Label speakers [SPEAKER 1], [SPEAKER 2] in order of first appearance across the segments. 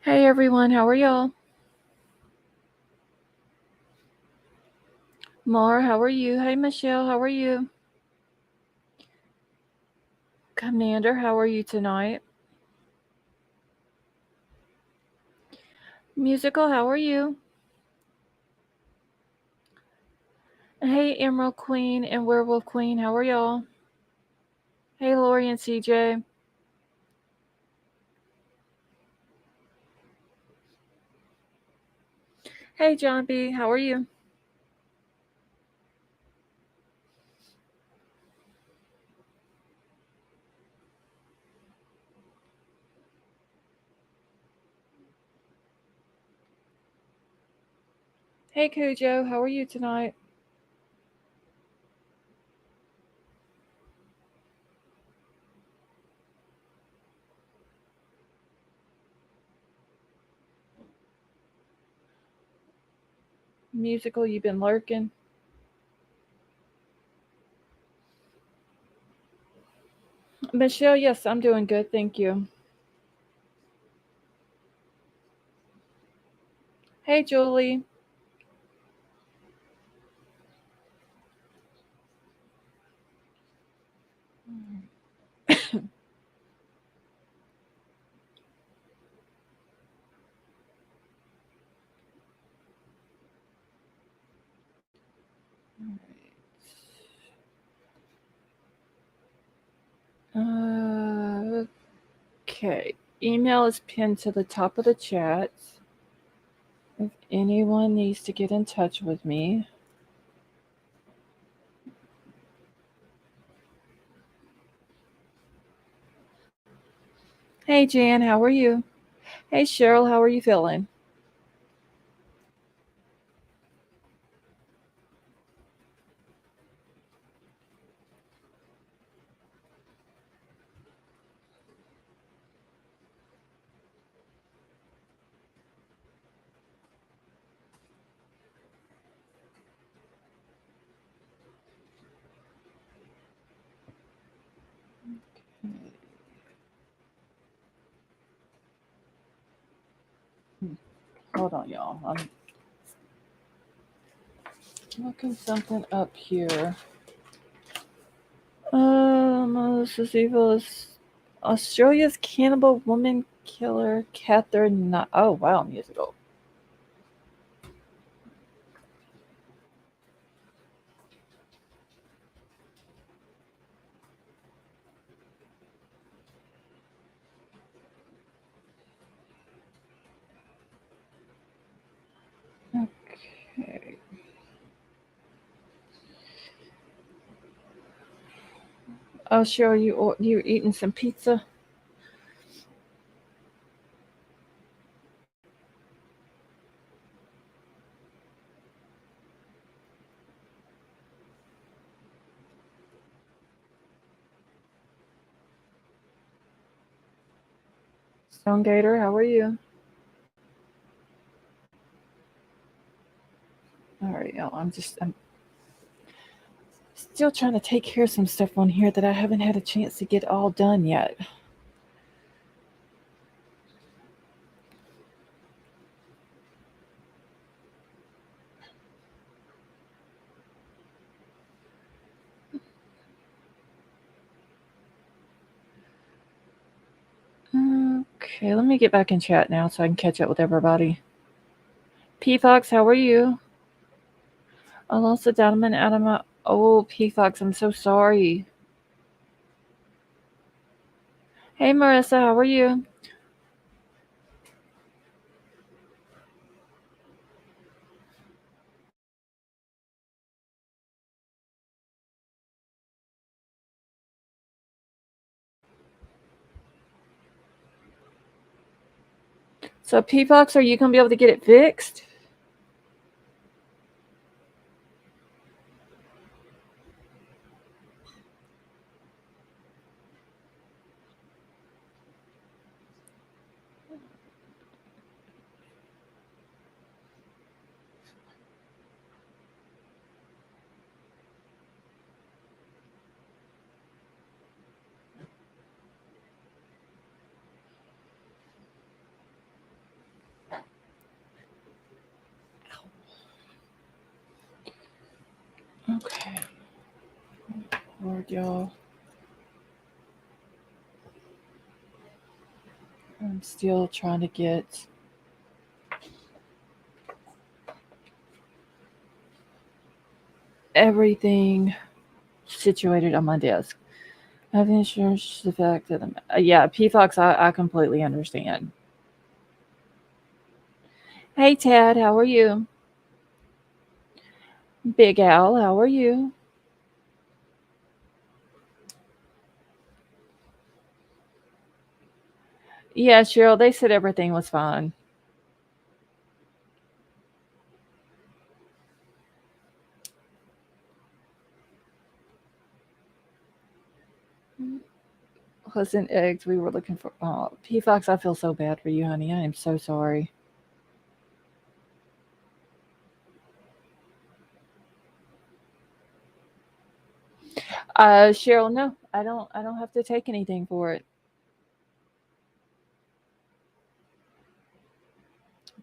[SPEAKER 1] Hey everyone, how are y'all? Mar, how are you? Hey Michelle, how are you? Commander, how are you tonight? Musical, how are you? Hey Emerald Queen and Werewolf Queen, how are y'all? Hey Lori and CJ. Hey John B, how are you? Hey Cujo, how are you tonight? Musical, you been lurking? Michelle, yes, I'm doing good, thank you. Hey Julie. Okay. Email is pinned to the top of the chat. If anyone needs to get in touch with me. Hey Jan, how are you? Hey Cheryl, how are you feeling? Hold on, y'all. I'm looking something up here. This evil is Australia's cannibal woman killer Catherine. Oh wow, musical. Okay. Oh, Cheryl, you eating some pizza? Stone Gator, how are you? All right, y'all. I'm still trying to take care of some stuff on here that I haven't had a chance to get all done yet. Okay, let me get back in chat now so I can catch up with everybody. P Fox, how are you? Alyssa Dadaman, Adama. Oh, P Fox, I'm so sorry. Hey, Marissa, how are you? So, P Fox, are you going to be able to get it fixed? Lord, y'all. I'm still trying to get everything situated on my desk. I have insurance to the fact that yeah, PFOX, I completely understand. Hey Ted, how are you? Big Al, how are you? Yeah, Cheryl, they said everything was fine. Wasn't eggs we were looking for. Oh, PFOX, I feel so bad for you, honey. I am so sorry. Cheryl, no, I don't have to take anything for it.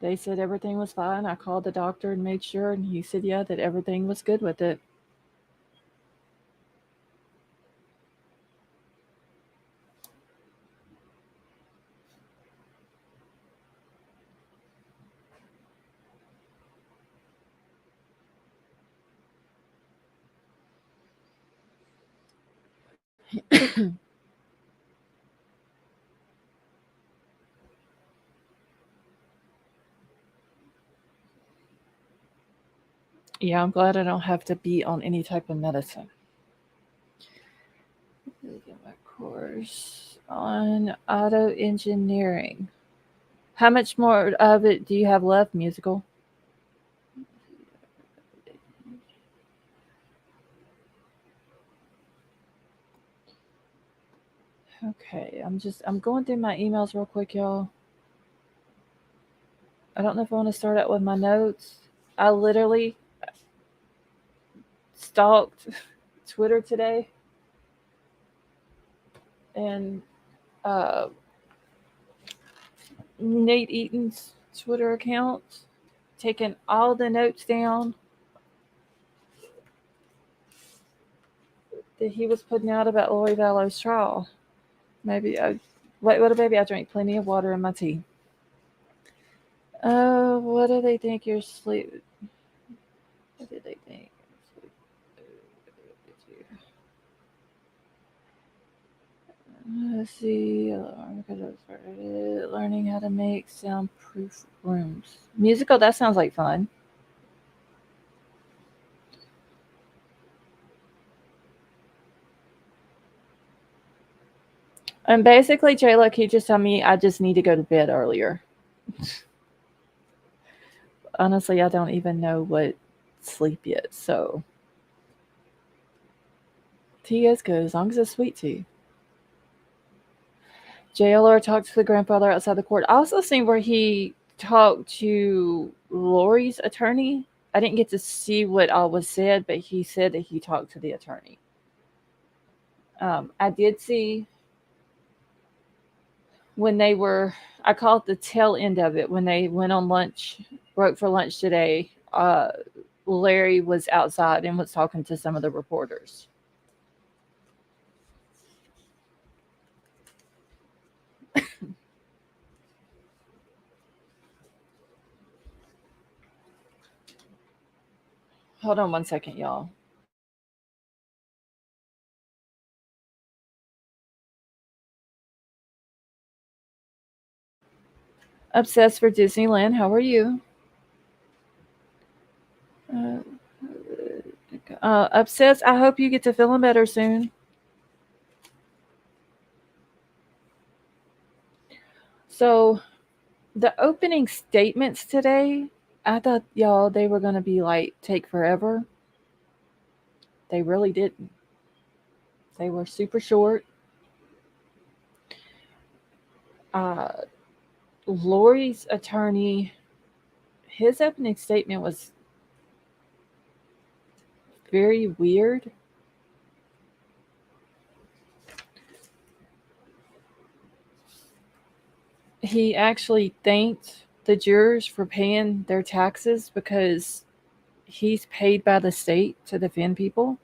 [SPEAKER 1] They said everything was fine. I called the doctor and made sure, and he said, yeah, that everything was good with it. Yeah, I'm glad I don't have to be on any type of medicine. My course on auto engineering. How much more of it do you have left, musical? Okay, I'm going through my emails real quick, y'all. I don't know if I want to start out with my notes. I literally stalked Twitter today and uh, Nate Eaton's Twitter account, taking all the notes down that he was putting out about Lori Vallow's trial. Maybe I wait. What a baby! I drank plenty of water in my tea. What do they think you're sleep? What did they think? Let's see. Learning how to make soundproof rooms. Musical. That sounds like fun. And basically, J Luck, he just told me I just need to go to bed earlier. Honestly, I don't even know what sleep yet. So tea is good as long as it's sweet tea. JLR talked to the grandfather outside the court. I also seen where he talked to Lori's attorney. I didn't get to see what all was said, but he said that he talked to the attorney. I did see when they were, I call it the tail end of it, when they went on lunch, broke for lunch today. Larry was outside and was talking to some of the reporters. Hold on one second, y'all. Obsessed for Disneyland. How are you? Uh, Obsessed. I hope you get to feeling better soon. So, the opening statements today, I thought y'all they were gonna be like take forever. They really didn't. They were super short. Uh, Lori's attorney, his opening statement was very weird. He actually thanked the jurors for paying their taxes because he's paid by the state to defend people.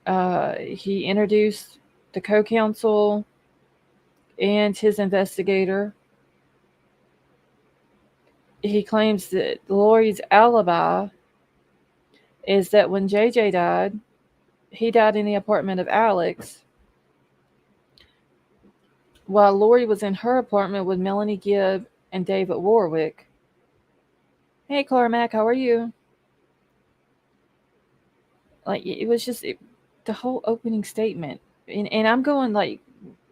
[SPEAKER 1] He introduced the co-counsel and his investigator. He claims that Lori's alibi is that when JJ died, he died in the apartment of Alex, while Lori was in her apartment with Melanie Gibb and David Warwick. Hey, Carmack, how are you? Like, it was just the whole opening statement. And I'm going, like,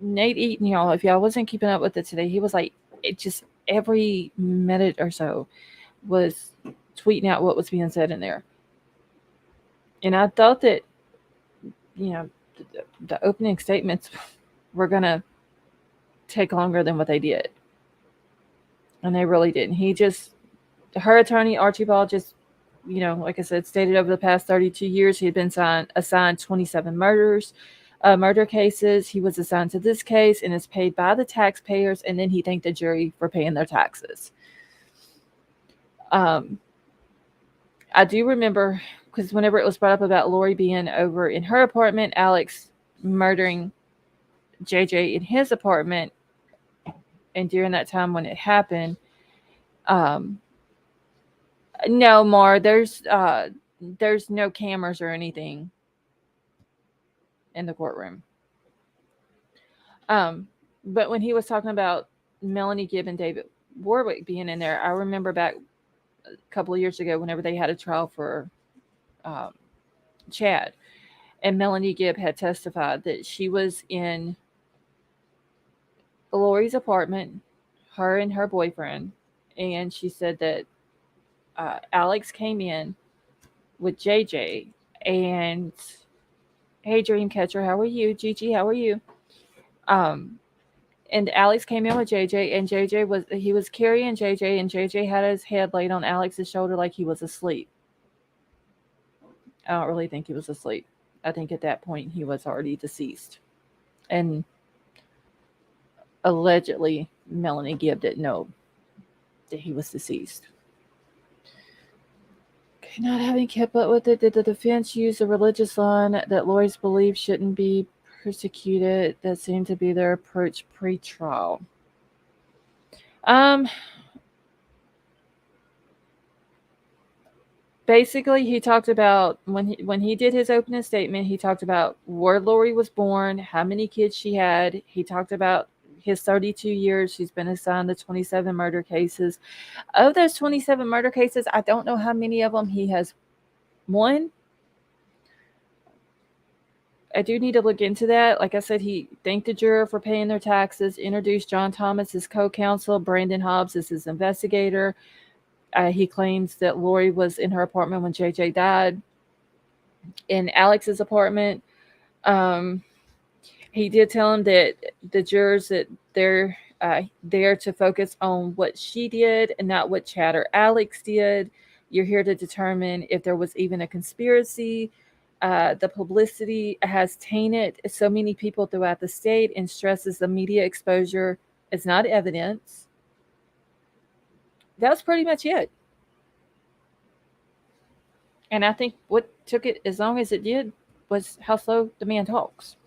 [SPEAKER 1] Nate Eaton, y'all, if y'all wasn't keeping up with it today, he was like, it just every minute or so was tweeting out what was being said in there. And I thought that, you know, the opening statements were going to take longer than what they did. And they really didn't. Her attorney, Archibald, just, like I said, stated over the past 32 years, he had been assigned 27 murder cases. He was assigned to this case and is paid by the taxpayers. And then he thanked the jury for paying their taxes. I do remember, because whenever it was brought up about Lori being over in her apartment, Alex murdering JJ in his apartment, and during that time when it happened, no, Mar, there's no cameras or anything in the courtroom. But when he was talking about Melanie Gibb and David Warwick being in there, I remember back a couple of years ago, whenever they had a trial for Chad, and Melanie Gibb had testified that she was in Lori's apartment, her and her boyfriend, and she said that Alex came in with JJ, and hey, Dreamcatcher, how are you? Gigi, how are you? And Alex came in with JJ, and JJ was carrying JJ, and JJ had his head laid on Alex's shoulder like he was asleep. I don't really think he was asleep. I think at that point he was already deceased, and allegedly Melanie Gibb didn't know that he was deceased. Okay, not having kept up with it, did the defense use a religious line that lawyers believe shouldn't be persecuted? That seemed to be their approach pre-trial. Basically, he talked about when he did his opening statement, he talked about where Lori was born, how many kids she had. He talked about his 32 years. She's been assigned the 27 murder cases. Of those 27 murder cases, I don't know how many of them he has won. I do need to look into that. Like I said, he thanked the juror for paying their taxes, introduced John Thomas as co-counsel, Brandon Hobbs as his investigator. He claims that Lori was in her apartment when JJ died. In Alex's apartment, he did tell him that the jurors that they're there to focus on what she did and not what Chad or Alex did. You're here to determine if there was even a conspiracy. The publicity has tainted so many people throughout the state and stresses the media exposure is not evidence. That was pretty much it. And I think what took it as long as it did was how slow the man talks.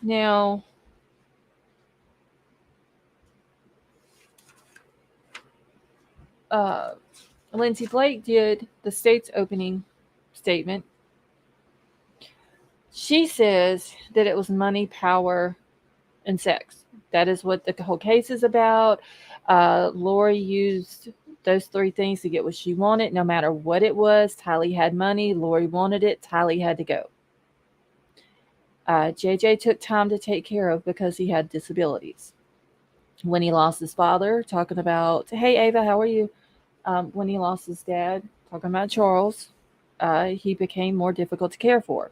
[SPEAKER 1] Now, Lindsay Blake did the state's opening statement. She says that it was money, power, and sex. That is what the whole case is about. Lori used those three things to get what she wanted, no matter what it was. Tylee had money. Lori wanted it. Tylee had to go. JJ took time to take care of because he had disabilities. When he lost his father, talking about, hey, Ava, how are you? When he lost his dad, talking about Charles, he became more difficult to care for.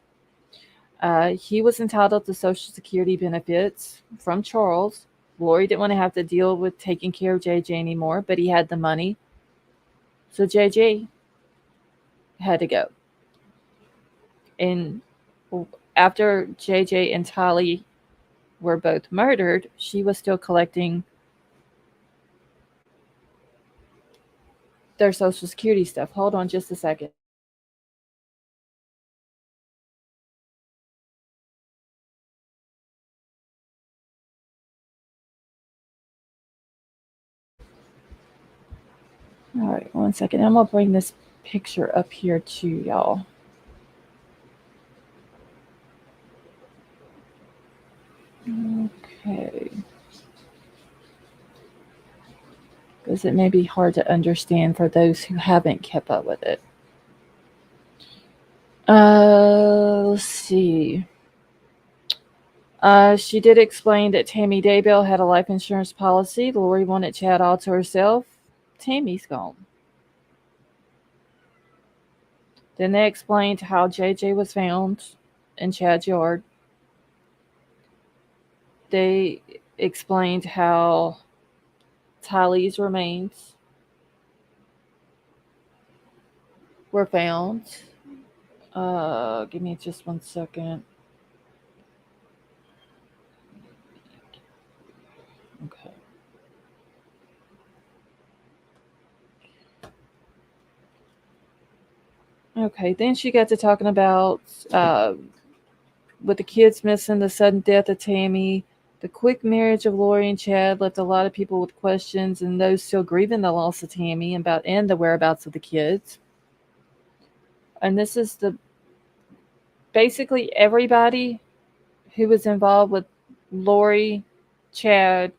[SPEAKER 1] He was entitled to Social Security benefits from Charles. Lori didn't want to have to deal with taking care of JJ anymore, but he had the money. So JJ had to go. And after JJ and Tylee were both murdered, she was still collecting their Social Security stuff. Hold on just a second. 1 second. I'm going to bring this picture up here to y'all. Okay. Because it may be hard to understand for those who haven't kept up with it. Let's see. She did explain that Tammy Daybell had a life insurance policy. Lori wanted Chad all to herself. Tammy's gone. Then they explained how JJ was found in Chad's yard. They explained how Tylee's remains were found. Give me just 1 second. Okay. Okay, then she got to talking about with the kids missing, the sudden death of Tammy, the quick marriage of Lori and Chad left a lot of people with questions, and those still grieving the loss of Tammy and the whereabouts of the kids. And this is basically everybody who was involved with Lori, Chad,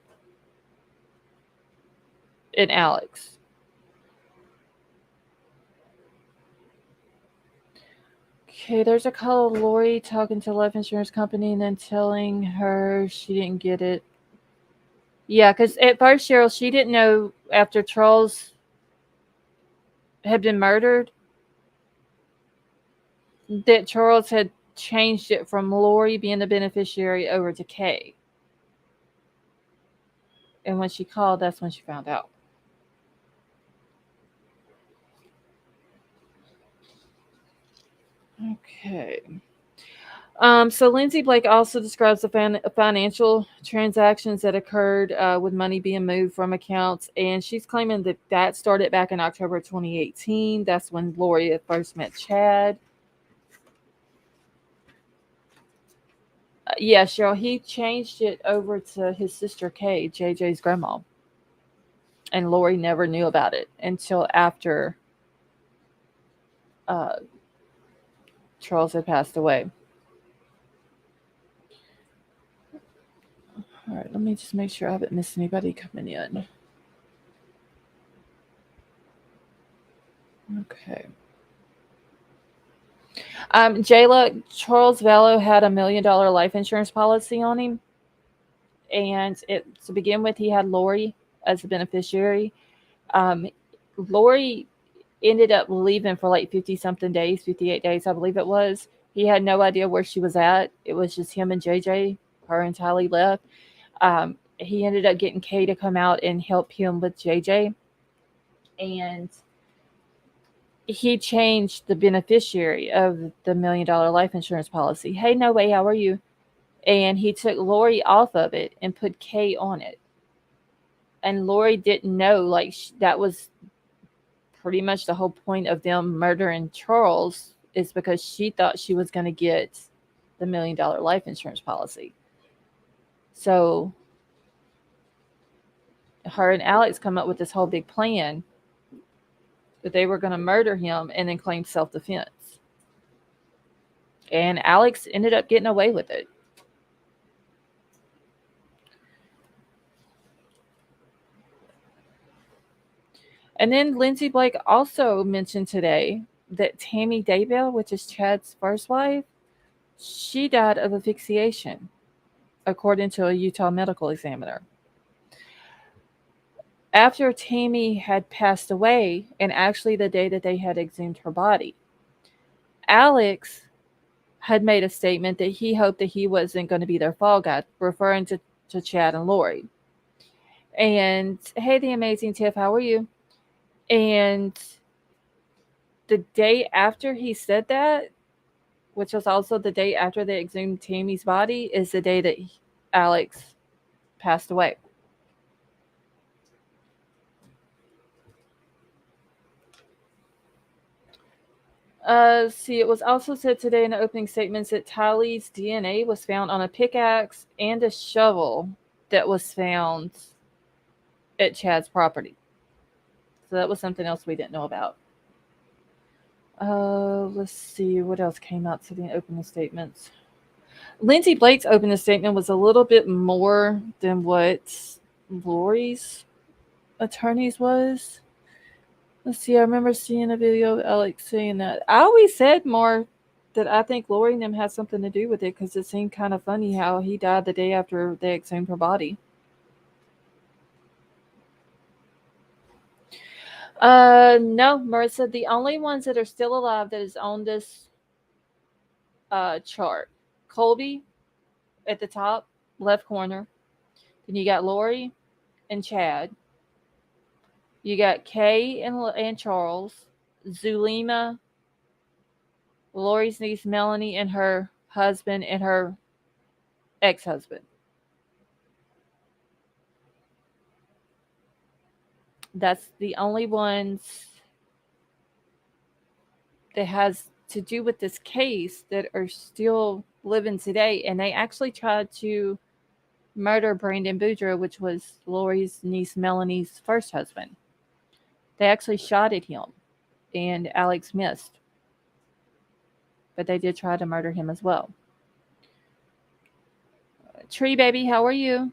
[SPEAKER 1] and Alex. Okay, there's a call of Lori talking to a life insurance company and then telling her she didn't get it. Yeah, because at first, Cheryl, she didn't know after Charles had been murdered that Charles had changed it from Lori being the beneficiary over to Kay. And when she called, that's when she found out. Okay. So Lindsay Blake also describes the financial transactions that occurred with money being moved from accounts, and she's claiming that started back in October 2018. That's when Lori had first met Chad. Yeah, Cheryl, he changed it over to his sister Kay, JJ's grandma, and Lori never knew about it until after Charles had passed away. All right, let me just make sure I haven't missed anybody coming in. Okay. Jayla, Charles Vallow had $1 million life insurance policy on him. And to begin with, he had Lori as the beneficiary. Lori ended up leaving for like 50-something days, 58 days, I believe it was. He had no idea where she was at. It was just him and JJ. Her and Tylee left. He ended up getting Kay to come out and help him with JJ. And he changed the beneficiary of the $1 million life insurance policy. Hey, No Way, how are you? And he took Lori off of it and put Kay on it. And Lori didn't know, like, that was pretty much the whole point of them murdering Charles, is because she thought she was going to get the $1 million life insurance policy. So her and Alex come up with this whole big plan that they were going to murder him and then claim self-defense. And Alex ended up getting away with it. And then Lindsay Blake also mentioned today that Tammy Daybell, which is Chad's first wife, she died of asphyxiation, according to a Utah medical examiner. After Tammy had passed away, and actually the day that they had exhumed her body, Alex had made a statement that he hoped that he wasn't going to be their fall guy, referring to Chad and Lori. And hey, the amazing Tiff, how are you? And the day after he said that, which was also the day after they exhumed Tammy's body, is the day that Alex passed away. See, it was also said today in the opening statements that Tylee's DNA was found on a pickaxe and a shovel that was found at Chad's property. So that was something else we didn't know about. Let's see what else came out to the opening statements. Lindsay Blake's opening statement was a little bit more than what Lori's attorney's was. Let's see, I remember seeing a video of Alex saying that. I always said more that I think Lori and them had something to do with it because it seemed kind of funny how he died the day after they exhumed her body. No, Marissa, the only ones that are still alive that is on this chart. Colby at the top, left corner. Then you got Lori and Chad. You got Kay and Charles. Zulema, Lori's niece Melanie, and her husband and her ex-husband. That's the only ones that has to do with this case that are still living today. And they actually tried to murder Brandon Boudreaux, which was Lori's niece Melanie's first husband. They actually shot at him, and Alex missed. But they did try to murder him as well. Tree Baby, how are you?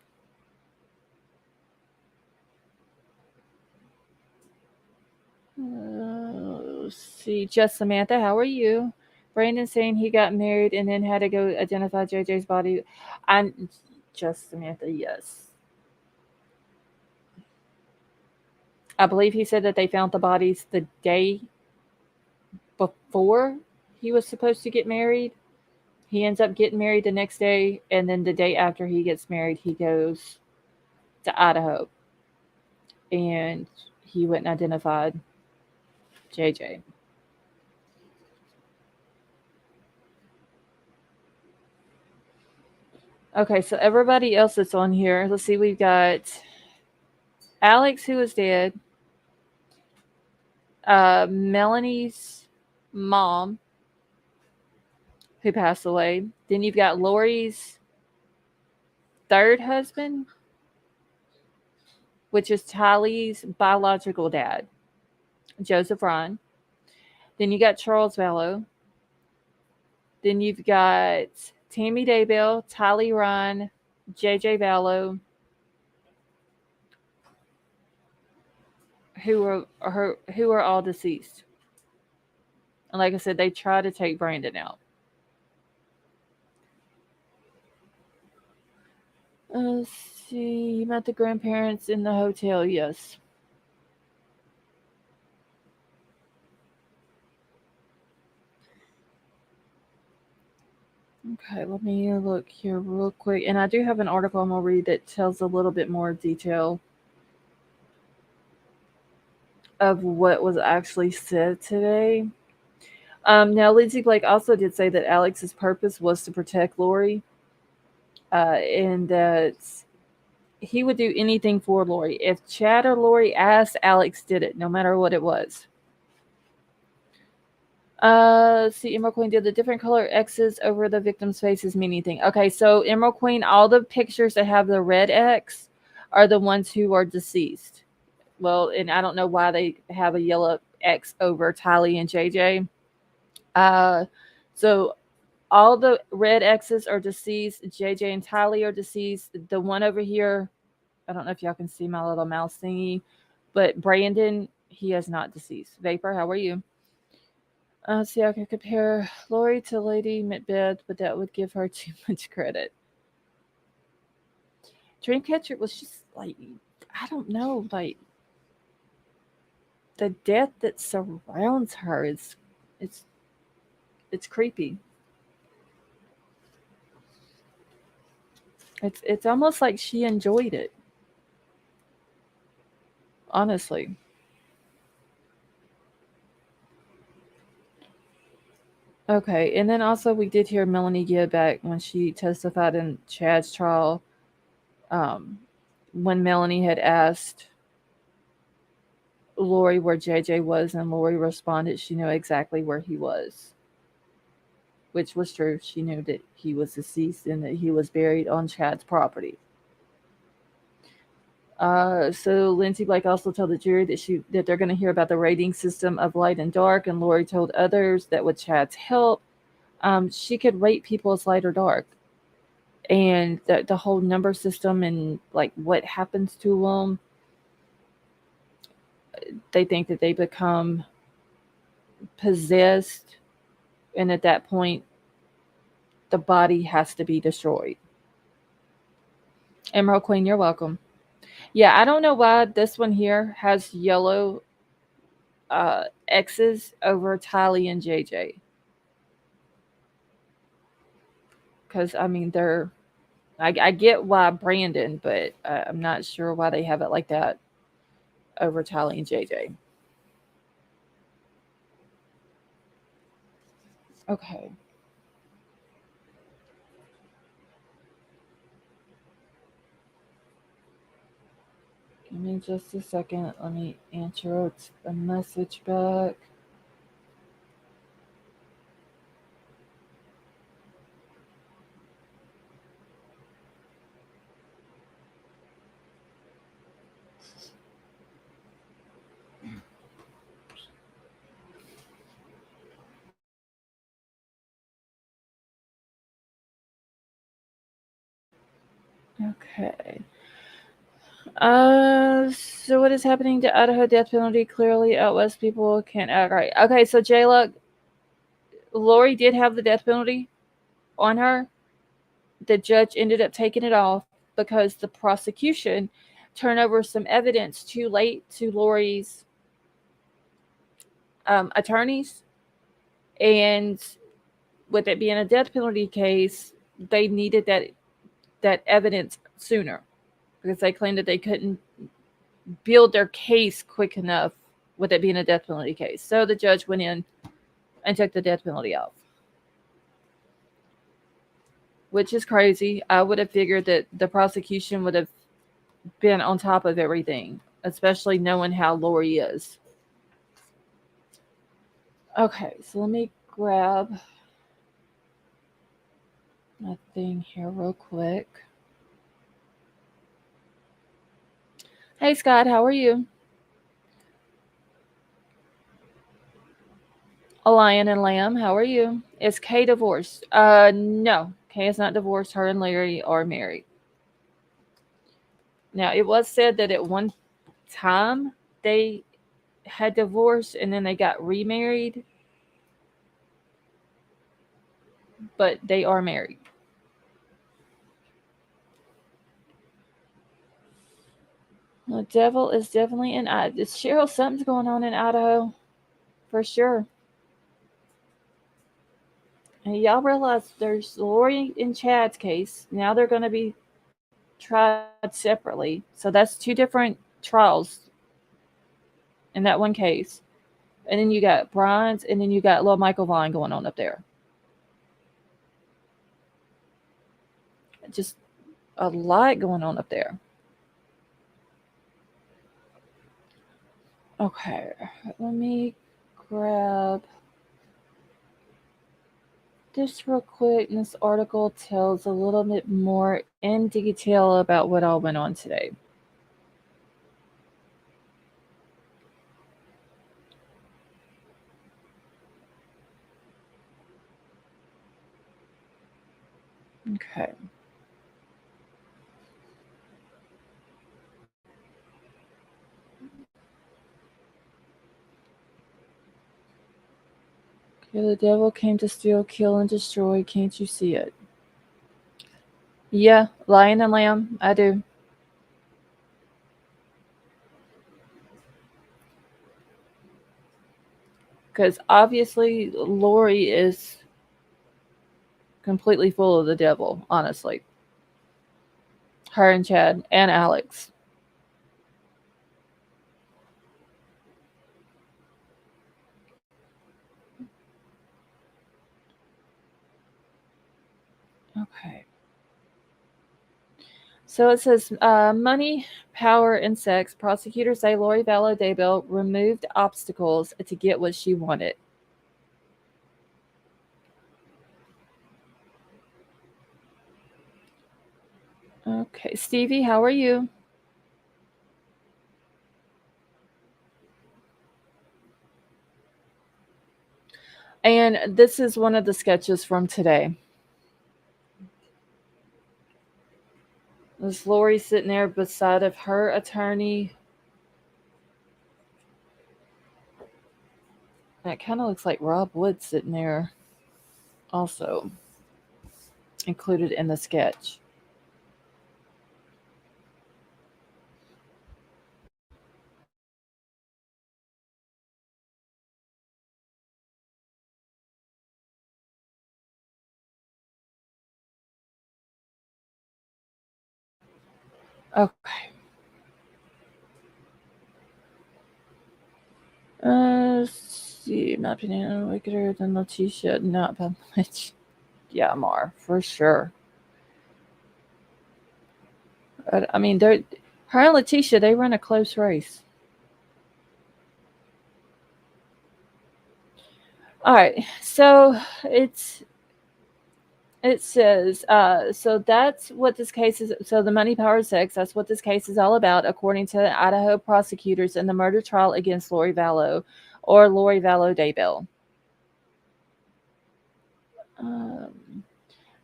[SPEAKER 1] Let's see. Just Samantha, how are you? Brandon saying he got married and then had to go identify JJ's body. I'm just Samantha, yes. I believe he said that they found the bodies the day before he was supposed to get married. He ends up getting married the next day, and then the day after he gets married, he goes to Idaho. And he went and identified JJ. Okay, so everybody else that's on here, let's see, we've got Alex, who is dead, Melanie's mom, who passed away. Then you've got Lori's third husband, which is Tylee's biological dad, Joseph Ryan. Then you got Charles Vallow. Then you've got Tammy Daybell, Tylee Ryan, JJ Vallow, who are all deceased. And like I said, they tried to take Brandon out. Let's see. You met the grandparents in the hotel, yes. Okay, let me look here real quick. And I do have an article I'm going to read that tells a little bit more detail of what was actually said today. Now, Lindsay Blake also did say that Alex's purpose was to protect Lori, and that he would do anything for Lori. If Chad or Lori asked, Alex did it, no matter what it was. See, Emerald Queen did the different color X's over the victim's faces mean anything. Okay, so Emerald Queen, all the pictures that have the red X are the ones who are deceased. Well, and I don't know why they have a yellow X over Tylee and JJ. So all the red X's are deceased. JJ and Tylee are deceased. The one over here, I don't know if y'all can see my little mouse thingy, but Brandon, he is not deceased. Vapor, how are you? See, I could compare Lori to Lady Macbeth, but that would give her too much credit. Dreamcatcher was just like, I don't know, like the death that surrounds her is it's creepy. It's almost like she enjoyed it. Honestly. Okay, and then also we did hear Melanie give back when she testified in Chad's trial. When Melanie had asked Lori where JJ was, and Lori responded she knew exactly where he was, which was true. She knew that he was deceased and that he was buried on Chad's property. So Lindsay Blake also told the jury that they're going to hear about the rating system of light and dark, and Lori told others that with Chad's help, she could rate people as light or dark, and the whole number system and like what happens to them. They think that they become possessed, and at that point, the body has to be destroyed. Emerald Queen, you're welcome. Yeah, I don't know why this one here has yellow X's over Tylee and JJ. Because, I mean, I get why Brandon, but I'm not sure why they have it like that over Tylee and JJ. Okay. Give me just a second. Let me answer a message back. Okay. So what is happening to Idaho death penalty? Clearly, out west people can't act right. Okay, so Jayla, Lori did have the death penalty on her. The judge ended up taking it off because the prosecution turned over some evidence too late to Lori's attorneys, and with it being a death penalty case, they needed that evidence sooner because they claimed that they couldn't build their case quick enough with it being a death penalty case. So the judge went in and took the death penalty off, which is crazy. I would have figured that the prosecution would have been on top of everything, especially knowing how Lori is. Okay, so let me grab my thing here real quick. Hey Scott, how are you? A lion and lamb, how are you? Is Kay divorced? No. Kay is not divorced. Her and Larry are married. Now, it was said that at one time they had divorced and then they got remarried, but they are married. The devil is definitely in Idaho. Cheryl, something's going on in Idaho for sure. And y'all realize there's Lori and Chad's case. Now they're going to be tried separately. So that's two different trials in that one case. And then you got Brian's, and then you got little Michael Vaughn going on up there. Just a lot going on up there. Okay, let me grab this real quick. And this article tells a little bit more in detail about what all went on today. Okay. Okay, the devil came to steal, kill, and destroy. Can't you see it? Yeah, lion and lamb, I do. Because obviously Lori is completely full of the devil, honestly. Her and Chad and Alex. Okay. So it says money, power, and sex. Prosecutors say Lori Vallow Daybell removed obstacles to get what she wanted. Okay, Stevie, how are you? And this is one of the sketches from today. There's Lori sitting there beside of her attorney. And it kind of looks like Rob Wood sitting there also included in the sketch. Okay. See, my opinion, wickeder than Letitia, not by much. Yeah, Mar, for sure. But, I mean, her and Letitia, they run a close race. All right, so it says, so that's what this case is. So the money, power, sex, that's what this case is all about, according to the Idaho prosecutors in the murder trial against Lori Vallow, or Lori Vallow Daybell.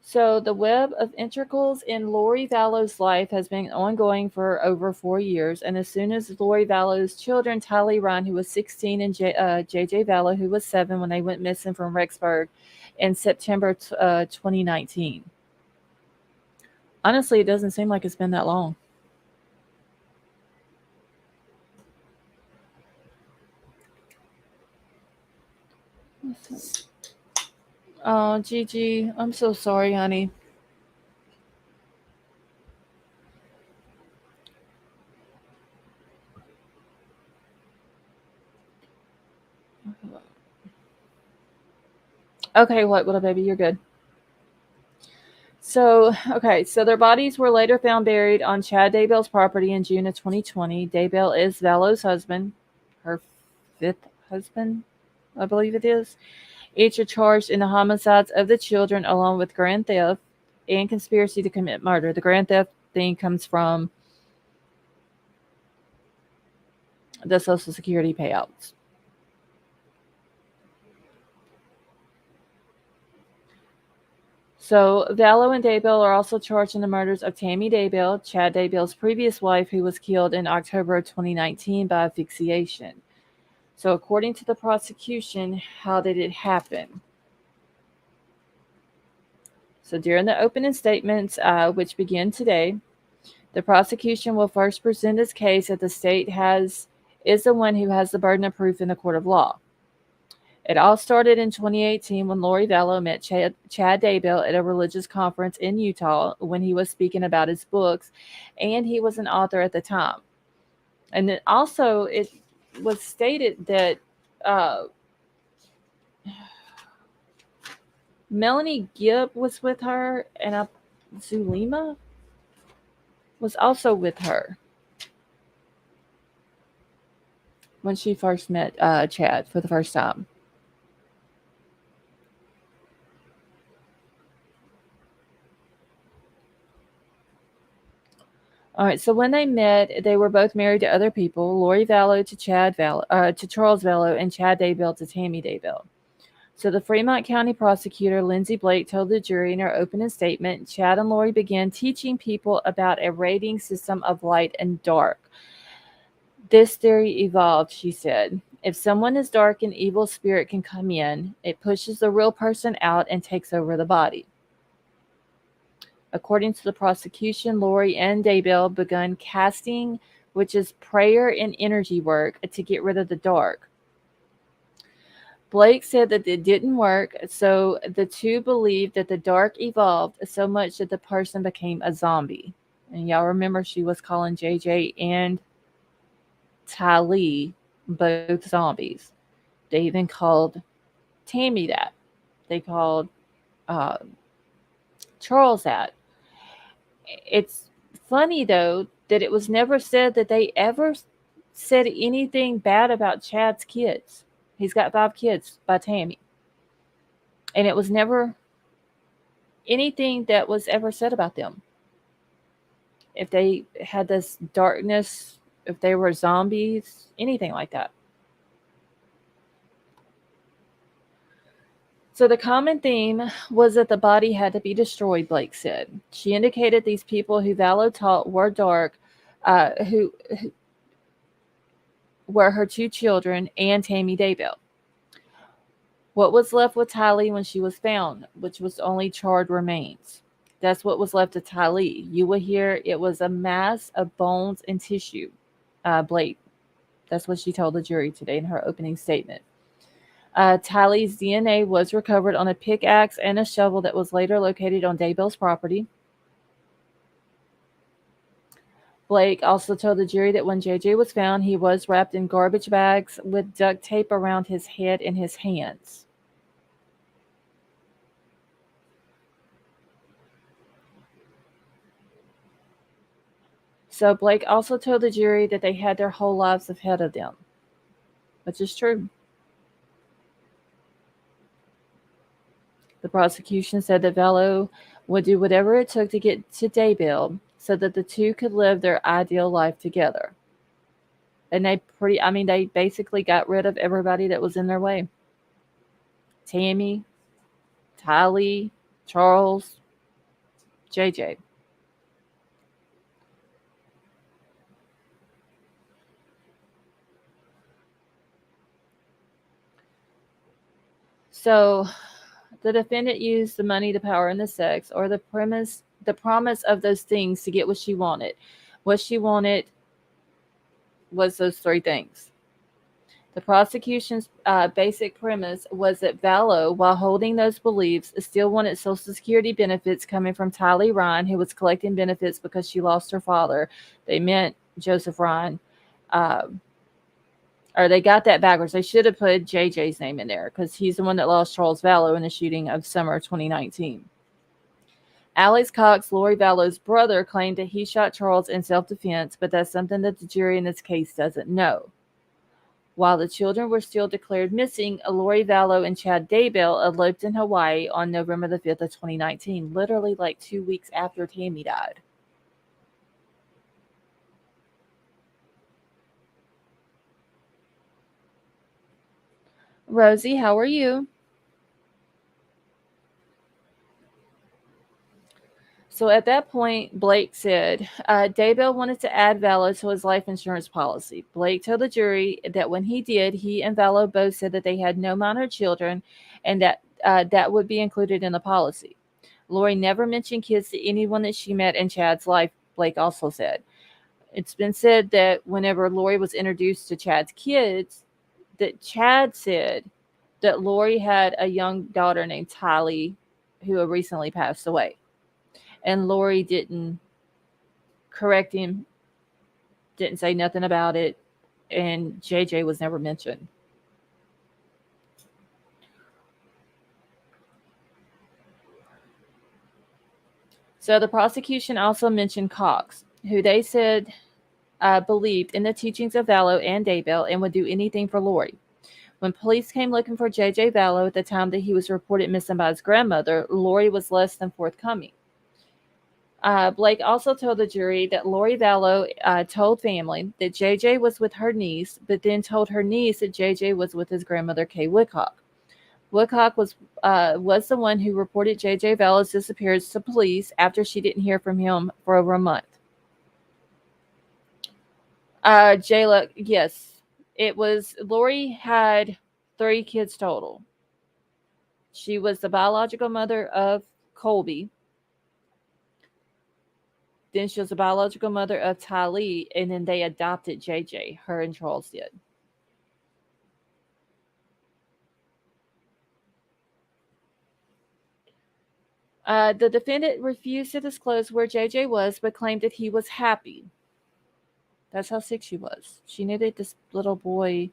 [SPEAKER 1] So the web of intricals in Lori Vallow's life has been ongoing for over 4 years, and as soon as Lori Vallow's children, Tylee Ryan, who was 16, and JJ Vallow, who was 7, when they went missing from Rexburg in September 2019. Honestly, it doesn't seem like it's been that long. Oh, Gigi, I'm so sorry, honey. Okay, what, little baby? You're good. So, okay, so their bodies were later found buried on Chad Daybell's property in June of 2020. Daybell is Vallow's husband, her 5th husband, I believe it is. Each are charged in the homicides of the children, along with grand theft and conspiracy to commit murder. The grand theft thing comes from the Social Security payouts. So Vallow and Daybell are also charged in the murders of Tammy Daybell, Chad Daybell's previous wife, who was killed in October of 2019 by asphyxiation. So according to the prosecution, how did it happen? So during the opening statements, which begin today, the prosecution will first present its case that the state is the one who has the burden of proof in the court of law. It all started in 2018 when Lori Vallow met Chad Daybell at a religious conference in Utah when he was speaking about his books, and he was an author at the time. And then also it was stated that Melanie Gibb was with her, and Zulema was also with her when she first met Chad for the first time. All right, so when they met, they were both married to other people. Lori Vallow to to Charles Vallow, and Chad Daybell to Tammy Daybell. So the Fremont County prosecutor, Lindsay Blake, told the jury in her opening statement, Chad and Lori began teaching people about a rating system of light and dark. This theory evolved, she said. If someone is dark, an evil spirit can come in. It pushes the real person out and takes over the body. According to the prosecution, Lori and Daybell begun casting, which is prayer and energy work, to get rid of the dark. Blake said that it didn't work, so the two believed that the dark evolved so much that the person became a zombie. And y'all remember she was calling JJ and Tylee both zombies. They even called Tammy that. They called uh, Charles that. It's funny, though, that it was never said that they ever said anything bad about Chad's kids. He's got 5 kids by Tammy. And it was never anything that was ever said about them. If they had this darkness, if they were zombies, anything like that. So the common theme was that the body had to be destroyed, Blake said. She indicated these people who Vallow taught were dark, who were her two children and Tammy Daybell. What was left with Tylee when she was found, which was only charred remains. That's what was left of Tylee. You will hear it was a mass of bones and tissue, Blake. That's what she told the jury today in her opening statement. Tylee's DNA was recovered on a pickaxe and a shovel that was later located on Daybell's property. Blake also told the jury that when JJ was found, he was wrapped in garbage bags with duct tape around his head and his hands. So Blake also told the jury that they had their whole lives ahead of them, which is true. The prosecution said that Vallow would do whatever it took to get to Daybell so that the two could live their ideal life together. And they basically got rid of everybody that was in their way. Tammy, Tylee, Charles, JJ. So the defendant used the money, the power, and the sex, or the promise of those things to get what she wanted. What she wanted was those three things. The prosecution's basic premise was that Vallow, while holding those beliefs, still wanted Social Security benefits coming from Tylee Ryan, who was collecting benefits because she lost her father. They meant Joseph Ryan. Or they got that backwards. They should have put JJ's name in there because he's the one that lost Charles Vallow in the shooting of summer 2019. Alex Cox, Lori Vallow's brother, claimed that he shot Charles in self-defense, but that's something that the jury in this case doesn't know. While the children were still declared missing, Lori Vallow and Chad Daybell eloped in Hawaii on November the 5th of 2019, literally like 2 weeks after Tammy died. Rosie, how are you? So at that point, Blake said Daybell wanted to add Vallow to his life insurance policy. Blake told the jury that when he did, he and Vallow both said that they had no minor children and that that would be included in the policy. Lori never mentioned kids to anyone that she met in Chad's life, Blake also said. It's been said that whenever Lori was introduced to Chad's kids, that Chad said that Lori had a young daughter named Tylee who had recently passed away. And Lori didn't correct him, didn't say nothing about it, and JJ was never mentioned. So the prosecution also mentioned Cox, who they said believed in the teachings of Vallow and Daybell and would do anything for Lori. When police came looking for JJ Vallow at the time that he was reported missing by his grandmother, Lori was less than forthcoming. Blake also told the jury that Lori Vallow told family that JJ was with her niece, but then told her niece that JJ was with his grandmother, Kay Woodcock. Woodcock was the one who reported JJ Vallow's disappearance to police after she didn't hear from him for over a month. Jayla, yes, it was. Lori had 3 kids total. She was the biological mother of Colby. Then she was the biological mother of Tylee, and then they adopted JJ. Her and Charles did. The defendant refused to disclose where JJ was, but claimed that he was happy. That's how sick she was. She knew that this little boy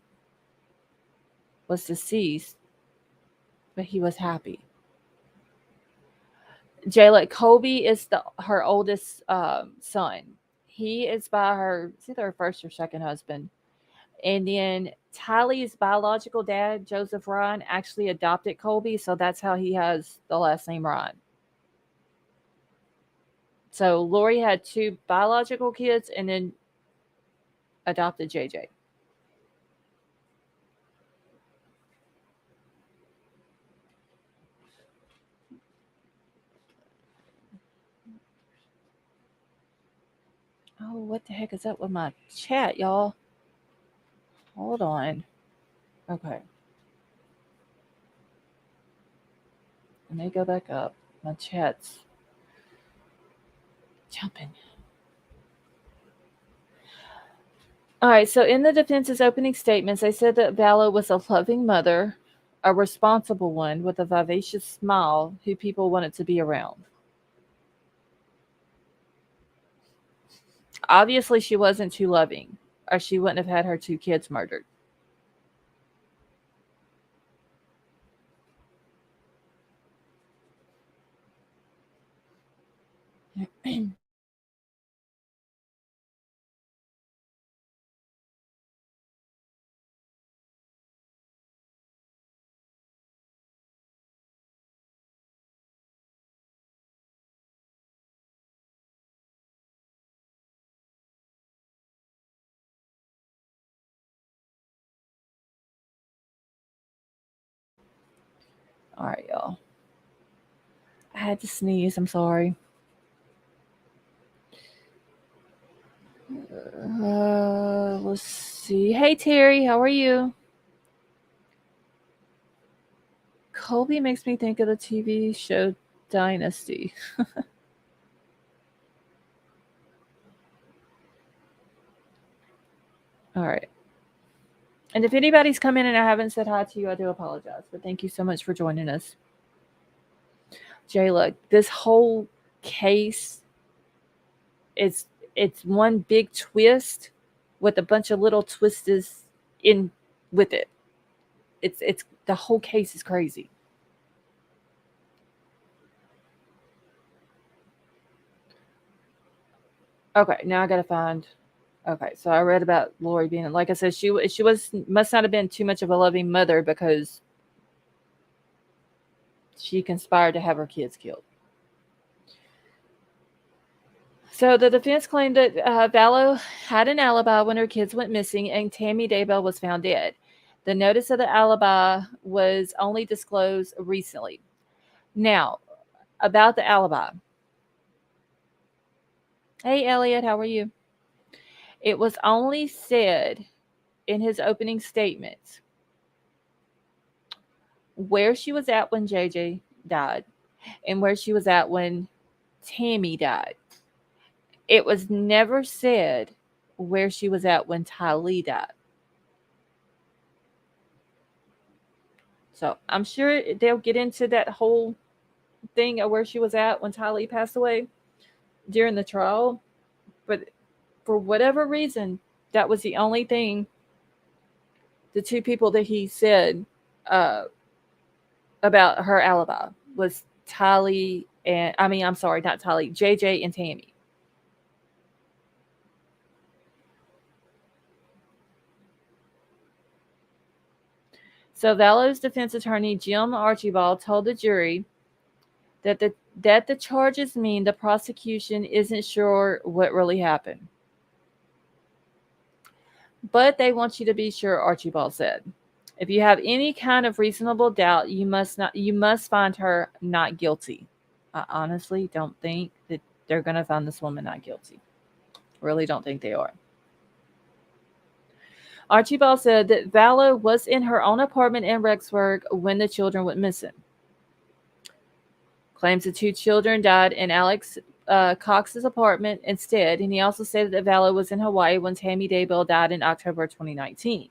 [SPEAKER 1] was deceased, but he was happy. Jayla, Colby is her oldest son. He is by it's either her first or second husband. And then Tylee's biological dad, Joseph Ryan, actually adopted Colby, so that's how he has the last name Ryan. So Lori had 2 biological kids and then adopted JJ. what the heck is up with my chat, y'all? Hold on. Okay. Let me go back up. My chat's jumping. All right, so in the defense's opening statements, they said that Vallow was a loving mother, a responsible one with a vivacious smile who people wanted to be around. Obviously, she wasn't too loving, or she wouldn't have had her 2 kids murdered. All right, y'all. I had to sneeze. I'm sorry. Let's see. Hey, Terry, how are you? Colby makes me think of the TV show Dynasty. All right. And if anybody's come in and I haven't said hi to you, I do apologize. But thank you so much for joining us. Jayla, this whole case is it's one big twist with a bunch of little twists in with it. It's the whole case is crazy. Okay, now I gotta find. Okay, so I read about Lori being like I said, she was must not have been too much of a loving mother because she conspired to have her kids killed. So the defense claimed that Vallow had an alibi when her kids went missing and Tammy Daybell was found dead. The notice of the alibi was only disclosed recently. Now, about the alibi. Hey, Elliot, how are you? It was only said in his opening statements where she was at when JJ died and where she was at when Tammy died. It was never said where she was at when Tylee died. So I'm sure they'll get into that whole thing of where she was at when Tylee passed away during the trial. But for whatever reason, that was the only thing the 2 people that he said uh, about her alibi was Tylee and I'm sorry, not Tylee, JJ and Tammy. So Vallow's defense attorney Jim Archibald told the jury that the charges mean the prosecution isn't sure what really happened. But they want you to be sure, Archibald said. If you have any kind of reasonable doubt, you must find her not guilty. I honestly don't think that they're going to find this woman not guilty. Really don't think they are. Archibald said that Vallow was in her own apartment in Rexburg when the children went missing. Claims the 2 children died in Alex Cox's apartment instead, and he also said that Vallow was in Hawaii when Tammy Daybell died in October 2019.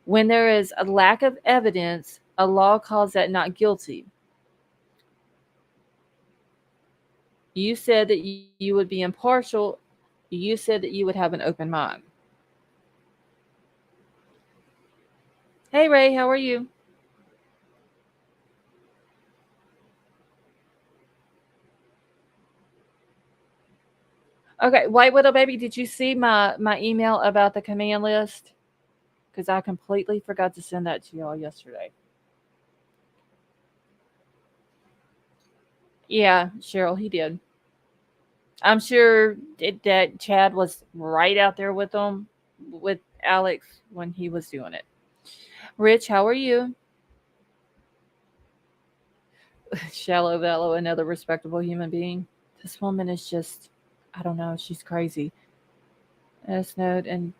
[SPEAKER 1] When there is a lack of evidence, a law calls that not guilty. You said that you would be impartial. You said that you would have an open mind. Hey, Ray, how are you? Okay, White Widow Baby, did you see my email about the command list? Because I completely forgot to send that to y'all yesterday. Yeah, Cheryl, he did. I'm sure that Chad was right out there with them, with Alex when he was doing it. Rich, how are you? Shallow Vallow, another respectable human being. This woman is just, I don't know, she's crazy. S note and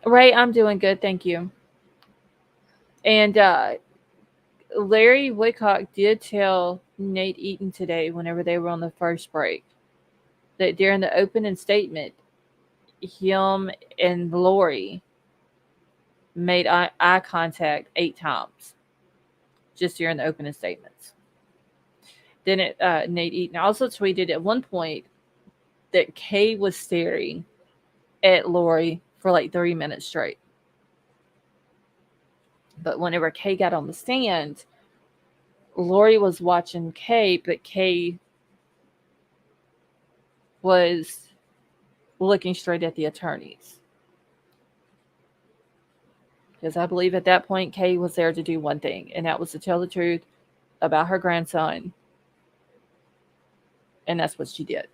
[SPEAKER 1] Ray, I'm doing good, thank you. And Larry Woodcock did tell Nate Eaton today, whenever they were on the first break, that during the opening statement, him and Lori made eye contact 8 times just during the opening statements. Then Nate Eaton also tweeted at one point that Kay was staring at Lori for like 3 minutes straight. But whenever Kay got on the stand, Lori was watching Kay, but Kay was looking straight at the attorneys. Because I believe at that point, Kay was there to do one thing, and that was to tell the truth about her grandson. And that's what she did.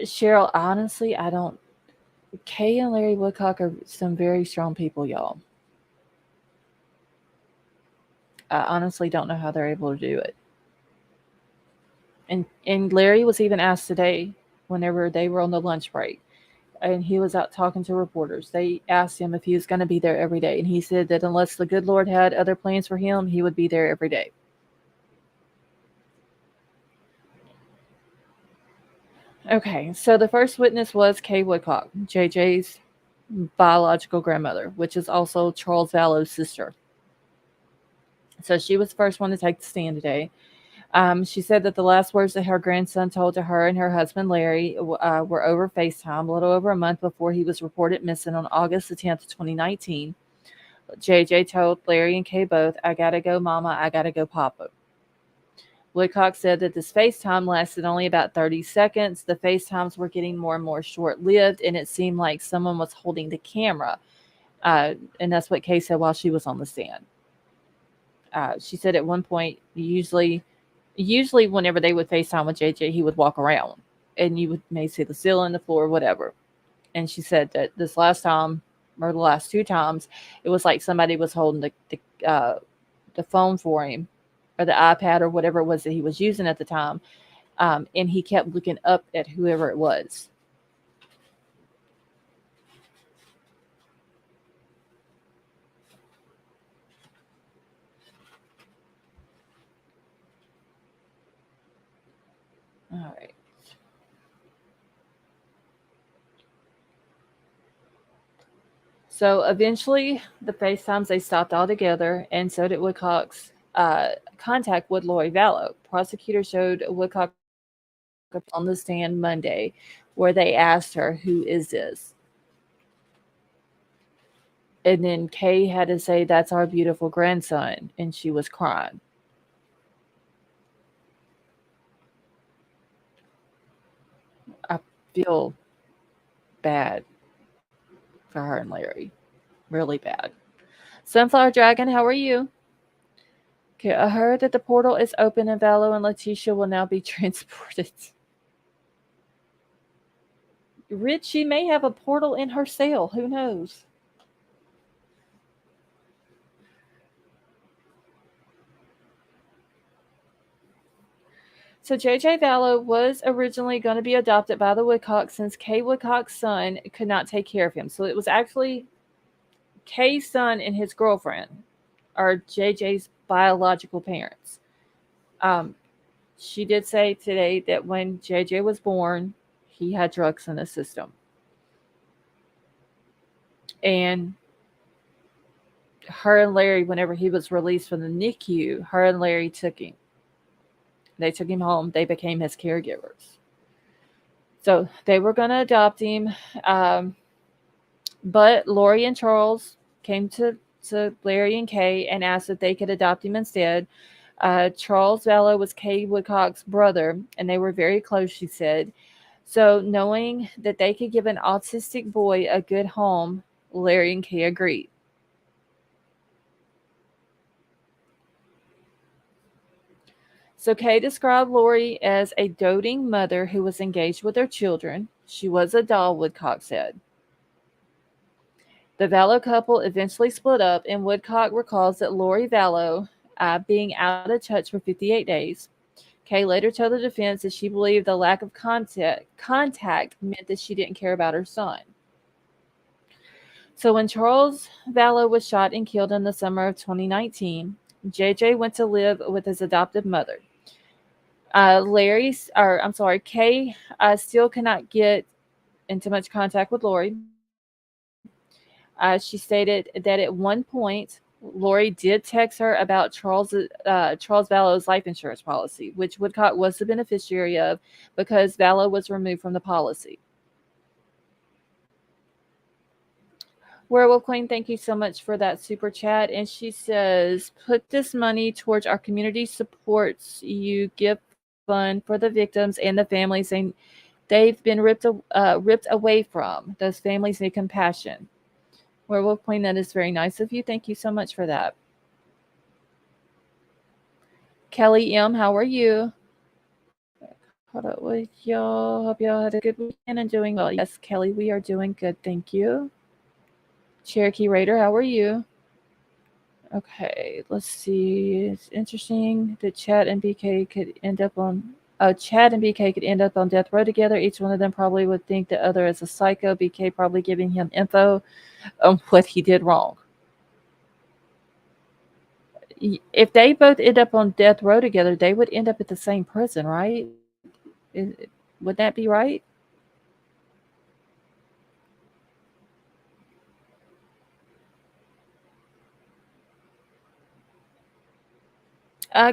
[SPEAKER 1] Cheryl, honestly, I don't. Kay and Larry Woodcock are some very strong people, y'all. I honestly don't know how they're able to do it. And Larry was even asked today, whenever they were on the lunch break, and he was out talking to reporters. They asked him if he was going to be there every day, and he said that unless the good Lord had other plans for him, he would be there every day. Okay, so the first witness was Kay Woodcock, JJ's biological grandmother, which is also Charles Vallow's sister. So she was the first one to take the stand today. She said that the last words that her grandson told to her and her husband Larry were over FaceTime a little over a month before he was reported missing on August the 10th, 2019. JJ told Larry and Kay both, "I gotta go, Mama, I gotta go, Papa." Woodcock said that this FaceTime lasted only about 30 seconds. The FaceTimes were getting more and more short-lived, and it seemed like someone was holding the camera. And that's what Kay said while she was on the stand. She said at one point, usually whenever they would FaceTime with JJ, he would walk around, and you may see the ceiling, the floor, whatever. And she said that this last time, or the last 2 times, it was like somebody was holding the phone for him, or the iPad, or whatever it was that he was using at the time, and he kept looking up at whoever it was. All right. So eventually, the FaceTimes, they stopped altogether, and so did Woodcock's contact with Lori Vallow. Prosecutors showed Woodcock on the stand Monday, where they asked her, "Who is this?" And then Kay had to say, "That's our beautiful grandson," and she was crying. I feel bad for her and Larry. Really bad. Sunflower Dragon, how are you? Okay, I heard that the portal is open and Vallow and Letitia will now be transported. Rich, she may have a portal in her cell. Who knows? So JJ Vallow was originally going to be adopted by the Woodcock since Kay Woodcock's son could not take care of him. So it was actually Kay's son and his girlfriend are JJ's biological parents. Um, she did say today that when JJ was born, he had drugs in his system. And her and Larry, whenever he was released from the NICU, her and Larry took him. They took him home. They became his caregivers. So they were going to adopt him. But Lori and Charles came to Larry and Kay and asked if they could adopt him instead. Charles Vallow was Kay Woodcock's brother, and they were very close, she said. So knowing that they could give an autistic boy a good home, Larry and Kay agreed. So Kay described Lori as a doting mother who was engaged with her children. She was a doll, Woodcock said. The Vallow couple eventually split up, and Woodcock recalls that Lori Vallow being out of touch for 58 days. Kay later told the defense that she believed the lack of contact meant that she didn't care about her son. So when Charles Vallow was shot and killed in the summer of 2019, JJ went to live with his adoptive mother. Kay still cannot get into much contact with Lori. She stated that at one point, Lori did text her about Charles Vallow's life insurance policy, which Woodcock was the beneficiary of because Vallow was removed from the policy. Werewolf Queen, thank you so much for that super chat. And she says, put this money towards our community supports you give fund for the victims and the families they've been ripped away from. Those families need compassion. Werewolf Queen, that is very nice of you. Thank you so much for that. Kelly M., how are you? Caught up with y'all. Hope y'all had a good weekend and doing well. Yes, Kelly, we are doing good. Thank you. Cherokee Raider, how are you? Okay, let's see. It's interesting that Chad and BK could end up on death row together. Each one of them probably would think the other is a psycho. BK probably giving him info on what he did wrong. If they both end up on death row together, they would end up at the same prison, right? Would that be right?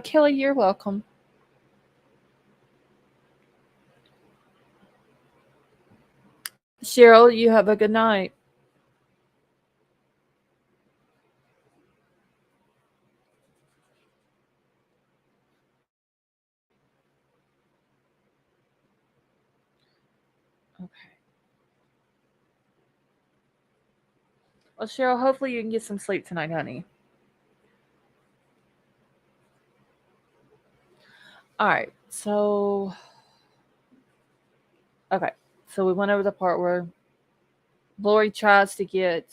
[SPEAKER 1] Kelly, you're welcome. Cheryl, you have a good night. Okay. Well, Cheryl, hopefully you can get some sleep tonight, honey. All right. So, okay. So we went over the part where Lori tries to get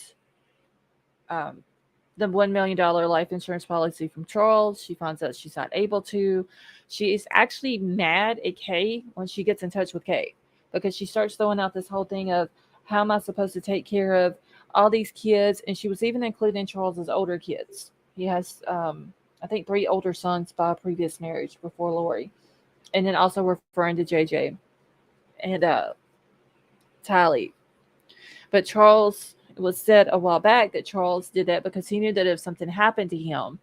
[SPEAKER 1] the $1 million life insurance policy from Charles. She finds out she's not able to. She is actually mad at Kay when she gets in touch with Kay because she starts throwing out this whole thing of how am I supposed to take care of all these kids? And she was even including Charles's older kids. He has, I think, 3 older sons by a previous marriage before Lori. And then also referring to JJ and Tylee. But Charles, it was said a while back that Charles did that because he knew that if something happened to him,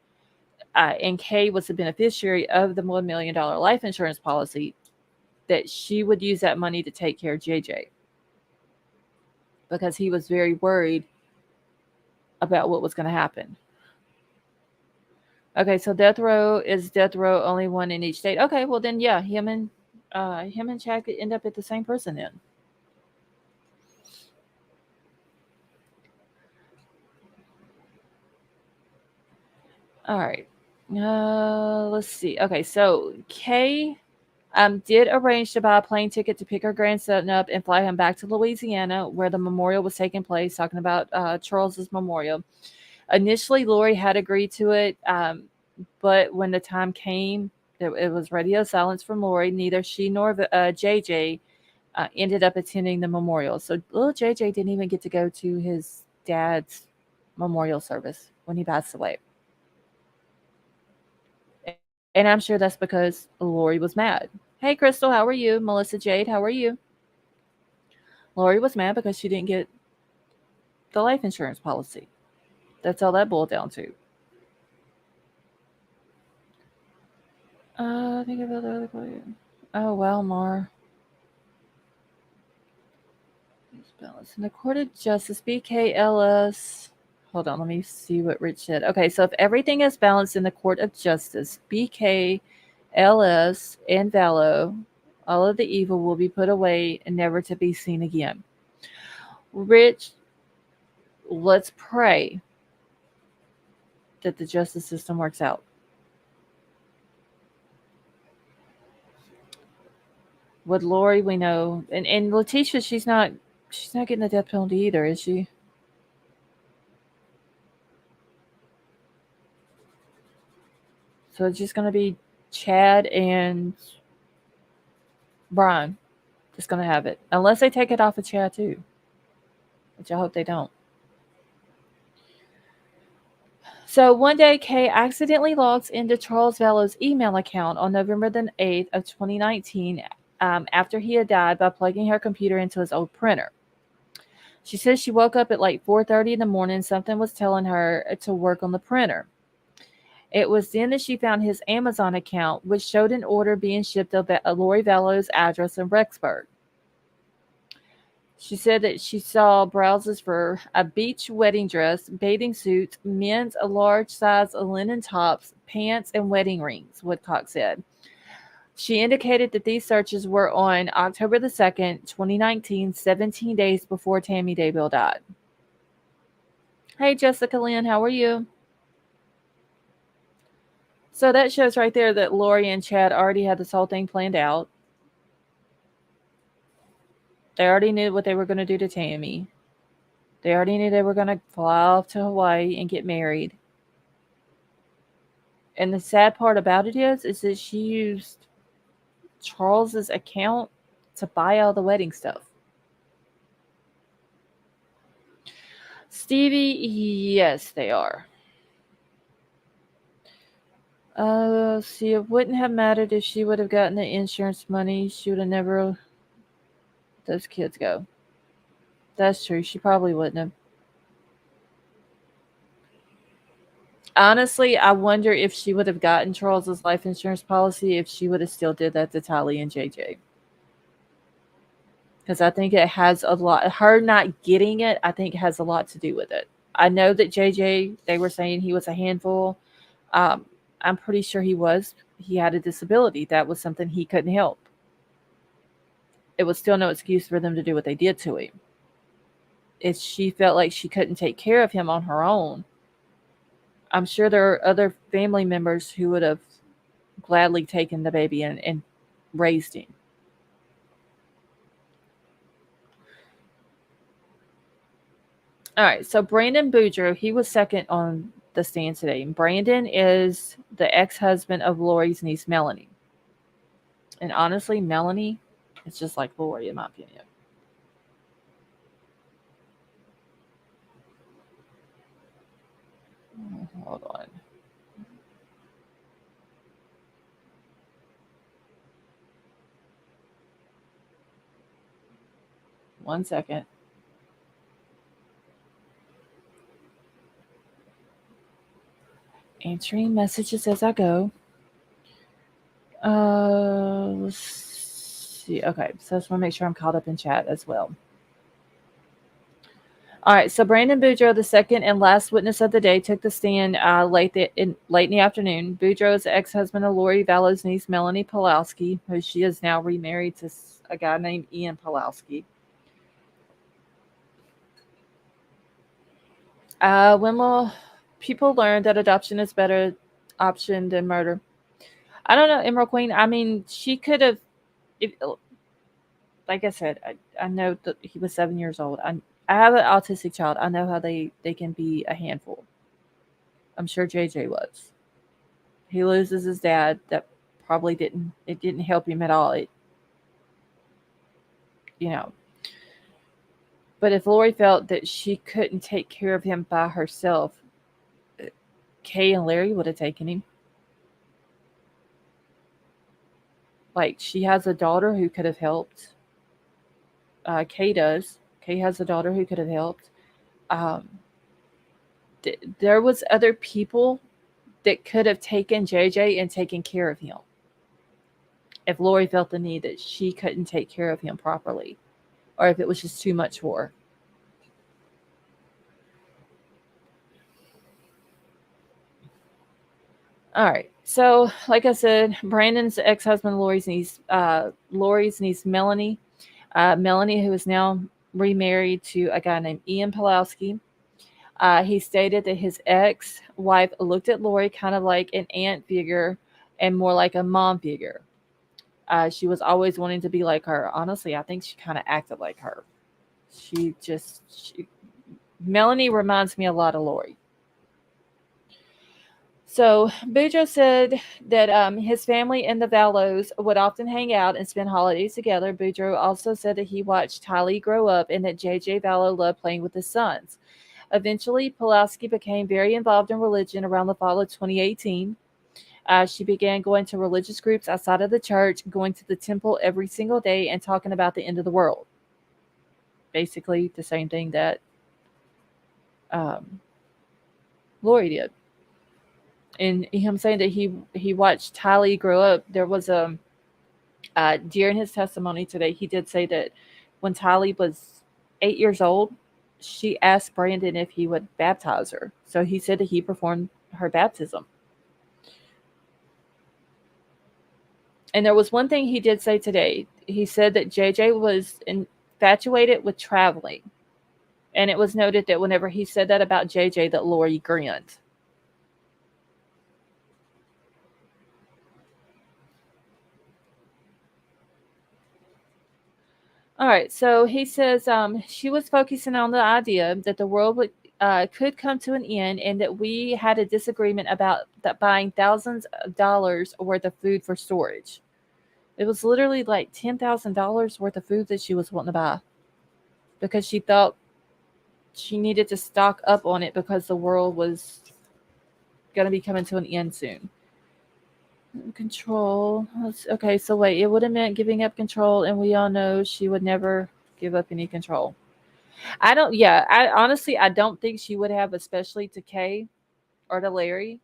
[SPEAKER 1] and Kay was the beneficiary of the $1 million life insurance policy, that she would use that money to take care of JJ because he was very worried about what was going to happen. Okay, so death row is death row, only one in each state. Okay, well then, yeah, him and Chad could end up at the same prison then. All right. Let's see. Okay, so Kay did arrange to buy a plane ticket to pick her grandson up and fly him back to Louisiana, where the memorial was taking place, talking about Charles's memorial. Initially, Lori had agreed to it, but when the time came, it was radio silence from Lori. Neither she nor JJ ended up attending the memorial. So little JJ didn't even get to go to his dad's memorial service when he passed away. And I'm sure that's because Lori was mad. Hey, Crystal, how are you? Melissa Jade, how are you? Lori was mad because she didn't get the life insurance policy. That's all that boiled down to. Think about the other question. Oh, well, Mar. Balance in the court of justice, BKLS. Hold on, let me see what Rich said. Okay, so if everything is balanced in the court of justice, BK, LS, and Vallow, all of the evil will be put away and never to be seen again. Rich, let's pray that the justice system works out. With Lori, we know, and Letitia, she's not getting the death penalty either, is she? So it's just going to be Chad and Brian. Just going to have it. Unless they take it off of Chad too. Which I hope they don't. So one day, Kay accidentally logs into Charles Vallow's email account on November the 8th of 2019 after he had died by plugging her computer into his old printer. She says she woke up at like 4:30 in the morning. Something was telling her to work on the printer. It was then that she found his Amazon account, which showed an order being shipped at Lori Vallow's address in Rexburg. She said that she saw browses for a beach wedding dress, bathing suits, men's a large size linen tops, pants, and wedding rings, Woodcock said. She indicated that these searches were on October the 2nd, 2019, 17 days before Tammy Daybell died. Hey, Jessica Lynn, how are you? So that shows right there that Lori and Chad already had this whole thing planned out. They already knew what they were going to do to Tammy. They already knew they were going to fly off to Hawaii and get married. And the sad part about it is that she used Charles's account to buy all the wedding stuff. Stevie, yes, they are. See, it wouldn't have mattered if she would have gotten the insurance money. She would have never those kids go. That's true. She probably wouldn't have. Honestly, I wonder if she would have gotten Charles's life insurance policy if she would have still did that to Tylee and JJ. Because I think it has a lot. Her not getting it, I think, has a lot to do with it. I know that JJ, they were saying he was a handful. I'm pretty sure he was. He had a disability. That was something he couldn't help. It was still no excuse for them to do what they did to him. If she felt like she couldn't take care of him on her own, I'm sure there are other family members who would have gladly taken the baby and raised him. All right, so Brandon Boudreaux, he was second on the stand today. Brandon is the ex-husband of Lori's niece, Melanie. And honestly, Melanie is just like Lori, in my opinion. Hold on. One second. Answering messages as I go. Let's see. Okay, so I just want to make sure I'm caught up in chat as well. All right, so Brandon Boudreaux, the second and last witness of the day, took the stand late in the afternoon. Boudreaux is the ex-husband of Lori Vallow's niece, Melanie Pulowski, who she is now remarried to a guy named Ian Pulowski. When will people learn that adoption is better option than murder? I don't know, Emerald Queen. I mean, she could have, like I said, I know that he was 7 years old. I have an autistic child. I know how they can be a handful. I'm sure JJ was. He loses his dad. That probably didn't help him at all. You know. But if Lori felt that she couldn't take care of him by herself, Kay and Larry would have taken him. Like, she has a daughter who could have helped. Kay does. Kay has a daughter who could have helped. There was other people that could have taken JJ and taken care of him if Lori felt the need that she couldn't take care of him properly, or if it was just too much for her. All right. So, like I said, Brandon's ex-husband, Lori's niece, Melanie. Melanie, who is now remarried to a guy named Ian Pulowski. He stated that his ex-wife looked at Lori kind of like an aunt figure and more like a mom figure. She was always wanting to be like her. Honestly, I think she kind of acted like her. Melanie reminds me a lot of Lori. So Boudreaux said that his family and the Vallows would often hang out and spend holidays together. Boudreaux also said that he watched Tylee grow up and that J.J. Vallow loved playing with his sons. Eventually, Pulaski became very involved in religion around the fall of 2018. She began going to religious groups outside of the church, going to the temple every single day, and talking about the end of the world. Basically, the same thing that um, Lori did. And him saying that he watched Tylee grow up. There was a during his testimony today, he did say that when Tylee was 8 years old, she asked Brandon if he would baptize her. So he said that he performed her baptism. And there was one thing he did say today. He said that JJ was infatuated with traveling. And it was noted that whenever he said that about JJ, that Lori grinned. All right, so he says she was focusing on the idea that the world could come to an end and that we had a disagreement about that buying thousands of dollars worth of food for storage. It was literally like $10,000 worth of food that she was wanting to buy because she thought she needed to stock up on it because the world was going to be coming to an end soon. Control. Okay, so wait, it would have meant giving up control, and we all know she would never give up any control. I honestly, I don't think she would have, especially to Kay or to Larry.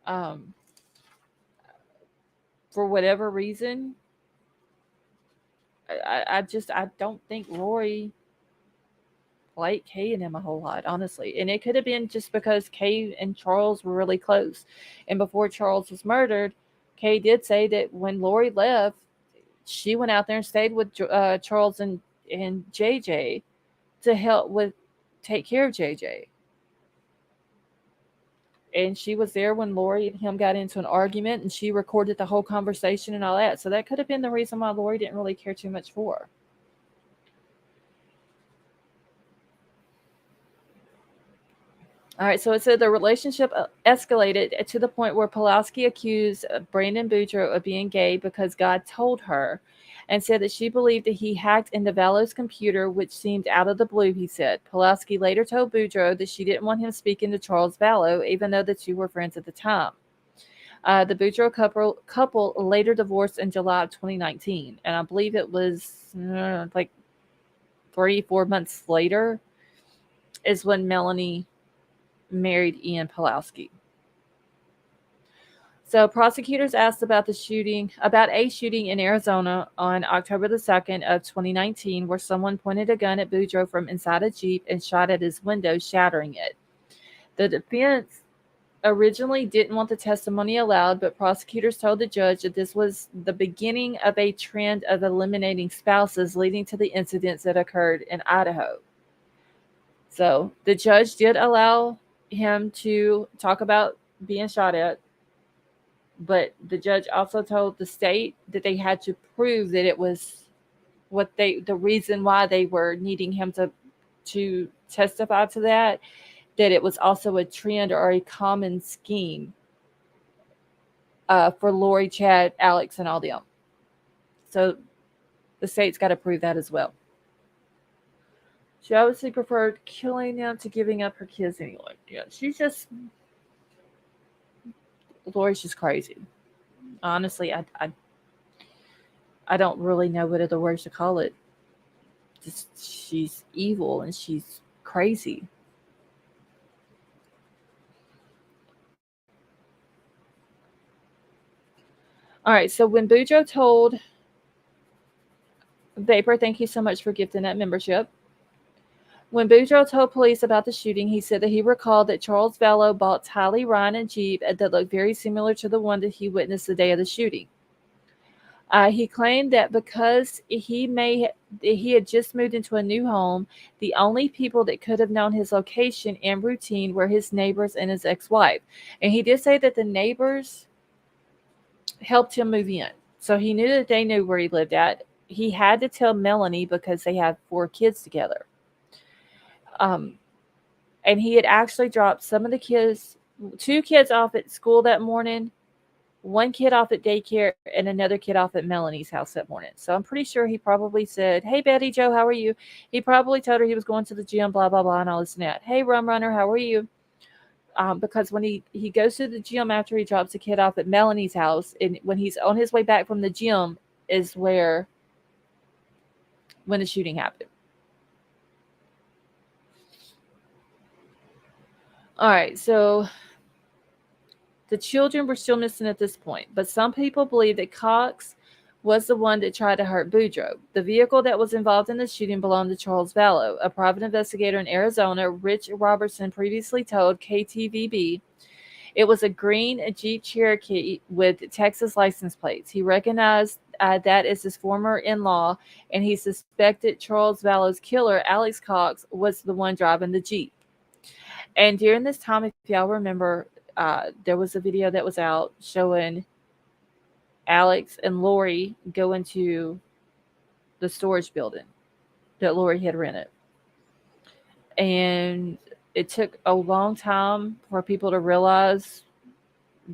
[SPEAKER 1] Um, for whatever reason, I don't think Rory liked Kay and him a whole lot, honestly. And it could have been just because Kay and Charles were really close. And before Charles was murdered, Kay did say that when Lori left, she went out there and stayed with Charles and JJ to help with take care of JJ. And she was there when Lori and him got into an argument, and she recorded the whole conversation and all that. So that could have been the reason why Lori didn't really care too much for her. All right, so it said the relationship escalated to the point where Pulaski accused Brandon Boudreaux of being gay because God told her, and said that she believed that he hacked into Vallow's computer, which seemed out of the blue, he said. Pulaski later told Boudreaux that she didn't want him speaking to Charles Vallow, even though the two were friends at the time. The Boudreaux couple later divorced in July of 2019, and I believe it was like 3-4 months later is when Melanie married Ian Pulaski. So prosecutors asked about a shooting in Arizona on October the 2nd of 2019, where someone pointed a gun at Boudreaux from inside a Jeep and shot at his window, shattering it. The defense originally didn't want the testimony allowed, but prosecutors told the judge that this was the beginning of a trend of eliminating spouses leading to the incidents that occurred in Idaho. So the judge did allow him to talk about being shot at, but the judge also told the state that they had to prove that it was the reason why they were needing him to testify to that it was also a trend or a common scheme for Lori, Chad, Alex, and all them. So the state's got to prove that as well. She obviously preferred killing them to giving up her kids anyway. Yeah, Lori's just crazy. Honestly, I don't really know what other words to call it. Just she's evil and she's crazy. All right, so when Boudreaux told Vapor, thank you so much for gifting that membership. When Boudreaux told police about the shooting, he said that he recalled that Charles Vallow bought Tylee Ryan a Jeep that looked very similar to the one that he witnessed the day of the shooting. He claimed that because he had just moved into a new home, the only people that could have known his location and routine were his neighbors and his ex-wife. And he did say that the neighbors helped him move in. So he knew that they knew where he lived at. He had to tell Melanie because they had 4 kids together. And he had actually dropped some of the kids 2 kids off at school that morning, 1 kid off at daycare, and another kid off at Melanie's house that morning. So I'm pretty sure he probably said, "Hey, Betty Joe, how are you?" He probably told her he was going to the gym, blah, blah, blah, and all this and that. "Hey, Rum Runner, how are you?" Because when he goes to the gym after he drops the kid off at Melanie's house, and when he's on his way back from the gym is when the shooting happened. All right, so the children were still missing at this point, but some people believe that Cox was the one that tried to hurt Boudreaux. The vehicle that was involved in the shooting belonged to Charles Vallow, a private investigator in Arizona. Rich Robertson previously told KTVB it was a green Jeep Cherokee with Texas license plates. He recognized that as his former in-law, and he suspected Charles Vallow's killer, Alex Cox, was the one driving the Jeep. And during this time, if y'all remember, there was a video that was out showing Alex and Lori go into the storage building that Lori had rented. And it took a long time for people to realize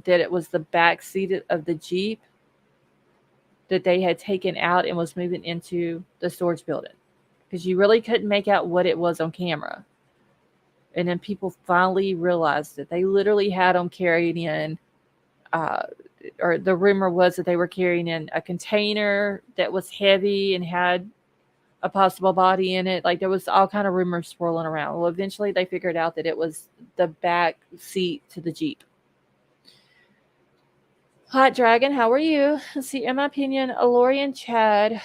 [SPEAKER 1] that it was the back seat of the Jeep that they had taken out and was moving into the storage building, because you really couldn't make out what it was on camera. And then people finally realized that they literally had them carrying in, or the rumor was that they were carrying in a container that was heavy and had a possible body in it. Like, there was all kind of rumors swirling around. Well, eventually they figured out that it was the back seat to the Jeep. Hot Dragon, how are you? See, in my opinion, Lori and Chad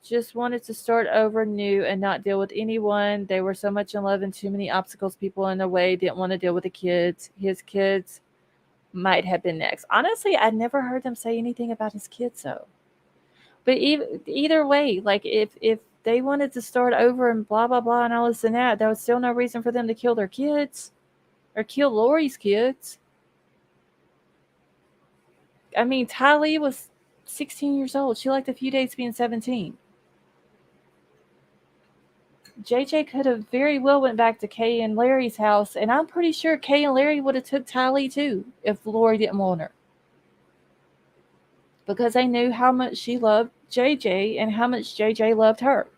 [SPEAKER 1] just wanted to start over new and not deal with anyone. They were so much in love and too many obstacles, people in their way, didn't want to deal with the kids. His kids might have been next. Honestly, I never heard them say anything about his kids, though. But either way, like, if they wanted to start over and blah, blah, blah, and all this and that, there was still no reason for them to kill their kids or kill Lori's kids. I mean, Tylee was 16 years old. She liked a few days being 17. JJ could have very well went back to Kay and Larry's house, and I'm pretty sure Kay and Larry would have took Tylee too if Lori didn't want her, because they knew how much she loved JJ and how much JJ loved her.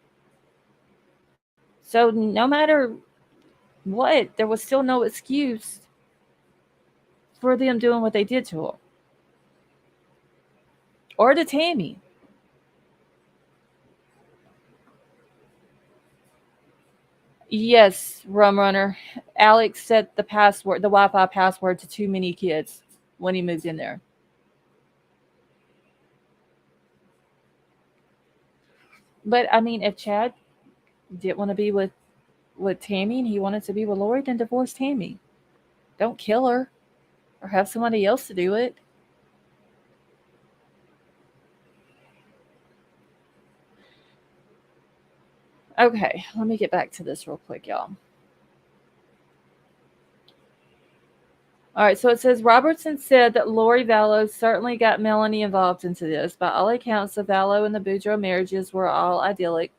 [SPEAKER 1] So no matter what, there was still no excuse for them doing what they did to him or to Tammy. Yes, Rum Runner. Alex set the Wi-Fi password to too many kids when he moved in there. But I mean, if Chad didn't want to be with Tammy and he wanted to be with Lori, then divorce Tammy. Don't kill her or have somebody else to do it. Okay, let me get back to this real quick, y'all. All right, so it says Robertson said that Lori Vallow certainly got Melanie involved into this. By all accounts, the Vallow and the Boudreaux marriages were all idyllic.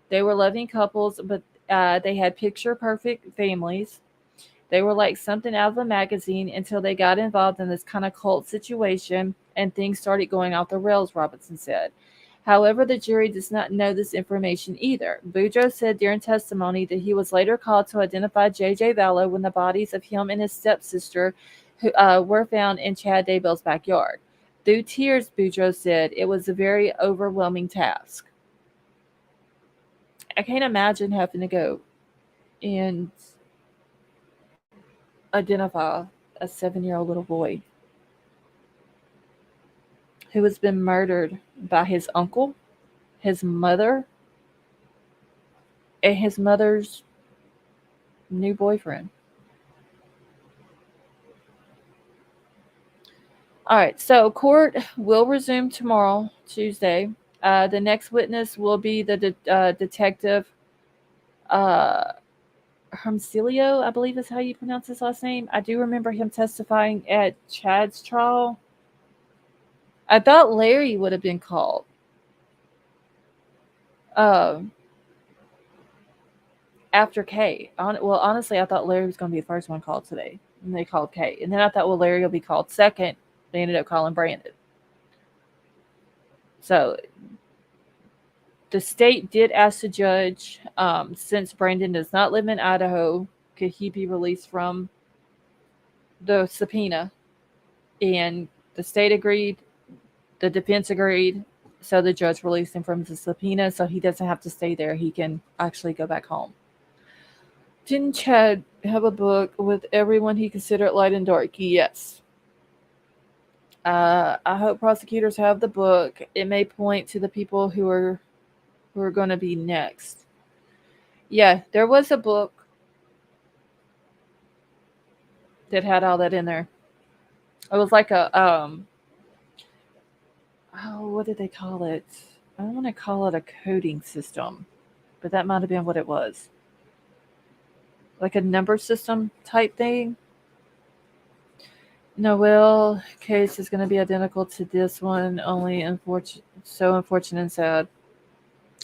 [SPEAKER 1] They were loving couples, but they had picture-perfect families. They were like something out of a magazine until they got involved in this kind of cult situation and things started going off the rails, Robertson said. However, the jury does not know this information either. Boudreaux said during testimony that he was later called to identify J.J. Vallow when the bodies of him and his stepsister were found in Chad Daybell's backyard. Through tears, Boudreaux said, it was a very overwhelming task. I can't imagine having to go and identify a 7-year-old little boy who has been murdered by his uncle, his mother, and his mother's new boyfriend. All right, so court will resume tomorrow, Tuesday. The next witness will be the detective Hermsilio, I believe is how you pronounce his last name. I do remember him testifying at Chad's trial. I thought Larry would have been called. After Kay. Well, honestly, I thought Larry was going to be the first one called today. And they called Kate. And then I thought, well, Larry will be called second. They ended up calling Brandon. So the state did ask the judge, since Brandon does not live in Idaho, could he be released from the subpoena? And the state agreed. The defense agreed. So the judge released him from the subpoena so he doesn't have to stay there. He can actually go back home. Didn't Chad have a book with everyone he considered light and dark? Yes. I hope prosecutors have the book. It may point to the people who are going to be next. Yeah, there was a book that had all that in there. It was like a what did they call it? I don't want to call it a coding system, but that might have been what it was. Like a number system type thing. Noelle case is going to be identical to this one, only so unfortunate and sad.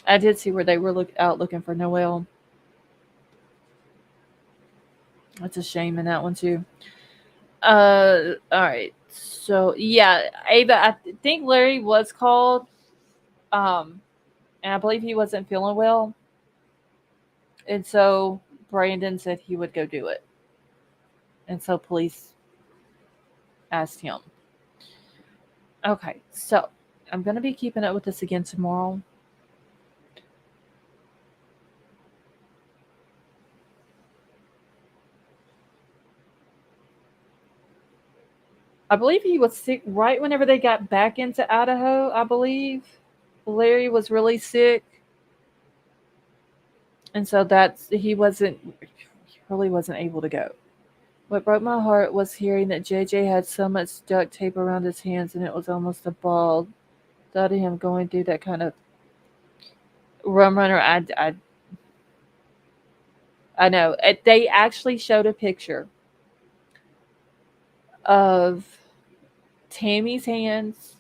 [SPEAKER 1] I did see where they were out looking for Noelle. That's a shame in that one too. All right. So yeah, Ava, I think Larry was called, and I believe he wasn't feeling well, and so Brandon said he would go do it, and so police asked him. Okay, so I'm gonna be keeping up with this again tomorrow. I believe he was sick right whenever they got back into Idaho. I believe Larry was really sick, and so he really wasn't able to go. What broke my heart was hearing that JJ had so much duct tape around his hands and it was almost a ball. Thought of him going through that kind of rum runner. I know. They actually showed a picture of Tammy's hands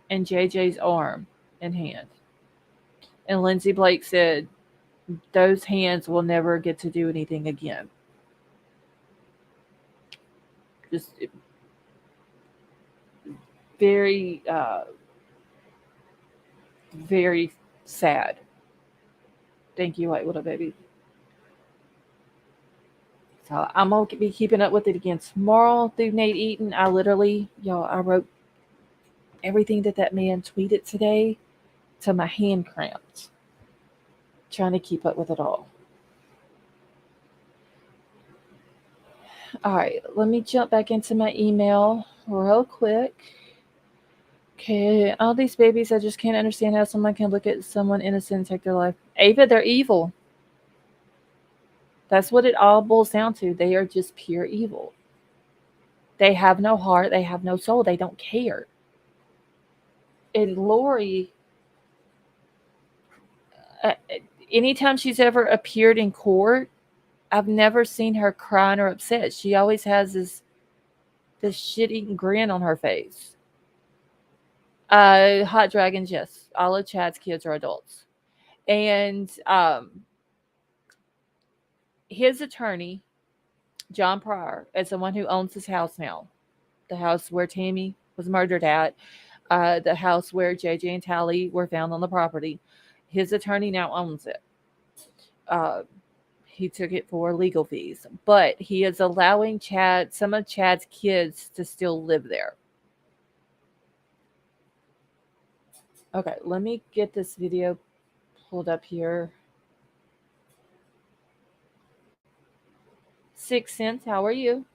[SPEAKER 1] and JJ's arm and hand. And Lindsay Blake said those hands will never get to do anything again. Just very, very sad. Thank you, White Widow Baby. So I'm going to be keeping up with it again tomorrow through Nate Eaton. I wrote everything that man tweeted today till my hand cramped. Trying to keep up with it all. All right, let me jump back into my email real quick. Okay, all these babies, I just can't understand how someone can look at someone innocent and take their life. Ava, they're evil. That's what it all boils down to. They are just pure evil. They have no heart. They have no soul. They don't care. And Lori, anytime she's ever appeared in court, I've never seen her crying or upset. She always has this shit-eating grin on her face. Hot Dragons, yes. All of Chad's kids are adults. And his attorney, John Pryor, is the one who owns his house now. The house where Tammy was murdered at. The house where JJ and Tylee were found on the property. His attorney now owns it. He took it for legal fees. But he is allowing some of Chad's kids to still live there. Okay, let me get this video pulled up here. 6 Cents, how are you?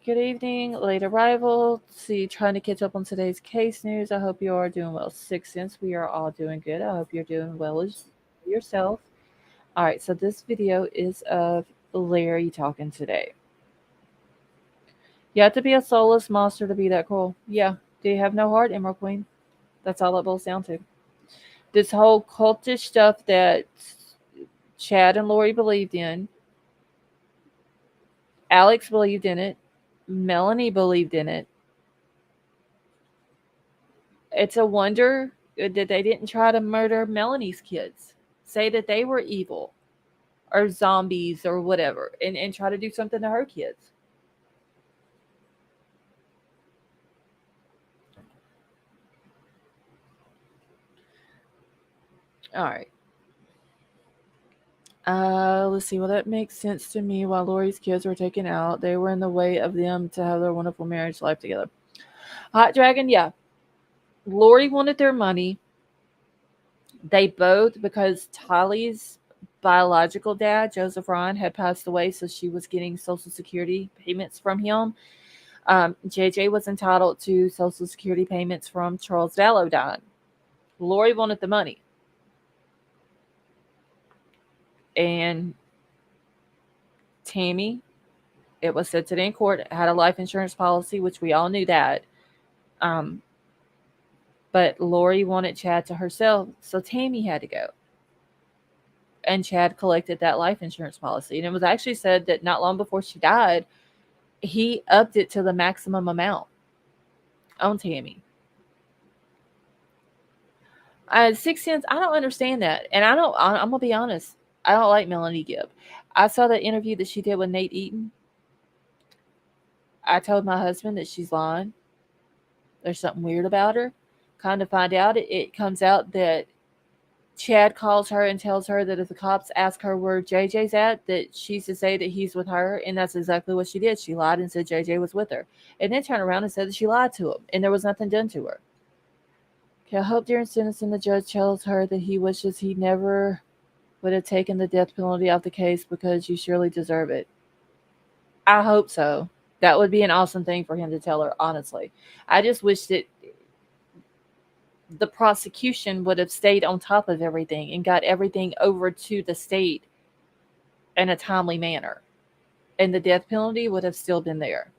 [SPEAKER 1] Good evening, late arrival. See, trying to catch up on today's case news. I hope you are doing well. 6 Cents, we are all doing good. I hope you're doing well as yourself. All right, so this video is of Larry talking today. You have to be a soulless monster to be that cool. Yeah. Do you have no heart, Emerald Queen? That's all it boils down to. This whole cultish stuff that Chad and Lori believed in, Alex believed in it, Melanie believed in it. It's a wonder that they didn't try to murder Melanie's kids, say that they were evil. or zombies or whatever, and try to do something to her kids. All right. Let's see. Well, that makes sense to me. While Lori's kids were taken out, they were in the way of them to have their wonderful marriage life together. Hot Dragon, yeah. Lori wanted their money. They both, because Tylee's biological dad, Joseph Ryan, had passed away, so she was getting Social Security payments from him. JJ was entitled to Social Security payments from Charles Vallow dying. Lori wanted the money. And Tammy, it was said today in court, had a life insurance policy, which we all knew that. Um, but Lori wanted Chad to herself, so Tammy had to go. And Chad collected that life insurance policy. And it was actually said that not long before she died, he upped it to the maximum amount on Tammy. 6 cents, I don't understand that. And I'm going to be honest, I don't like Melanie Gibb. I saw that interview that she did with Nate Eaton. I told my husband that she's lying. There's something weird about her. Kind of find out, it comes out that Chad calls her and tells her that if the cops ask her where JJ's at, that she's to say that he's with her, and that's exactly what she did. She lied and said JJ was with her, and then turned around and said that she lied to him, and there was nothing done to her. Okay, I hope during sentencing the judge tells her that he wishes he never would have taken the death penalty off the case because you surely deserve it. I hope so. That would be an awesome thing for him to tell her, honestly. I just wish that the prosecution would have stayed on top of everything and got everything over to the state in a timely manner. And the death penalty would have still been there.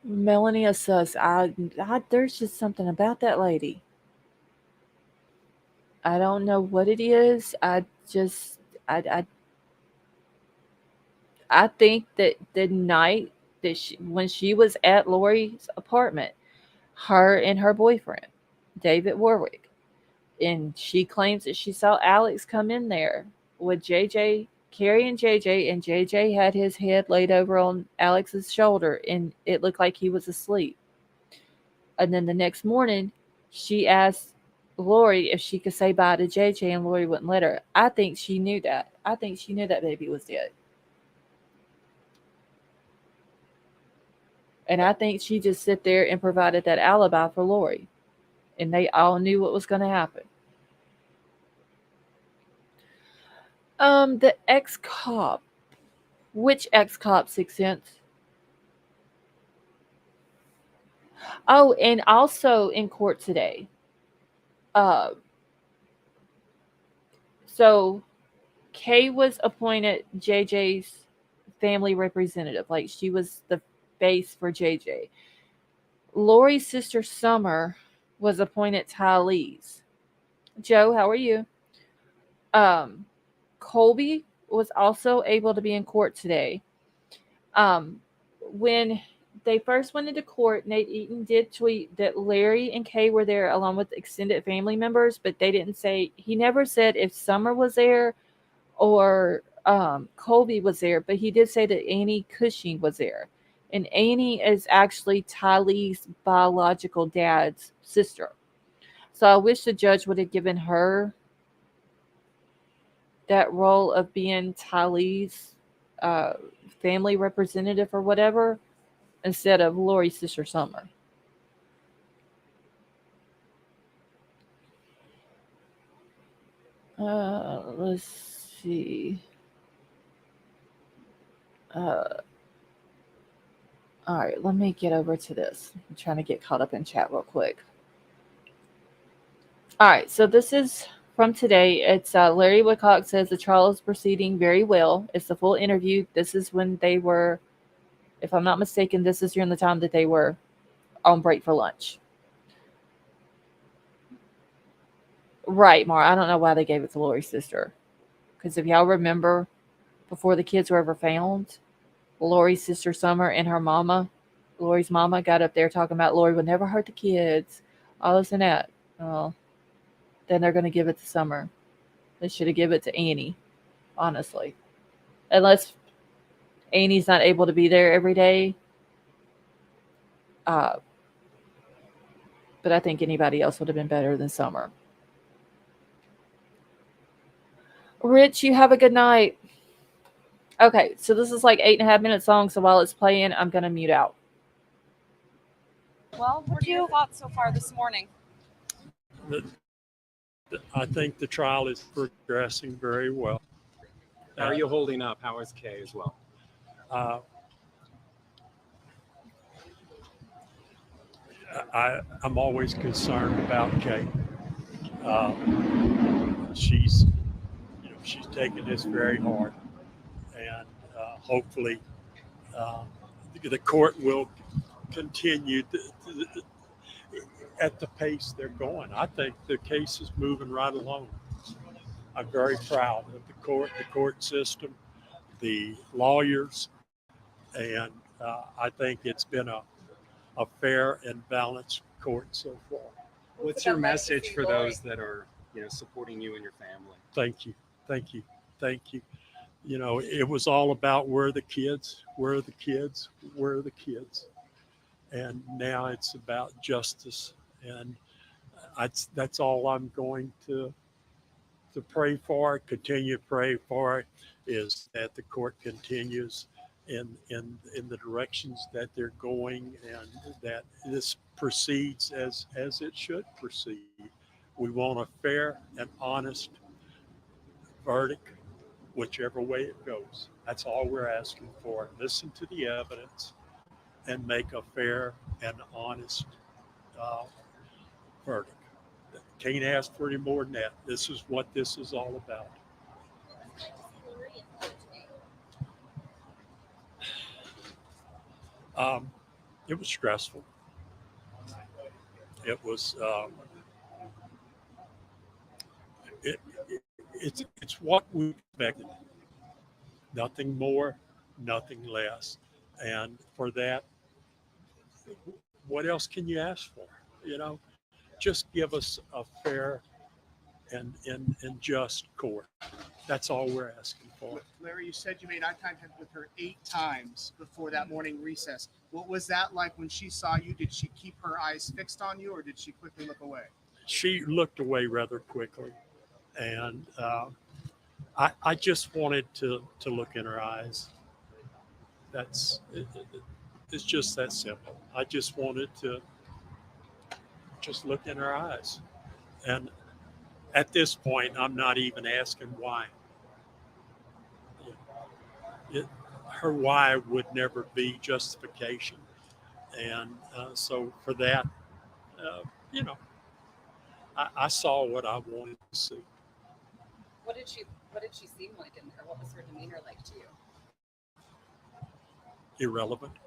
[SPEAKER 1] Melanie Sus, there's just something about that lady. I don't know what it is. I I think that the night that when she was at Lori's apartment, her and her boyfriend, David Warwick, and she claims that she saw Alex come in there with JJ, carrying JJ, and JJ had his head laid over on Alex's shoulder, and it looked like he was asleep. And then the next morning, she asked Lori if she could say bye to JJ, and Lori wouldn't let her. I think she knew that. I think she knew that baby was dead. And I think she just sit there and provided that alibi for Lori. And they all knew what was going to happen. The ex-cop. Which ex-cop, 6 cents? Oh, and also in court today. Uh, so Kay was appointed JJ's family representative. Like, she was the face for JJ. Lori's sister Summer was appointed Tylee's. Joe, how are you? Um, Colby was also able to be in court today. When they first went into court, Nate Eaton did tweet that Larry and Kay were there along with extended family members, but they didn't say, he never said if Summer was there or Colby was there, but he did say that Annie Cushing was there. And Annie is actually Tylee's biological dad's sister. So I wish the judge would have given her that role of being Tylee's uh, family representative or whatever instead of Lori's sister Summer. Let's see. All right, let me get over to this. I'm trying to get caught up in chat real quick. All right, so this is from today. It's Larry Woodcock says the trial is proceeding very well. It's the full interview. This is when they were, if I'm not mistaken, this is during the time that they were on break for lunch. Right, Mar. I don't know why they gave it to Lori's sister. Because if y'all remember, before the kids were ever found, Lori's sister Summer and her mama, Lori's mama, got up there talking about Lori would never hurt the kids. Oh, isn't that? Well, then they're going to give it to Summer. They should have given it to Annie, honestly. Unless Annie's not able to be there every day. Uh, but I think anybody else would have been better than Summer. Rich, you have a good night. Okay, so this is like 8.5 minutes long. So while it's playing, I'm going to mute out.
[SPEAKER 2] Well, what are your thoughts so far this morning?
[SPEAKER 3] I think the trial is progressing very well.
[SPEAKER 4] How are you holding up? How is Kay as well?
[SPEAKER 3] I'm always concerned about Kay. She's taken this very hard, and hopefully the court will continue at the pace they're going. I think the case is moving right along. I'm very proud of the court system, the lawyers, and I think it's been a fair and balanced court so far.
[SPEAKER 4] What's your message for those that are, supporting you and your family?
[SPEAKER 3] Thank you. It was all about where are the kids, and now it's about justice, and that's all I'm going to pray for, continue to pray for, is that the court continues in the directions that they're going, and that this proceeds as it should proceed. We want a fair and honest verdict, whichever way it goes. That's all we're asking for. Listen to the evidence and make a fair and honest verdict. Can't ask for any more than that. This is what this is all about. It was stressful. It was. It's what we expected. Nothing more, nothing less. And for that, what else can you ask for? Just give us a fair and just court. That's all we're asking for.
[SPEAKER 5] Larry, you said you made eye contact with her 8 times before that morning recess. What was that like when she saw you? Did she keep her eyes fixed on you, or did she quickly look away?
[SPEAKER 3] She looked away rather quickly. And I just wanted to look in her eyes. It's just that simple. I just wanted to just look in her eyes. And at this point, I'm not even asking why. Her why would never be justification. And so for that, I saw what I wanted to see.
[SPEAKER 2] What did she seem like in her? What was her demeanor like to you?
[SPEAKER 3] Irrelevant.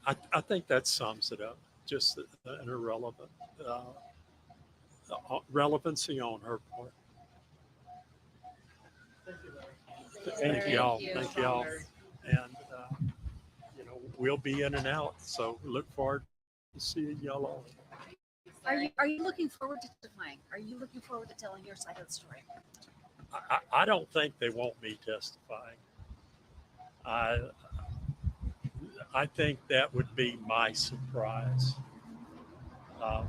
[SPEAKER 3] I think that sums it up. Just an irrelevant relevancy on her part. Thank y'all. And we'll be in and out. So look forward to seeing y'all all.
[SPEAKER 6] Are you looking forward to testifying? Are you looking forward to telling your side of the story?
[SPEAKER 3] I don't think they want me testifying. I think that would be my surprise. I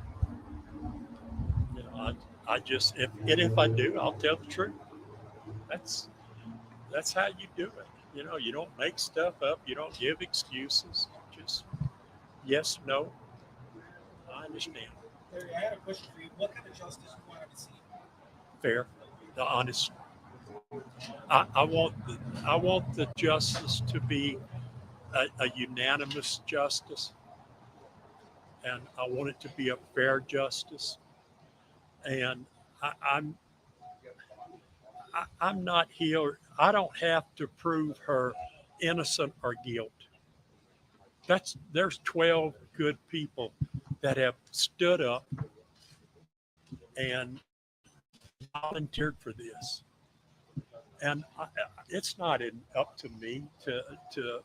[SPEAKER 3] just if I do, I'll tell the truth. That's how you do it. You don't make stuff up. You don't give excuses. Just yes, no. I understand.
[SPEAKER 7] Larry, I had a question for you. What kind of justice do you want to see?
[SPEAKER 3] Fair, the honest. I want the justice to be a unanimous justice, and I want it to be a fair justice. And I'm not here. I don't have to prove her innocent or guilt. There's 12 good people that have stood up and volunteered for this, and it's not up to me to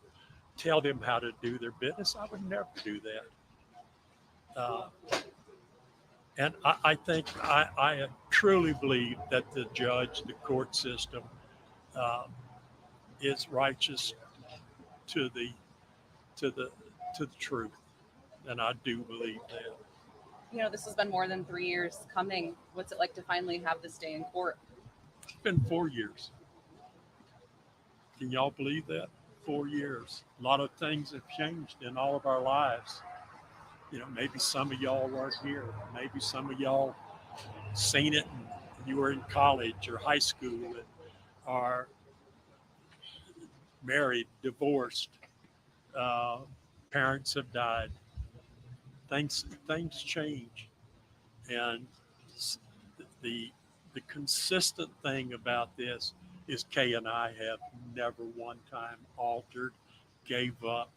[SPEAKER 3] tell them how to do their business. I would never do that. And I think I truly believe that the judge, the court system, is righteous to the to the truth, and I do believe that.
[SPEAKER 2] You know, this has been more than 3 years coming. What's it like to finally have this day in court?
[SPEAKER 3] It's been 4 years. Can y'all believe that? 4 years. A lot of things have changed in all of our lives. You know, maybe some of y'all weren't here. Maybe some of y'all seen it and you were in college or high school and are married, divorced, parents have died. Things change, and the consistent thing about this is Kay and I have never one time altered, gave up,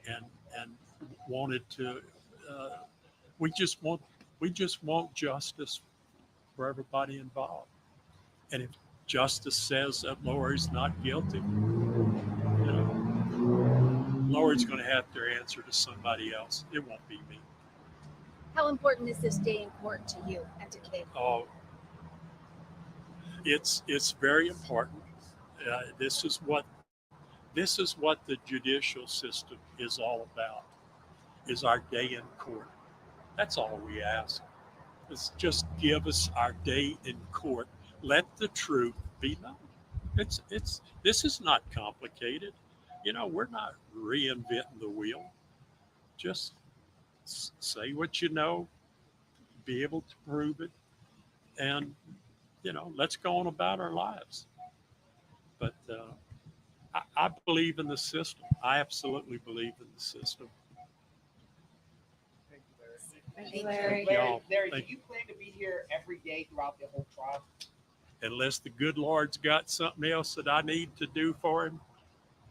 [SPEAKER 3] and wanted to. We just want justice for everybody involved. And if justice says that Lori's not guilty, you know, Lori's going to have to answer to somebody else. It won't be me.
[SPEAKER 6] How important is this day in court to you and to Kay?
[SPEAKER 3] Oh, it's very important. This is what the judicial system is all about. Is our day in court. That's all we ask. Is just give us our day in court. Let the truth be known. This is not complicated. You know, we're not reinventing the wheel. Just say what you know, be able to prove it, and you know, let's go on about our lives. But I believe in the system. I absolutely believe in the system.
[SPEAKER 6] Thank you,
[SPEAKER 1] Larry.
[SPEAKER 7] Larry, do
[SPEAKER 3] Thank
[SPEAKER 7] you plan to be here every day throughout the whole trial?
[SPEAKER 3] Unless the good Lord's got something else that I need to do for him,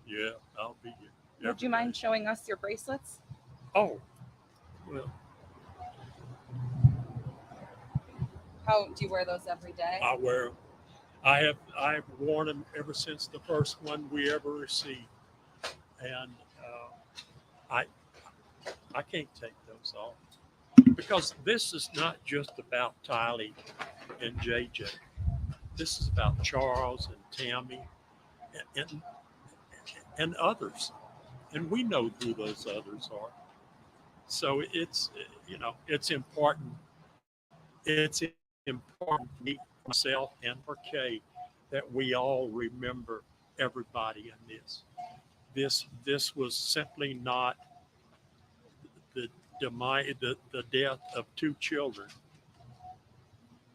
[SPEAKER 3] yeah, I'll be here.
[SPEAKER 2] Would you mind showing us your bracelets?
[SPEAKER 3] Oh, well,
[SPEAKER 2] How do you wear those every day?
[SPEAKER 3] I wear them. I've worn them ever since the first one we ever received, and I can't take those off because this is not just about Tylee and JJ. This is about Charles and Tammy and others, and we know who those others are. So it's, you know, it's important. It's important for me, myself, and for Kay that we all remember everybody in this. This was simply not the death of two children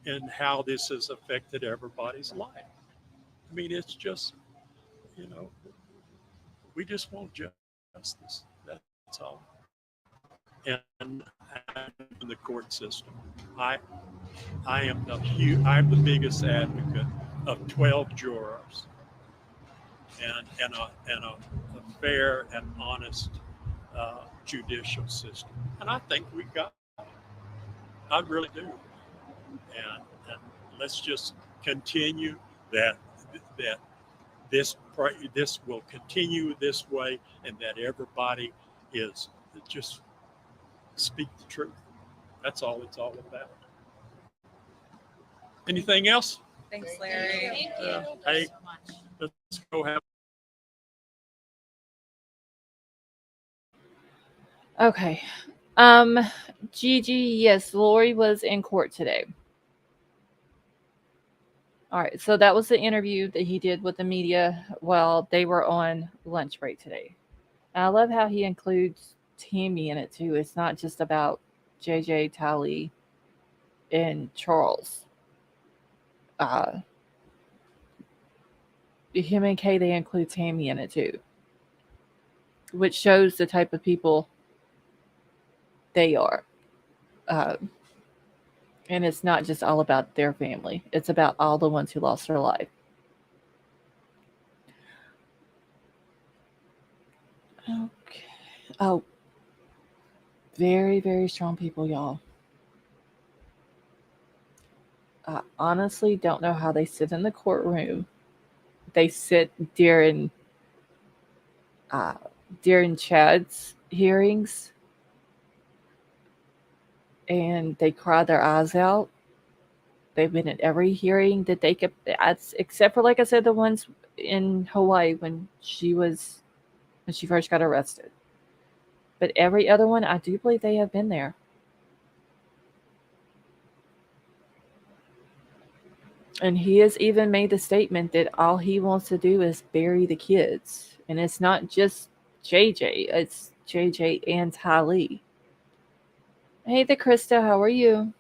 [SPEAKER 3] and how this has affected everybody's life. I mean, it's just, you know, we just want justice. That's all. And in the court system, I'm the biggest advocate of 12 jurors and a fair and honest judicial system. And I think we got it. I really do. And let's just continue that this will continue this way, and that everybody is just speak the truth. That's all it's all about. Anything else?
[SPEAKER 2] Thanks, Larry.
[SPEAKER 6] Thank you.
[SPEAKER 3] Hey,
[SPEAKER 6] so much.
[SPEAKER 3] let's go have.
[SPEAKER 1] Okay. Gigi, yes, Lori was in court today. All right, so that was the interview that he did with the media while they were on lunch break today. And I love how he includes Tammy in it too. It's not just about JJ, Tylee, and Charles. Him and Kay, they include Tammy in it too, which shows the type of people they are. And it's not just all about their family. It's about all the ones who lost their life. Okay. Oh, very, very strong people, y'all. I honestly don't know how they sit in the courtroom. They sit during during Chad's hearings, and they cried their eyes out. They've been at every hearing that they could, except for, like I said, the ones in Hawaii when she first got arrested. But every other one, I do believe they have been there. And he has even made the statement that all he wants to do is bury the kids. And it's not just JJ, it's JJ and Tylee. Hey there, Krista, how are you?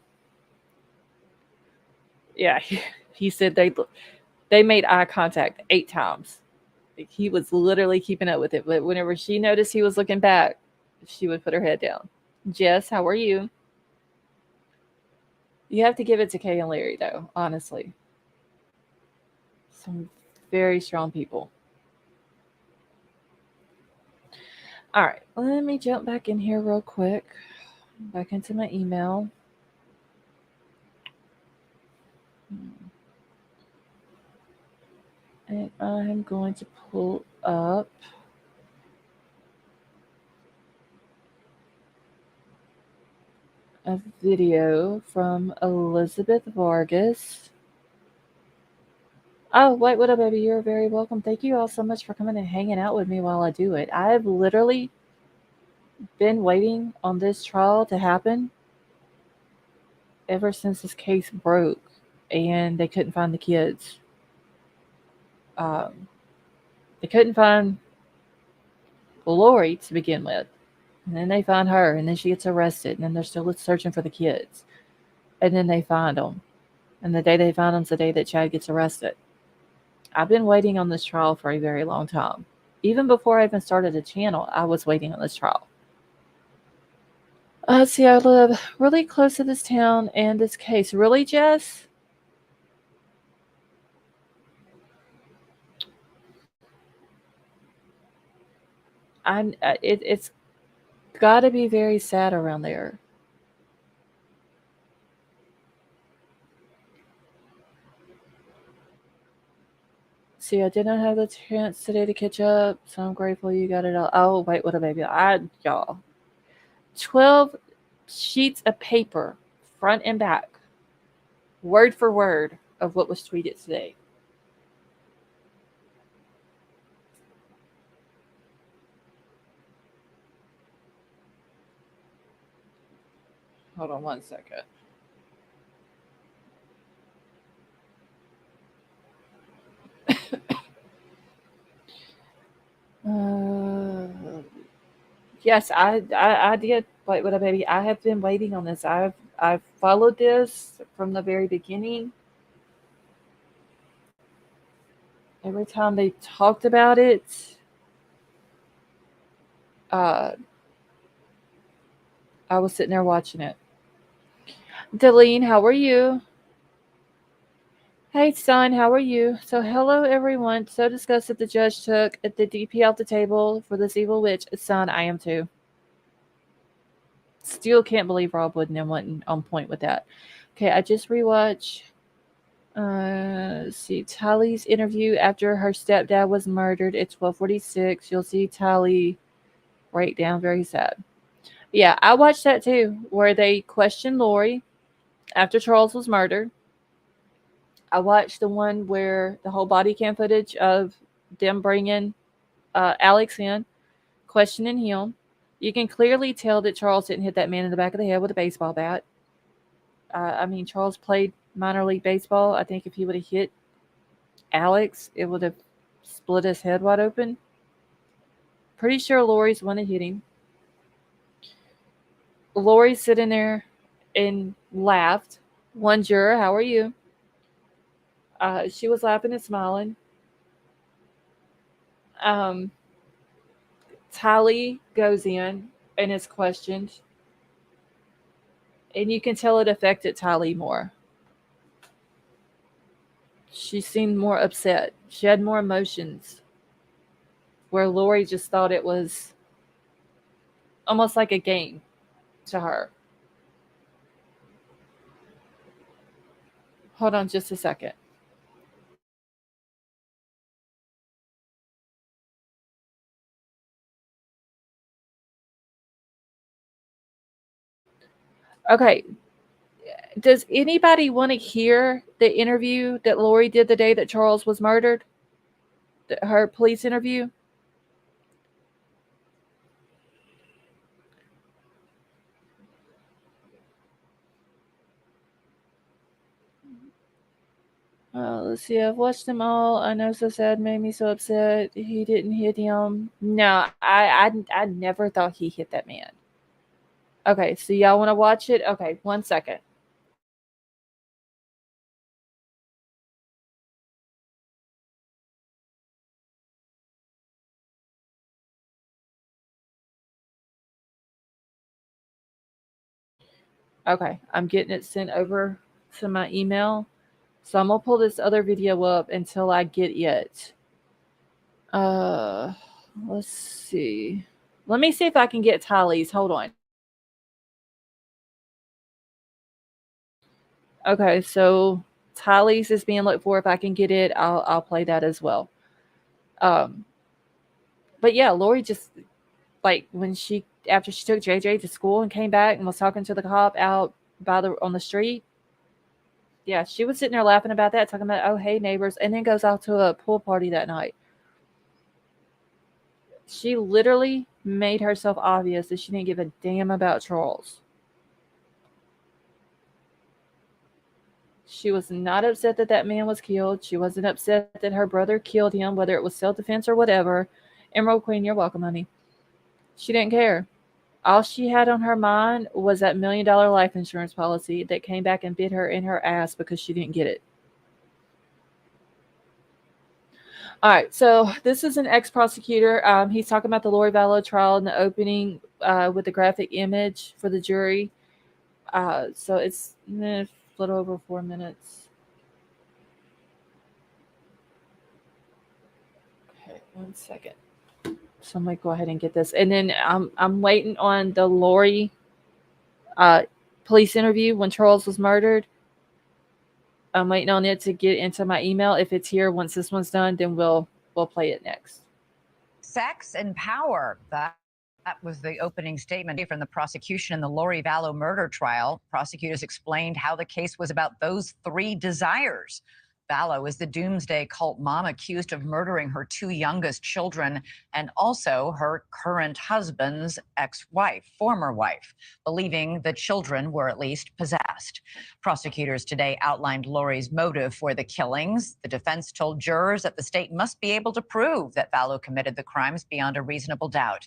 [SPEAKER 1] Yeah, he said they made eye contact 8 times. He was literally keeping up with it. But whenever she noticed he was looking back, she would put her head down. Jess, how are you? You have to give it to Kay and Larry, though, honestly. Some very strong people. All right, let me jump back in here real quick. Back into my email. And I'm going to pull up a video from Elizabeth Vargas. Oh, wait, what up, baby? You're very welcome. Thank you all so much for coming and hanging out with me while I do it. I've literally been waiting on this trial to happen ever since this case broke and they couldn't find the kids. They couldn't find Lori to begin with. And then they find her, and then she gets arrested, and then they're still searching for the kids. And then they find them. And the day they find them is the day that Chad gets arrested. I've been waiting on this trial for a very long time. Even before I even started a channel, I was waiting on this trial. Let's see, I live really close to this town and this case. Really, Jess? It's got to be very sad around there. See, I did not have the chance today to catch up, so I'm grateful you got it all. Oh, wait, what a baby. Y'all. 12 sheets of paper, front and back, word for word of what was tweeted today. Hold on one second. Yes, I did. Wait, what a baby. I have been waiting on this. I've followed this from the very beginning. Every time they talked about it, I was sitting there watching it. Delene, how are you? Hey, son, how are you? So, hello, everyone. So disgusted the judge took the DP off the table for this evil witch. Son, I am too. Still can't believe Rob Woodden wasn't on point with that. Okay, I just rewatched. Let's see, Tylee's interview after her stepdad was murdered at 12:46. You'll see Tylee break down, very sad. Yeah, I watched that too, where they questioned Lori after Charles was murdered. I watched the one where the whole body cam footage of them bringing Alex in, questioning him. You can clearly tell that Charles didn't hit that man in the back of the head with a baseball bat. I mean, Charles played minor league baseball. I think if he would have hit Alex, it would have split his head wide open. Pretty sure Lori's the one that hit him. Lori's sitting there and laughed. One juror, how are you? She was laughing and smiling. Tylee goes in and is questioned. And you can tell it affected Tylee more. She seemed more upset. She had more emotions. Where Lori just thought it was almost like a game to her. Hold on just a second. Okay. Does anybody want to hear the interview that Lori did the day that Charles was murdered? Her police interview? Let's see. I've watched them all. I know, so sad, made me so upset. He didn't hit him. No, I never thought he hit that man. Okay, so y'all want to watch it? Okay, 1 second. Okay, I'm getting it sent over to my email. So I'm gonna pull this other video up until I get it. Let's see. Let me see if I can get Tylee's. Hold on. Okay, so Tylee's is being looked for. If I can get it, I'll play that as well. But yeah, Lori just like when after she took JJ to school and came back and was talking to the cop out on the street. Yeah, she was sitting there laughing about that, talking about, oh, hey, neighbors, and then goes out to a pool party that night. She literally made herself obvious that she didn't give a damn about Charles. She was not upset that that man was killed. She wasn't upset that her brother killed him, whether it was self-defense or whatever. Emerald Queen, you're welcome, honey. She didn't care. All she had on her mind was that $1 million life insurance policy that came back and bit her in her ass because she didn't get it. All right, so this is an ex-prosecutor. He's talking about the Lori Vallow trial in the opening with the graphic image for the jury. So it's a little over 4 minutes. Okay, 1 second. So I'm going to go ahead and get this. And then I'm waiting on the Lori police interview when Charles was murdered. I'm waiting on it to get into my email. If it's here, once this one's done, then we'll play it next.
[SPEAKER 8] Sex and power. That was the opening statement from the prosecution in the Lori Vallow murder trial. Prosecutors explained how the case was about those three desires. Vallow is the doomsday cult mom accused of murdering her two youngest children and also her current husband's ex-wife, former wife, believing the children were at least possessed. Prosecutors today outlined Lori's motive for the killings. The defense told jurors that the state must be able to prove that Vallow committed the crimes beyond a reasonable doubt.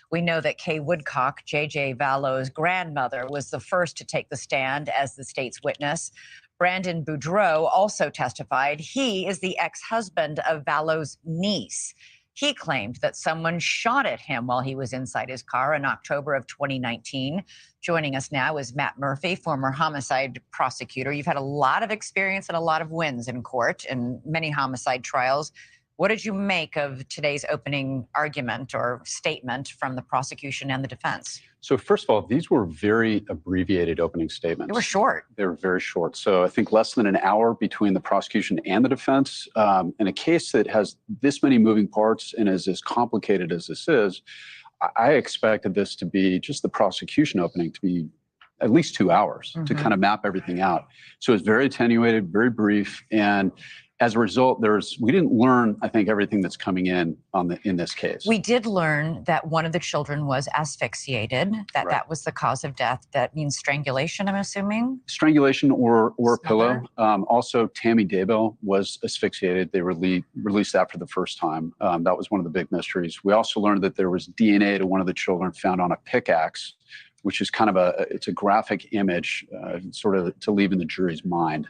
[SPEAKER 8] We know that Kay Woodcock, J.J. Vallow's grandmother, was the first to take the stand as the state's witness. Brandon Boudreaux also testified. He is the ex-husband of Vallow's niece. He claimed that someone shot at him while he was inside his car in October of 2019. Joining us now is Matt Murphy, former homicide prosecutor. You've had a lot of experience and a lot of wins in court in many homicide trials. What did you make of today's opening argument or statement from the prosecution and the defense?
[SPEAKER 9] So first of all, these were very abbreviated opening statements.
[SPEAKER 8] They were short.
[SPEAKER 9] They were very short. So I think less than an hour between the prosecution and the defense. In a case that has this many moving parts and is as complicated as this is, I expected this to be just the prosecution opening to be at least 2 hours to kind of map everything out. So it's very attenuated, very brief, and as a result, we didn't learn, I think, everything that's coming in this case.
[SPEAKER 8] We did learn that one of the children was asphyxiated, that was the cause of death. That means strangulation, I'm assuming?
[SPEAKER 9] Strangulation or a pillow. Also, Tammy Daybell was asphyxiated. They released that for the first time. That was one of the big mysteries. We also learned that there was DNA to one of the children found on a pickaxe, which is kind of it's a graphic image, sort of to leave in the jury's mind.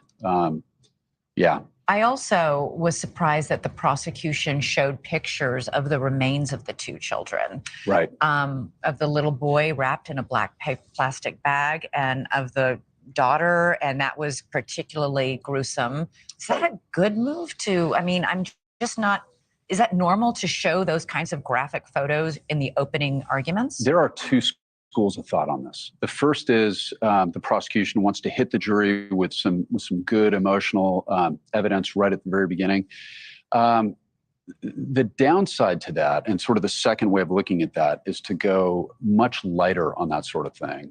[SPEAKER 9] Yeah.
[SPEAKER 8] I also was surprised that the prosecution showed pictures of the remains of the two children.
[SPEAKER 9] Right.
[SPEAKER 8] Of the little boy wrapped in a black plastic bag and of the daughter, and that was particularly gruesome. Is that a good move I'm just not, is that normal to show those kinds of graphic photos in the opening arguments?
[SPEAKER 9] There are two schools of thought on this. The first is the prosecution wants to hit the jury with some good emotional evidence right at the very beginning. The downside to that, and sort of the second way of looking at that, is to go much lighter on that sort of thing.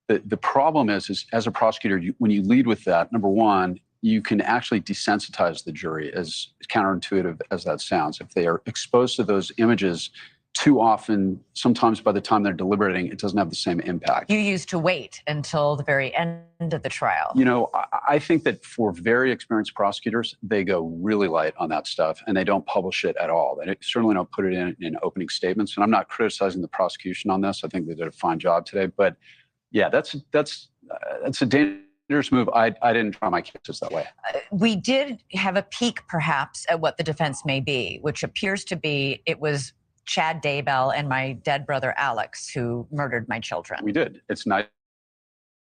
[SPEAKER 9] The problem is as a prosecutor, when you lead with that, number one, you can actually desensitize the jury, as counterintuitive as that sounds. If they are exposed to those images too often, sometimes by the time they're deliberating, it doesn't have the same impact.
[SPEAKER 8] You used to wait until the very end of the trial.
[SPEAKER 9] You know, I think that for very experienced prosecutors, they go really light on that stuff and they don't publish it at all. They certainly don't put it in opening statements. And I'm not criticizing the prosecution on this. I think they did a fine job today. But yeah, that's a dangerous move. I didn't try my cases that way.
[SPEAKER 8] We did have a peek, perhaps, at what the defense may be, which appears to be it was Chad Daybell and my dead brother Alex who murdered my children.
[SPEAKER 9] We did. It's nice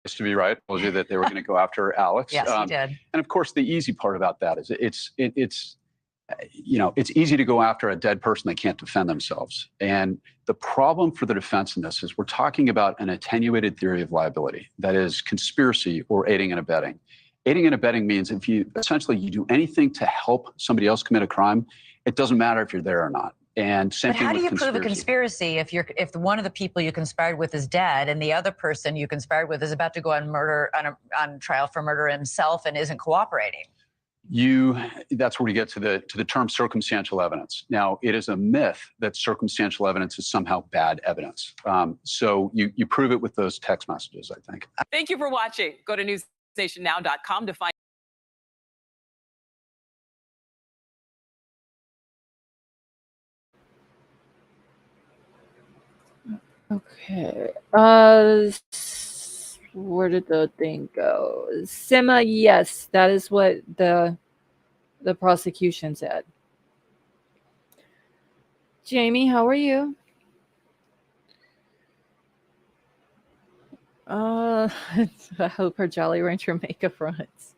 [SPEAKER 9] to be right. I told you that they were going to go after Alex.
[SPEAKER 8] Yes, you did.
[SPEAKER 9] And of course, the easy part about that is it's easy to go after a dead person that can't defend themselves. And the problem for the defense in this is we're talking about an attenuated theory of liability, that is conspiracy or aiding and abetting. Aiding and abetting means if you do anything to help somebody else commit a crime, it doesn't matter if you're there or not. And same
[SPEAKER 8] But
[SPEAKER 9] thing
[SPEAKER 8] how do
[SPEAKER 9] with
[SPEAKER 8] you prove a conspiracy if one of the people you conspired with is dead and the other person you conspired with is about to go on trial for murder himself and isn't cooperating?
[SPEAKER 9] That's where we get to the term circumstantial evidence. Now, it is a myth that circumstantial evidence is somehow bad evidence. So you prove it with those text messages, I think.
[SPEAKER 10] Thank you for watching. Go to newsstationnow.com to find
[SPEAKER 1] Okay. Where did the thing go? Sima, yes, that is what the prosecution said. Jamie, how are you? I hope her Jolly Rancher makeup runs.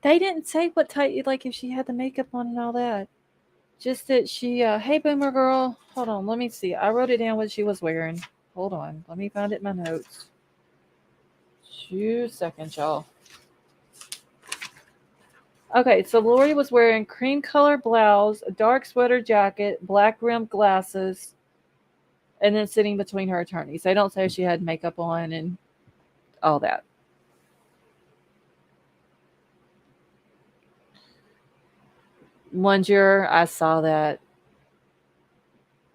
[SPEAKER 1] They didn't say what type, like if she had the makeup on and all that. Just that she, hey, Boomer Girl. Hold on, let me see. I wrote it down what she was wearing. Hold on, let me find it in my notes. 2 seconds, y'all. Okay, so Lori was wearing cream color blouse, a dark sweater jacket, black rimmed glasses, and then sitting between her attorneys. They don't say she had makeup on and all that. One juror, I saw that.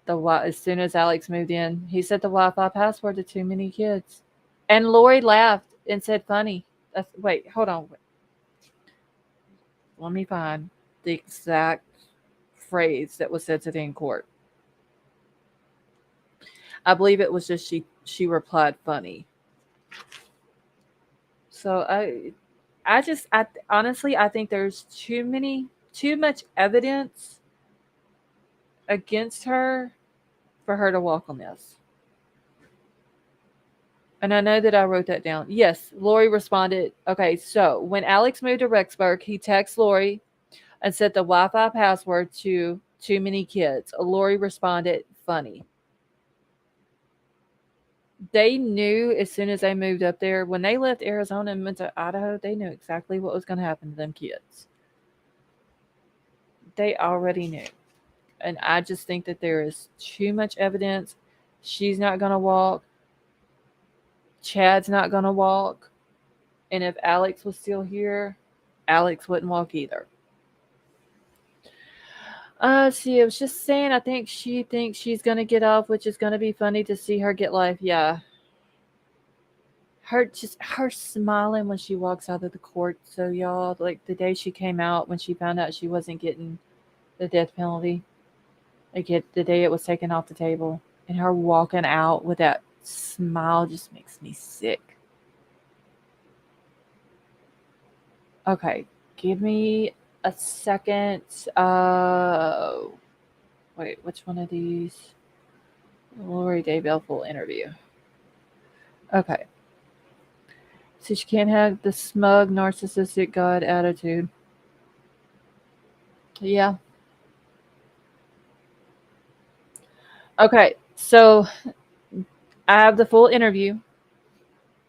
[SPEAKER 1] As soon as Alex moved in, he said the Wi-Fi password to too many kids. And Lori laughed and said funny. Wait, hold on. Let me find the exact phrase that was said today in court. I believe it was just she replied funny. So I honestly think there's too much evidence against her for her to walk on this. And I know that I wrote that down. Yes, Lori responded. Okay, so when Alex moved to Rexburg, he texted Lori and set the Wi-Fi password to too many kids. Lori responded, funny. They knew as soon as they moved up there, when they left Arizona and went to Idaho, they knew exactly what was going to happen to them kids. They already knew. And I just think that there is too much evidence. She's not going to walk. Chad's not going to walk. And if Alex was still here, Alex wouldn't walk either. See, I was just saying, I think she thinks she's going to get off, which is going to be funny to see her get life. Yeah. Her smiling when she walks out of the court. So y'all, like the day she came out, when she found out she wasn't getting the death penalty, like the day it was taken off the table, and her walking out with that smile just makes me sick. Okay, give me a second. Wait, which one of these? Lori Daybell full interview. Okay. So she can't have the smug, narcissistic God attitude. Yeah. Okay, so I have the full interview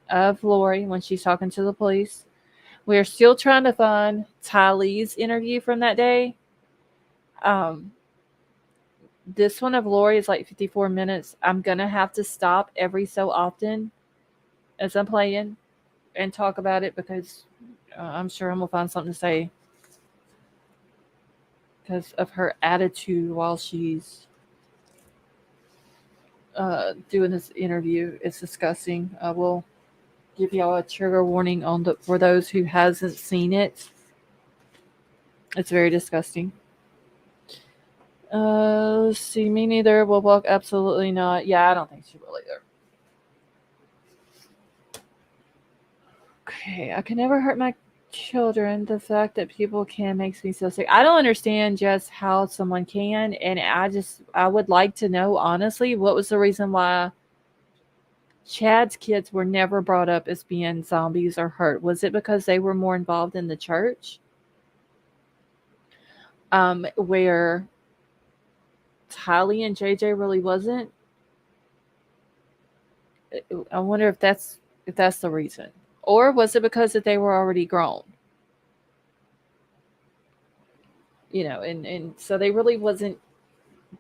[SPEAKER 1] of Lori when she's talking to the police. We're still trying to find Tylee's interview from that day. This one of Lori is like 54 minutes. I'm going to have to stop every so often as I'm playing and talk about it because I'm sure I'm going to find something to say because of her attitude while she's doing this interview. It's disgusting. I will give y'all a trigger warning on for those who hasn't seen it. It's very disgusting. Let's see. Me neither. Woodcock, absolutely not. Yeah, I don't think she will either. Okay, I can never hurt my children. The fact that people can makes me so sick. I don't understand just how someone can, and I would like to know honestly what was the reason why Chad's kids were never brought up as being zombies or hurt. Was it because they were more involved in the church? Where Tylee and JJ really wasn't. I wonder if that's the reason. Or was it because that they were already grown? You know, and so they really wasn't,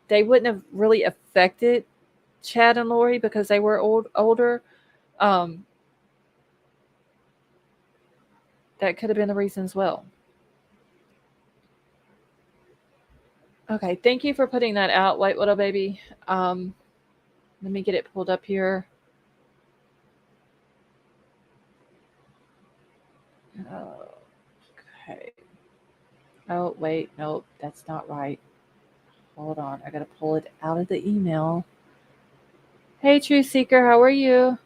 [SPEAKER 1] they wouldn't have really affected Chad and Lori because they were older. That could have been the reason as well. Okay, thank you for putting that out, White Widow Baby. Let me get it pulled up here. Okay. Oh, wait, nope, that's not right. Hold on, I gotta pull it out of the email. Hey, True Seeker, how are you?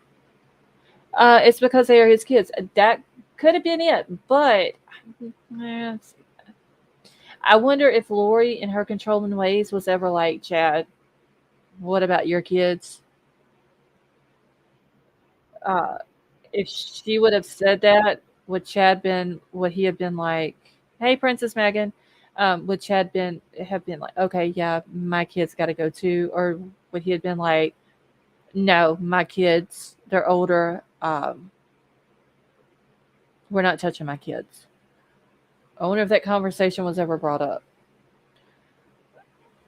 [SPEAKER 1] It's because they are his kids. That could have been it, but I wonder if Lori, in her controlling ways, was ever like, Chad, what about your kids? If she would have said that, would he have been like, hey, Princess Megan, would Chad have been like, okay, yeah, my kids got to go too? Or would he have been like, no, my kids, they're older. We're not touching my kids. I wonder if that conversation was ever brought up.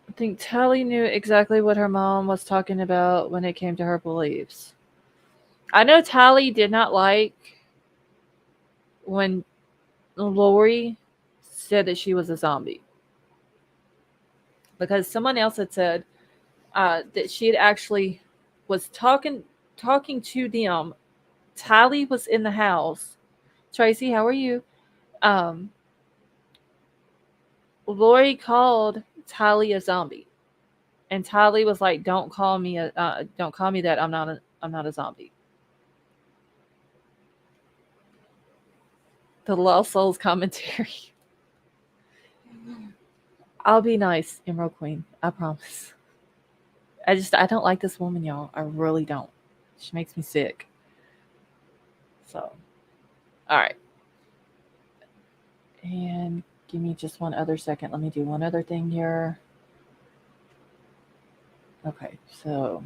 [SPEAKER 1] I think Tylee knew exactly what her mom was talking about when it came to her beliefs. I know Tylee did not like when Lori said that she was a zombie. Because someone else had said that she had actually was talking to them. Tylee was in the house. Tracy, how are you? Lori called Tylee a zombie, and Tylee was like, "Don't call me that. I'm not a zombie." The Lost Souls commentary. I'll be nice, Emerald Queen. I promise. I don't like this woman, y'all. I really don't. She makes me sick. So, all right. And give me just one other second. Let me do one other thing here. Okay, so.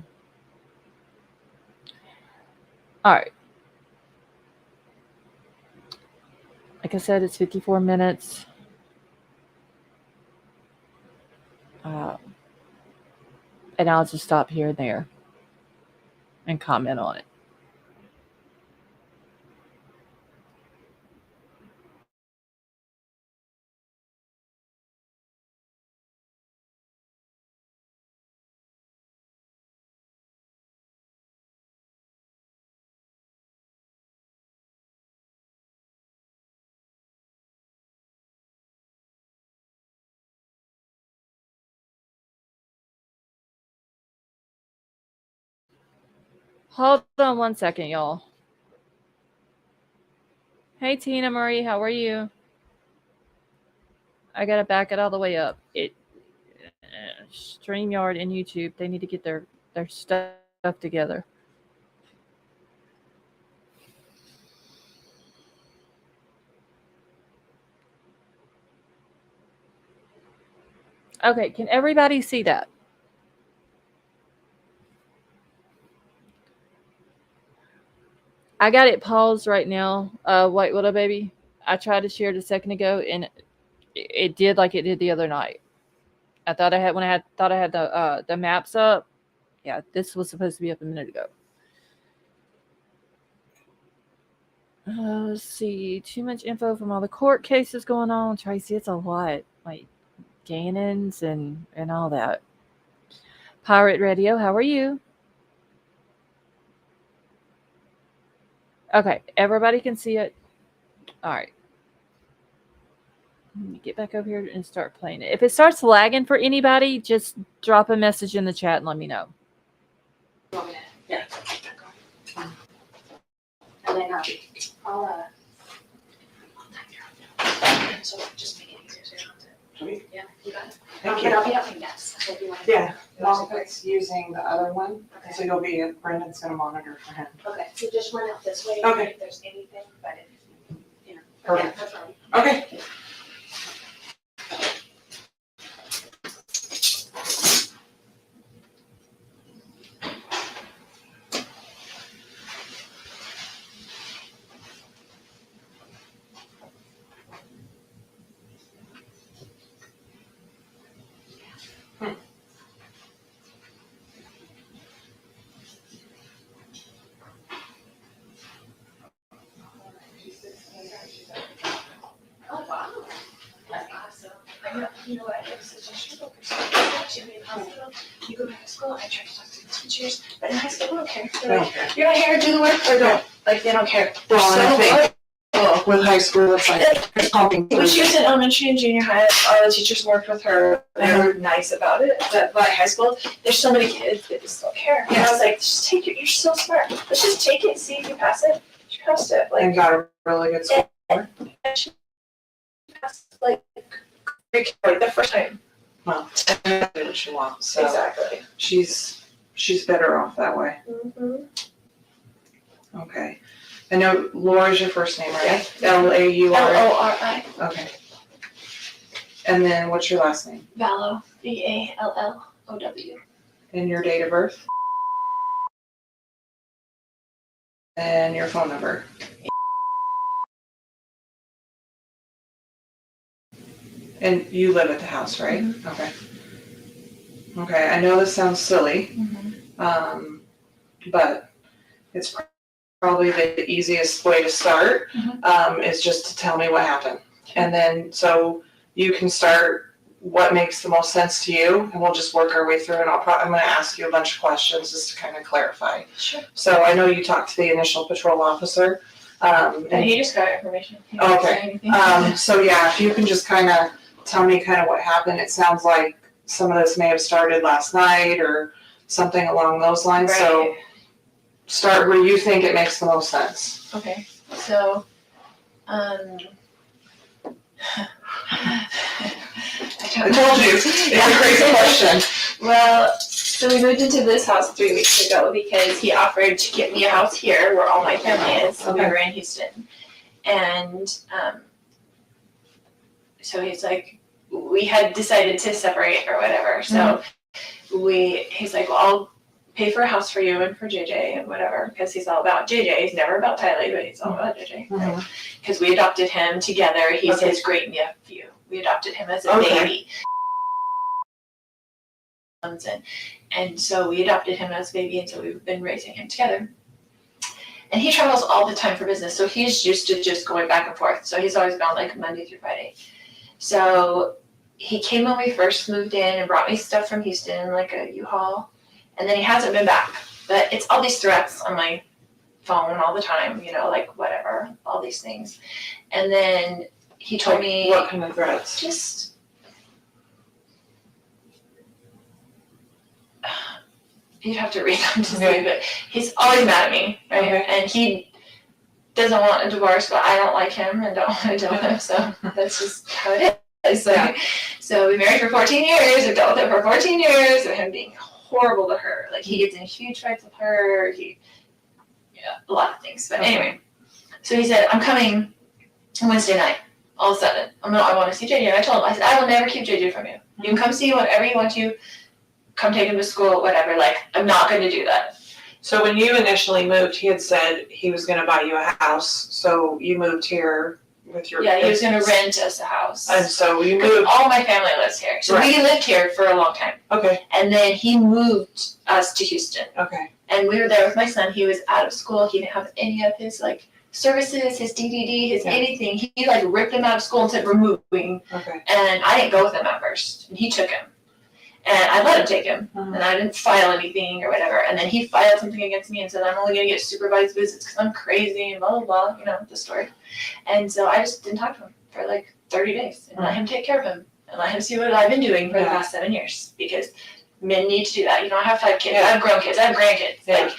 [SPEAKER 1] All right. Like I said, it's 54 minutes. And I'll just stop here and there and comment on it. Hold on one second, y'all. Hey, Tina Marie, how are you? I gotta back it all the way up. StreamYard and YouTube, they need to get their stuff together. Okay, can everybody see that? I got it paused right now, White Widow Baby. I tried to share it a second ago, and it did like it did the other night. I thought I had the maps up. Yeah, this was supposed to be up a minute ago. Let's see. Too much info from all the court cases going on. Tracy, it's a lot. Like Gannon's and all that. Pirate Radio, how are you? Okay, everybody can see it. All right. Let me get back over here and start playing it. If it starts lagging for anybody, just drop a message in the chat and let me know.
[SPEAKER 6] Yeah. And then I'll so just make it easier so you don't have to. Yeah, you got it.
[SPEAKER 11] Thank
[SPEAKER 6] But
[SPEAKER 11] you.
[SPEAKER 6] I'll be helping next. So if you want to.
[SPEAKER 11] Yeah, Margaret's using the other one,
[SPEAKER 6] Okay.
[SPEAKER 11] so you'll be, Brendan's gonna monitor for him.
[SPEAKER 6] Okay, so just run out this way.
[SPEAKER 11] Okay.
[SPEAKER 6] If there's anything, but if, you know.
[SPEAKER 11] Perfect.
[SPEAKER 6] Yeah, no problem.
[SPEAKER 11] Okay.
[SPEAKER 6] Oh, wow. That's awesome. I know, you know what, it was such a struggle because you in hospital, you go back to school, I try to talk to the teachers, but in high school, they don't care. They're like, you're not here to do the work or don't. Like, they don't care. They're
[SPEAKER 11] Well, and I think,
[SPEAKER 6] well,
[SPEAKER 11] with high school, it's like pumping.
[SPEAKER 6] when she was in elementary and junior high, all the teachers worked with her. They were nice about it. But by high school, there's so many kids that just don't care. And I was like, just take it. You're so smart. Let's just take it and see if you pass it. She passed it.
[SPEAKER 11] And
[SPEAKER 6] Like,
[SPEAKER 11] got a really good score.
[SPEAKER 6] and she passed like the first time.
[SPEAKER 11] Well, that's what she wants, so
[SPEAKER 6] Exactly.
[SPEAKER 11] she's better off that way.
[SPEAKER 6] Mm-hmm.
[SPEAKER 11] Okay. I know Laura's your first name, right? Lauri.
[SPEAKER 6] Lori.
[SPEAKER 11] Okay. And then what's your last name?
[SPEAKER 6] Vallow. Vallow.
[SPEAKER 11] And your date of birth? And your phone number? And you live at the house, right?
[SPEAKER 6] Mm-hmm.
[SPEAKER 11] Okay. Okay, I know this sounds silly, but it's probably the easiest way to start, is just to tell me what happened. And then, so you can start what makes the most sense to you, and we'll just work our way through, and I'm gonna ask you a bunch of questions just to kind of clarify.
[SPEAKER 6] Sure.
[SPEAKER 11] So I know you talked to the initial patrol officer.
[SPEAKER 6] And he just got information. He didn't
[SPEAKER 11] Okay.
[SPEAKER 6] say anything.
[SPEAKER 11] So yeah, if you can just kind of tell me kind of what happened. It sounds like some of this may have started last night or something along those lines.
[SPEAKER 6] Right.
[SPEAKER 11] So start where you think it makes the most sense.
[SPEAKER 6] Okay, so, I
[SPEAKER 11] told you, it's a crazy question.
[SPEAKER 6] Well, so we moved into this house 3 weeks ago because he offered to get me a house here where all my family is. So we
[SPEAKER 11] Okay.
[SPEAKER 6] were in Houston. And so he's like, we had decided to separate or whatever. So he's like, well, I'll pay for a house for you and for JJ and whatever, because he's all about JJ. He's never about Tylee, but he's all about JJ. Because we adopted him together. He's
[SPEAKER 11] Okay.
[SPEAKER 6] his great nephew. We adopted him as a
[SPEAKER 11] Okay.
[SPEAKER 6] baby. And so we adopted him as a baby, and so we've been raising him together. And he travels all the time for business, so he's used to just going back and forth. So he's always gone like Monday through Friday. So he came when we first moved in and brought me stuff from Houston, like a U-Haul. And then he hasn't been back. But it's all these threats on my phone all the time, you know, like whatever, all these things. And then he told me.
[SPEAKER 11] What kind of threats?
[SPEAKER 6] Just. You'd have to read them to see, but he's always mad at me, right?
[SPEAKER 11] Okay.
[SPEAKER 6] And he doesn't want a divorce, but I don't like him and don't want to deal with him, so that's just how it is. So we married for 14 years, we've dealt with it for 14 years, of him being horrible to her. Like, he gets in huge fights with her, a lot of things. But anyway, so he said, I'm coming Wednesday night, all of a sudden. I want to see JJ. And I told him, I said, I will never keep JJ from you. You can come see whenever you want to. Come take him to school, whatever. Like, I'm not going to do that.
[SPEAKER 11] So when you initially moved, he had said he was going to buy you a house. So you moved here with your
[SPEAKER 6] Yeah, he was going to rent us a house.
[SPEAKER 11] And so you
[SPEAKER 6] 'Cause
[SPEAKER 11] moved.
[SPEAKER 6] all my family lives here. So
[SPEAKER 11] Right.
[SPEAKER 6] we lived here for a long time.
[SPEAKER 11] Okay.
[SPEAKER 6] And then he moved us to Houston.
[SPEAKER 11] Okay.
[SPEAKER 6] And we were there with my son. He was out of school. He didn't have any of his, like, services, his DDD, his
[SPEAKER 11] Yeah.
[SPEAKER 6] anything. He like ripped him out of school and said, removing.
[SPEAKER 11] Okay.
[SPEAKER 6] And I didn't go with him at first. And he took him. And I let him take him.
[SPEAKER 11] Mhm.
[SPEAKER 6] And I didn't file anything or whatever. And then he filed something against me and said, I'm only going to get supervised visits because I'm crazy and blah, blah, blah, you know, the story. And so I just didn't talk to him for like 30 days and let him take care of him and let him see what I've been doing for the past 7 years, because men need to do that. You know, I have 5 kids, I have grown kids, I have grandkids.
[SPEAKER 11] Yeah.
[SPEAKER 6] Like,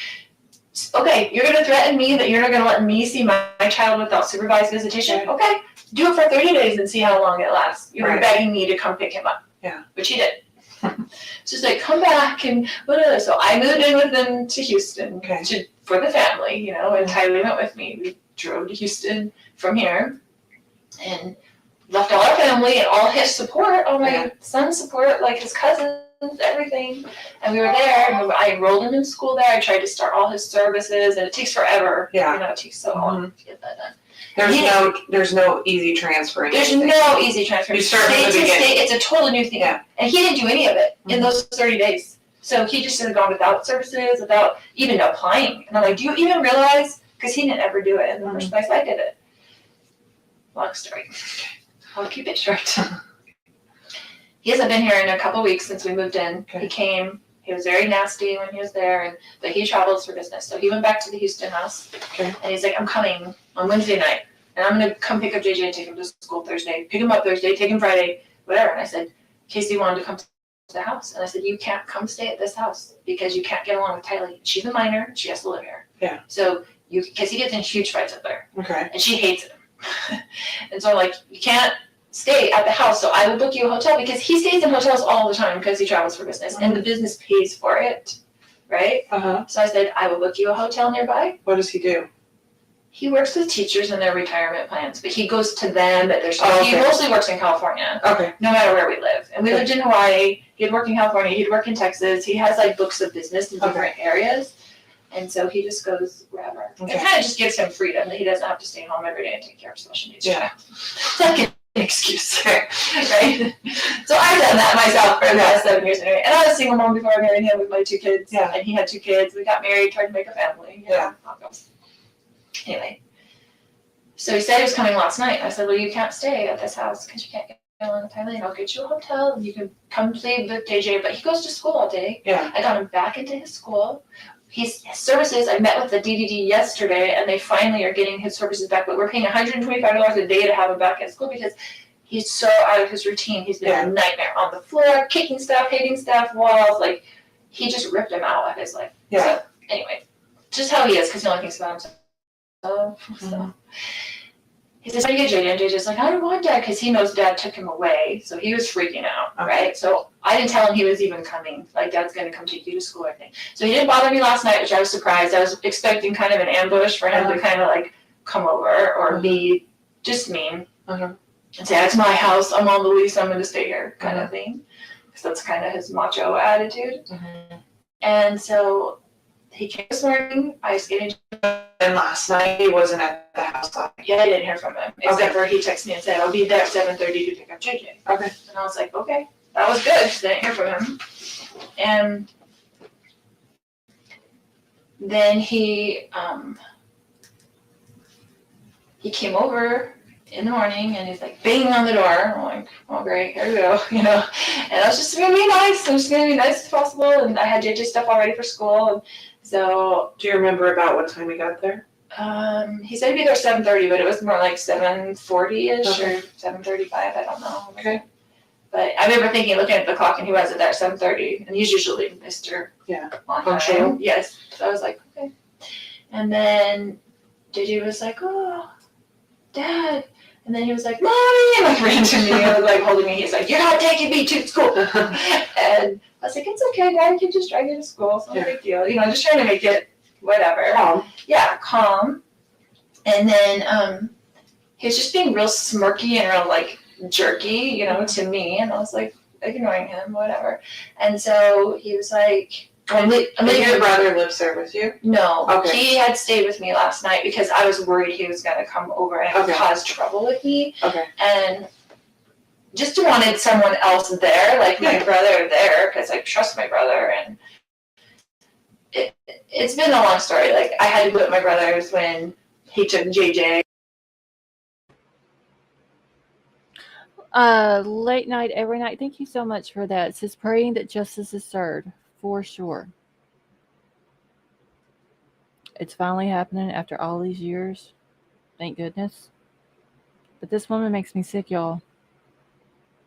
[SPEAKER 6] okay, you're going to threaten me that you're not going to let me see my child without supervised visitation?
[SPEAKER 11] Right.
[SPEAKER 6] Okay, do it for 30 days and see how long it lasts. You're
[SPEAKER 11] Right.
[SPEAKER 6] begging me to come pick him up.
[SPEAKER 11] Yeah.
[SPEAKER 6] Which he did. So it's like, come back and whatever. So I moved in with them to Houston for the family, you know, and Tylee went with me. We drove to Houston from here and left all our family and all his support, all my son's support, like his cousins, everything. And we were there, and I enrolled him in school there. I tried to start all his services, and it takes forever.
[SPEAKER 11] Yeah.
[SPEAKER 6] You know, it takes so long to get that done.
[SPEAKER 11] There's no easy transfer.
[SPEAKER 6] There's no easy transfer.
[SPEAKER 11] You start from
[SPEAKER 6] State
[SPEAKER 11] the
[SPEAKER 6] to
[SPEAKER 11] beginning.
[SPEAKER 6] state, it's a totally new thing.
[SPEAKER 11] Yeah.
[SPEAKER 6] And he didn't do any of it in those 30 days. So he just had gone without services, without even applying. And I'm like, do you even realize? Because he didn't ever do it in the first place. I did it. Long story. I'll keep it short. He hasn't been here in a couple weeks since we moved in.
[SPEAKER 11] Okay.
[SPEAKER 6] He came. He was very nasty when he was there, but he travels for business. So he went back to the Houston house.
[SPEAKER 11] Okay.
[SPEAKER 6] And he's like, I'm coming on Wednesday night. And I'm going to come pick up JJ and take him to school Thursday. Pick him up Thursday, take him Friday, whatever. And I said, Casey wanted to come to the house. And I said, you can't come stay at this house because you can't get along with Tylee. She's a minor. She has to live here.
[SPEAKER 11] Yeah.
[SPEAKER 6] So because he gets in huge fights up there.
[SPEAKER 11] Okay.
[SPEAKER 6] And she hates him. And so I'm like, you can't stay at the house. So I will book you a hotel, because he stays in hotels all the time because he travels for business and the business pays for it. Right?
[SPEAKER 11] Uh-huh.
[SPEAKER 6] So I said, I will book you a hotel nearby.
[SPEAKER 11] What does he do?
[SPEAKER 6] He works with teachers in their retirement plans, but he goes to them at their school.
[SPEAKER 11] Oh,
[SPEAKER 6] He
[SPEAKER 11] okay.
[SPEAKER 6] mostly works in California,
[SPEAKER 11] Okay.
[SPEAKER 6] no matter where we live. And we
[SPEAKER 11] Okay.
[SPEAKER 6] lived in Hawaii. He'd work in California. He'd work in Texas. He has like books of business in different areas. And so he just goes wherever.
[SPEAKER 11] Okay.
[SPEAKER 6] It kind of just gives him freedom that he doesn't have to stay home every day and take care of special needs.
[SPEAKER 11] Yeah.
[SPEAKER 6] It's like an excuse, right? So I've done that myself for the last 7 years anyway. And I was a single mom before I married him with my 2 kids.
[SPEAKER 11] Yeah.
[SPEAKER 6] And he had 2 kids. We got married, tried to make a family. You know, how it goes. Anyway. So he said he was coming last night. I said, well, you can't stay at this house because you can't get along with Tylee. I'll get you a hotel and you can come stay with JJ. But he goes to school all day.
[SPEAKER 11] Yeah.
[SPEAKER 6] I got him back into his school. His services, I met with the DDD yesterday, and they finally are getting his services back. But we're paying $125 a day to have him back at school because he's so out of his routine. He's been a nightmare on the floor, kicking stuff, hitting stuff, walls. Like, he just ripped him out of his life.
[SPEAKER 11] Yeah.
[SPEAKER 6] So, anyway, just how he is, because he only thinks about himself. So. He says, how do you get JJ? And JJ's like, I don't want Dad, because he knows Dad took him away. So he was freaking out, right? So I didn't tell him he was even coming. Like, Dad's going to come take you to school, I think. So he didn't bother me last night, which I was surprised. I was expecting kind of an ambush for him to kind of like come over or be just mean and say, it's my house. I'm on the lease. I'm going to stay here kind of thing. Because that's kind of his macho attitude. And so he came this morning, ice skating.
[SPEAKER 11] And last night he wasn't at the house.
[SPEAKER 6] Yeah, I didn't hear from him. Except for he texted me and said, I'll be there at 7:30 to pick up JJ.
[SPEAKER 11] Okay.
[SPEAKER 6] And I was like, okay, that was good, because I didn't hear from him. And then he came over in the morning and he's like banging on the door. I'm like, oh great, here we go, you know. And I was just gonna be nice. I'm just gonna be nice as possible. And I had JJ stuff all ready for school. And so,
[SPEAKER 11] do you remember about what time we got there?
[SPEAKER 6] He said he'd be there 7:30, but it was more like 7:40ish
[SPEAKER 11] Okay.
[SPEAKER 6] or 7:35. I don't know.
[SPEAKER 11] Okay.
[SPEAKER 6] But I remember thinking, looking at the clock, and he wasn't there at 7:30, and he's usually Mr. On
[SPEAKER 11] Punctual.
[SPEAKER 6] time. Yes. So I was like, okay. And then JJ was like, oh, Dad. And then he was like, Mommy, and like ran to me and like holding me. He's like, you're not taking me to school. And I was like, it's okay, Dad, can just drive you to school. It's not a big deal. You know, just trying to make it whatever.
[SPEAKER 11] Calm.
[SPEAKER 6] Yeah, calm. And then he was just being real smirky and real like jerky, you know, to me. And I was like ignoring him, whatever. And so he was like,
[SPEAKER 11] Did your brother live there with you?
[SPEAKER 6] No,
[SPEAKER 11] Okay.
[SPEAKER 6] he had stayed with me last night because I was worried he was going to come over and cause trouble with me.
[SPEAKER 11] Okay.
[SPEAKER 6] And just wanted someone else there, like my brother there, because I trust my brother. And it's been a long story. Like, I had to be with my brothers when
[SPEAKER 11] he took JJ.
[SPEAKER 1] Late night every night. Thank you so much for that. It says praying that justice is served for sure. It's finally happening after all these years. Thank goodness. But this woman makes me sick, y'all.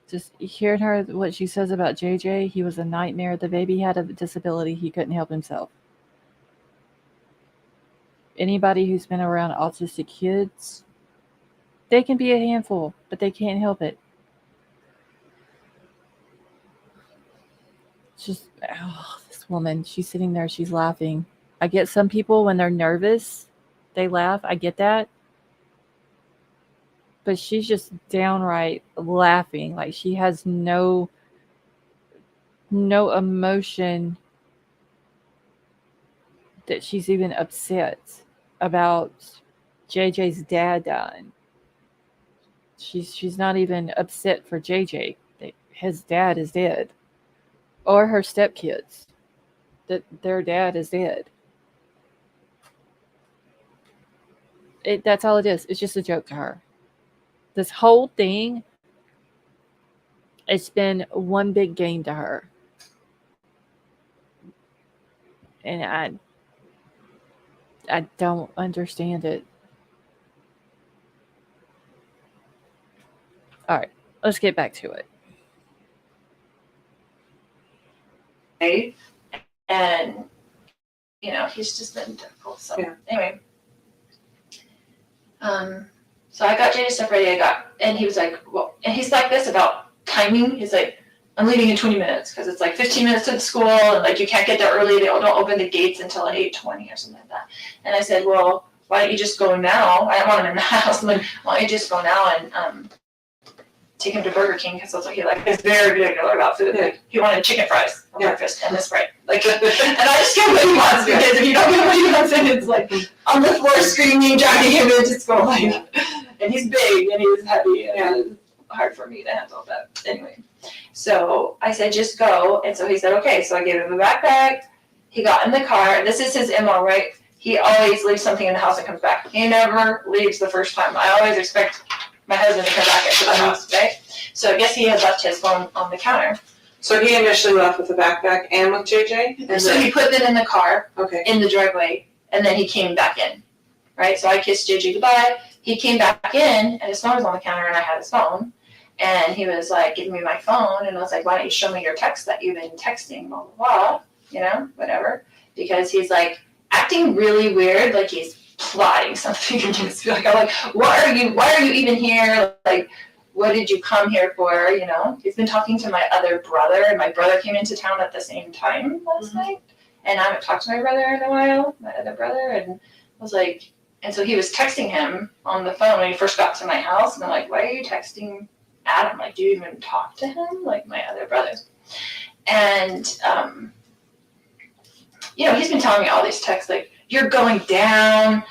[SPEAKER 1] Just hearing her, what she says about JJ, he was a nightmare. The baby had a disability. He couldn't help himself. Anybody who's been around autistic kids, they can be a handful, but they can't help it. It's just, this woman, she's sitting there, she's laughing. I get some people when they're nervous, they laugh. I get that. But she's just downright laughing. Like she has no emotion that she's even upset about JJ's dad dying. She's not even upset for JJ. His dad is dead. Or her stepkids. That their dad is dead. That's all it is. It's just a joke to her. This whole thing, it's been one big game to her. And I don't understand it. All right, let's get back to it.
[SPEAKER 6] And, you know, he's just been difficult. So, anyway. So I got JJ stuff ready. And he was like, well, and he's like this about timing. He's like, I'm leaving in 20 minutes because it's like 15 minutes to the school and like you can't get there early. They don't open the gates until 8:20 or something like that. And I said, well, why don't you just go now? I don't want him in the house. I'm like, why don't you just go now and take him to Burger King because that's what he likes. He's very particular about food. Like, he wanted chicken fries for breakfast and this Sprite. Like, and I just give him what he wants because if you don't give him what he wants, then it's like on the floor screaming, dragging him into school. Like, and he's big and he's heavy and it's hard for me to handle. But anyway, so I said, just go. And so he said, okay. So I gave him a backpack. He got in the car. This is his MO, right? He always leaves something in the house and comes back. He never leaves the first time. I always expect my husband to come back into the house, right? So I guess he had left his phone on the counter.
[SPEAKER 11] So he initially left with the backpack and with JJ?
[SPEAKER 6] And so he put them in the car,
[SPEAKER 11] okay,
[SPEAKER 6] in the driveway, and then he came back in, right? So I kissed JJ goodbye. He came back in, and his phone was on the counter, and I had his phone. And he was like, giving me my phone, and I was like, why don't you show me your text that you've been texting, blah, blah, blah, you know, whatever. Because he's like acting really weird, like he's plotting something against me. Like, I'm like, why are you even here? Like, what did you come here for? You know, he's been talking to my other brother, and my brother came into town at the same time last night. And I haven't talked to my brother in a while, my other brother, and I was like, and so he was texting him on the phone when he first got to my house, and I'm like, why are you texting Adam? Like, do you even talk to him? Like, my other brother. And, you know, he's been telling me all these texts, like, you're going down,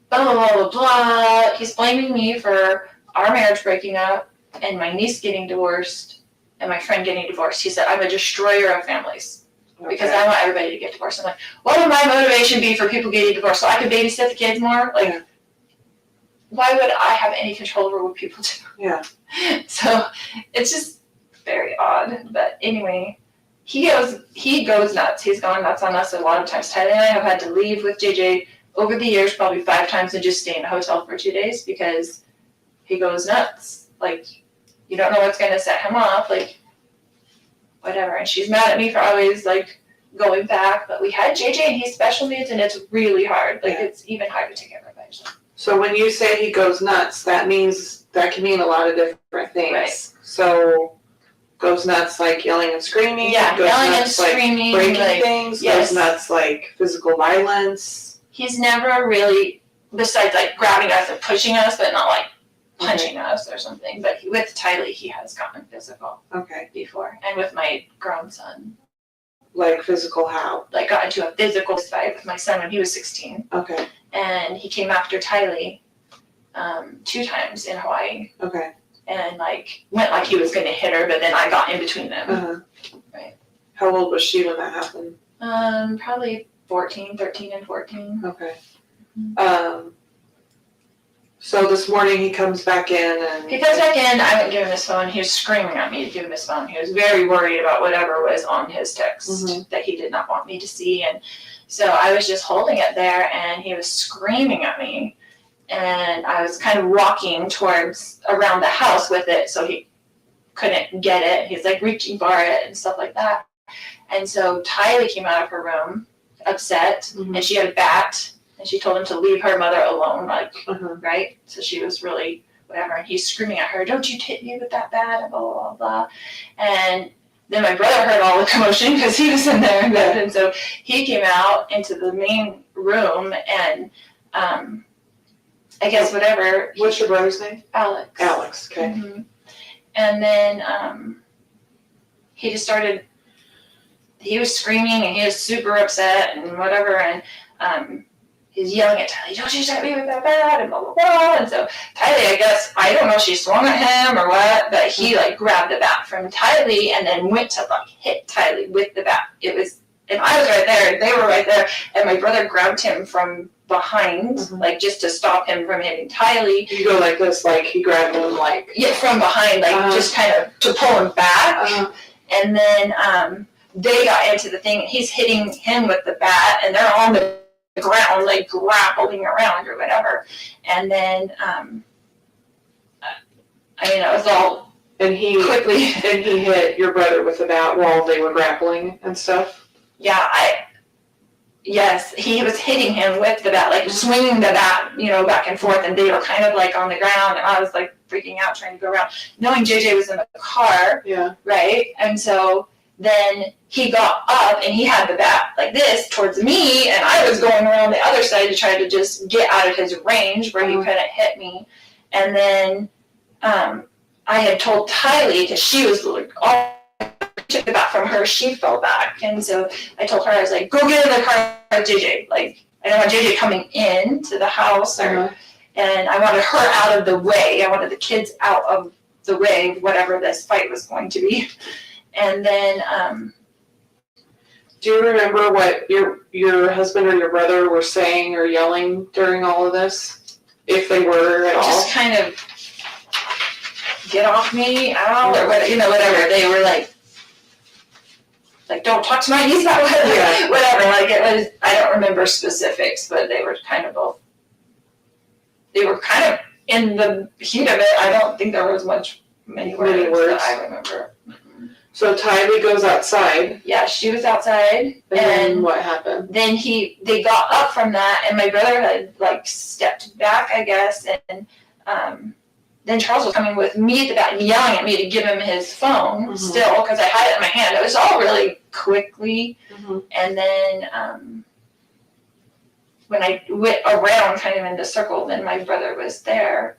[SPEAKER 6] blah, blah, blah, blah, blah. He's blaming me for our marriage breaking up and my niece getting divorced and my friend getting divorced. He said, I'm a destroyer of families because I want everybody to get divorced. I'm like, what would my motivation be for people getting divorced? So I could babysit the kids more? Like, why would I have any control over what people do?
[SPEAKER 11] Yeah.
[SPEAKER 6] So it's just very odd. But anyway, he goes nuts. He's gone nuts on us a lot of times. Tylee and I have had to leave with JJ over the years, probably 5 times, and just stay in a hotel for 2 days because he goes nuts. Like, you don't know what's going to set him off. Like, whatever. And she's mad at me for always, like, going back. But we had JJ, and he's special needs, and it's really hard. Like, it's even hard to take care of by yourself.
[SPEAKER 11] So when you say he goes nuts, that can mean a lot of different things.
[SPEAKER 6] Right.
[SPEAKER 11] So goes nuts like yelling and screaming.
[SPEAKER 6] Yeah,
[SPEAKER 11] goes
[SPEAKER 6] yelling
[SPEAKER 11] nuts
[SPEAKER 6] and screaming.
[SPEAKER 11] Like breaking
[SPEAKER 6] like,
[SPEAKER 11] things.
[SPEAKER 6] Yes.
[SPEAKER 11] Goes nuts like physical violence.
[SPEAKER 6] He's never really, besides like grabbing us and pushing us, but not like punching us or something. But with Tylee, he has gotten physical.
[SPEAKER 11] Okay.
[SPEAKER 6] Before, and with my grown son.
[SPEAKER 11] Like physical how?
[SPEAKER 6] Like got into a physical fight with my son when he was 16.
[SPEAKER 11] Okay.
[SPEAKER 6] And he came after Tylee 2 times in Hawaii.
[SPEAKER 11] Okay.
[SPEAKER 6] And like went like he was going to hit her, but then I got in between them.
[SPEAKER 11] Uh-huh.
[SPEAKER 6] Right.
[SPEAKER 11] How old was she when that happened?
[SPEAKER 6] Probably 13 and 14.
[SPEAKER 11] Okay. So this morning he comes back in and.
[SPEAKER 6] He comes back in, I wouldn't give him his phone, he was screaming at me to give him his phone. He was very worried about whatever was on his text that he did not want me to see. And so I was just holding it there and he was screaming at me. And I was kind of walking towards around the house with it so he couldn't get it. He's like reaching for it and stuff like that. And so Tylee came out of her room upset and she had a bat. And she told him to leave her mother alone, like, right? So she was really, whatever. And he's screaming at her, don't you hit me with that bat, and blah, blah, blah, blah. And then my brother heard all the commotion because he was in there in bed. And so he came out into the main room and I guess whatever.
[SPEAKER 11] What's your brother's name?
[SPEAKER 6] Alex.
[SPEAKER 11] Alex, okay.
[SPEAKER 6] And then he just started, he was screaming and he was super upset and whatever. And he's yelling at Tylee, don't you hit me with that bat, and blah, blah, blah. And so Tylee, I guess, I don't know if she swung at him or what, but he like grabbed the bat from Tylee and then went to like hit Tylee with the bat. It was, and I was right there, and they were right there, and my brother grabbed him from behind, like just to stop him from hitting Tylee.
[SPEAKER 11] You go like this, like he grabbed him like.
[SPEAKER 6] Yeah, from behind, like just kind of to pull him back. And then they got into the thing, and he's hitting him with the bat, and they're on the ground, like grappling around or whatever. And then, I mean, it was all
[SPEAKER 11] and he quickly. And he hit your brother with the bat while they were grappling and stuff.
[SPEAKER 6] Yeah, yes, he was hitting him with the bat, like swinging the bat, you know, back and forth, and they were kind of like on the ground, and I was like freaking out trying to go around, knowing JJ was in the car.
[SPEAKER 11] Yeah.
[SPEAKER 6] Right, and so then he got up and he had the bat like this towards me, and I was going around the other side to try to just get out of his range where he couldn't hit me. And then I had told Tylee, because she was like, oh, I took the bat from her, she fell back. And so I told her, I was like, go get in the car with JJ. Like, I don't want JJ coming in to the house, or, and I wanted her out of the way. I wanted the kids out of the way, whatever this fight was going to be. And then,
[SPEAKER 11] do you remember what your husband or your brother were saying or yelling during all of this, if they were at all?
[SPEAKER 6] Just kind of get off me, out, or whatever, you know, whatever. They were like don't talk to my niece about whatever. Whatever. Like it was, I don't remember specifics, but they were kind of both. They were kind of in the heat of it. I don't think there was many words that I remember.
[SPEAKER 11] So Tylee goes outside.
[SPEAKER 6] Yeah, she was outside.
[SPEAKER 11] And then what happened?
[SPEAKER 6] Then they got up from that, and my brother had like stepped back, I guess, and then Charles was coming with me at the back, yelling at me to give him his phone still, because I had it in my hand. It was all really quickly. And then when I went around kind of in the circle, then my brother was there.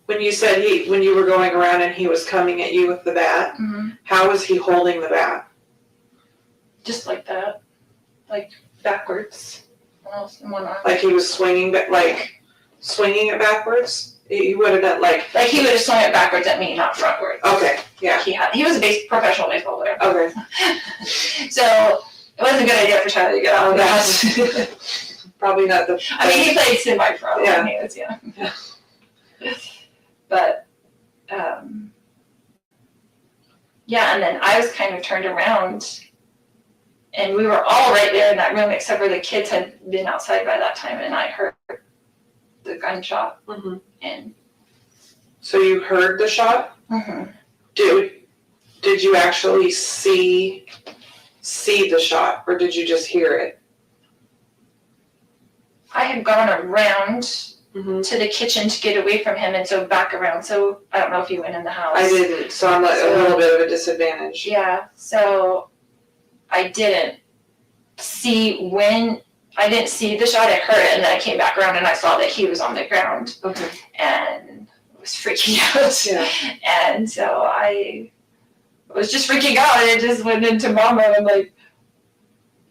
[SPEAKER 11] When you said when you were going around and he was coming at you with the bat, how was he holding the bat?
[SPEAKER 6] Just like that, like backwards.
[SPEAKER 11] Like he was swinging it backwards? He would have done like
[SPEAKER 6] he would have swung it backwards at me, not frontwards.
[SPEAKER 11] Okay, yeah.
[SPEAKER 6] He was a professional baseball player.
[SPEAKER 11] Okay.
[SPEAKER 6] So it wasn't a good idea for Tylee to get out of that.
[SPEAKER 11] Probably not the.
[SPEAKER 6] I mean, he played semi-pro when he was young.
[SPEAKER 11] Yeah.
[SPEAKER 6] But yeah, and then I was kind of turned around, and we were all right there in that room, except for the kids had been outside by that time, and I heard the gunshot. And
[SPEAKER 11] so you heard the shot? Did you actually see the shot, or did you just hear it?
[SPEAKER 6] I had gone around to the kitchen to get away from him, and so back around. So I don't know if he went in the house.
[SPEAKER 11] I didn't, so I'm a little bit of a disadvantage.
[SPEAKER 6] Yeah, so I didn't see the shot. I heard it, and then I came back around and I saw that he was on the ground.
[SPEAKER 11] Okay.
[SPEAKER 6] And was freaking out.
[SPEAKER 11] Yeah.
[SPEAKER 6] And so I was just freaking out, and it just went into mama. I'm like,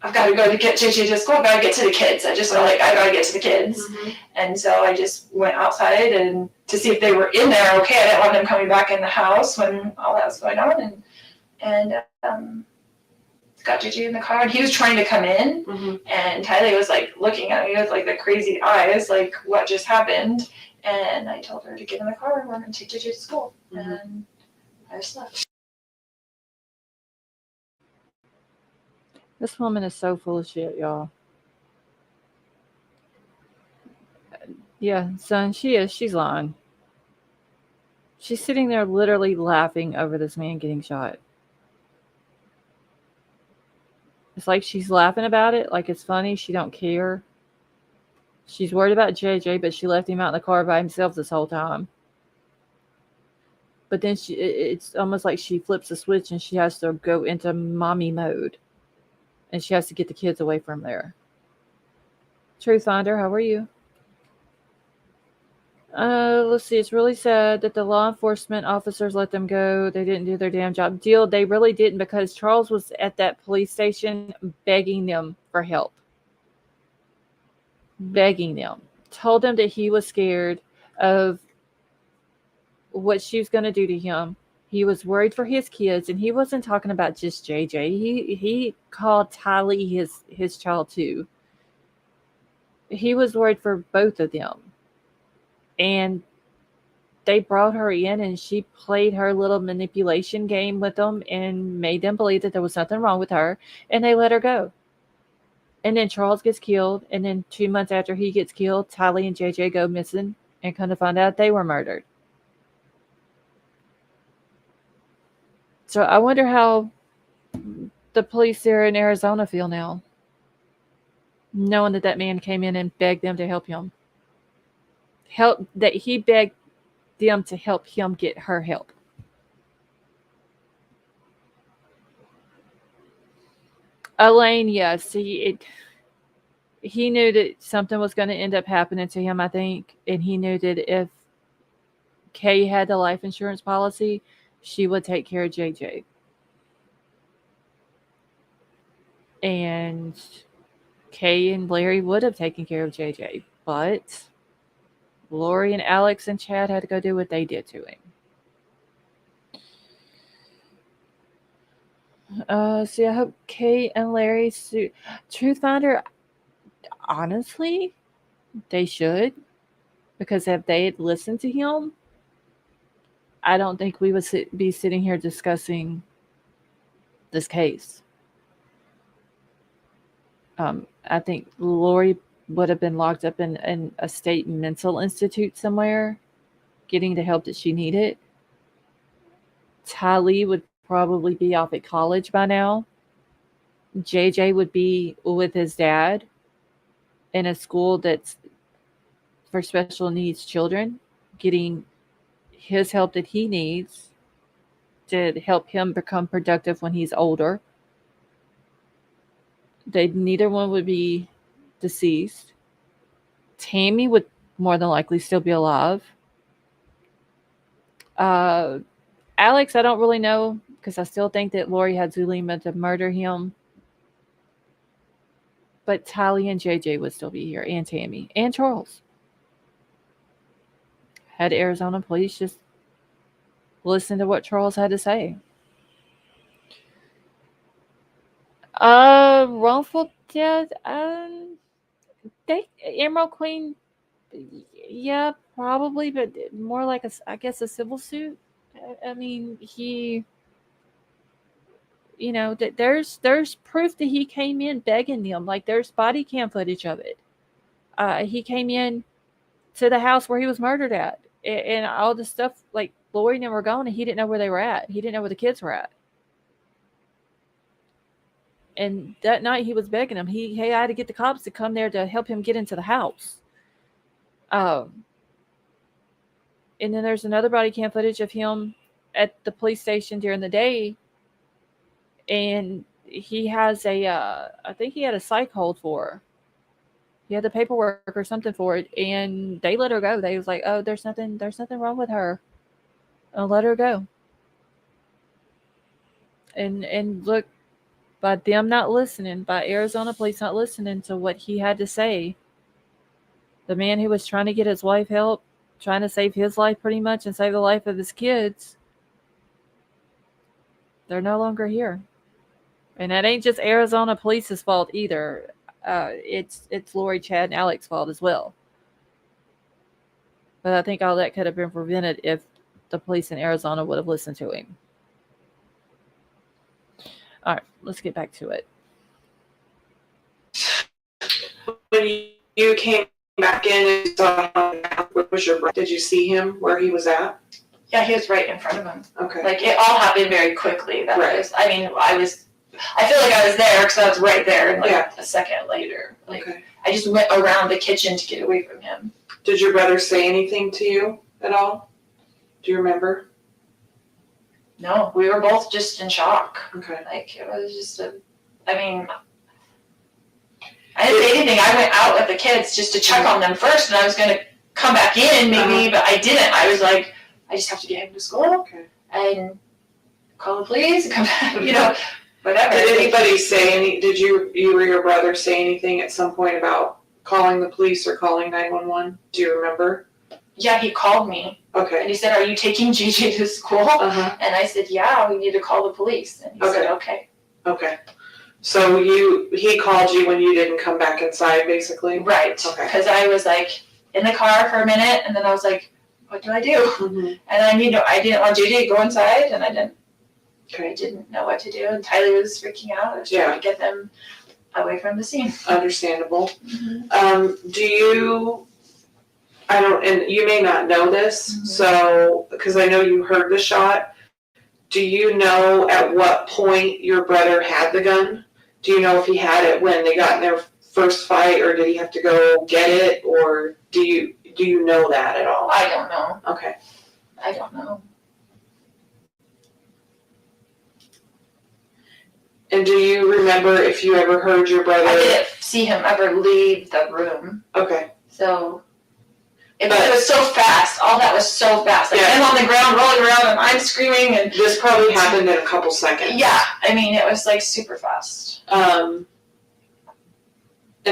[SPEAKER 6] I've got to go to get JJ to school. I've got to get to the kids. I just felt like I got to get to the kids. And so I just went outside and to see if they were in there. Okay, I didn't want them coming back in the house when all that was going on. And got JJ in the car, and he was trying to come in, and Tylee was like looking at me with like the crazy eyes, like what just happened. And I told her to get in the car and we're gonna take JJ to school. And I just left.
[SPEAKER 1] This woman is so full of shit, y'all. Yeah, son, she is. She's lying. She's sitting there literally laughing over this man getting shot. It's like she's laughing about it, like it's funny. She don't care. She's worried about JJ, but she left him out in the car by himself this whole time. But then it's almost like she flips a switch and she has to go into mommy mode. And she has to get the kids away from there. Truth Finder, how are you? Let's see. It's really sad that the law enforcement officers let them go. They didn't do their damn job. Deal, they really didn't, because Charles was at that police station begging them for help. Begging them. Told them that he was scared of what she was going to do to him. He was worried for his kids, and he wasn't talking about just JJ. He called Tylee his child too. He was worried for both of them. And they brought her in, and she played her little manipulation game with them and made them believe that there was nothing wrong with her, and they let her go. And then Charles gets killed, and then 2 months after he gets killed, Tylee and JJ go missing, and come to find out they were murdered. So I wonder how the police there in Arizona feel now, knowing that that man came in and begged them to help him. That he begged them to help him get her help. Elaine, yes, he knew that something was going to end up happening to him, I think, and he knew that if Kay had the life insurance policy, she would take care of JJ. And Kay and Larry would have taken care of JJ, but Lori and Alex and Chad had to go do what they did to him. See, I hope Kay and Larry sue. Truth Finder, honestly, they should. Because if they had listened to him, I don't think we would be sitting here discussing this case. I think Lori would have been locked up in a state mental institute somewhere, getting the help that she needed. Tylee would probably be off at college by now. JJ would be with his dad in a school that's for special needs children, getting his help that he needs to help him become productive when he's older. Neither one would be deceased. Tammy would more than likely still be alive. Alex, I don't really know, because I still think that Lori had Zulema to murder him. But Tylee and JJ would still be here, and Tammy, and Charles. Had Arizona police just listen to what Charles had to say. Wrongful death. Emerald Queen. Yeah, probably, but more like a civil suit. I mean, there's proof that he came in begging them. Like, there's body cam footage of it. He came in to the house where he was murdered at, and all the stuff. Like, Lori and them were gone, and he didn't know where they were at. He didn't know where the kids were at. And that night he was begging them. He had to get the cops to come there to help him get into the house. And then there's another body cam footage of him at the police station during the day. And he has I think he had a psych hold for her. He had the paperwork or something for it. And they let her go. They was like, oh, there's nothing wrong with her. I'll let her go. And look, by them not listening, by Arizona police not listening to what he had to say, the man who was trying to get his wife help, trying to save his life pretty much and save the life of his kids, they're no longer here. And that ain't just Arizona police's fault either. It's Lori, Chad, and Alex's fault as well. But I think all that could have been prevented if the police in Arizona would have listened to him. All right, let's get back to it.
[SPEAKER 11] When you came back in and saw him, where was your brother? Did you see him where he was at?
[SPEAKER 6] Yeah, he was right in front of him.
[SPEAKER 11] Okay.
[SPEAKER 6] Like, it all happened very quickly. That
[SPEAKER 11] Right.
[SPEAKER 6] was, I mean, I feel like I was there because I was right there, and like
[SPEAKER 11] Yeah.
[SPEAKER 6] a second later. Like,
[SPEAKER 11] Okay.
[SPEAKER 6] I just went around the kitchen to get away from him.
[SPEAKER 11] Did your brother say anything to you at all? Do you remember?
[SPEAKER 6] No, we were both just in shock.
[SPEAKER 11] Okay.
[SPEAKER 6] Like, it was just I didn't say anything. I went out with the kids just to check on them first, and I was going to come back in maybe, but I didn't. I was like, I just have to get him to school
[SPEAKER 11] Okay.
[SPEAKER 6] and call the police and come back, whatever.
[SPEAKER 11] Did anybody say did you or your brother say anything at some point about calling the police or calling 911? Do you remember?
[SPEAKER 6] Yeah, he called me and
[SPEAKER 11] Okay.
[SPEAKER 6] he said, "Are you taking JJ to school?"
[SPEAKER 11] Uh-huh.
[SPEAKER 6] And I said, "Yeah, we need to call the police." And he said, "Okay."
[SPEAKER 11] Okay. So he called you when you didn't come back inside, basically?
[SPEAKER 6] Right.
[SPEAKER 11] Okay.
[SPEAKER 6] Because I was like in the car for a minute, and then I was like, "What do I do?"
[SPEAKER 11] Mm-hmm.
[SPEAKER 6] And I didn't want JJ to go inside, and I didn't
[SPEAKER 11] Okay.
[SPEAKER 6] know what to do. And Tylee was freaking out. I was trying
[SPEAKER 11] Yeah.
[SPEAKER 6] to get them away from the scene.
[SPEAKER 11] Understandable.
[SPEAKER 6] Mm-hmm.
[SPEAKER 11] Do you, and you may not know this,
[SPEAKER 6] Mhm.
[SPEAKER 11] so, because I know you heard the shot, do you know at what point your brother had the gun? Do you know if he had it when they got in their first fight, or did he have to go get it, or do you know that at all?
[SPEAKER 6] I don't know.
[SPEAKER 11] Okay.
[SPEAKER 6] I don't know.
[SPEAKER 11] And do you remember if you ever heard your brother?
[SPEAKER 6] I didn't see him ever leave the room.
[SPEAKER 11] Okay.
[SPEAKER 6] So it was so fast. All that was so fast. Like, I'm on the ground rolling around and I'm screaming, and
[SPEAKER 11] This probably happened in a couple seconds.
[SPEAKER 6] yeah, I mean, it was like super fast.
[SPEAKER 11] And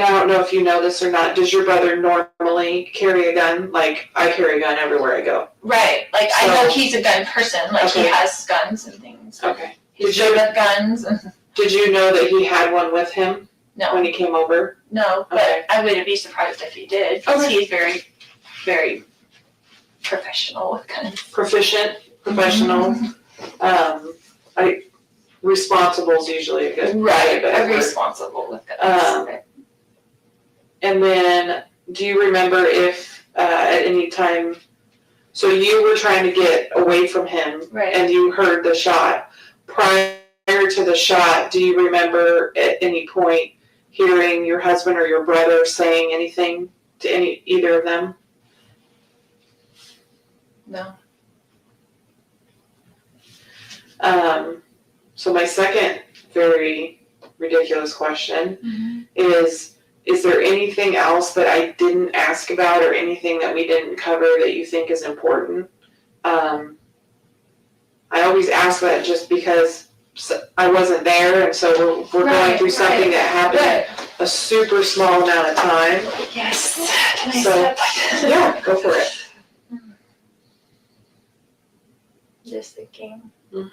[SPEAKER 11] I don't know if you know this or not, does your brother normally carry a gun? Like, I carry a gun everywhere I go.
[SPEAKER 6] Right. Like, I
[SPEAKER 11] So-
[SPEAKER 6] know he's a gun person. Like,
[SPEAKER 11] Okay.
[SPEAKER 6] he has guns and things.
[SPEAKER 11] Okay.
[SPEAKER 6] He's good with guns.
[SPEAKER 11] Did you know that he had one with him when
[SPEAKER 6] No,
[SPEAKER 11] he came over?
[SPEAKER 6] no, but
[SPEAKER 11] Okay.
[SPEAKER 6] I wouldn't be surprised if he did, because
[SPEAKER 11] Okay.
[SPEAKER 6] he's very, very professional with guns.
[SPEAKER 11] Proficient, professional. Responsible is usually a good
[SPEAKER 6] Right.
[SPEAKER 11] better word.
[SPEAKER 6] Responsible with guns.
[SPEAKER 11] And then, do you remember if at any time, so you were trying to get away from him,
[SPEAKER 6] Right.
[SPEAKER 11] and you heard the shot. Prior to the shot, do you remember at any point hearing your husband or your brother saying anything to either of them?
[SPEAKER 6] No.
[SPEAKER 11] So my second very ridiculous question is there anything else that I didn't ask about, or anything that we didn't cover that you think is important? I always ask that just because I wasn't there, and so we're going through something that happened a super small amount of time.
[SPEAKER 6] Yes. Can I
[SPEAKER 11] So,
[SPEAKER 6] sip?
[SPEAKER 11] Yeah, go for it.
[SPEAKER 6] Just thinking.
[SPEAKER 11] Mhm.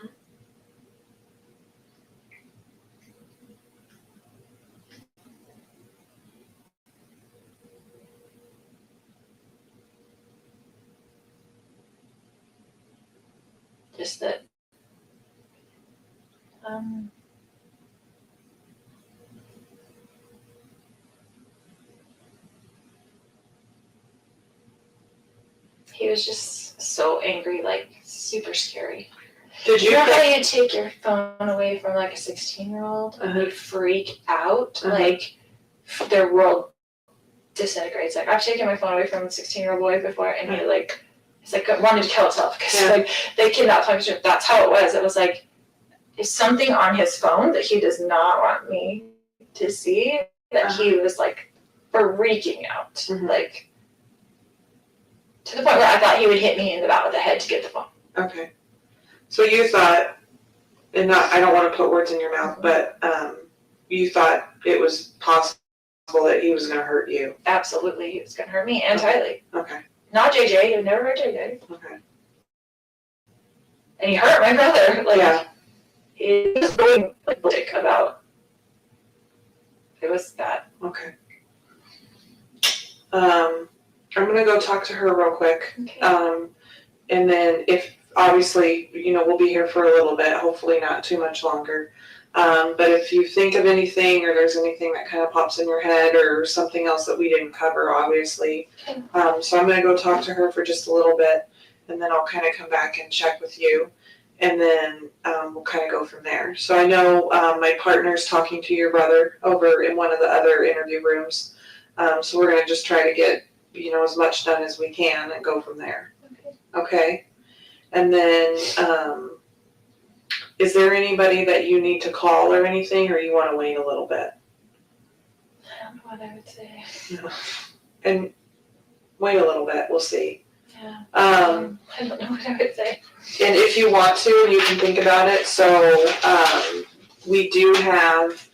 [SPEAKER 6] Just that. He was just so angry, like super scary.
[SPEAKER 11] Did
[SPEAKER 6] You
[SPEAKER 11] you
[SPEAKER 6] know how
[SPEAKER 11] think,
[SPEAKER 6] you take your phone away from like a 16-year-old and they freak out?
[SPEAKER 11] Uh-huh.
[SPEAKER 6] Like their world disintegrates. Like I've taken my phone away from a 16-year-old boy before, and he like, he's like wanted to kill himself because
[SPEAKER 11] Yeah.
[SPEAKER 6] like they kidnapped him. That's how it was. It was like, is something on his phone that he does not want me to see? That he was like freaking out,
[SPEAKER 11] Mhm.
[SPEAKER 6] like to the point where I thought he would hit me in the back of the head to get the phone.
[SPEAKER 11] okay. So you thought, and I don't want to put words in your mouth, but you thought it was possible that he was going to hurt you.
[SPEAKER 6] Absolutely, he was gonna hurt me and Tylee.
[SPEAKER 11] Okay.
[SPEAKER 6] Not JJ. He would never hurt JJ.
[SPEAKER 11] Okay.
[SPEAKER 6] And he hurt my brother. Like,
[SPEAKER 11] Yeah.
[SPEAKER 6] he was going like ballistic about it was bad.
[SPEAKER 11] Okay. I'm gonna go talk to her real quick.
[SPEAKER 6] Okay.
[SPEAKER 11] And then if, obviously, we'll be here for a little bit, hopefully not too much longer. But if you think of anything or there's anything that kind of pops in your head or something else that we didn't cover, obviously. So I'm gonna go talk to her for just a little bit and then I'll kind of come back and check with you. And then we'll kind of go from there. So I know my partner's talking to your brother over in one of the other interview rooms. So we're gonna just try to get, as much done as we can and go from there. Okay. And then, is there anybody that you need to call or anything, or you want to wait a little bit?
[SPEAKER 6] I don't know what I would say.
[SPEAKER 11] And wait a little bit, we'll see.
[SPEAKER 6] Yeah. I don't know what I would say.
[SPEAKER 11] And if you want to, you can think about it. So, we do have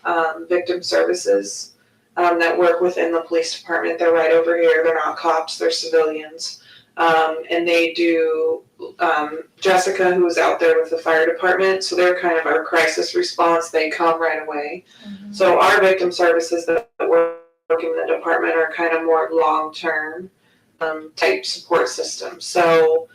[SPEAKER 11] victim services that work within the police department. They're right over here. They're not cops, they're civilians. And they do, Jessica, who's out there with the fire department, so they're kind of our crisis response. They come right away.
[SPEAKER 6] Mm-hmm.
[SPEAKER 11] So our victim services that work in the department are kind of more long-term type support systems. So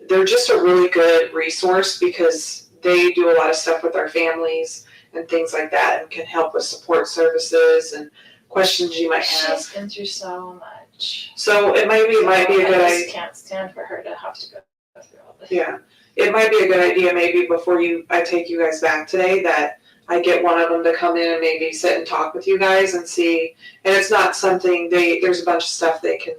[SPEAKER 11] they're just a really good resource because they do a lot of stuff with our families and things like that and can help with support services and questions you might have.
[SPEAKER 6] She's been through so much.
[SPEAKER 11] So it might be a good
[SPEAKER 6] I
[SPEAKER 11] idea.
[SPEAKER 6] just can't stand for her to have to go through all this.
[SPEAKER 11] Yeah, it might be a good idea maybe before I take you guys back today that I get one of them to come in and maybe sit and talk with you guys and see. And it's not something there's a bunch of stuff they can,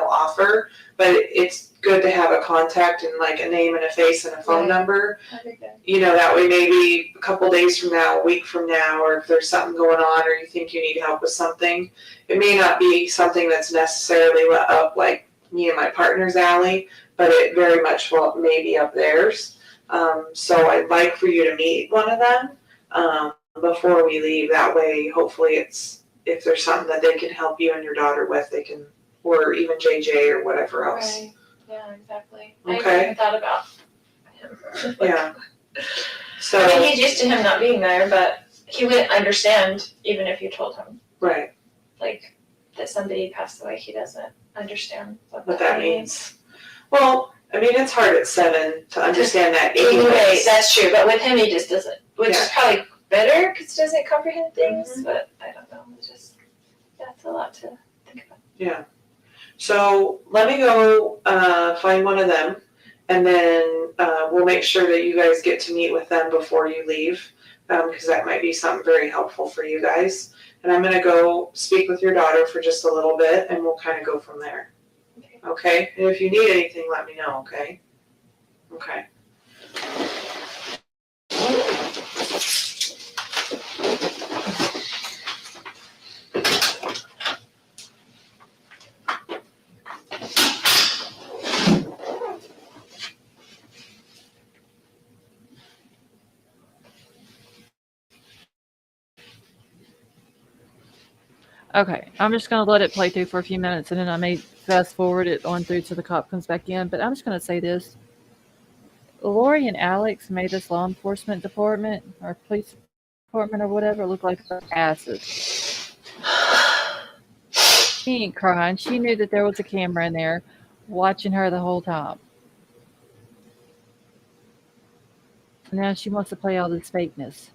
[SPEAKER 11] offer, but it's good to have a contact and like a name and a face and a phone number.
[SPEAKER 6] That'd be good.
[SPEAKER 11] That way maybe a couple days from now, a week from now, or if there's something going on or you think you need help with something, it may not be something that's necessarily up like me and my partner's alley, but it very much may be up theirs. So I'd like for you to meet one of them before we leave. That way, hopefully if there's something that they can help you and your daughter with, they can, or even JJ or whatever else.
[SPEAKER 6] Right. Yeah, exactly.
[SPEAKER 11] Okay.
[SPEAKER 6] I haven't even thought about him.
[SPEAKER 11] Yeah. So.
[SPEAKER 6] I mean, he's used to him not being there, but he wouldn't understand even if you told him.
[SPEAKER 11] Right.
[SPEAKER 6] Like, that somebody passed away, he doesn't understand what
[SPEAKER 11] that means. Well, I mean, it's hard at 7 to understand that
[SPEAKER 6] Anyway, that's true, but with him, he just doesn't, which is probably better because he doesn't comprehend things, but I don't know. That's a lot to think about.
[SPEAKER 11] Yeah. So let me go find one of them, and then we'll make sure that you guys get to meet with them before you leave, because that might be something very helpful for you guys. And I'm going to go speak with your daughter for just a little bit, and we'll kind of go from there. Okay? And if you need anything, let me know, okay? Okay.
[SPEAKER 1] Okay, I'm just going to let it play through for a few minutes and then I may fast forward it on through till the cop comes back in. But I'm just going to say this. Lori and Alex made this law enforcement department or police department or whatever look like asses. She ain't crying. She knew that there was a camera in there watching her the whole time. Now she wants to play all this fakeness.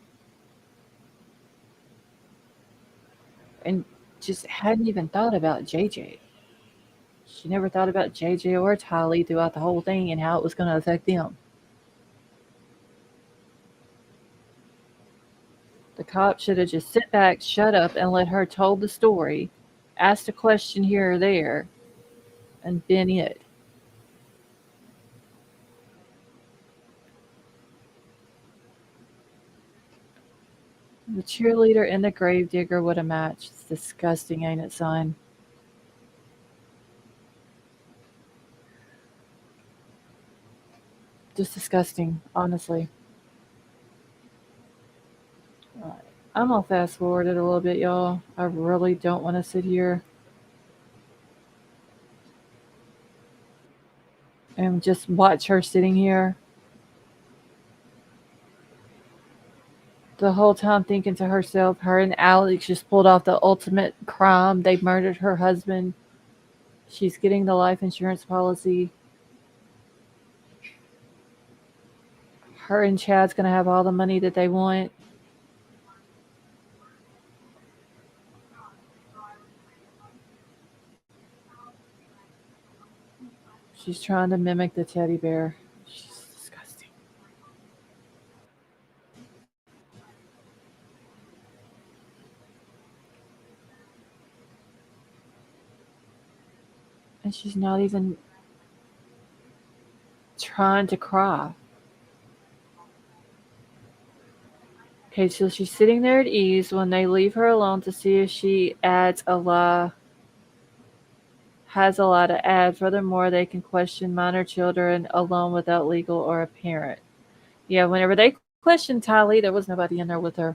[SPEAKER 1] And just hadn't even thought about JJ. She never thought about JJ or Tylee throughout the whole thing and how it was going to affect them. The cop should have just sit back, shut up, and let her tell the story, asked a question here or there, and been it. The cheerleader and the gravedigger would have matched. It's disgusting, ain't it, son? Just disgusting, honestly. All right. I'm going to fast forward it a little bit, y'all. I really don't want to sit here and just watch her sitting here. the whole time thinking to herself, her and Alex just pulled off the ultimate crime. They murdered her husband. She's getting the life insurance policy. Her and Chad's going to have all the money that they want. She's trying to mimic the teddy bear. She's disgusting. And she's not even trying to cry. Okay, so she's sitting there at ease when they leave her alone to see if she has a lie to add. Furthermore, they can question minor children alone without legal or a parent. Yeah, whenever they questioned Tylee, there was nobody in there with her.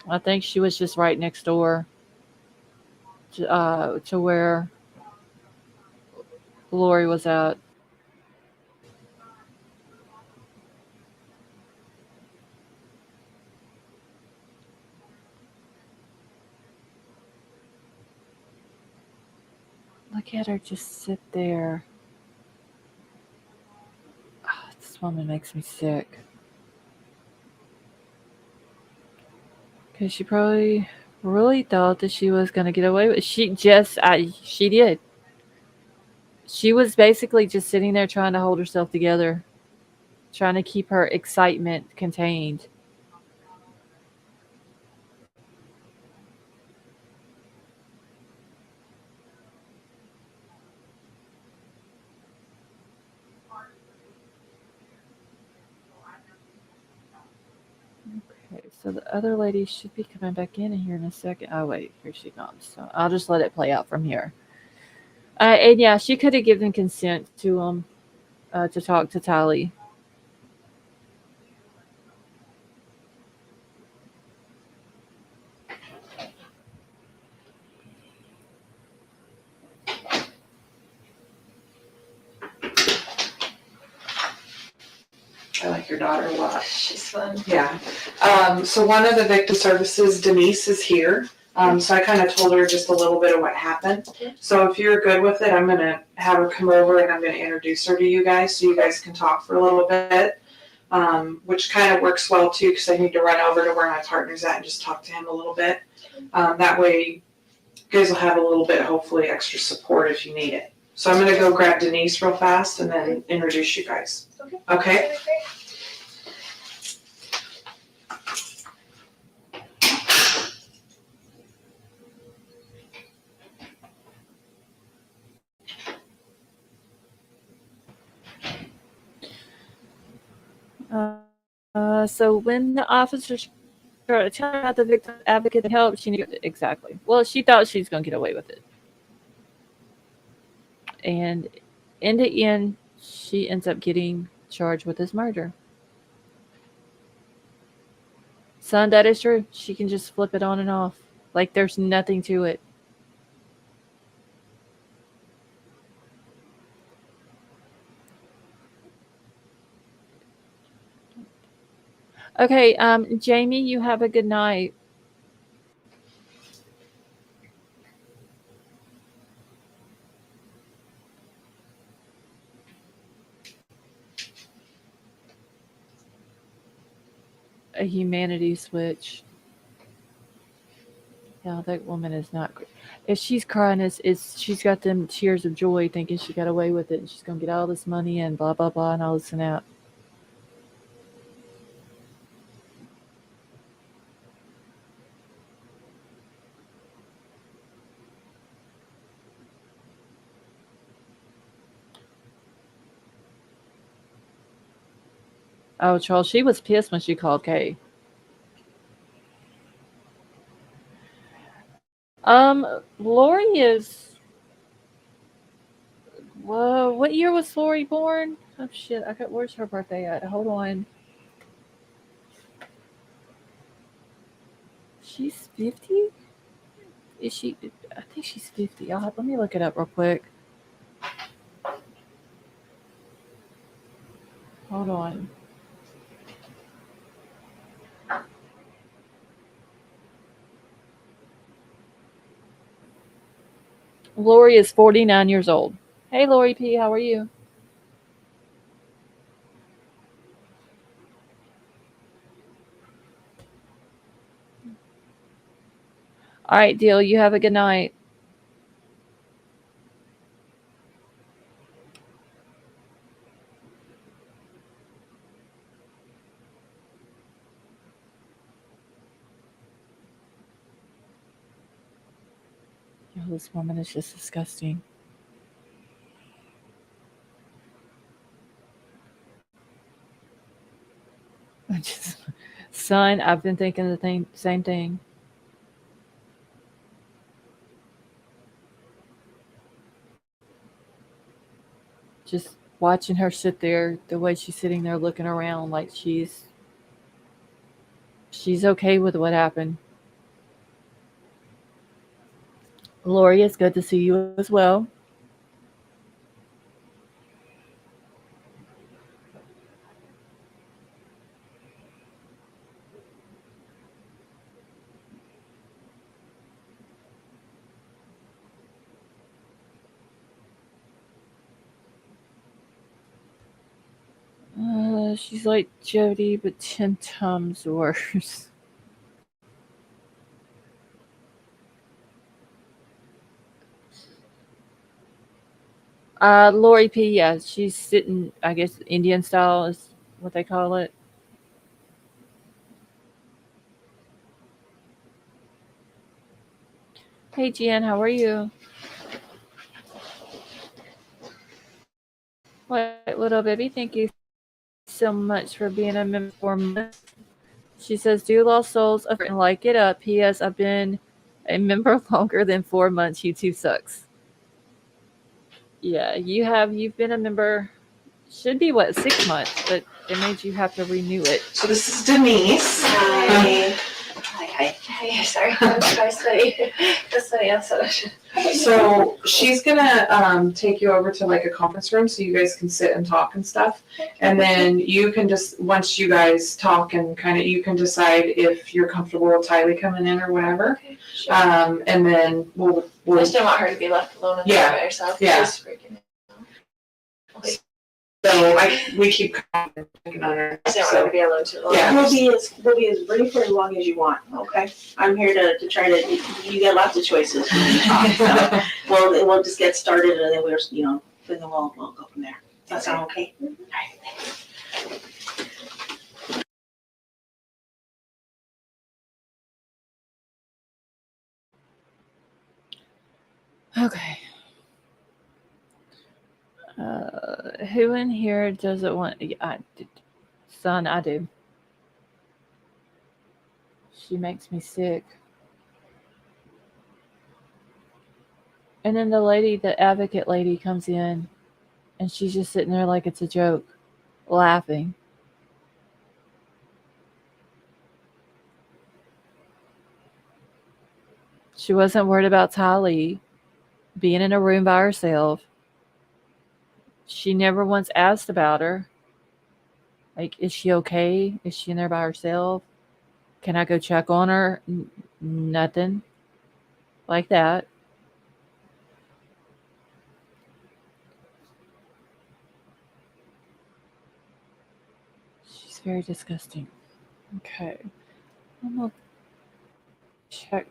[SPEAKER 1] I think she was just right next door to where Lori was at. Look at her just sit there. Oh, this woman makes me sick. Because she probably really thought that she was going to get away with it. She did. She was basically just sitting there trying to hold herself together, trying to keep her excitement contained. Okay, so the other lady should be coming back in here in a second. Oh, wait, here she comes. So I'll just let it play out from here. And yeah, she could have given consent to talk to Tylee.
[SPEAKER 11] I like your daughter a lot.
[SPEAKER 6] She's fun.
[SPEAKER 11] Yeah. So one of the victim services, Denise, is here. So I kind of told her just a little bit of what happened. So if you're good with it, I'm going to have her come over and I'm going to introduce her to you guys so you guys can talk for a little bit, which kind of works well too because I need to run over to where my partner's at and just talk to him a little bit. That way you guys will have a little bit, hopefully, extra support if you need it. So I'm going to go grab Denise real fast and then introduce you guys. Okay?
[SPEAKER 1] So when the officers started telling her about the victim advocate help, she knew exactly. Well, she thought she was going to get away with it. And in the end, she ends up getting charged with this murder. Son, that is true. She can just flip it on and off. Like there's nothing to it. Okay, Jamie, you have a good night. A humanity switch. Yeah, that woman is not. If she's crying, it's she's got them tears of joy, thinking she got away with it, and she's gonna get all this money and blah blah blah and all this and that. Oh, Charles, she was pissed when she called Kay. Lori is. Whoa, what year was Lori born? Oh shit, where's her birthday at? Hold on. She's 50? Is she? I think she's 50. Let me look it up real quick. Hold on. Lori is 49 years old. Hey, Lori P., how are you? All right, Deal, you have a good night. Oh, this woman is just disgusting. Son, I've been thinking the same thing. Just watching her sit there, the way she's sitting there looking around like she's okay with what happened. Lori, it's good to see you as well. She's like Jody, but 10 times worse. Lori P., yeah, she's sitting, I guess, Indian style is what they call it. Hey, Jen, how are you? What up, baby? Thank you so much for being a member for months. She says, "Do Lost Souls and like it up. P.S. I've been a member longer than 4 months. YouTube sucks." Yeah, you've been a member, should be, 6 months, but it made you have to renew it.
[SPEAKER 11] So this is Denise.
[SPEAKER 6] Hi. Hi. Sorry. That's funny.
[SPEAKER 11] So she's gonna take you over to like a conference room so you guys can sit and talk and stuff. And then you can just, once you guys talk and kind of, you can decide if you're comfortable with Tylee coming in or whatever.
[SPEAKER 6] Okay, sure.
[SPEAKER 11] And then we'll
[SPEAKER 6] I just don't want her to be left alone in there by herself.
[SPEAKER 11] Yeah.
[SPEAKER 6] She's freaking out. Okay.
[SPEAKER 11] So we keep checking on her.
[SPEAKER 6] I don't want her to be alone too long.
[SPEAKER 11] Yeah.
[SPEAKER 12] We'll be as brief or as long as you want, okay? I'm here to try to, you got lots of choices when you talk, so we'll just get started and then we'll go from there. Does that sound okay? All right, thanks.
[SPEAKER 1] Okay. Who in here doesn't want? Son, I do. She makes me sick. And then the advocate lady comes in, and she's just sitting there like it's a joke, laughing. She wasn't worried about Tylee being in a room by herself. She never once asked about her. Like, is she okay? Is she in there by herself? Can I go check on her? Nothing like that. She's very disgusting. Okay. I'm going to check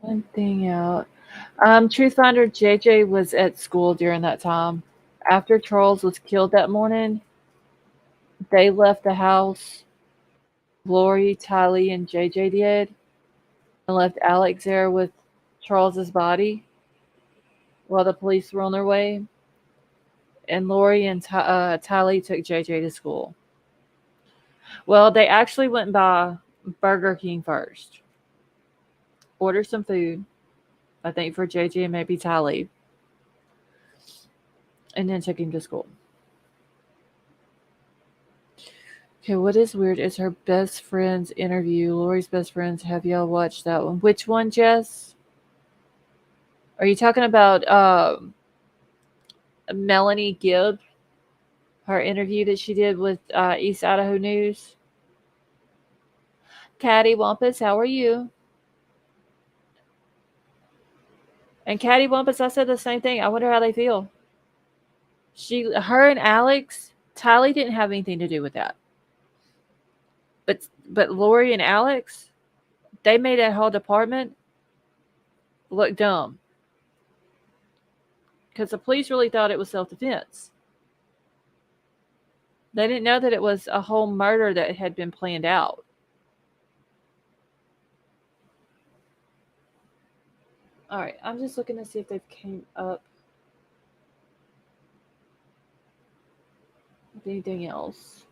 [SPEAKER 1] one thing out. Truth Finder JJ was at school during that time. After Charles was killed that morning, they left the house. Lori, Tylee, and JJ did, and left Alex there with Charles's body while the police were on their way. And Lori and Tylee took JJ to school. Well, they actually went by Burger King first. Ordered some food, I think for JJ and maybe Tylee. And then took him to school. Okay, what is weird is her best friend's interview. Lori's best friends. Have y'all watched that one? Which one, Jess? Are you talking about Melanie Gibb? Her interview that she did with East Idaho News? Caddy Wampus, how are you? And Cattywampus, I said the same thing. I wonder how they feel. Her and Alex, Tylee didn't have anything to do with that. But Lori and Alex, they made that whole department look dumb. Because the police really thought it was self-defense. They didn't know that it was a whole murder that had been planned out. All right, I'm just looking to see if they've came up with anything else.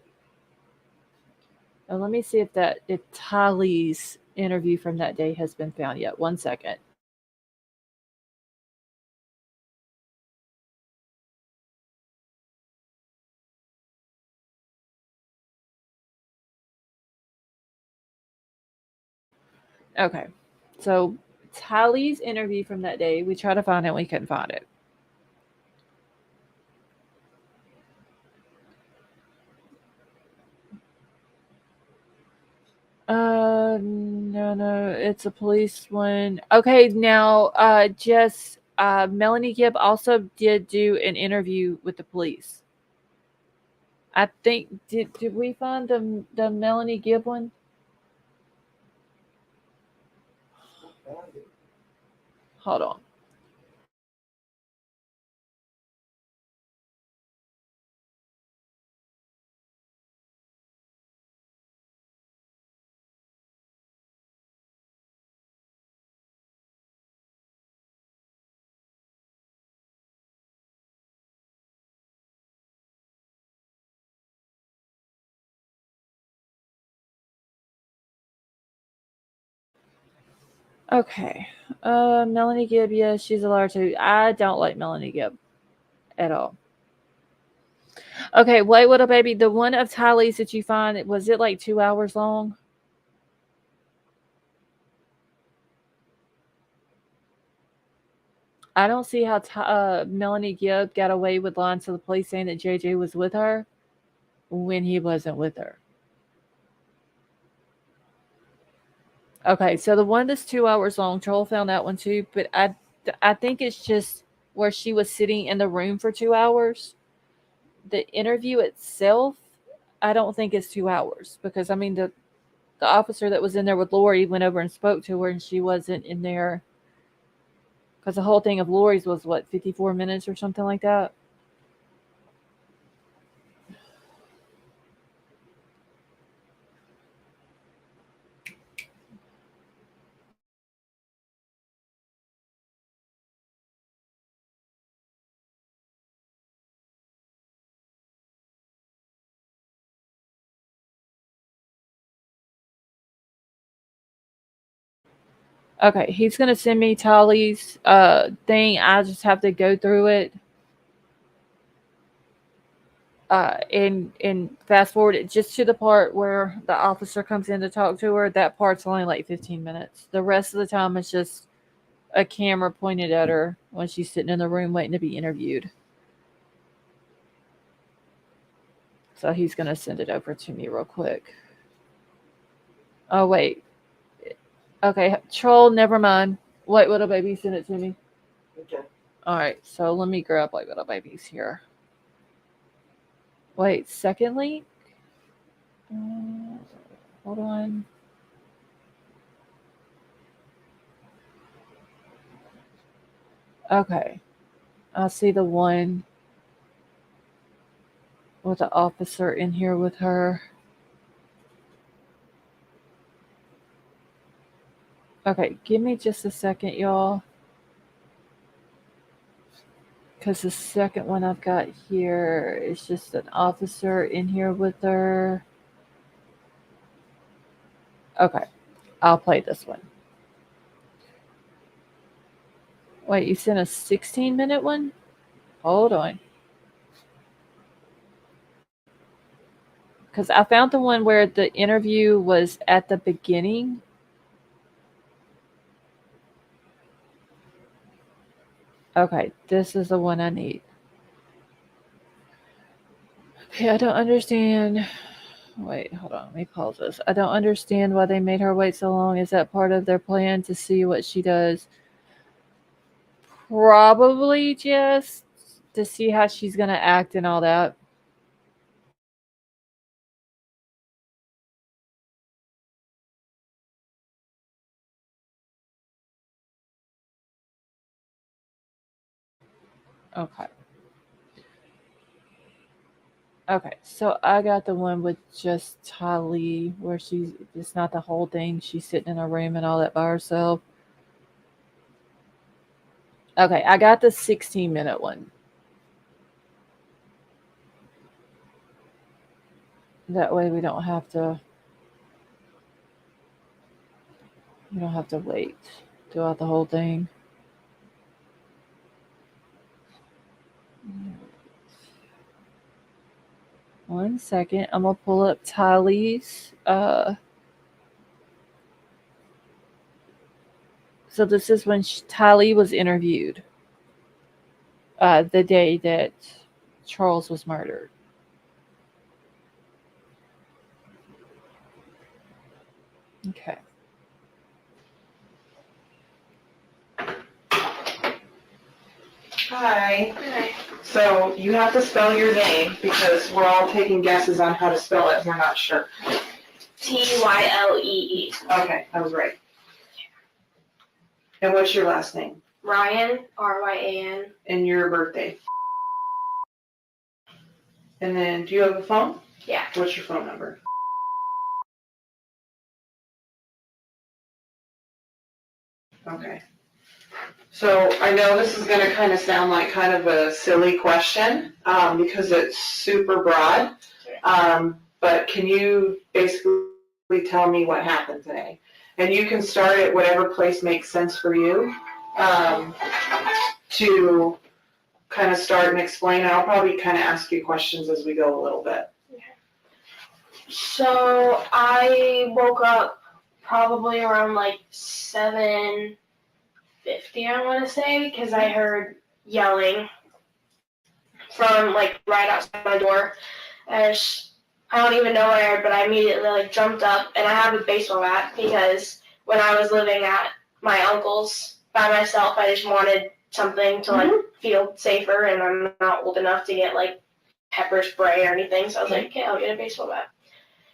[SPEAKER 1] Now let me see if Tylee's interview from that day has been found yet. 1 second. Okay, so Tylee's interview from that day, we tried to find it, we couldn't find it. No, it's a police one. Okay, now, Jess, Melanie Gibb also did do an interview with the police. I think, did we find the Melanie Gibb one? Hold on. Okay. Melanie Gibb, yeah, she's a liar too. I don't like Melanie Gibb at all. Okay, wait, what a baby. The one of Tylee's that you find, was it like 2 hours long? I don't see how Melanie Gibb got away with lying to the police saying that JJ was with her when he wasn't with her. Okay, so the one that's 2 hours long, Troll found that one too, but I think it's just where she was sitting in the room for 2 hours. The interview itself, I don't think it's 2 hours because I mean the officer that was in there with Lori went over and spoke to her and she wasn't in there because the whole thing of Lori's was what, 54 minutes or something like that. Okay, he's gonna send me Tylee's thing. I just have to go through it. And fast forward it just to the part where the officer comes in to talk to her. That part's only like 15 minutes. The rest of the time is just a camera pointed at her when she's sitting in the room waiting to be interviewed. So he's gonna send it over to me real quick. Oh wait. Okay, Troll, never mind. Wait, little baby, send it to me.
[SPEAKER 7] Okay.
[SPEAKER 1] Alright, so let me grab like little babies here. Wait, second link? Hold on. Okay. I see the one with the officer in here with her. Okay, give me just a second, y'all. Because the second one I've got here is just an officer in here with her. Okay, I'll play this one. Wait, you sent a 16-minute one? Hold on. Because I found the one where the interview was at the beginning. Okay, this is the one I need. Okay, I don't understand. Wait, hold on. Let me pause this. I don't understand why they made her wait so long. Is that part of their plan to see what she does? Probably just to see how she's gonna act and all that. Okay. Okay, so I got the one with just Tylee, where it's not the whole thing. She's sitting in a room and all that by herself. Okay, I got the 16-minute one. That way we don't have to wait throughout the whole thing. One second, I'm gonna pull up Tylee's. So this is when Tylee was interviewed. The day that Charles was murdered. Okay.
[SPEAKER 11] Hi. So you have to spell your name because we're all taking guesses on how to spell it. We're not sure.
[SPEAKER 13] Tylee.
[SPEAKER 11] Okay, I was right. And what's your last name?
[SPEAKER 13] Ryan, Ryan.
[SPEAKER 11] And your birthday? And then, do you have a phone?
[SPEAKER 13] Yeah.
[SPEAKER 11] What's your phone number? Okay. So I know this is going to kind of sound like kind of a silly question because it's super broad. But can you basically tell me what happened today? And you can start at whatever place makes sense for you to kind of start and explain. I'll probably kind of ask you questions as we go a little bit.
[SPEAKER 13] So I woke up probably around like 7:50, I want to say, because I heard yelling from like right outside my door. I don't even know what I heard, but I immediately like jumped up, and I have a baseball bat because when I was living at my uncle's by myself, I just wanted something to like feel safer, and I'm not old enough to get like pepper spray or anything, so I was like, okay, I'll get a baseball bat.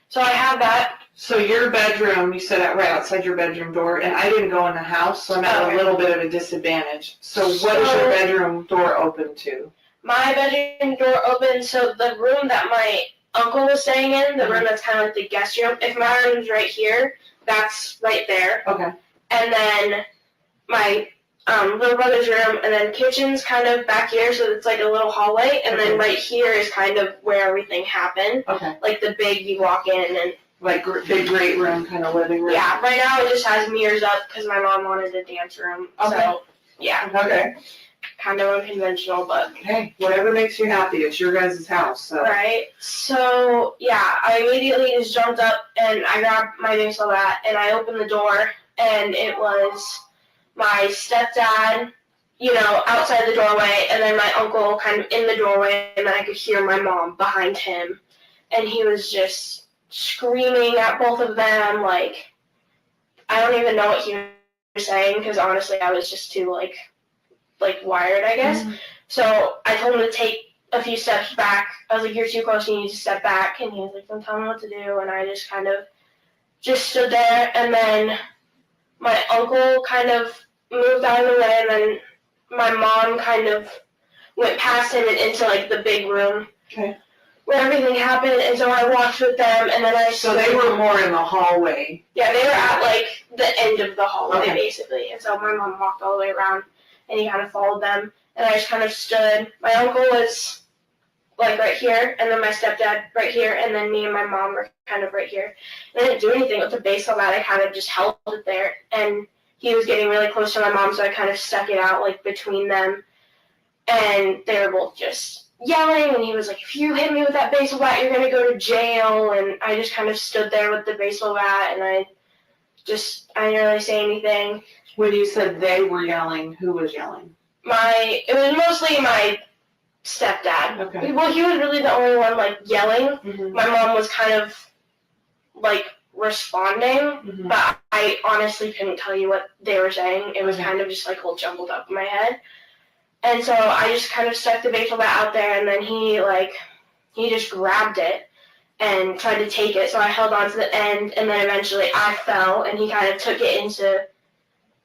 [SPEAKER 13] So I have that.
[SPEAKER 11] So your bedroom, you said that right outside your bedroom door, and I didn't go in the house, so I'm at a little bit of a disadvantage. So what is your bedroom door open to?
[SPEAKER 13] My bedroom door open, so the room that my uncle was staying in, the room that's kind of like the guest room, if my room's right here, that's right there.
[SPEAKER 11] Okay.
[SPEAKER 13] And then my little brother's room, and then kitchen's kind of back here, so it's like a little hallway, and then right here is kind of where everything happened.
[SPEAKER 11] Okay.
[SPEAKER 13] Like the big, you walk in and
[SPEAKER 11] like big great room, kind of living room.
[SPEAKER 13] Yeah, right now it just has mirrors up because my mom wanted a dance room.
[SPEAKER 11] Okay.
[SPEAKER 13] So yeah.
[SPEAKER 11] Okay.
[SPEAKER 13] Kind of unconventional, but
[SPEAKER 11] hey, whatever makes you happy. It's your guys' house. So.
[SPEAKER 13] Right. So yeah, I immediately just jumped up and I grabbed my baseball bat and I opened the door, and it was my stepdad, outside the doorway, and then my uncle kind of in the doorway, and then I could hear my mom behind him, and he was just screaming at both of them, like, I don't even know what he was saying, because honestly, I was just too, like wired, I guess. Mm-hmm. So I told him to take a few steps back. I was like, you're too close, you need to step back, and he was like, don't tell me what to do, and I just kind of just stood there, and then my uncle kind of moved out of the way, and then my mom kind of went past him and into, like, the big room.
[SPEAKER 11] Okay.
[SPEAKER 13] Where everything happened, and so I walked with them, and then
[SPEAKER 11] So they were more in the hallway.
[SPEAKER 13] Yeah, they were at, like, the end of the hallway,
[SPEAKER 11] Okay.
[SPEAKER 13] basically. And so my mom walked all the way around, and he kind of followed them, and I just kind of stood. My uncle was, like, right here, and then my stepdad right here, and then me and my mom were kind of right here. And I didn't do anything with the baseball bat. I kind of just held it there, and he was getting really close to my mom, so I kind of stuck it out, like, between them. And they were both just yelling, and he was like, if you hit me with that baseball bat, you're going to go to jail. And I just kind of stood there with the baseball bat, and I didn't really say anything.
[SPEAKER 11] When you said they were yelling, who was yelling?
[SPEAKER 13] It was mostly my stepdad.
[SPEAKER 11] Okay.
[SPEAKER 13] Well, he was really the only one, like, yelling.
[SPEAKER 11] Mm-hmm.
[SPEAKER 13] My mom was kind of, like, responding, but I honestly couldn't tell you what they were saying. It was kind of just, like, all jumbled up in my head. And so I just kind of stuck the baseball bat out there, and then he just grabbed it and tried to take it. So I held on to the end, and then eventually I fell, and he kind of took it into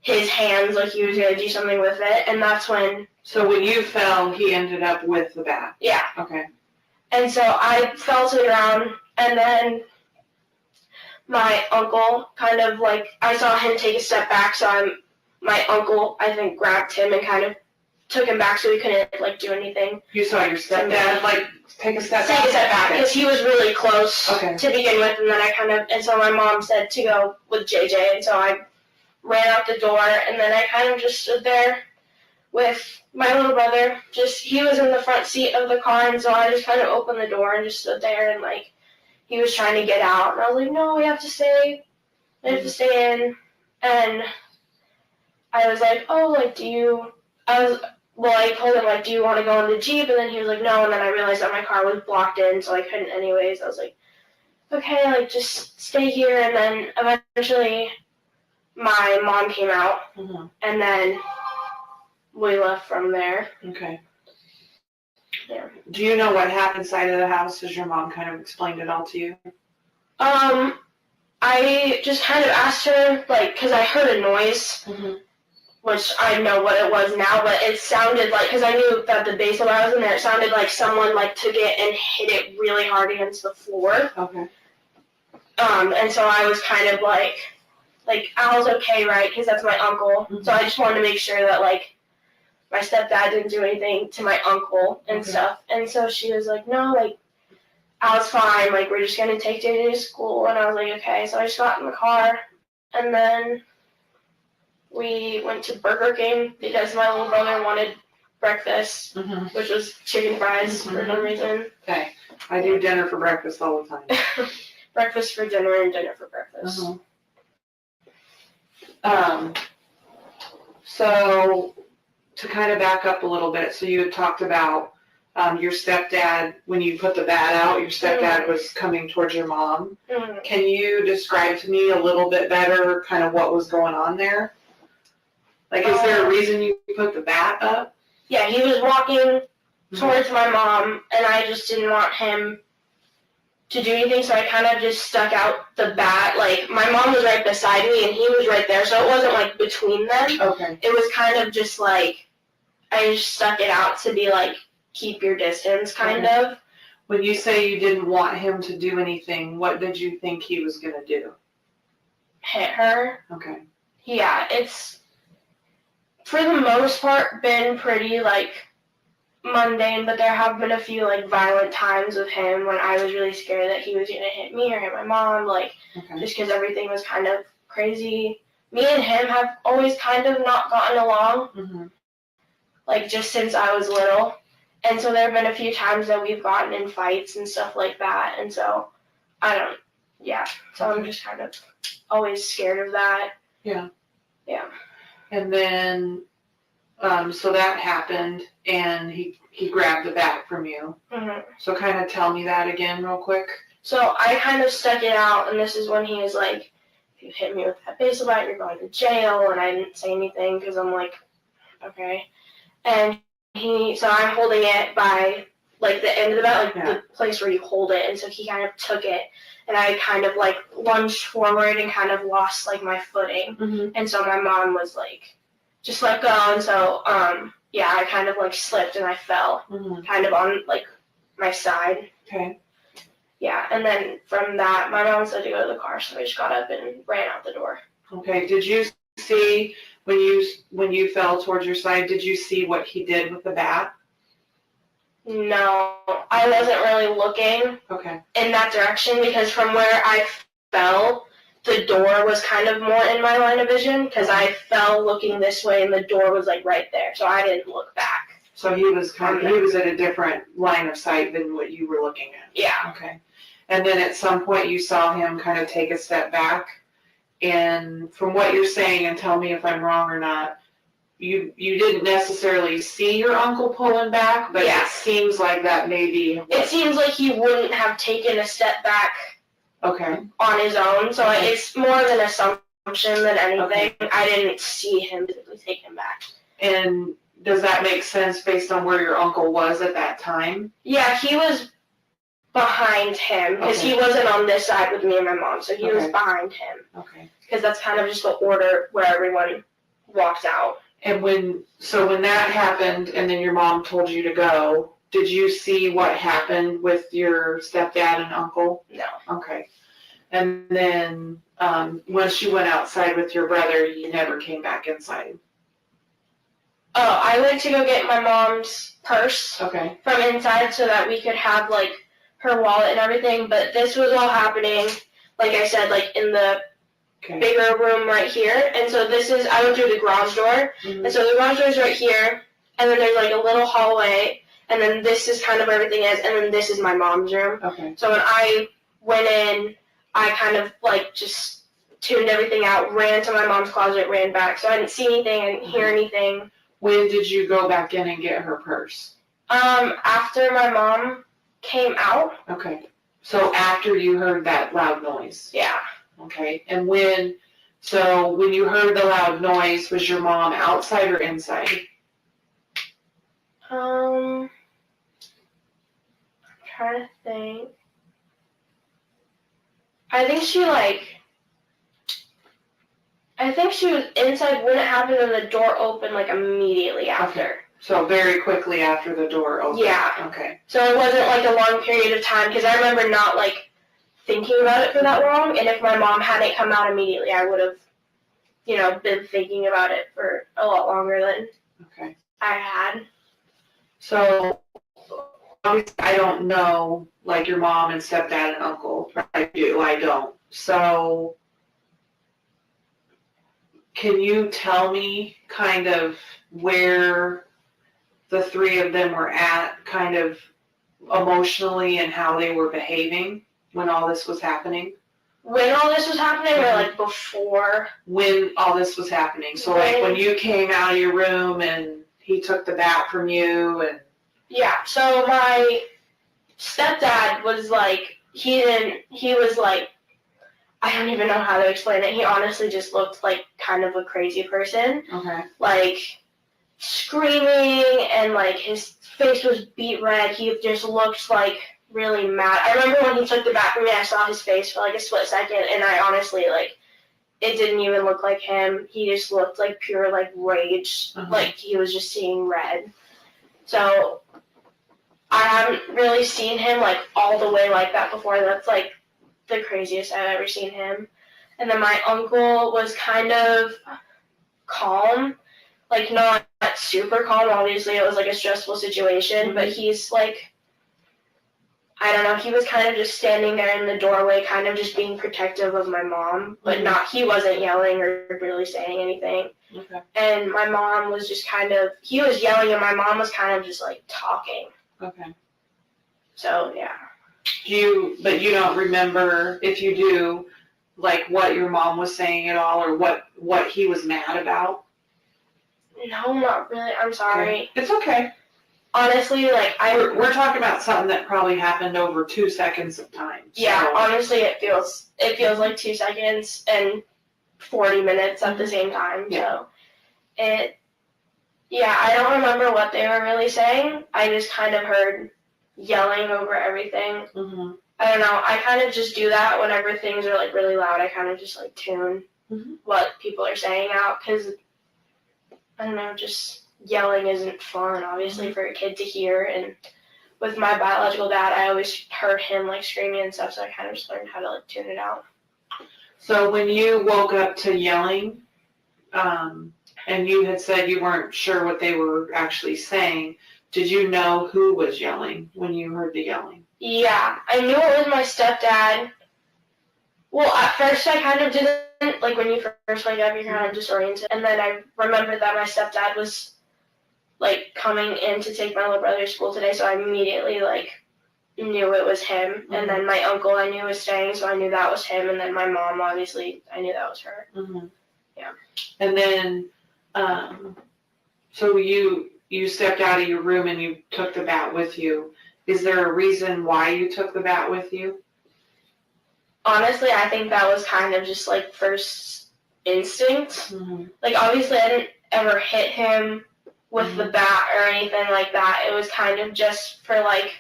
[SPEAKER 13] his hands like he was going to do something with it. And that's when...
[SPEAKER 11] So when you fell, he ended up with the bat?
[SPEAKER 13] Yeah.
[SPEAKER 11] Okay.
[SPEAKER 13] And so I fell to the ground, and then my uncle kind of I saw him take a step back, so my uncle, I think, grabbed him and kind of took him back so he couldn't do anything.
[SPEAKER 11] You saw your stepdad take a step back?
[SPEAKER 13] Take a step back, because he was really close to begin with, and then and so my mom said to go with JJ, and so I ran out the door, and then I kind of just stood there with my little brother. He was in the front seat of the car, and so I just kind of opened the door and just stood there, and he was trying to get out, and I was like, no, we have to stay in, and I was like, oh, I told him, do you want to go in the Jeep? And then he was like, no, and then I realized that my car was blocked in, so I couldn't anyways. I was like, okay, just stay here, and then eventually my mom came out, and then we left from there.
[SPEAKER 11] Okay.
[SPEAKER 13] Yeah.
[SPEAKER 11] Do you know what happened inside of the house? Has your mom kind of explained it all to you?
[SPEAKER 13] I just kind of asked her, because I heard a noise, which I know what it was now, but it sounded because I knew that the baseball bat was in there, it sounded like someone took it and hit it really hard against the floor.
[SPEAKER 11] Okay.
[SPEAKER 13] And so I was kind of Al's okay, right? Because that's my uncle. So I just wanted to make sure that my stepdad didn't do anything to my uncle and stuff. And so she was like, no, Al's fine. We're just going to take JJ to school. And I was like, okay. So I just got in the car. And then we went to Burger King because my little brother wanted breakfast, which was chicken fries for some reason.
[SPEAKER 11] Okay. I do dinner for breakfast all the time.
[SPEAKER 13] Breakfast for dinner and dinner for breakfast.
[SPEAKER 11] So to kind of back up a little bit, so you had talked about your stepdad, when you put the bat out, your stepdad was coming towards your mom. Can you describe to me a little bit better kind of what was going on there? Is there a reason you put the bat up?
[SPEAKER 13] Yeah, he was walking towards my mom, and I just didn't want him to do anything, so I kind of just stuck out the bat. My mom was right beside me, and he was right there, so it wasn't, between them.
[SPEAKER 11] Okay.
[SPEAKER 13] It was kind of just, I just stuck it out to be, keep your distance, kind of.
[SPEAKER 11] When you say you didn't want him to do anything, what did you think he was going to do?
[SPEAKER 13] Hit her.
[SPEAKER 11] Okay.
[SPEAKER 13] Yeah, it's, for the most part, been pretty, mundane, but there have been a few violent times with him when I was really scared that he was gonna hit me or hit my mom, just because everything was kind of crazy. Me and him have always kind of not gotten along, just since I was little, and so there have been a few times that we've gotten in fights and stuff like that, and so so I'm just kind of always scared of that.
[SPEAKER 11] Yeah.
[SPEAKER 13] And
[SPEAKER 11] then so that happened, and he grabbed the bat from you. So kind of tell me that again real quick.
[SPEAKER 13] So I kind of stuck it out, and this is when he was like, if you hit me with that baseball bat, you're going to jail, and I didn't say anything because I'm like, okay. And so I'm holding it by the end of the bat, the place where you hold it, and so he kind of took it, and I kind of lunged forward and kind of lost my footing, and so my mom was like, just let go, and so I kind of slipped and I fell, kind of on my side.
[SPEAKER 11] Okay.
[SPEAKER 13] Yeah, and then from that, my mom said to go to the car, so I just got up and ran out the door.
[SPEAKER 11] Okay. Did you see when you fell towards your side? Did you see what he did with the bat?
[SPEAKER 13] No, I wasn't really looking in that direction because from where I fell, the door was kind of more in my line of vision because I fell looking this way and the door was right there, so I didn't look back.
[SPEAKER 11] So he was he was at a different line of sight than what you were looking at.
[SPEAKER 13] Yeah.
[SPEAKER 11] Okay. And then at some point you saw him kind of take a step back, and from what you're saying, and tell me if I'm wrong or not, you didn't necessarily see your uncle pulling back, but it seems like that maybe.
[SPEAKER 13] It seems like he wouldn't have taken a step back on his own, so it's more of an assumption than anything. I didn't see him physically take him back.
[SPEAKER 11] And does that make sense based on where your uncle was at that time?
[SPEAKER 13] Yeah, he was behind him because he wasn't on this side with me and my mom, so he was behind him.
[SPEAKER 11] Okay.
[SPEAKER 13] Because that's kind of just the order where everyone walked out.
[SPEAKER 11] And when that happened and then your mom told you to go, did you see what happened with your stepdad and uncle?
[SPEAKER 13] No.
[SPEAKER 11] Okay. And then once you went outside with your brother, you never came back inside?
[SPEAKER 13] Oh, I went to go get my mom's purse from inside so that we could have, like, her wallet and everything, but this was all happening, like I said, like, in the bigger room right here, and so I went through the garage door, and so the garage door is right here, and then there's, like, a little hallway, and then this is kind of where everything is, and then this is my mom's room.
[SPEAKER 11] Okay.
[SPEAKER 13] So when I went in, I kind of, like, just tuned everything out, ran to my mom's closet, ran back, so I didn't see anything, I didn't hear anything.
[SPEAKER 11] When did you go back in and get her purse?
[SPEAKER 13] After my mom came out.
[SPEAKER 11] Okay. So after you heard that loud noise?
[SPEAKER 13] Yeah.
[SPEAKER 11] Okay. And when you heard the loud noise, was your mom outside or inside?
[SPEAKER 13] I'm trying to think. I think she was inside when it happened and the door opened, like, immediately after.
[SPEAKER 11] Okay. So very quickly after the door opened?
[SPEAKER 13] Yeah.
[SPEAKER 11] Okay.
[SPEAKER 13] So it wasn't, like, a long period of time, because I remember not, like, thinking about it for that long, and if my mom hadn't come out immediately, I would have, been thinking about it for a lot longer than I had.
[SPEAKER 11] So, obviously, I don't know, like, your mom and stepdad and uncle. I don't. So, can you tell me kind of where the three of them were at, kind of emotionally, and how they were behaving when all this was happening?
[SPEAKER 13] When all this was happening, or, like, before?
[SPEAKER 11] When all this was happening. So, like, when you came out of your room and he took the bat from you and...
[SPEAKER 13] Yeah, so my stepdad was, like, he was, like, I don't even know how to explain it. He honestly just looked like kind of a crazy person.
[SPEAKER 11] Okay.
[SPEAKER 13] Like, screaming, and, like, his face was beet red. He just looked, like, really mad. I remember when he took the bat from me, I saw his face for, like, a split second, and I honestly, like, it didn't even look like him. He just looked like pure, like, rage. Like, he was just seeing red. So, I haven't really seen him, like, all the way like that before. That's, like, the craziest I've ever seen him. And then my uncle was kind of calm. Like, not super calm, obviously. It was, like, a stressful situation. But he's, like, I don't know, he was kind of just standing there in the doorway, kind of just being protective of my mom. But he wasn't yelling or really saying anything.
[SPEAKER 11] Okay.
[SPEAKER 13] And my mom was just kind of, he was yelling, and my mom was kind of just, like, talking.
[SPEAKER 11] Okay.
[SPEAKER 13] So, yeah.
[SPEAKER 11] But you don't remember, if you do, like, what your mom was saying at all, or what he was mad about?
[SPEAKER 13] No, not really. I'm sorry.
[SPEAKER 11] Okay. It's okay.
[SPEAKER 13] Honestly, like,
[SPEAKER 11] we're talking about something that probably happened over 2 seconds of time. So.
[SPEAKER 13] Yeah, honestly, it feels like 2 seconds and 40 minutes at the same time.
[SPEAKER 11] Yeah.
[SPEAKER 13] So, I don't remember what they were really saying. I just kind of heard yelling over everything. I don't know. I kind of just do that whenever things are, like, really loud. I kind of just, like, tune what people are saying out, because, I don't know, just yelling isn't fun, obviously, for a kid to hear. And with my biological dad, I always heard him, like, screaming and stuff, so I kind of just learned how to, like, tune it out.
[SPEAKER 11] So when you woke up to yelling, and you had said you weren't sure what they were actually saying, did you know who was yelling when you heard the yelling?
[SPEAKER 13] Yeah, I knew it was my stepdad. Well, at first I kind of didn't, like, when you first wake up, you're kind of disoriented. And then I remembered that my stepdad was, like, coming in to take my little brother to school today, so I immediately, like, knew it was him. And then my uncle I knew was staying, so I knew that was him. And then my mom, obviously, I knew that was her. Yeah.
[SPEAKER 11] And then, so you stepped out of your room and you took the bat with you. Is there a reason why you took the bat with you?
[SPEAKER 13] Honestly, I think that was kind of just, like, first instinct. Like, obviously, I didn't ever hit him with the bat or anything like that. It was kind of just for like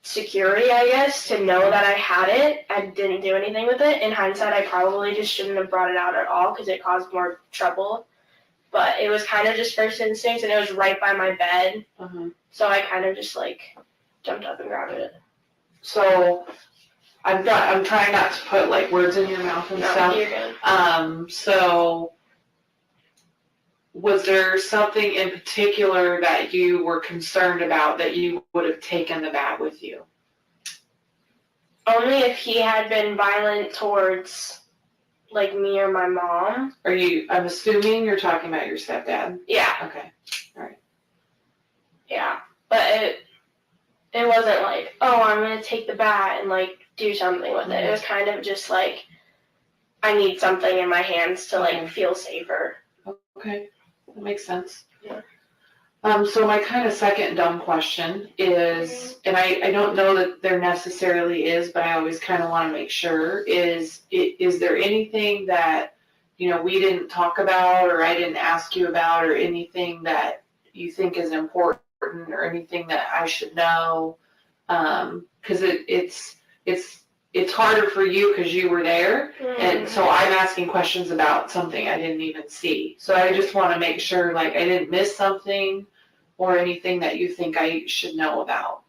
[SPEAKER 13] security, I guess, to know that I had it. I didn't do anything with it. In hindsight, I probably just shouldn't have brought it out at all because it caused more trouble. But it was kind of just first instinct, and it was right by my bed. So I kind of just like jumped up and grabbed it.
[SPEAKER 11] So I'm trying not to put like words in your mouth and
[SPEAKER 13] No,
[SPEAKER 11] stuff.
[SPEAKER 13] you're good.
[SPEAKER 11] So was there something in particular that you were concerned about that you would have taken the bat with you?
[SPEAKER 13] Only if he had been violent towards like me or my mom.
[SPEAKER 11] I'm assuming you're talking about your stepdad?
[SPEAKER 13] Yeah.
[SPEAKER 11] Okay. All right.
[SPEAKER 13] Yeah. But it wasn't like, oh, I'm going to take the bat and like do something with it. It was kind of just like, I need something in my hands to like feel safer.
[SPEAKER 11] Okay. That makes sense.
[SPEAKER 13] Yeah.
[SPEAKER 11] So my kind of second dumb question is, and I don't know that there necessarily is, but I always kind of want to make sure, is there anything that, you know, we didn't talk about or I didn't ask you about or anything that you think is important or anything that I should know? Because it's harder for you because you were there, and so I'm asking questions about something I didn't even see. So I just want to make sure, like, I didn't miss something or anything that you think I should know about.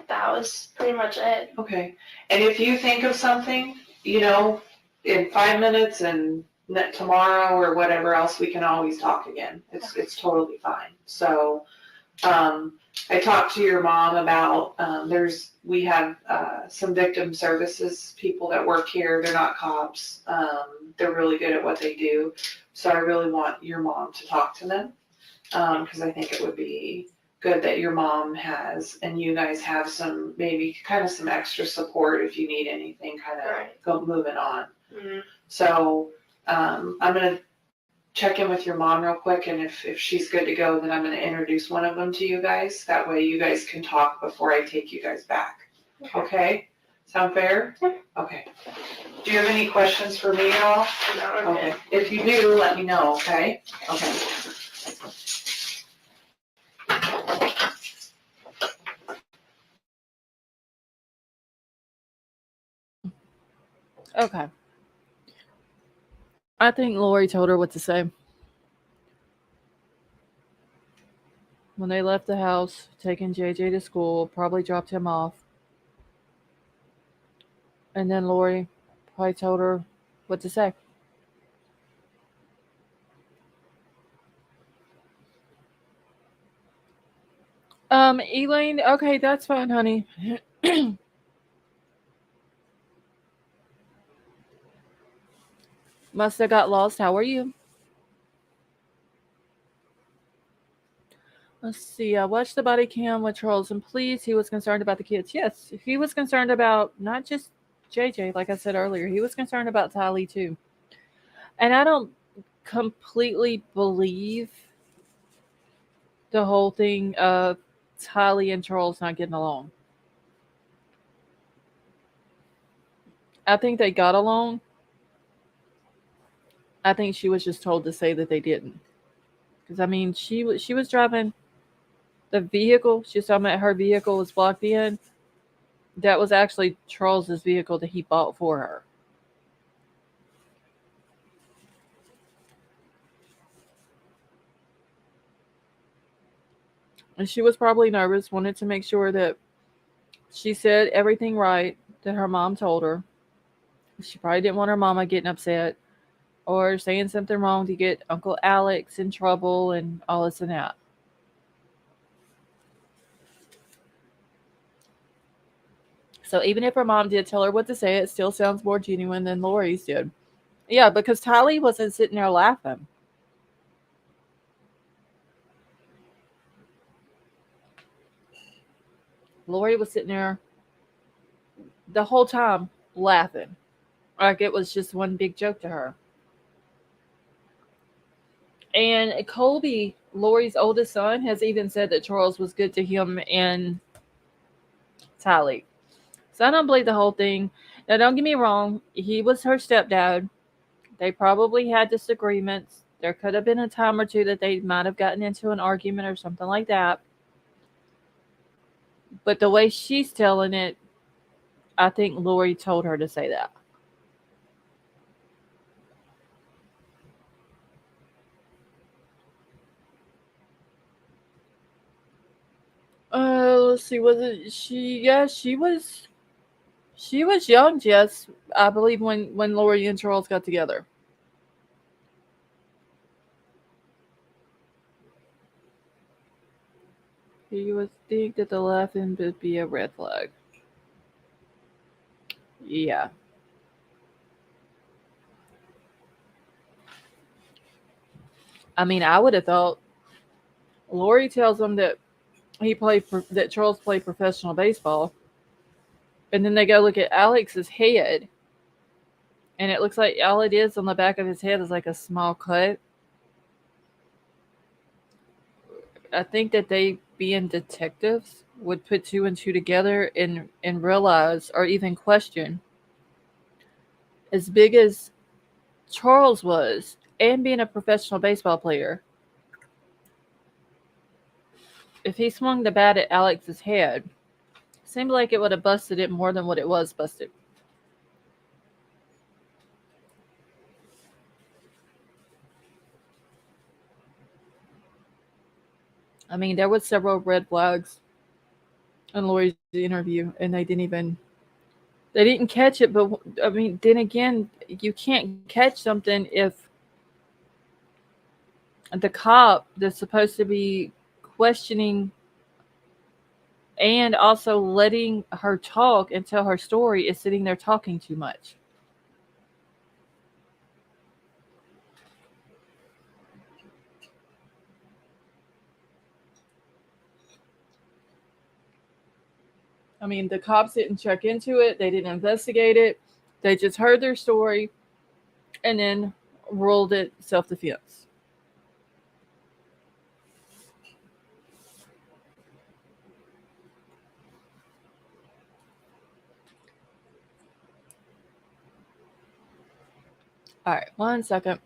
[SPEAKER 13] That was pretty much it.
[SPEAKER 11] Okay. And if you think of something, you know, in 5 minutes and tomorrow or whatever else, we can always talk again. It's totally fine. So I talked to your mom about, we have some victim services people that work here. They're not cops. They're really good at what they do. So I really want your mom to talk to them because I think it would be good that your mom has, and you guys have some, maybe kind of some extra support if you need anything kind of go moving on. So I'm going to check in with your mom real quick, and if she's good to go, then I'm going to introduce one of them to you guys. That way you guys can talk before I take you guys back. Okay? Sound fair? Okay. Do you have any questions for me at all?
[SPEAKER 13] No.
[SPEAKER 11] Okay. If you do, let me know, okay? Okay.
[SPEAKER 1] Okay. I think Lori told her what to say. When they left the house, taking JJ to school, probably dropped him off. And then Lori probably told her what to say. Elaine, okay, that's fine, honey. Must have got lost. How are you? Let's see. I watched the body cam with Charles, and please, he was concerned about the kids. Yes, he was concerned about not just JJ, like I said earlier. He was concerned about Tylee, too. And I don't completely believe the whole thing of Tylee and Charles not getting along. I think they got along. I think she was just told to say that they didn't. Because, I mean, she was driving the vehicle. She was talking about her vehicle was blocked in. That was actually Charles's vehicle that he bought for her. And she was probably nervous, wanted to make sure that she said everything right that her mom told her. She probably didn't want her mama getting upset or saying something wrong to get Uncle Alex in trouble and all this and that. So even if her mom did tell her what to say, it still sounds more genuine than Lori's did. Yeah, because Tylee wasn't sitting there laughing. Lori was sitting there the whole time laughing. Like it was just one big joke to her. And Colby, Lori's oldest son, has even said that Charles was good to him and Tylee. So I don't believe the whole thing. Now, don't get me wrong. He was her stepdad. They probably had disagreements. There could have been a time or two that they might have gotten into an argument or something like that. But the way she's telling it, I think Lori told her to say that. Let's see. Was it she? Yeah, she was. She was young, Jess. I believe when Lori and Charles got together. He would think that the laughing would be a red flag. Yeah. I mean, I would have thought. Lori tells him that that Charles played professional baseball, and then they go look at Alex's head, and it looks like all it is on the back of his head is like a small cut. I think that they, being detectives, would put two and two together and realize or even question, as big as Charles was, and being a professional baseball player, if he swung the bat at Alex's head, seemed like it would have busted it more than what it was busted. I mean, there was several red flags in Lori's interview, and they didn't catch it. But I mean, then again, you can't catch something if the cop that's supposed to be questioning and also letting her talk and tell her story is sitting there talking too much. I mean, the cops didn't check into it. They didn't investigate it. They just heard their story and then ruled it self-defense. All right, 1 second.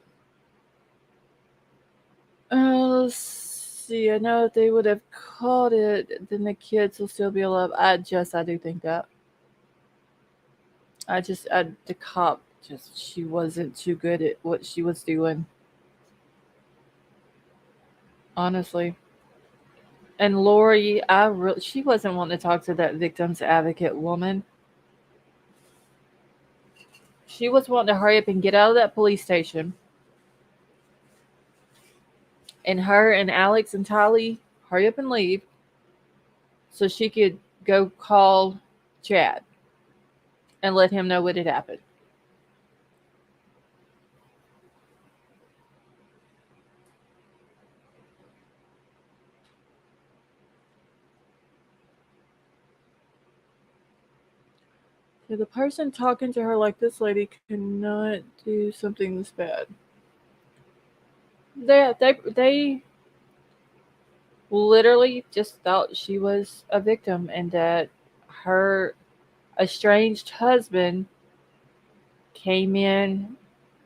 [SPEAKER 1] Let's see. I know if they would have caught it, then the kids will still be alive. I do think that. The cop she wasn't too good at what she was doing. Honestly. And Lori, she wasn't wanting to talk to that victim's advocate woman. She was wanting to hurry up and get out of that police station. And her and Alex and Tylee hurry up and leave so she could go call Chad and let him know what had happened. So the person talking to her like this lady cannot do something this bad. They literally just thought she was a victim and that her estranged husband came in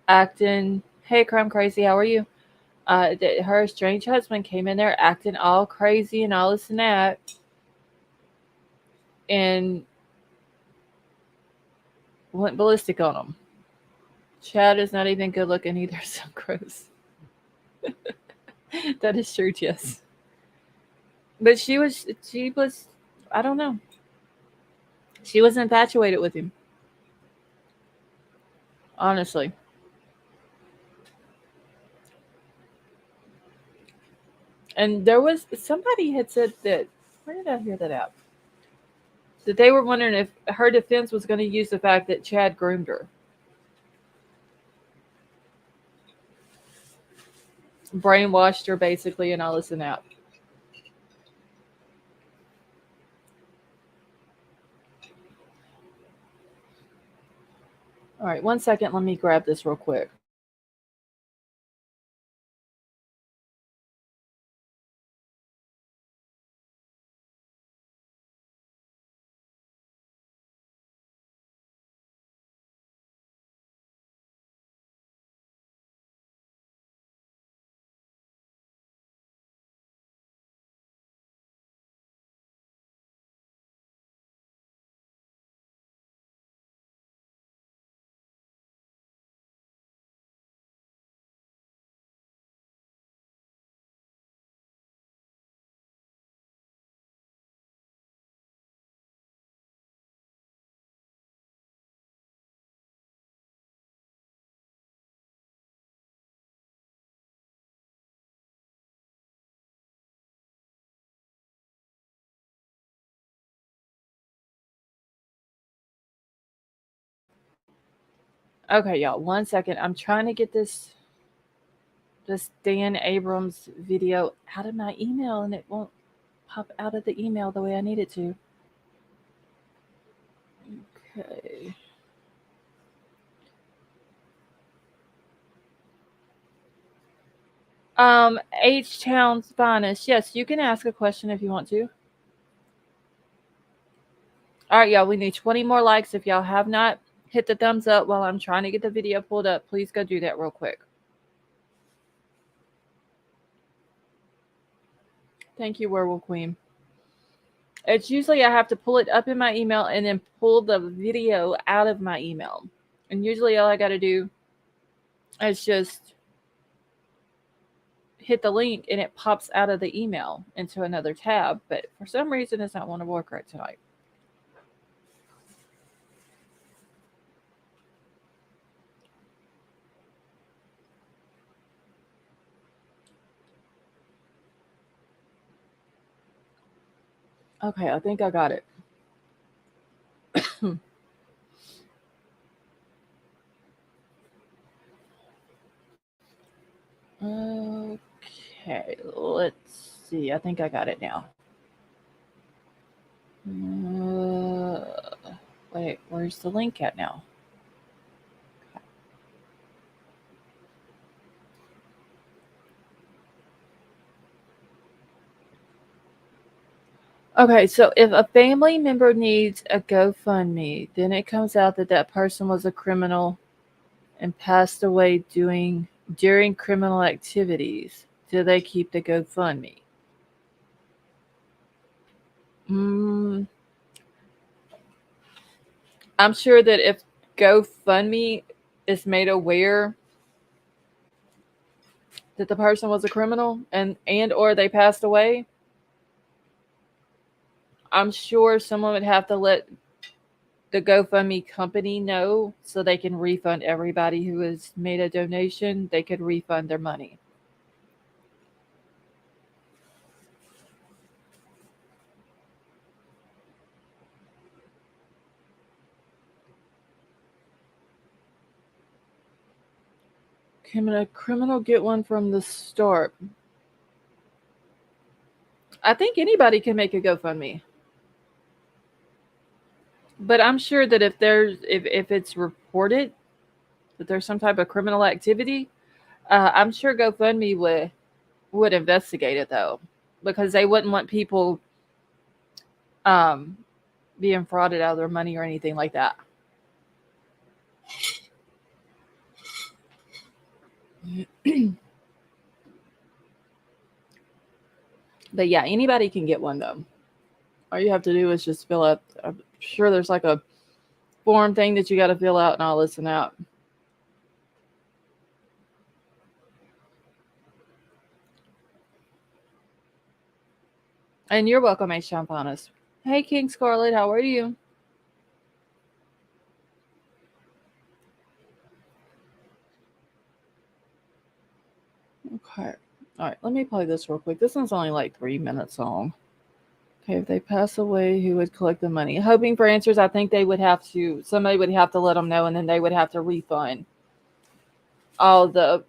[SPEAKER 1] acting, hey, crime crazy, how are you? That her estranged husband came in there acting all crazy and all this and that. And went ballistic on him. Chad is not even good looking either, so gross. That is true, Jess. But she was, I don't know. She was infatuated with him. Honestly. And there was, somebody had said that, where did I hear that at? That they were wondering if her defense was going to use the fact that Chad groomed her. Brainwashed her, basically, and all this and that. All right, 1 second. Let me grab this real quick. Okay, y'all, 1 second. I'm trying to get this Dan Abrams video out of my email, and it won't pop out of the email the way I need it to. Okay. H-Town's Finest. Yes, you can ask a question if you want to. All right, y'all, we need 20 more likes. If y'all have not hit the thumbs up while I'm trying to get the video pulled up, please go do that real quick. Thank you, Werewolf Queen. It's usually I have to pull it up in my email and then pull the video out of my email. And usually all I got to do is just hit the link and it pops out of the email into another tab. But for some reason, it's not want to work right tonight. Okay, I think I got it. Okay, let's see. I think I got it now. Wait, where's the link at now? Okay, so if a family member needs a GoFundMe, then it comes out that that person was a criminal and passed away during criminal activities. Do they keep the GoFundMe? I'm sure that if GoFundMe is made aware that the person was a criminal and or they passed away, I'm sure someone would have to let the GoFundMe company know so they can refund everybody who has made a donation. They could refund their money. Can a criminal get one from the start? I think anybody can make a GoFundMe. But I'm sure that if it's reported that there's some type of criminal activity, I'm sure GoFundMe would investigate it though, because they wouldn't want people being frauded out of their money or anything like that. But yeah, anybody can get one though. All you have to do is just fill out. I'm sure there's like a form thing that you got to fill out and all this and that. And you're welcome, H. Champanis. Hey, King Scarlet, how are you? Okay. All right, let me play this real quick. This one's only like 3 minutes long. Okay, if they pass away, who would collect the money? Hoping for answers, I think they would have to, somebody would have to let them know, and then they would have to refund all the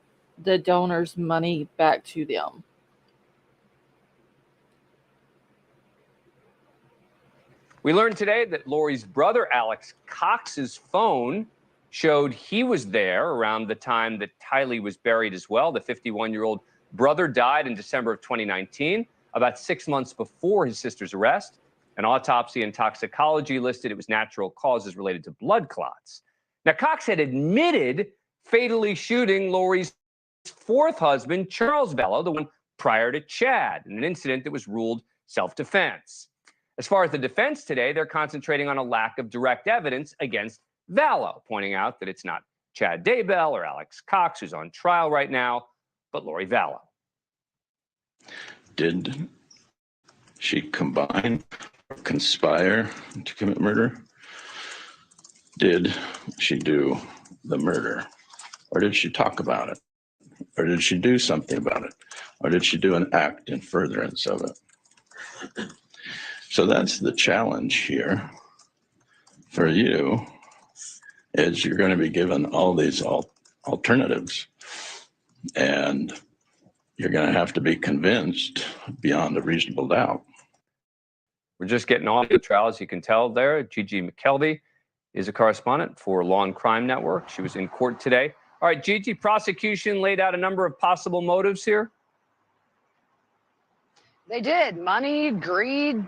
[SPEAKER 1] donors' money back to them.
[SPEAKER 14] We learned today that Lori's brother, Alex Cox's phone showed he was there around the time that Tylee was buried as well. The 51-year-old brother died in December of 2019, about 6 months before his sister's arrest. An autopsy and toxicology listed it was natural causes related to blood clots. Now, Cox had admitted fatally shooting Lori's fourth husband, Charles Vallow, the one prior to Chad, in an incident that was ruled self-defense. As far as the defense today, they're concentrating on a lack of direct evidence against Vallow, pointing out that it's not Chad Daybell or Alex Cox who's on trial right now, but Lori Vallow.
[SPEAKER 15] Did she combine or conspire to commit murder? Did she do the murder? Or did she talk about it? Or did she do something about it? Or did she do an act in furtherance of it? So that's the challenge here for you, is you're going to be given all these alternatives, and you're going to have to be convinced beyond a reasonable doubt.
[SPEAKER 14] We're just getting audio trial, as you can tell there. Gigi McKelvey is a correspondent for Law and Crime Network. She was in court today. All right, Gigi, prosecution laid out a number of possible motives here.
[SPEAKER 16] They did. Money, greed,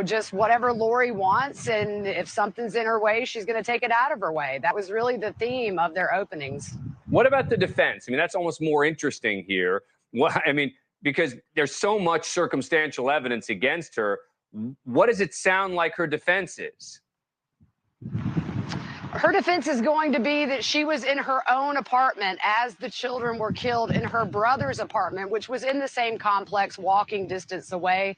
[SPEAKER 16] just whatever Lori wants. And if something's in her way, she's going to take it out of her way. That was really the theme of their openings.
[SPEAKER 14] What about the defense? I mean, that's almost more interesting here. Because there's so much circumstantial evidence against her. What does it sound like her defense is?
[SPEAKER 16] Her defense is going to be that she was in her own apartment as the children were killed in her brother's apartment, which was in the same complex, walking distance away.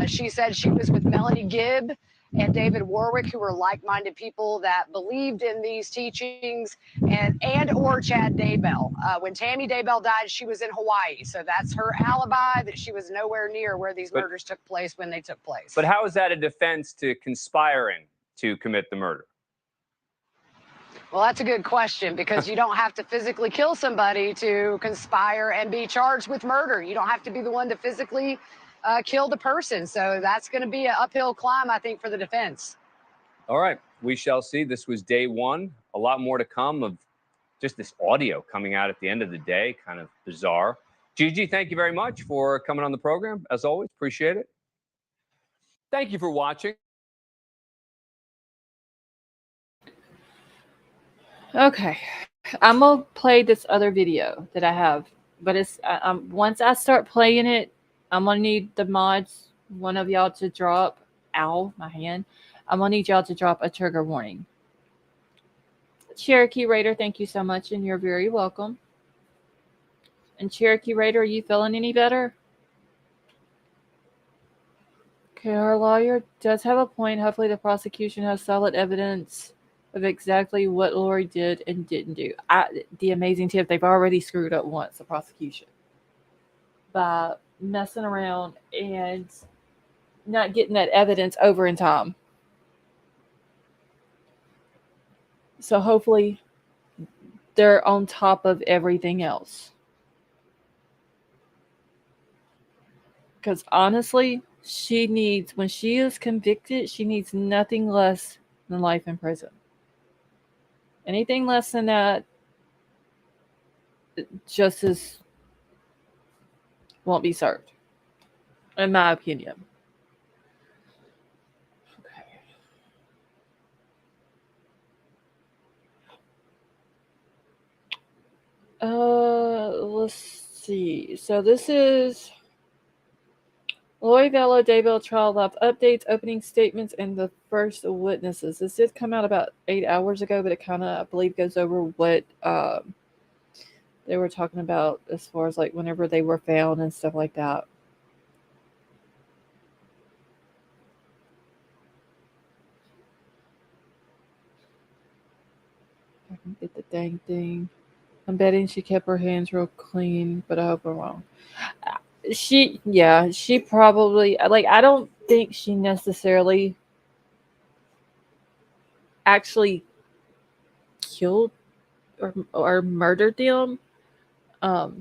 [SPEAKER 16] She said she was with Melanie Gibb and David Warwick, who were like-minded people that believed in these teachings, and or Chad Daybell. When Tammy Daybell died, she was in Hawaii. So that's her alibi, that she was nowhere near where these murders took place when they took place.
[SPEAKER 14] But how is that a defense to conspiring to commit the murder?
[SPEAKER 16] Well, that's a good question, because you don't have to physically kill somebody to conspire and be charged with murder. You don't have to be the one to physically kill the person. So that's going to be an uphill climb, I think, for the defense.
[SPEAKER 14] All right, we shall see. This was day one. A lot more to come of just this audio coming out at the end of the day. Kind of bizarre. Gigi, thank you very much for coming on the program. As always, appreciate it. Thank you for watching.
[SPEAKER 1] Okay, I'm gonna play this other video that I have, but it's once I start playing it, I'm gonna need the mods, one of y'all, to drop. Ow, my hand. I'm gonna need y'all to drop a trigger warning. Cherokee Raider, thank you so much, and you're very welcome. And Cherokee Raider, are you feeling any better? Okay, our lawyer does have a point. Hopefully the prosecution has solid evidence of exactly what Lori did and didn't do. The amazing tip, they've already screwed up once, the prosecution, by messing around and not getting that evidence over in time. So hopefully they're on top of everything else. Because honestly, she needs, when she is convicted, she needs nothing less than life in prison. Anything less than that, justice won't be served, in my opinion. Let's see. So this is Lori Vallow Daybell trial live updates, opening statements, and the first witnesses. This did come out about 8 hours ago, but it kind of, I believe, goes over what they were talking about as far as like whenever they were found and stuff like that. I can get the dang thing. I'm betting she kept her hands real clean, but I hope I'm wrong. She probably, like, I don't think she necessarily actually killed or murdered them. I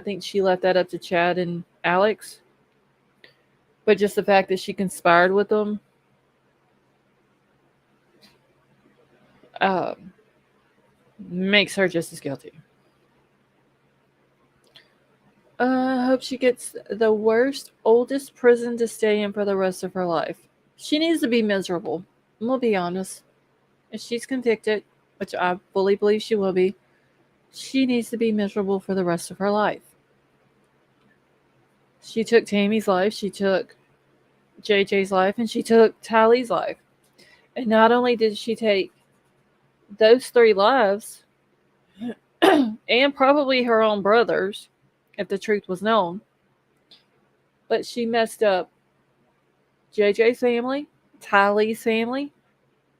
[SPEAKER 1] think she left that up to Chad and Alex. But just the fact that she conspired with them, makes her just as guilty. I hope she gets the worst, oldest prison to stay in for the rest of her life. She needs to be miserable. We'll be honest. If she's convicted, which I fully believe she will be, she needs to be miserable for the rest of her life. She took Tammy's life, she took JJ's life, and she took Tylee's life. And not only did she take those 3 lives, and probably her own brothers, if the truth was known, but she messed up JJ's family, Tylee's family,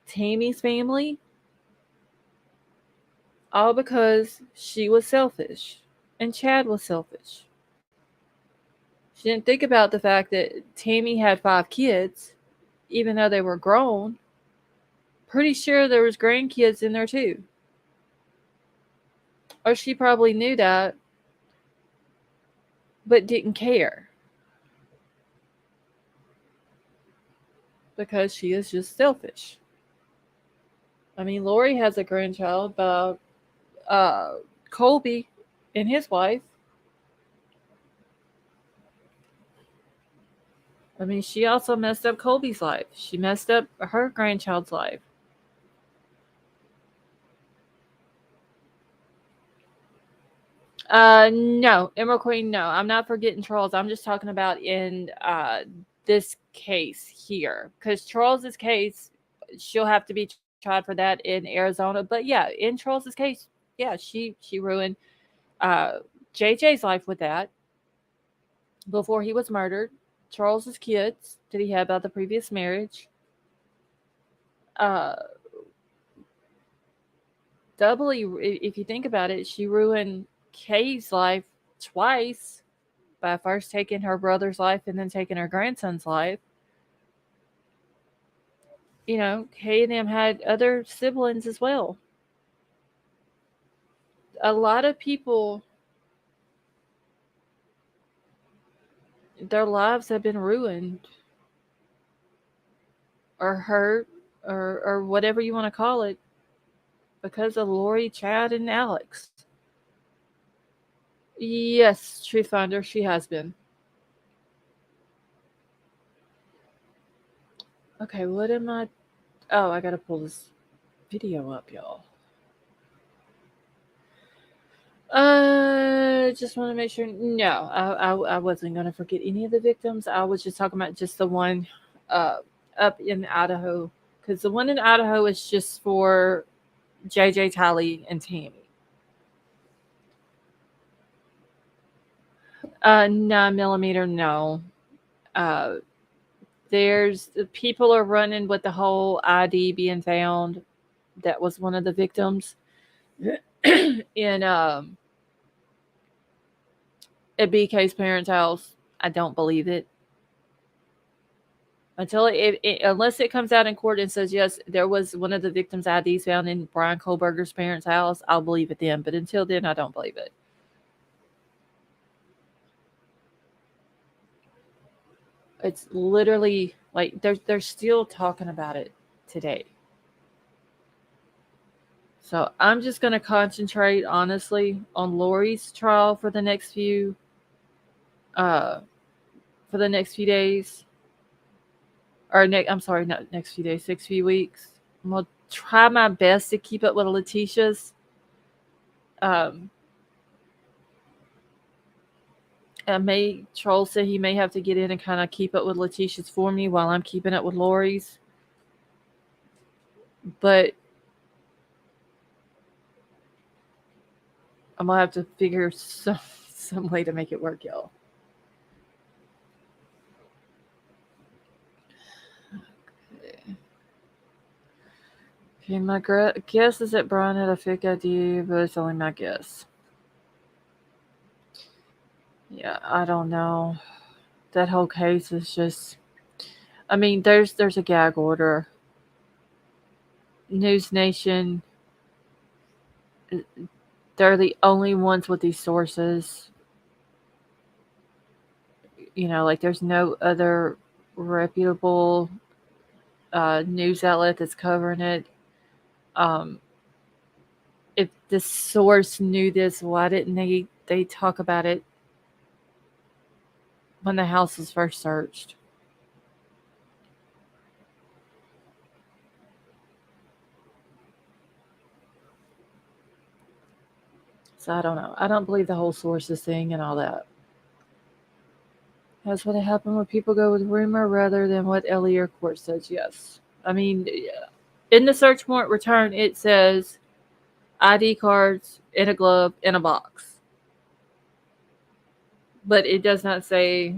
[SPEAKER 1] Tammy's family, all because she was selfish and Chad was selfish. She didn't think about the fact that Tammy had 5 kids, even though they were grown, pretty sure there was grandkids in there too. Or she probably knew that, but didn't care. Because she is just selfish. I mean, Lori has a grandchild about Colby and his wife. I mean, she also messed up Colby's life. She messed up her grandchild's life. No, Emerald Queen, no. I'm not forgetting Charles. I'm just talking about in this case here. Because Charles's case, she'll have to be tried for that in Arizona. But yeah, in Charles's case, yeah, she ruined JJ's life with that before he was murdered. Charles's kids that he had about the previous marriage. Doubly, if you think about it, she ruined Kay's life twice by first taking her brother's life and then taking her grandson's life. You know, Kay and them had other siblings as well. A lot of people, their lives have been ruined or hurt or whatever you want to call it because of Lori, Chad, and Alex. Yes, Truth Finder, she has been. Okay, what am I... Oh, I gotta pull this video up, y'all. Just want to make sure. No, I wasn't gonna forget any of the victims. I was just talking about just the one up in Idaho, because the one in Idaho is just for JJ, Tylee, and Tammy. 9mm, no. There's people are running with the whole ID being found. That was one of the victims in at BK's parents' house. I don't believe it until unless it comes out in court and says yes, there was one of the victims' IDs found in Brian Kohlberger's parents' house. I'll believe it then, but until then, I don't believe it. It's literally like they're still talking about it today. So I'm just going to concentrate, honestly, on Lori's trial for the next few days. Or I'm sorry, not next few days, next few weeks. I'm going to try my best to keep up with Letitia's. Troll said he may have to get in and kind of keep up with Letitia's for me while I'm keeping up with Lori's. But I'm going to have to figure some way to make it work, y'all. Okay, my guess is that Brian had a fake ID, but it's only my guess. Yeah, I don't know. That whole case is just... I mean, there's a gag order. News Nation, they're the only ones with these sources. You know, like there's no other reputable news outlet that's covering it. If the source knew this, why didn't they talk about it when the house was first searched? So I don't know. I don't believe the whole sources thing and all that. That's what happened when people go with rumor rather than what Ellie or court says. Yes. I mean, in the search warrant return, it says ID cards in a glove in a box. But it does not say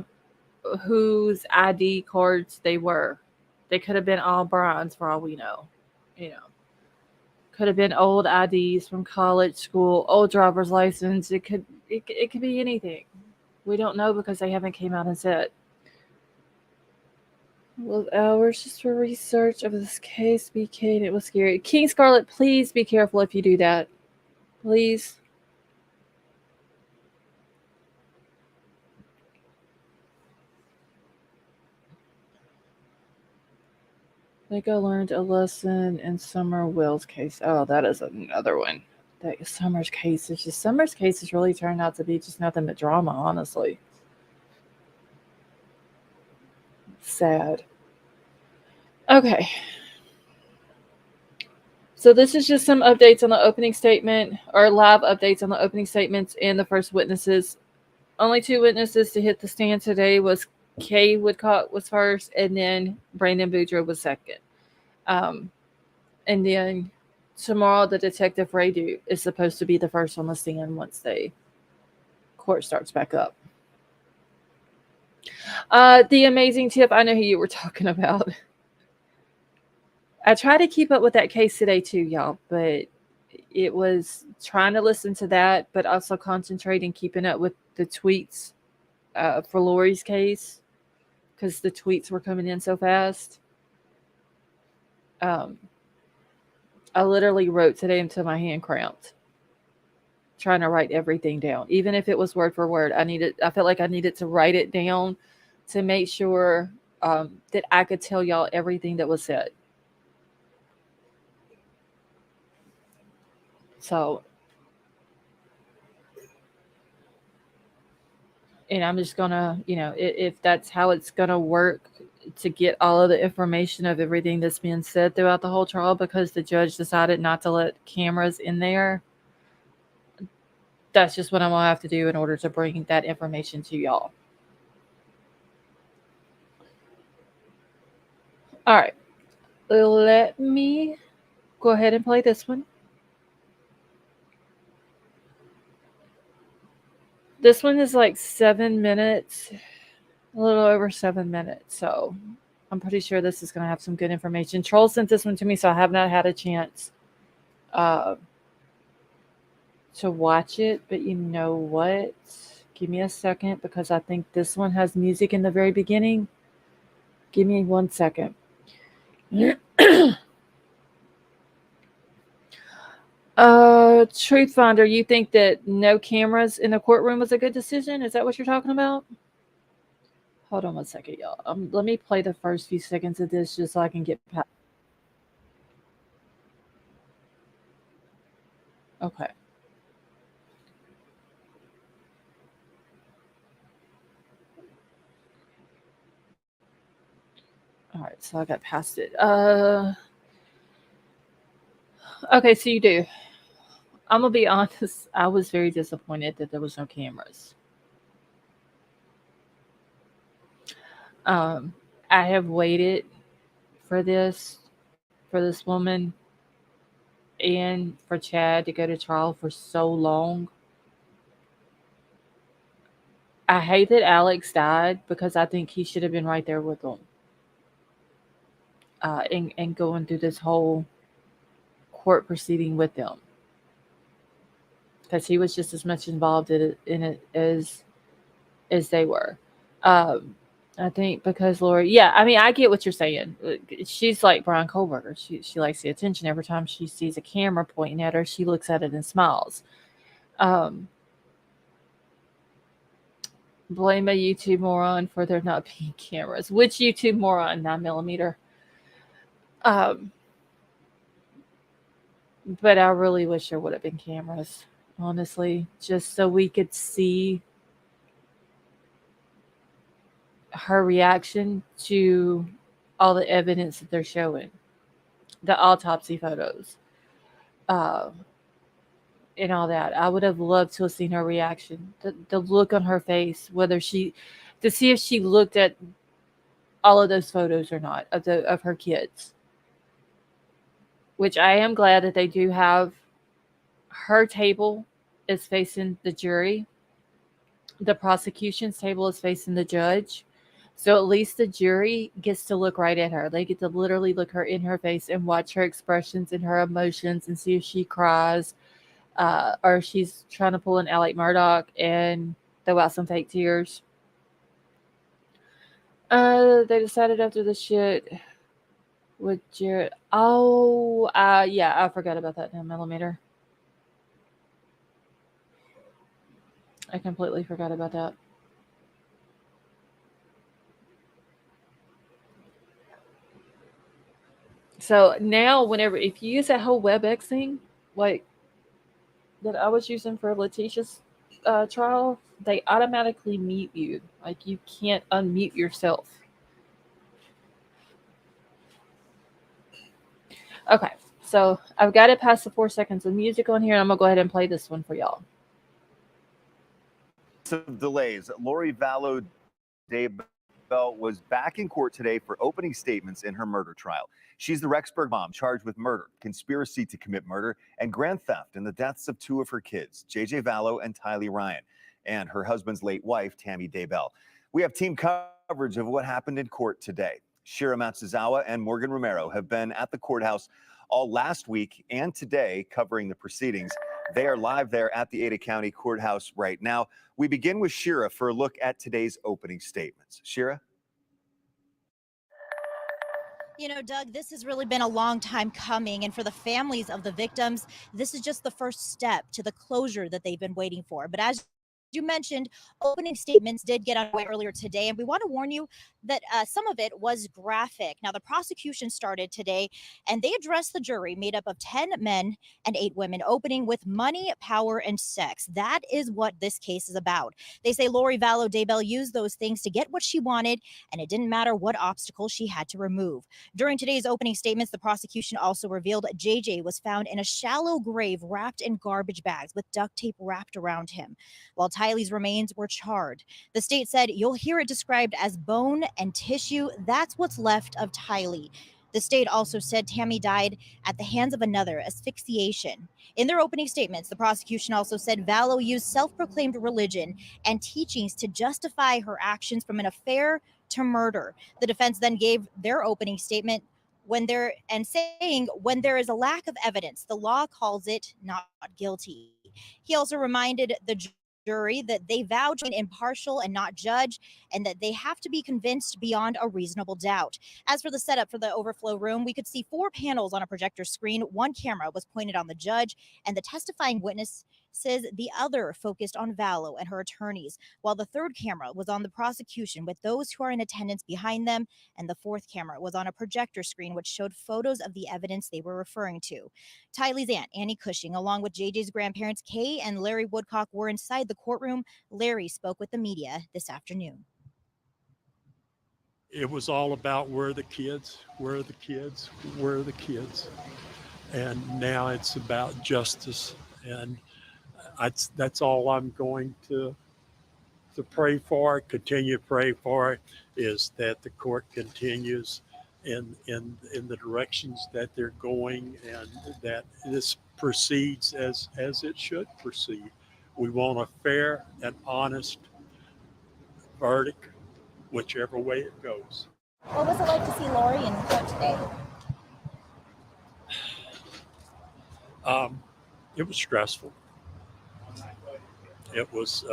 [SPEAKER 1] whose ID cards they were. They could have been all Brian's for all we know. You know. Could have been old IDs from college, school, old driver's license. It could be anything. We don't know because they haven't came out and said. With hours just for research of this case, BK, and it was scary. King Scarlet, please be careful if you do that. Please. I think I learned a lesson in Summer Will's case. Oh, that is another one. That Summer's case is just Summer's case has really turned out to be just nothing but drama, honestly. Sad. Okay. So this is just some updates on the opening statement, or live updates on the opening statements and the first witnesses. Only 2 witnesses to hit the stand today was Kay Woodcock was first, and then Brandon Boudreaux was second. And then tomorrow, the detective Radu is supposed to be the first on the stand once the court starts back up. The amazing tip, I know who you were talking about. I tried to keep up with that case today too, y'all, but it was trying to listen to that, but also concentrating, keeping up with the tweets for Lori's case, because the tweets were coming in so fast. I literally wrote today until my hand cramped, trying to write everything down, even if it was word for word. I felt like I needed to write it down to make sure that I could tell y'all everything that was said. So, and I'm just gonna, if that's how it's gonna work, to get all of the information of everything that's being said throughout the whole trial, because the judge decided not to let cameras in there. That's just what I'm gonna have to do in order to bring that information to y'all. All right, let me go ahead and play this one. This one is like 7 minutes, a little over 7 minutes. So I'm pretty sure this is going to have some good information. Troll sent this one to me, so I have not had a chance to watch it. But you know what? Give me a second, because I think this one has music in the very beginning. Give me 1 second. Truth Finder, you think that no cameras in the courtroom was a good decision? Is that what you're talking about? Hold on 1 second, y'all. Let me play the first few seconds of this just so I can get past. Okay. All right, so I got past it. Okay, so you do. I'm gonna be honest. I was very disappointed that there was no cameras. I have waited for this woman and for Chad to go to trial for so long. I hate that Alex died, because I think he should have been right there with them. And going through this whole court proceeding with them, because he was just as much involved in it as they were. I think because Lori, yeah, I mean, I get what you're saying. She's like Brian Kohlberger. She likes the attention. Every time she sees a camera pointing at her, she looks at it and smiles. Blame a YouTube moron for there not being cameras. Which YouTube moron? 9mm. But I really wish there would have been cameras, honestly, just so we could see her reaction to all the evidence that they're showing, the autopsy photos, and all that. I would have loved to have seen her reaction, the look on her face, to see if she looked at all of those photos or not of her kids. Which I am glad that they do have. Her table is facing the jury. The prosecution's table is facing the judge. So at least the jury gets to look right at her. They get to literally look her in her face and watch her expressions and her emotions and see if she cries or if she's trying to pull an Alec Murdoch and throw out some fake tears. They decided after the shit with Jared. Oh, yeah, I forgot about that 9mm. I completely forgot about that. So now, if you use that whole WebEx thing, like that I was using for Letitia's trial, they automatically mute you. Like you can't unmute yourself. Okay, so I've got it past the 4 seconds of music on here, and I'm gonna go ahead and play this one for y'all.
[SPEAKER 17] Of delays, Lori Vallow Daybell was back in court today for opening statements in her murder trial. She's the Rexburg mom charged with murder, conspiracy to commit murder, and grand theft in the deaths of two of her kids, JJ Vallow and Tylee Ryan, and her husband's late wife, Tammy Daybell. We have team coverage of what happened in court today. Shira Matsuzawa and Morgan Romero have been at the courthouse all last week and today covering the proceedings. They are live there at the Ada County Courthouse right now. We begin with Shira for a look at today's opening statements. Shira?
[SPEAKER 18] You know, Doug, this has really been a long time coming. And for the families of the victims, this is just the first step to the closure that they've been waiting for. But as you mentioned, opening statements did get underway earlier today, and we want to warn you that some of it was graphic. Now, the prosecution started today, and they addressed the jury made up of 10 men and 8 women, opening with money, power, and sex. That is what this case is about. They say Lori Vallow Daybell used those things to get what she wanted, and it didn't matter what obstacle she had to remove. During today's opening statements, the prosecution also revealed JJ was found in a shallow grave wrapped in garbage bags with duct tape wrapped around him, while Tylee's remains were charred. The state said you'll hear it described as bone and tissue. That's what's left of Tylee. The state also said Tammy died at the hands of another, asphyxiation. In their opening statements, the prosecution also said Vallow used self-proclaimed religion and teachings to justify her actions from an affair to murder. The defense then gave their opening statement saying when there is a lack of evidence, the law calls it not guilty. He also reminded the jury that they vow to be impartial and not judge, and that they have to be convinced beyond a reasonable doubt. As for the setup for the overflow room, we could see 4 panels on a projector screen. One camera was pointed on the judge and the testifying witnesses. The other focused on Vallow and her attorneys, while the third camera was on the prosecution with those who are in attendance behind them, and the fourth camera was on a projector screen which showed photos of the evidence they were referring to. Tylee's aunt, Annie Cushing, along with JJ's grandparents, Kay and Larry Woodcock, were inside the courtroom. Larry spoke with the media this afternoon.
[SPEAKER 3] It was all about where are the kids, where are the kids, where are the kids? And now it's about justice. And that's all I'm going to pray for, continue to pray for, is that the court continues in the directions that they're going, and that this proceeds as it should proceed. We want a fair and honest verdict, whichever way it goes.
[SPEAKER 18] What was it like to see Lori in court today?
[SPEAKER 3] It was stressful. It was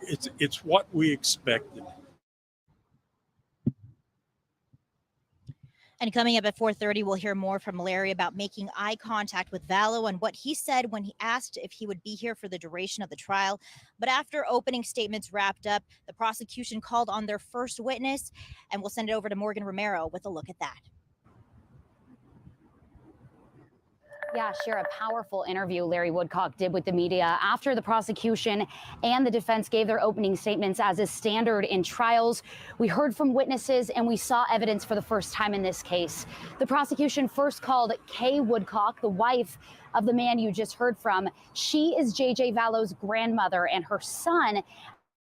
[SPEAKER 3] it's what we expected.
[SPEAKER 18] And coming up at 4:30, we'll hear more from Larry about making eye contact with Vallow and what he said when he asked if he would be here for the duration of the trial. But after opening statements wrapped up, the prosecution called on their first witness, and we'll send it over to Morgan Romero with a look at that.
[SPEAKER 19] Yeah, share a powerful interview Larry Woodcock did with the media after the prosecution and the defense gave their opening statements, as is standard in trials. We heard from witnesses and we saw evidence for the first time in this case. The prosecution first called Kay Woodcock, the wife of the man you just heard from. She is JJ Vallow's grandmother, and her son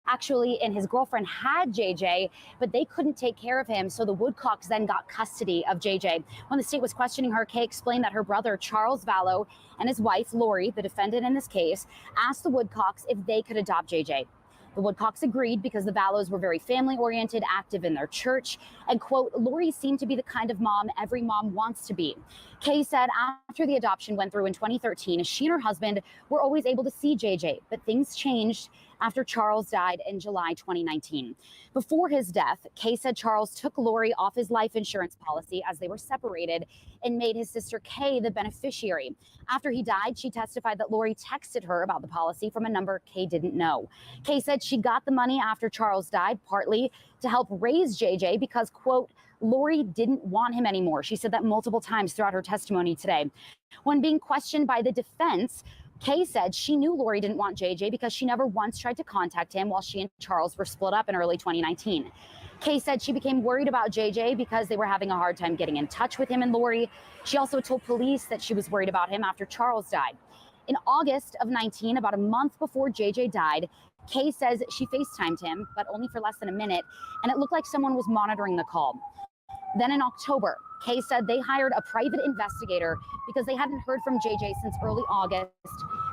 [SPEAKER 19] actually and his girlfriend had JJ, but they couldn't take care of him, so the Woodcocks then got custody of JJ. When the state was questioning her, Kay explained that her brother Charles Vallow and his wife Lori, the defendant in this case, asked the Woodcocks if they could adopt JJ. The Woodcocks agreed because the Vallows were very family-oriented, active in their church, and, quote, Lori seemed to be the kind of mom every mom wants to be. Kay said after the adoption went through in 2013, she and her husband were always able to see JJ, but things changed after Charles died in July 2019. Before his death, Kay said Charles took Lori off his life insurance policy as they were separated and made his sister Kay the beneficiary. After he died, she testified that Lori texted her about the policy from a number Kay didn't know. Kay said she got the money after Charles died, partly to help raise JJ because, quote, Lori didn't want him anymore. She said that multiple times throughout her testimony today. When being questioned by the defense, Kay said she knew Lori didn't want JJ because she never once tried to contact him while she and Charles were split up in early 2019. Kay said she became worried about JJ because they were having a hard time getting in touch with him and Lori. She also told police that she was worried about him after Charles died. In August of 19, about a month before JJ died, Kay says she FaceTimed him, but only for less than a minute, and it looked like someone was monitoring the call. Then in October, Kay said they hired a private investigator because they hadn't heard from JJ since early August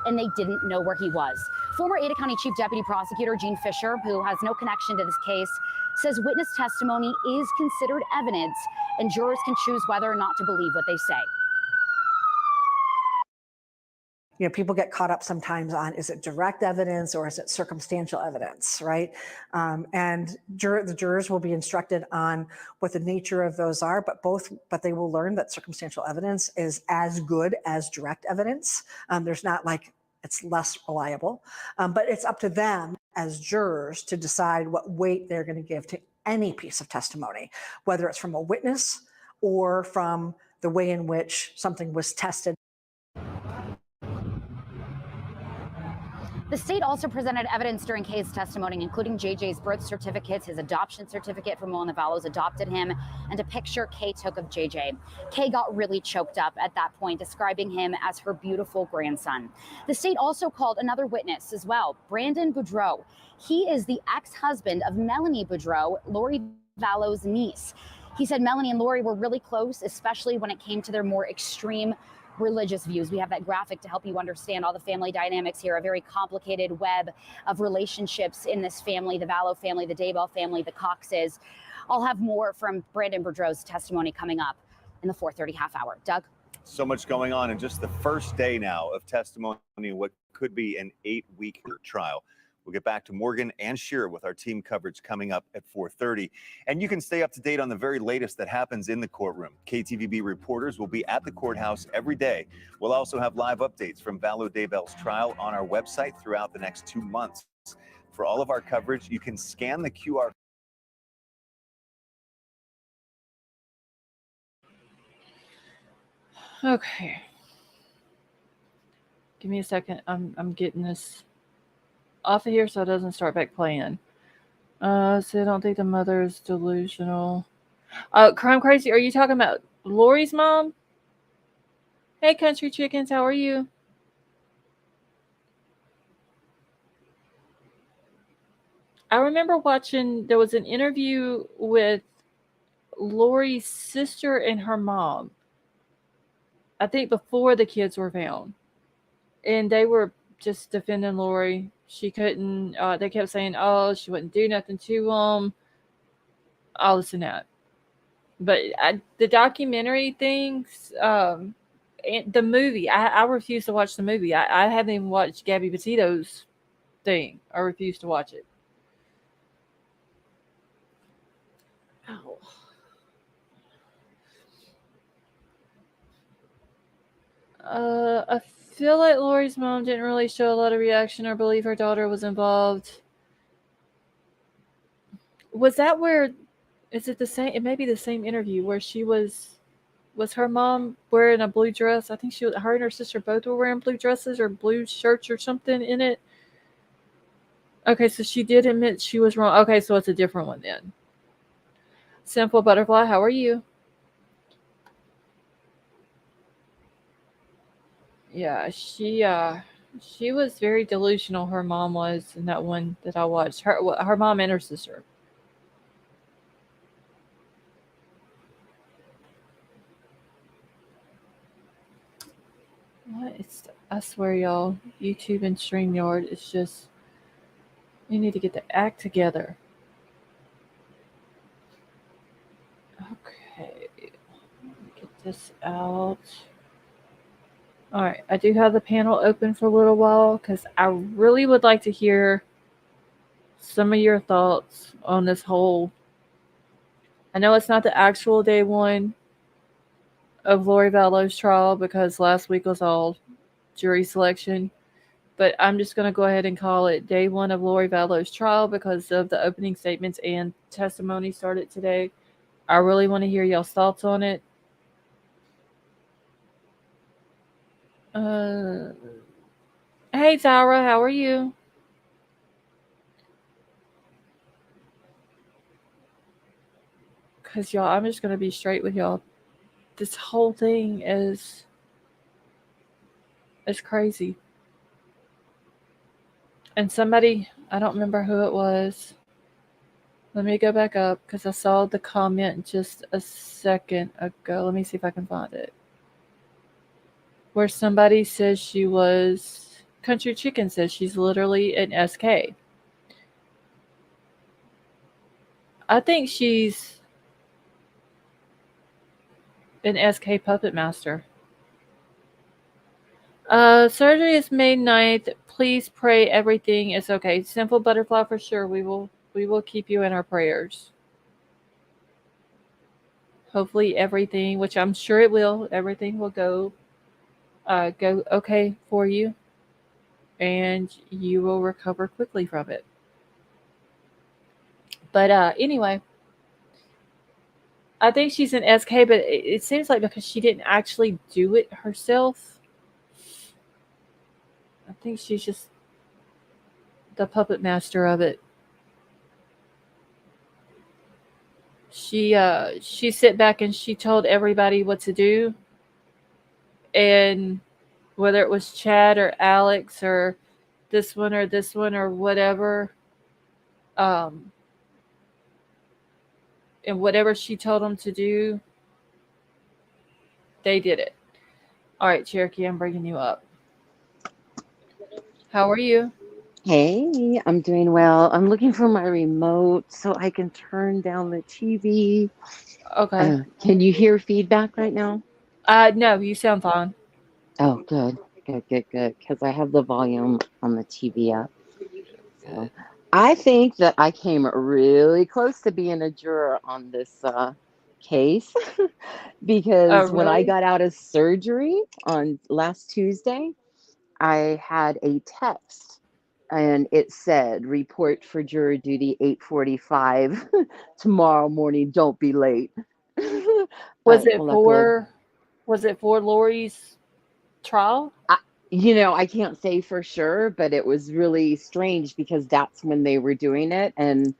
[SPEAKER 19] and they didn't know where he was. Former Ada County Chief Deputy Prosecutor Gene Fisher, who has no connection to this case, says witness testimony is considered evidence and jurors can choose whether or not to believe what they say.
[SPEAKER 20] You know, people get caught up sometimes on, is it direct evidence or is it circumstantial evidence, right? And the jurors will be instructed on what the nature of those are, but they will learn that circumstantial evidence is as good as direct evidence. There's not like it's less reliable, but it's up to them as jurors to decide what weight they're going to give to any piece of testimony, whether it's from a witness or from the way in which something was tested.
[SPEAKER 19] The state also presented evidence during Kay's testimony, including JJ's birth certificates, his adoption certificate from when the Vallows adopted him, and a picture Kay took of JJ. Kay got really choked up at that point, describing him as her beautiful grandson. The state also called another witness as well, Brandon Boudreaux. He is the ex-husband of Melanie Boudreaux, Lori Vallow's niece. He said Melanie and Lori were really close, especially when it came to their more extreme religious views. We have that graphic to help you understand all the family dynamics here, a very complicated web of relationships in this family, the Vallow family, the Daybell family, the Coxes. I'll have more from Brandon Boudreaux's testimony coming up in the 4:30 half hour. Doug?
[SPEAKER 17] So much going on in just the first day now of testimony, what could be an 8-week trial. We'll get back to Morgan and Shira with our team coverage coming up at 4:30. And you can stay up to date on the very latest that happens in the courtroom. KTVB reporters will be at the courthouse every day. We'll also have live updates from Vallow Daybell's trial on our website throughout the next 2 months. For all of our coverage, you can scan the QR.
[SPEAKER 1] Okay. Give me a second. I'm getting this off of here so it doesn't start back playing. So I don't think the mother is delusional. Crime Crazy, are you talking about Lori's mom? Hey, Country Chickens, how are you? I remember watching, there was an interview with Lori's sister and her mom. I think before the kids were found. And they were just defending Lori. She couldn't, they kept saying, oh, she wouldn't do nothing to them. All this and that. But the documentary things, and the movie, I refuse to watch the movie. I haven't even watched Gabby Petito's thing. I refuse to watch it. Ow. I feel like Lori's mom didn't really show a lot of reaction or believe her daughter was involved. Was that where, is it the same, it may be the same interview where she was her mom wearing a blue dress? I think her and her sister both were wearing blue dresses or blue shirts or something in it. Okay, so she did admit she was wrong. Okay, so it's a different one then. Simple Butterfly, how are you? Yeah, she was very delusional. Her mom was in that one that I watched. Her mom and her sister. What is? I swear, y'all, YouTube and StreamYard is just. You need to get the act together. Okay, get this out. All right, I do have the panel open for a little while because I really would like to hear some of your thoughts on this whole. I know it's not the actual day one of Lori Vallow's trial because last week was all jury selection, but I'm just going to go ahead and call it day one of Lori Vallow's trial because of the opening statements and testimony started today. I really want to hear y'all's thoughts on it. Hey, Zara, how are you? Because, y'all, I'm just going to be straight with y'all. This whole thing is crazy. And somebody, I don't remember who it was. Let me go back up because I saw the comment just a second ago. Let me see if I can find it. Where somebody says she was, Country Chicken says she's literally an SK. I think she's an SK puppet master. Surgery is May 9th. Please pray everything is okay. Simple Butterfly for sure. We will keep you in our prayers. Hopefully everything, which I'm sure it will, everything will go okay for you. And you will recover quickly from it. But anyway, I think she's an SK, but it seems like because she didn't actually do it herself, I think she's just the puppet master of it. She sat back and she told everybody what to do, and whether it was Chad or Alex or this one or whatever, and whatever she told them to do, they did it. All right, Cherokee, I'm bringing you up. How are you?
[SPEAKER 21] Hey, I'm doing well. I'm looking for my remote so I can turn down the TV.
[SPEAKER 1] Okay.
[SPEAKER 21] Can you hear feedback right now?
[SPEAKER 1] No, you sound fine.
[SPEAKER 21] Oh, good. Because I have the volume on the TV up. So I think that I came really close to being a juror on this case because when I
[SPEAKER 1] really?
[SPEAKER 21] got out of surgery on last Tuesday, I had a text and it said, report for jury duty 8:45 tomorrow morning. Don't be late.
[SPEAKER 1] Was
[SPEAKER 21] But
[SPEAKER 1] it
[SPEAKER 21] luckily,
[SPEAKER 1] for Lori's trial?
[SPEAKER 21] I can't say for sure, but it was really strange because that's when they were doing it. And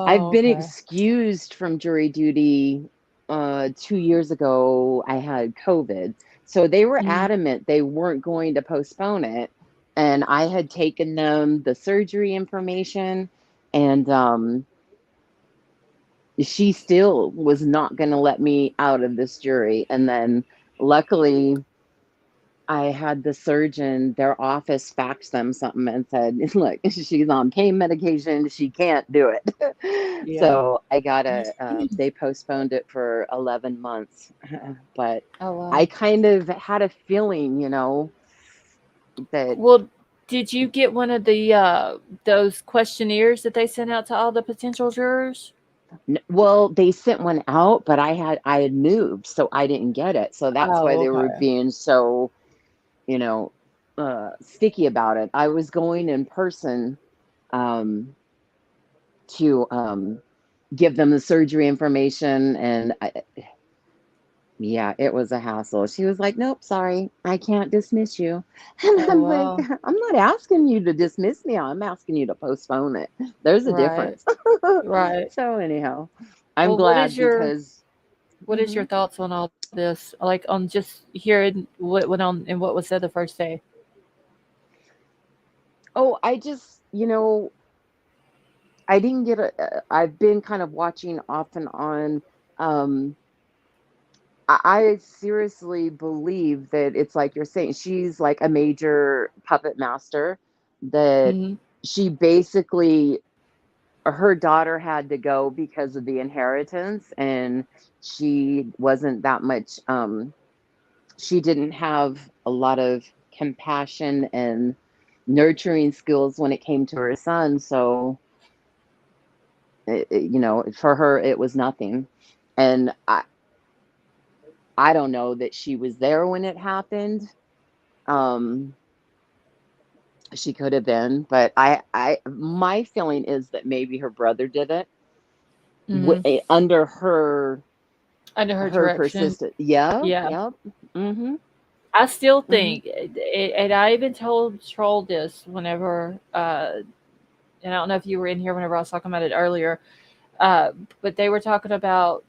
[SPEAKER 21] I've
[SPEAKER 1] Oh,
[SPEAKER 21] been
[SPEAKER 1] okay.
[SPEAKER 21] excused from jury duty 2 years ago. I had COVID. So they were adamant they weren't going to postpone it. And I had taken them the surgery information, and she still was not going to let me out of this jury. And then luckily, I had the surgeon, their office faxed them something and said, look, she's on pain medication. She can't do it.
[SPEAKER 1] Yeah.
[SPEAKER 21] So I got they postponed it for 11 months. But
[SPEAKER 1] Oh, wow.
[SPEAKER 21] I kind of had a feeling, that.
[SPEAKER 1] Well, did you get one of the those questionnaires that they sent out to all the potential jurors?
[SPEAKER 21] Well, they sent one out, but I had moved, so I didn't get it. So that's why
[SPEAKER 1] Oh,
[SPEAKER 21] they were
[SPEAKER 1] okay.
[SPEAKER 21] being so, sticky about it. I was going in person to give them the surgery information, and yeah, it was a hassle. She was like, "Nope, sorry, I can't dismiss you." And
[SPEAKER 1] Oh,
[SPEAKER 21] I'm
[SPEAKER 1] wow.
[SPEAKER 21] like, "I'm not asking you to dismiss me. I'm asking you to postpone it. There's a
[SPEAKER 1] Right.
[SPEAKER 21] difference."
[SPEAKER 1] Right.
[SPEAKER 21] So anyhow, I'm
[SPEAKER 1] Well, what
[SPEAKER 21] glad
[SPEAKER 1] is your
[SPEAKER 21] because.
[SPEAKER 1] thoughts on all this? Like on just hearing what went on and what was said the first day?
[SPEAKER 21] Oh, I just, I didn't get I've been kind of watching off and on. Um, I seriously believe that it's like you're saying, she's like a major puppet master, that
[SPEAKER 1] Mhm.
[SPEAKER 21] she basically, her daughter had to go because of the inheritance, and she wasn't that much, she didn't have a lot of compassion and nurturing skills when it came to her son. So, for her, it was nothing. And I don't know that she was there when it happened. Um, she could have been, but my feeling is that maybe her brother did it under her
[SPEAKER 1] direction.
[SPEAKER 21] persistent. Yeah.
[SPEAKER 1] Yeah.
[SPEAKER 21] Yep. Mm-hmm.
[SPEAKER 1] I still
[SPEAKER 21] Mm-hmm.
[SPEAKER 1] think, and I even told Troll this whenever, and I don't know if you were in here whenever I was talking about it earlier, but they were talking about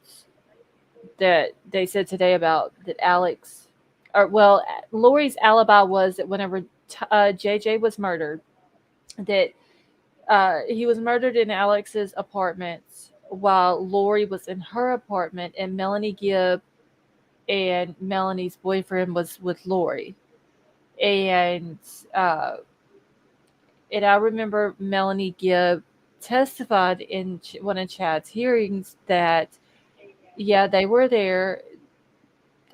[SPEAKER 1] that they said today about that Alex, or well, Lori's alibi was that whenever JJ was murdered, that he was murdered in Alex's apartment while Lori was in her apartment, and Melanie Gibb and Melanie's boyfriend was with Lori. And I remember Melanie Gibb testified in one of Chad's hearings that, yeah, they were there.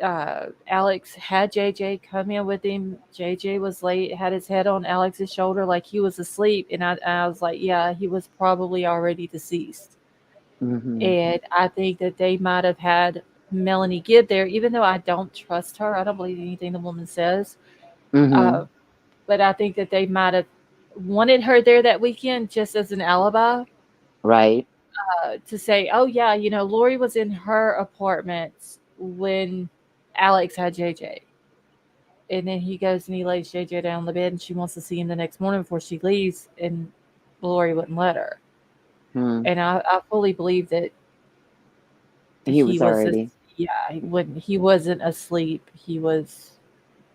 [SPEAKER 1] Alex had JJ come in with him. JJ was late, had his head on Alex's shoulder like he was asleep. And I was like, yeah, he was probably already deceased.
[SPEAKER 21] Mm-hmm.
[SPEAKER 1] And I think that they might have had Melanie Gibb there, even though I don't trust her. I don't believe anything the woman says.
[SPEAKER 21] Mm-hmm.
[SPEAKER 1] But I think that they might have wanted her there that weekend just as an alibi.
[SPEAKER 21] Right.
[SPEAKER 1] To say, oh, yeah, Lori was in her apartment when Alex had JJ. And then he goes and he lays JJ down on the bed and she wants to see him the next morning before she leaves, and Lori wouldn't let her. And I fully believe that
[SPEAKER 21] he was already.
[SPEAKER 1] He wasn't asleep. He was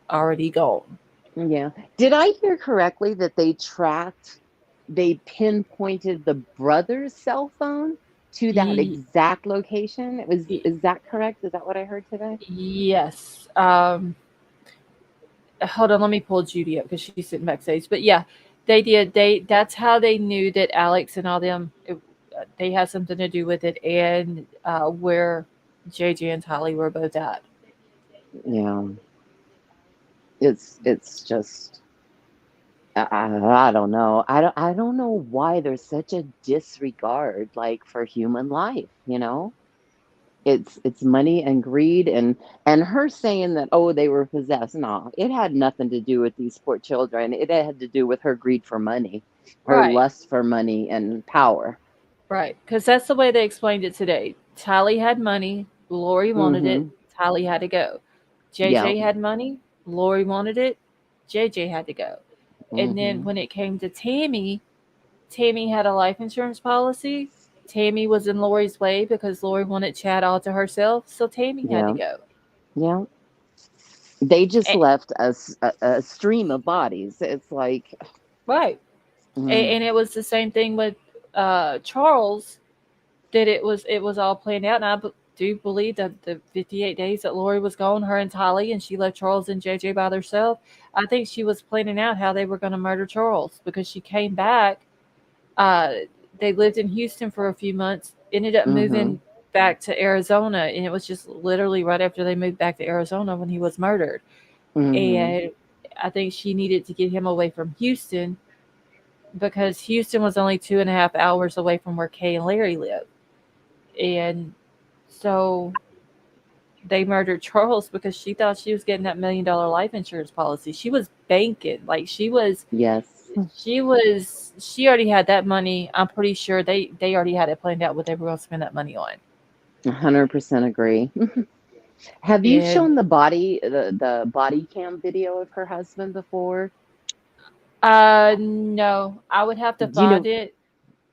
[SPEAKER 1] already gone.
[SPEAKER 21] Yeah. Did I hear correctly that they pinpointed the brother's cell phone to that exact location? Is that correct? Is that what I heard today?
[SPEAKER 1] Yes. Hold on, let me pull Judy up because she's sitting backstage. But yeah, they did. That's how they knew that Alex and all them, they had something to do with it, and where JJ and Tylee were both at.
[SPEAKER 21] Yeah. It's just I don't know. I don't know why there's such a disregard for human life, It's money and greed and her saying that, oh, they were possessed. No, it had nothing to do with these poor children. It had to do with her greed for money, her lust for money and power.
[SPEAKER 1] Right, because that's the way they explained it today. Tylee had money, Lori wanted it, Tylee had to go. JJ had money, Lori wanted it, JJ had to go. And then when it came to Tammy had a life insurance policy. Tammy was in Lori's way because Lori wanted Chad all to herself, so Tammy had to go.
[SPEAKER 21] Yeah. They just left a stream of bodies. It's like
[SPEAKER 1] right. And it was the same thing with Charles, that it was all planned out. And I do believe that the 58 days that Lori was gone, her and Tylee, and she left Charles and JJ by themselves, I think she was planning out how they were going to murder Charles, because she came back. They lived in Houston for a few months, ended up moving back to Arizona, and it was just literally right after they moved back to Arizona when he was murdered. And I think she needed to get him away from Houston, because Houston was only 2.5 hours away from where Kay and Larry lived. And so they murdered Charles because she thought she was getting that $1 million life insurance policy. She was banking. She already had that money. I'm pretty sure they already had it planned out what they were going to spend that money on.
[SPEAKER 21] 100% agree. Have you shown the body cam video of her husband before?
[SPEAKER 1] No, I would have to find it.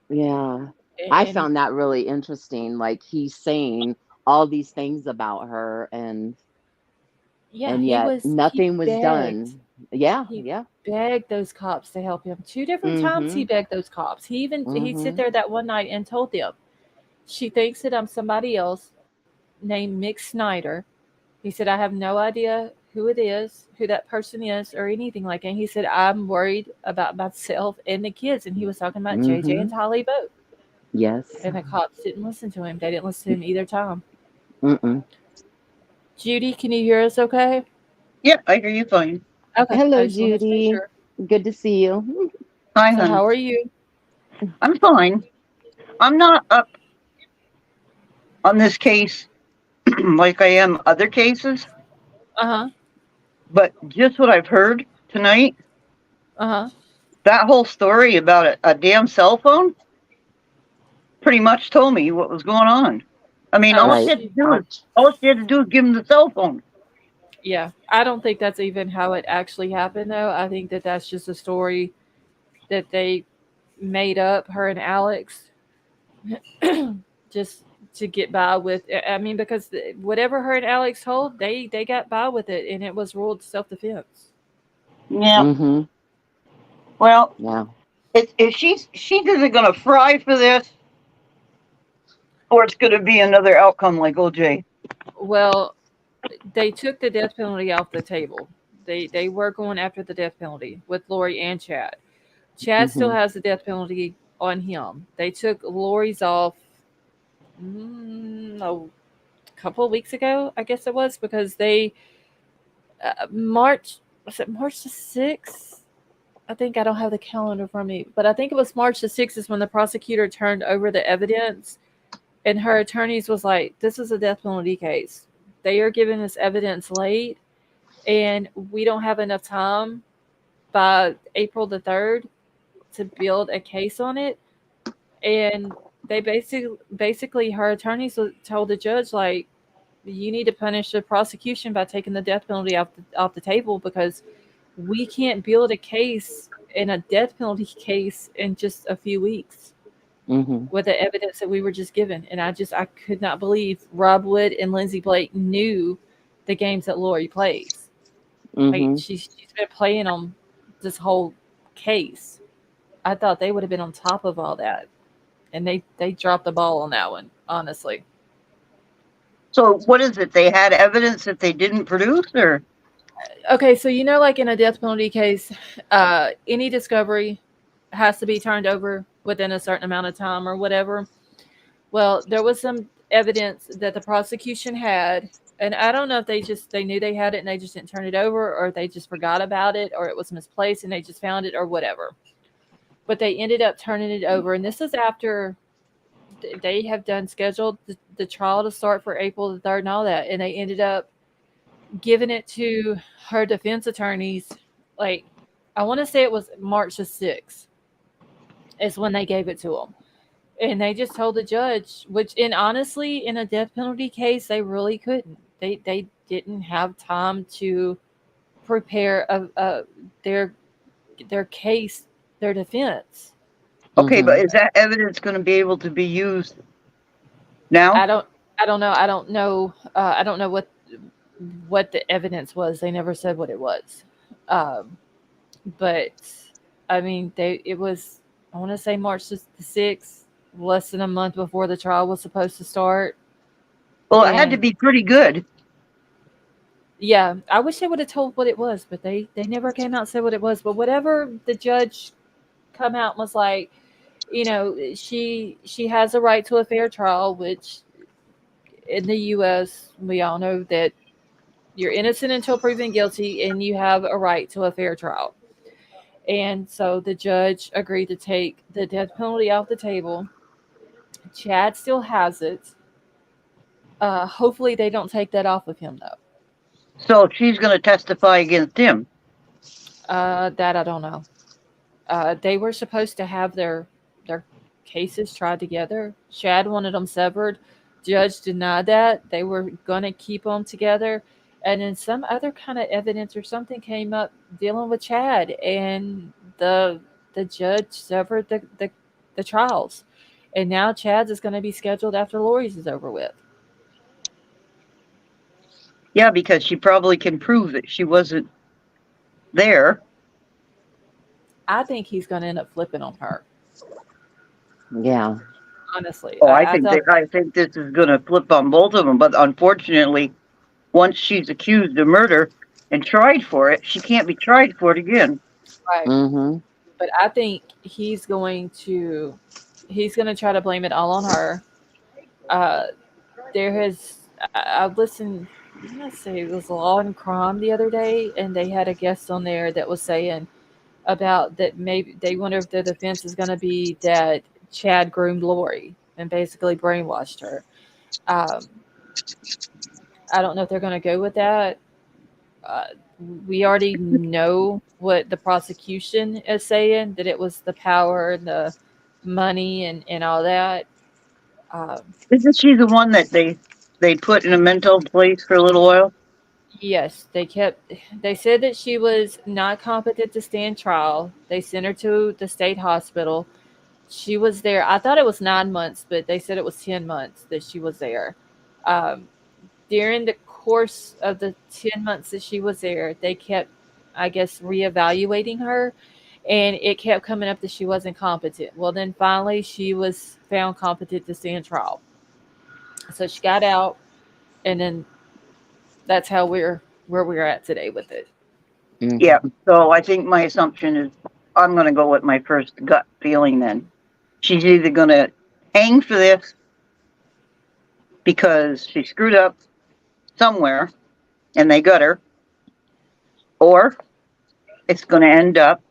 [SPEAKER 21] Yeah. I found that really interesting. He's saying all these things about her, and yet nothing was done. Yeah.
[SPEAKER 1] He begged those cops to help him. 2 different times he begged those cops. He sit there that one night and told them, she thinks that I'm somebody else named Mick Snyder. He said, I have no idea who it is, who that person is, or anything like that. He said, I'm worried about myself and the kids. And he was talking about JJ and Tylee both.
[SPEAKER 21] Yes.
[SPEAKER 1] And the cops didn't listen to him. They didn't listen to him either time. Judy, can you hear us okay?
[SPEAKER 4] Yep, I hear you fine.
[SPEAKER 1] Okay.
[SPEAKER 21] Hello, Judy. Good to see you.
[SPEAKER 4] Hi,
[SPEAKER 1] So
[SPEAKER 4] hon.
[SPEAKER 1] how are you?
[SPEAKER 4] I'm fine. I'm not up on this case like I am other cases,
[SPEAKER 1] Uh-huh.
[SPEAKER 4] but just what I've heard tonight,
[SPEAKER 1] Uh-huh.
[SPEAKER 4] that whole story about a damn cell phone pretty much told me what was going on. I mean,
[SPEAKER 1] Oh,
[SPEAKER 4] all she had to do is give him the cell phone.
[SPEAKER 1] yeah. I don't think that's even how it actually happened, though. I think that that's just a story that they made up, her and Alex, just to get by with. I mean, because whatever her and Alex told, they got by with it, and it was ruled self-defense.
[SPEAKER 4] Yeah.
[SPEAKER 21] Mm-hmm.
[SPEAKER 4] Well,
[SPEAKER 21] Yeah.
[SPEAKER 4] if she's either gonna fry for this, or it's gonna be another outcome like OJ.
[SPEAKER 1] Well, they took the death penalty off the table. They were going after the death penalty with Lori and Chad. Chad still
[SPEAKER 21] Mm-hmm.
[SPEAKER 1] has the death penalty on him. They took Lori's off a couple of weeks ago, I guess it was, because they March was it March the 6th? I think I don't have the calendar for me, but I think it was March the 6th is when the prosecutor turned over the evidence, and her attorneys was like, "This is a death penalty case. They are giving us evidence late, and we don't have enough time by April the 3rd to build a case on it." And they basically her attorneys told the judge, like, you need to punish the prosecution by taking the death penalty off the table, because we can't build a case in a death penalty case in just a few weeks
[SPEAKER 21] Mm-hmm.
[SPEAKER 1] with the evidence that we were just given. And I could not believe Rob Wood and Lindsay Blake knew the games that Lori plays. Like,
[SPEAKER 21] Mm-hmm.
[SPEAKER 1] she's been playing on this whole case. I thought they would have been on top of all that, and they dropped the ball on that one, honestly.
[SPEAKER 4] So what is it? They had evidence that they didn't produce, or
[SPEAKER 1] Okay, so like in a death penalty case, any discovery has to be turned over within a certain amount of time or whatever. Well, there was some evidence that the prosecution had, and I don't know if they knew they had it and they just didn't turn it over, or they just forgot about it, or it was misplaced and they just found it, or whatever. But they ended up turning it over, and this is after they have done scheduled the trial to start for April the 3rd and all that, and they ended up giving it to her defense attorneys. Like, I want to say it was March the 6th is when they gave it to them. And they just told the judge, which, and honestly, in a death penalty case, they really couldn't. They didn't have time to prepare their case, their defense.
[SPEAKER 4] okay, but is that evidence going to be able to be used now?
[SPEAKER 1] I don't know. I don't know. I don't know what the evidence was. They never said what it was. But I mean, it was, I want to say March the 6th, less than a month before the trial was supposed to start.
[SPEAKER 4] Well, it had to be pretty good.
[SPEAKER 1] Yeah, I wish they would have told what it was, but they never came out and said what it was. But whatever the judge come out and was like, she has a right to a fair trial, which in the U.S. we all know that you're innocent until proven guilty, and you have a right to a fair trial. And so the judge agreed to take the death penalty off the table. Chad still has it. Hopefully they don't take that off of him, though.
[SPEAKER 4] So she's going to testify against him.
[SPEAKER 1] That I don't know. They were supposed to have their cases tried together. Chad wanted them severed. Judge denied that. They were going to keep them together. And then some other kind of evidence or something came up dealing with Chad, and the judge severed the trials. And now Chad's is going to be scheduled after Lori's is over with.
[SPEAKER 4] Yeah, because she probably can prove that she wasn't there.
[SPEAKER 1] I think he's going to end up flipping on her.
[SPEAKER 21] Yeah.
[SPEAKER 1] Honestly.
[SPEAKER 4] Oh, I think this is going to flip on both of them. But unfortunately, once she's accused of murder and tried for it, she can't be tried for it again.
[SPEAKER 1] Right.
[SPEAKER 21] Mm-hmm.
[SPEAKER 1] But I think he's going to try to blame it all on her. I listened, let's see, it was Law and Crime the other day, and they had a guest on there that was saying about that maybe they wonder if the defense is going to be that Chad groomed Lori and basically brainwashed her. I don't know if they're going to go with that. We already know what the prosecution is saying, that it was the power and the money and all that.
[SPEAKER 4] Isn't she the one that they put in a mental place for a little while?
[SPEAKER 1] Yes, they said that she was not competent to stand trial. They sent her to the state hospital. She was there. I thought it was 9 months, but they said it was 10 months that she was there. During the course of the 10 months that she was there, they kept, I guess, reevaluating her, and it kept coming up that she wasn't competent. Well, then finally she was found competent to stand trial. So she got out, and then that's how where we're at today with it.
[SPEAKER 4] Yeah. So I think my assumption is I'm going to go with my first gut feeling then. She's either going to hang for this because she screwed up somewhere and they got her, or it's going to end up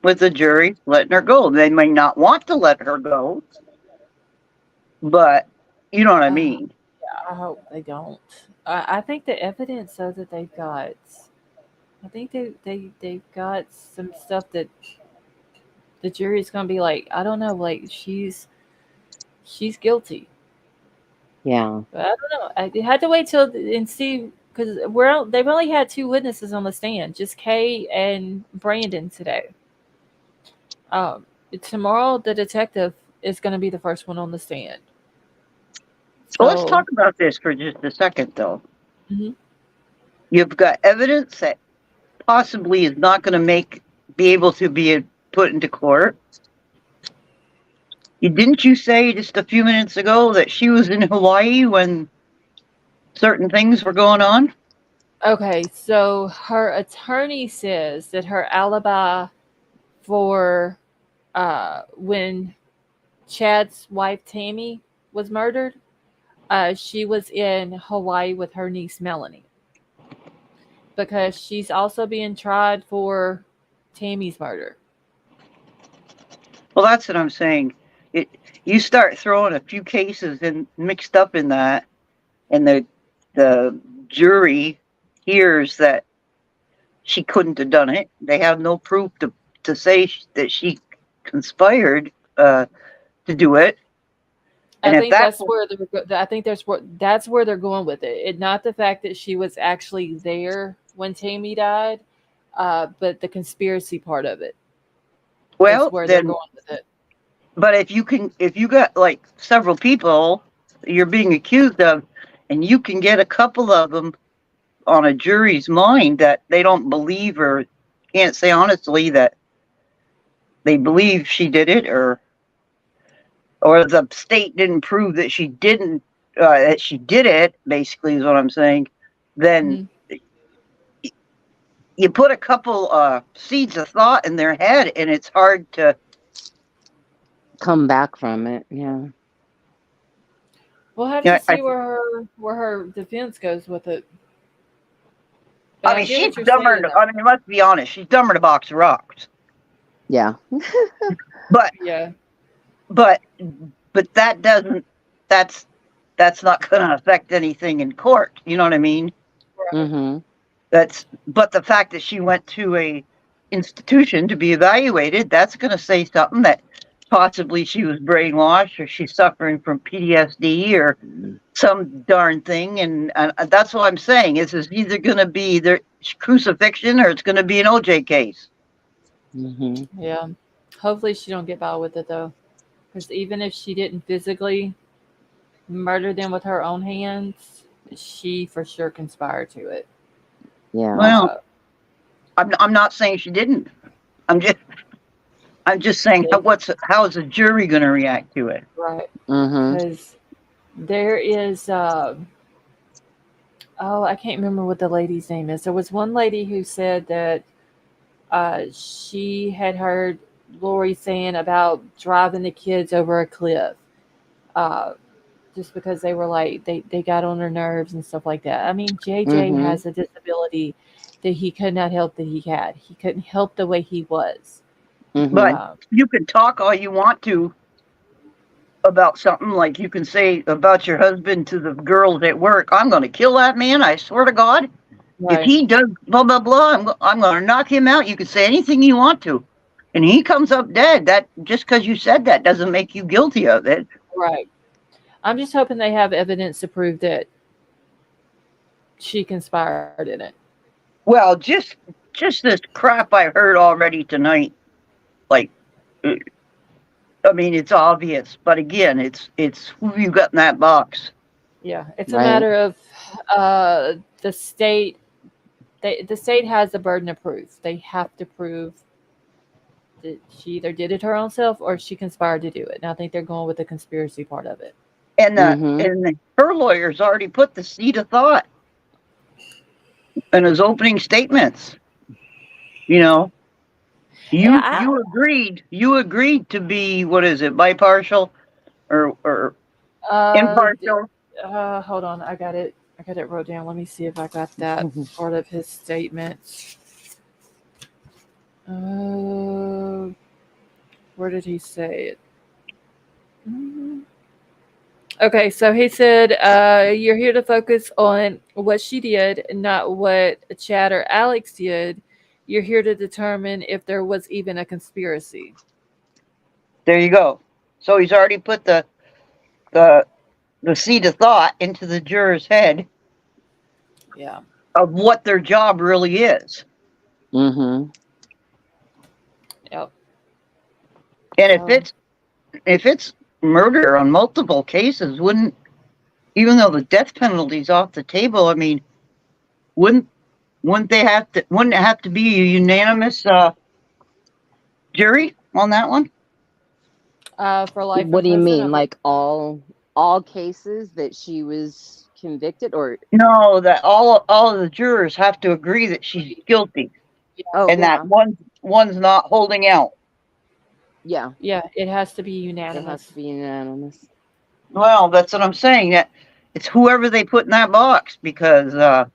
[SPEAKER 4] with the jury letting her go. They may not want to let her go, but you know what I mean.
[SPEAKER 1] Yeah, I hope they don't. I think the evidence says that they've got. I think they've got some stuff that the jury's gonna be like, I don't know, like she's guilty.
[SPEAKER 21] Yeah.
[SPEAKER 1] But I don't know. I had to wait till and see because they've only had 2 witnesses on the stand, just Kay and Brandon today. Tomorrow the detective is going to be the first one on the stand.
[SPEAKER 4] So let's talk about this for just a second, though.
[SPEAKER 1] Mm-hmm.
[SPEAKER 4] You've got evidence that possibly is not going to be able to be put into court. Didn't you say just a few minutes ago that she was in Hawaii when certain things were going on?
[SPEAKER 1] Okay, so her attorney says that her alibi for when Chad's wife Tammy was murdered, she was in Hawaii with her niece Melanie, because she's also being tried for Tammy's murder.
[SPEAKER 4] Well, that's what I'm saying. You start throwing a few cases mixed up in that, and the jury hears that she couldn't have done it. They have no proof to say that she conspired to do it. And
[SPEAKER 1] I think that's where they're going with it. Not the fact that she was actually there when Tammy died, but the conspiracy part of it.
[SPEAKER 4] Well,
[SPEAKER 1] is where
[SPEAKER 4] then,
[SPEAKER 1] they're going with it.
[SPEAKER 4] but if you got like several people you're being accused of, and you can get a couple of them on a jury's mind that they don't believe or can't say honestly that they believe she did it, or the state didn't prove that she didn't, that she did it, basically is what I'm saying, then you put a couple seeds of thought in their head and it's hard to
[SPEAKER 21] come back from it. Yeah.
[SPEAKER 1] We'll have to see where her defense goes with it.
[SPEAKER 4] But I mean, she's dumber. I mean, let's be honest. She's dumber than a box of rocks.
[SPEAKER 21] Yeah.
[SPEAKER 4] But
[SPEAKER 1] yeah.
[SPEAKER 4] But that doesn't. That's not going to affect anything in court. You know what I mean?
[SPEAKER 21] Mm-hmm.
[SPEAKER 4] But the fact that she went to a institution to be evaluated, that's going to say something that possibly she was brainwashed, or she's suffering from PTSD or some darn thing. And that's what I'm saying. Is either going to be the crucifixion or it's going to be an OJ case.
[SPEAKER 21] Mm-hmm.
[SPEAKER 1] Yeah. Hopefully she don't get by with it though, because even if she didn't physically murder them with her own hands, she for sure conspired to it.
[SPEAKER 21] Yeah.
[SPEAKER 4] Well, I'm not saying she didn't. I'm just saying how is the jury going to react to it?
[SPEAKER 1] Right.
[SPEAKER 21] Mm-hmm.
[SPEAKER 1] Because there is I can't remember what the lady's name is. There was one lady who said that she had heard Lori saying about driving the kids over a cliff. just because they were like they got on her nerves and stuff like that. I mean, JJ
[SPEAKER 21] Mm-hmm.
[SPEAKER 1] has a disability that he could not help that he had. He couldn't help the way he was.
[SPEAKER 21] Mm-hmm.
[SPEAKER 4] But you can talk all you want to about something, like you can say about your husband to the girls at work, I'm going to kill that man, I swear to God.
[SPEAKER 1] Right.
[SPEAKER 4] If he does blah, blah, blah, I'm going to knock him out. You can say anything you want to. And he comes up dead. That just because you said that doesn't make you guilty of it.
[SPEAKER 1] Right. I'm just hoping they have evidence to prove that she conspired in it.
[SPEAKER 4] Well, just this crap I heard already tonight. Like, I mean, it's obvious, but again, it's who you got in that box.
[SPEAKER 1] Yeah, it's a
[SPEAKER 21] Right.
[SPEAKER 1] matter of the state. The state has the burden of proof. They have to prove that she either did it her own self or she conspired to do it. And I think they're going with the conspiracy part of it.
[SPEAKER 4] And
[SPEAKER 21] Mm-hmm.
[SPEAKER 4] her lawyer's already put the seed of thought in his opening statements. You know, you agreed to be, what is it, bipartial or impartial?
[SPEAKER 1] Hold on, I got it wrote down. Let me see if I got that part of his statement. Where did he say it? Okay, so he said, you're here to focus on what she did, not what Chad or Alex did. You're here to determine if there was even a conspiracy.
[SPEAKER 4] There you go. So he's already put the seed of thought into the juror's head.
[SPEAKER 1] Yeah.
[SPEAKER 4] Of what their job really is.
[SPEAKER 21] Mm-hmm.
[SPEAKER 1] Yep.
[SPEAKER 4] And if it's murder on multiple cases, even though the death penalty's off the table, I mean, wouldn't it have to be a unanimous jury on that one?
[SPEAKER 1] For life.
[SPEAKER 21] What do you mean? Like all cases that she was convicted, or
[SPEAKER 4] no, that all of the jurors have to agree that she's guilty, that one's not holding out.
[SPEAKER 21] Yeah.
[SPEAKER 1] Yeah, it has to be unanimous.
[SPEAKER 21] It has to be unanimous.
[SPEAKER 4] Well, that's what I'm saying. That it's whoever they put in that box, because I'm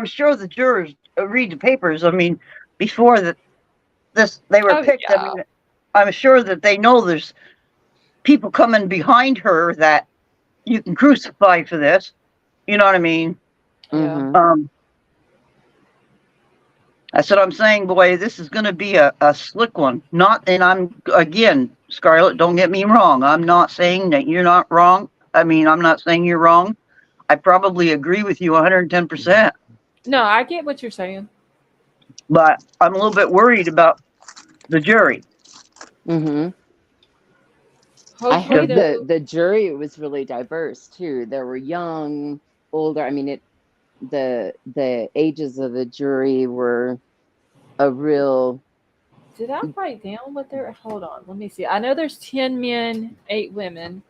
[SPEAKER 4] sure the jurors read the papers. I mean, before they were picked.
[SPEAKER 1] Yeah.
[SPEAKER 4] I mean, I'm sure that they know there's people coming behind her that you can crucify for this. You know what I mean?
[SPEAKER 21] Mm-hmm.
[SPEAKER 4] That's what I'm saying, boy. This is going to be a slick one. Again, Scarlett, don't get me wrong. I'm not saying that you're not wrong. I mean, I'm not saying you're wrong. I probably agree with you 110%.
[SPEAKER 1] No, I get what you're saying.
[SPEAKER 4] But I'm a little bit worried about the jury.
[SPEAKER 21] Mm-hmm. I heard the jury was really diverse too. There were young, older. I mean, the ages of the jury were a real.
[SPEAKER 1] Did I write down what they're? Hold on, let me see. I know there's 10 men, 8 women.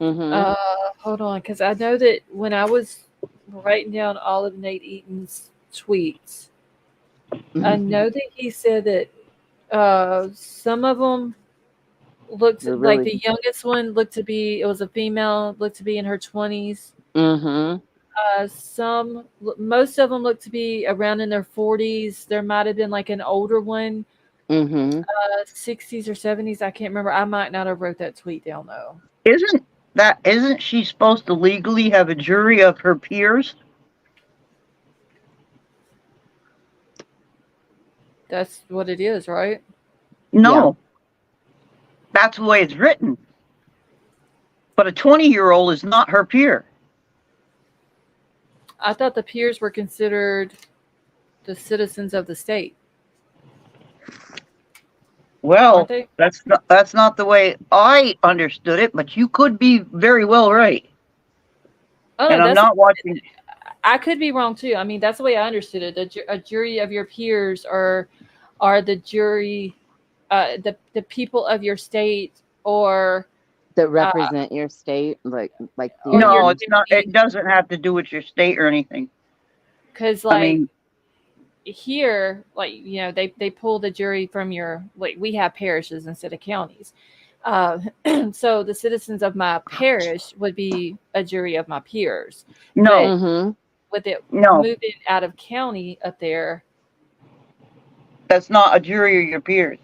[SPEAKER 21] Mm-hmm.
[SPEAKER 1] Hold on, because I know that when I was writing down all of Nate Eaton's tweets, I know that he said that some of them looked like the youngest one looked to be, it was a female, looked to be in her 20s.
[SPEAKER 21] Mm-hmm.
[SPEAKER 1] Most of them looked to be around in their 40s. There might have been like an older one, 60s or 70s. I can't remember. I might not have wrote that tweet down though.
[SPEAKER 4] Isn't she supposed to legally have a jury of her peers?
[SPEAKER 1] That's what it is, right?
[SPEAKER 4] No. That's the way it's written. But a 20-year-old is not her peer.
[SPEAKER 1] I thought the peers were considered the citizens of the state.
[SPEAKER 4] Well, that's not the way I understood it, but you could be very well right.
[SPEAKER 1] Oh,
[SPEAKER 4] and I'm not watching.
[SPEAKER 1] I could be wrong too. I mean, that's the way I understood it. A jury of your peers are the jury, the people of your state, or
[SPEAKER 21] that represent your state, like
[SPEAKER 4] no, it's not. It doesn't have to do with your state or anything.
[SPEAKER 1] Because here, they pull the jury from your, we have parishes instead of counties. So the citizens of my parish would be a jury of my peers.
[SPEAKER 4] No.
[SPEAKER 1] But with it
[SPEAKER 4] No.
[SPEAKER 1] moving out of county up there,
[SPEAKER 4] That's not a jury of your peers.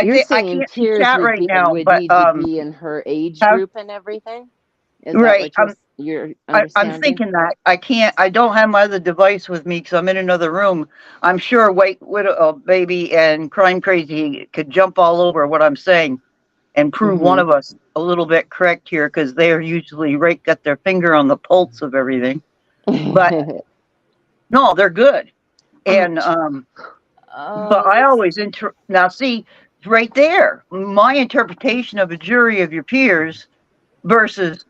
[SPEAKER 21] You're
[SPEAKER 4] I
[SPEAKER 21] saying
[SPEAKER 4] can't see
[SPEAKER 21] peers
[SPEAKER 4] chat
[SPEAKER 21] would
[SPEAKER 4] right
[SPEAKER 21] be
[SPEAKER 4] now,
[SPEAKER 21] would
[SPEAKER 4] but
[SPEAKER 21] need to be in her age
[SPEAKER 4] have-
[SPEAKER 21] group and everything? Is that
[SPEAKER 4] right.
[SPEAKER 21] what you're
[SPEAKER 4] I'm
[SPEAKER 21] understanding?
[SPEAKER 4] thinking that I don't have my other device with me because I'm in another room. I'm sure White Widow Baby and Crime Crazy could jump all over what I'm saying and prove one of us a little bit correct here because they're usually got their finger on the pulse of everything. But no, they're good. And but I always now see right there my interpretation of a jury of your peers versus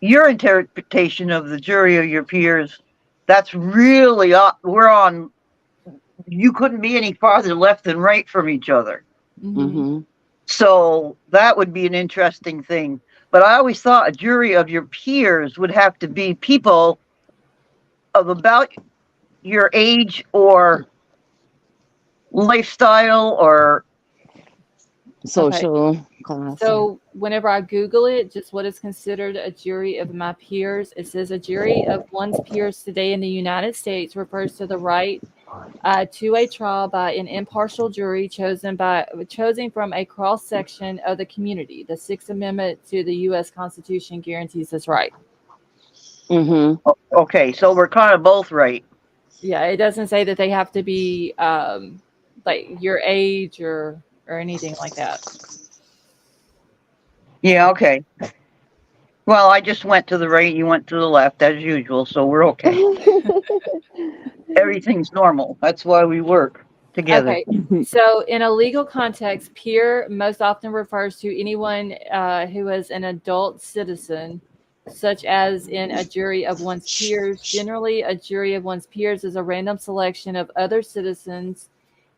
[SPEAKER 4] your interpretation of the jury of your peers. That's really we're on. You couldn't be any farther left than right from each other. So that would be an interesting thing. But I always thought a jury of your peers would have to be people of about your age or lifestyle or
[SPEAKER 21] social class.
[SPEAKER 1] So whenever I Google it, just what is considered a jury of my peers, it says a jury of one's peers today in the United States refers to the right to a trial by an impartial jury chosen from a cross section of the community. The Sixth Amendment to the U.S. Constitution guarantees this right.
[SPEAKER 4] Okay, so we're kind of both right.
[SPEAKER 1] Yeah, it doesn't say that they have to be like your age or anything like that.
[SPEAKER 4] Yeah, okay. Well, I just went to the right, you went to the left as usual, so we're okay. Everything's normal. That's why we work together.
[SPEAKER 1] Okay, so in a legal context, peer most often refers to anyone who is an adult citizen, such as in a jury of one's peers. Generally, a jury of one's peers is a random selection of other citizens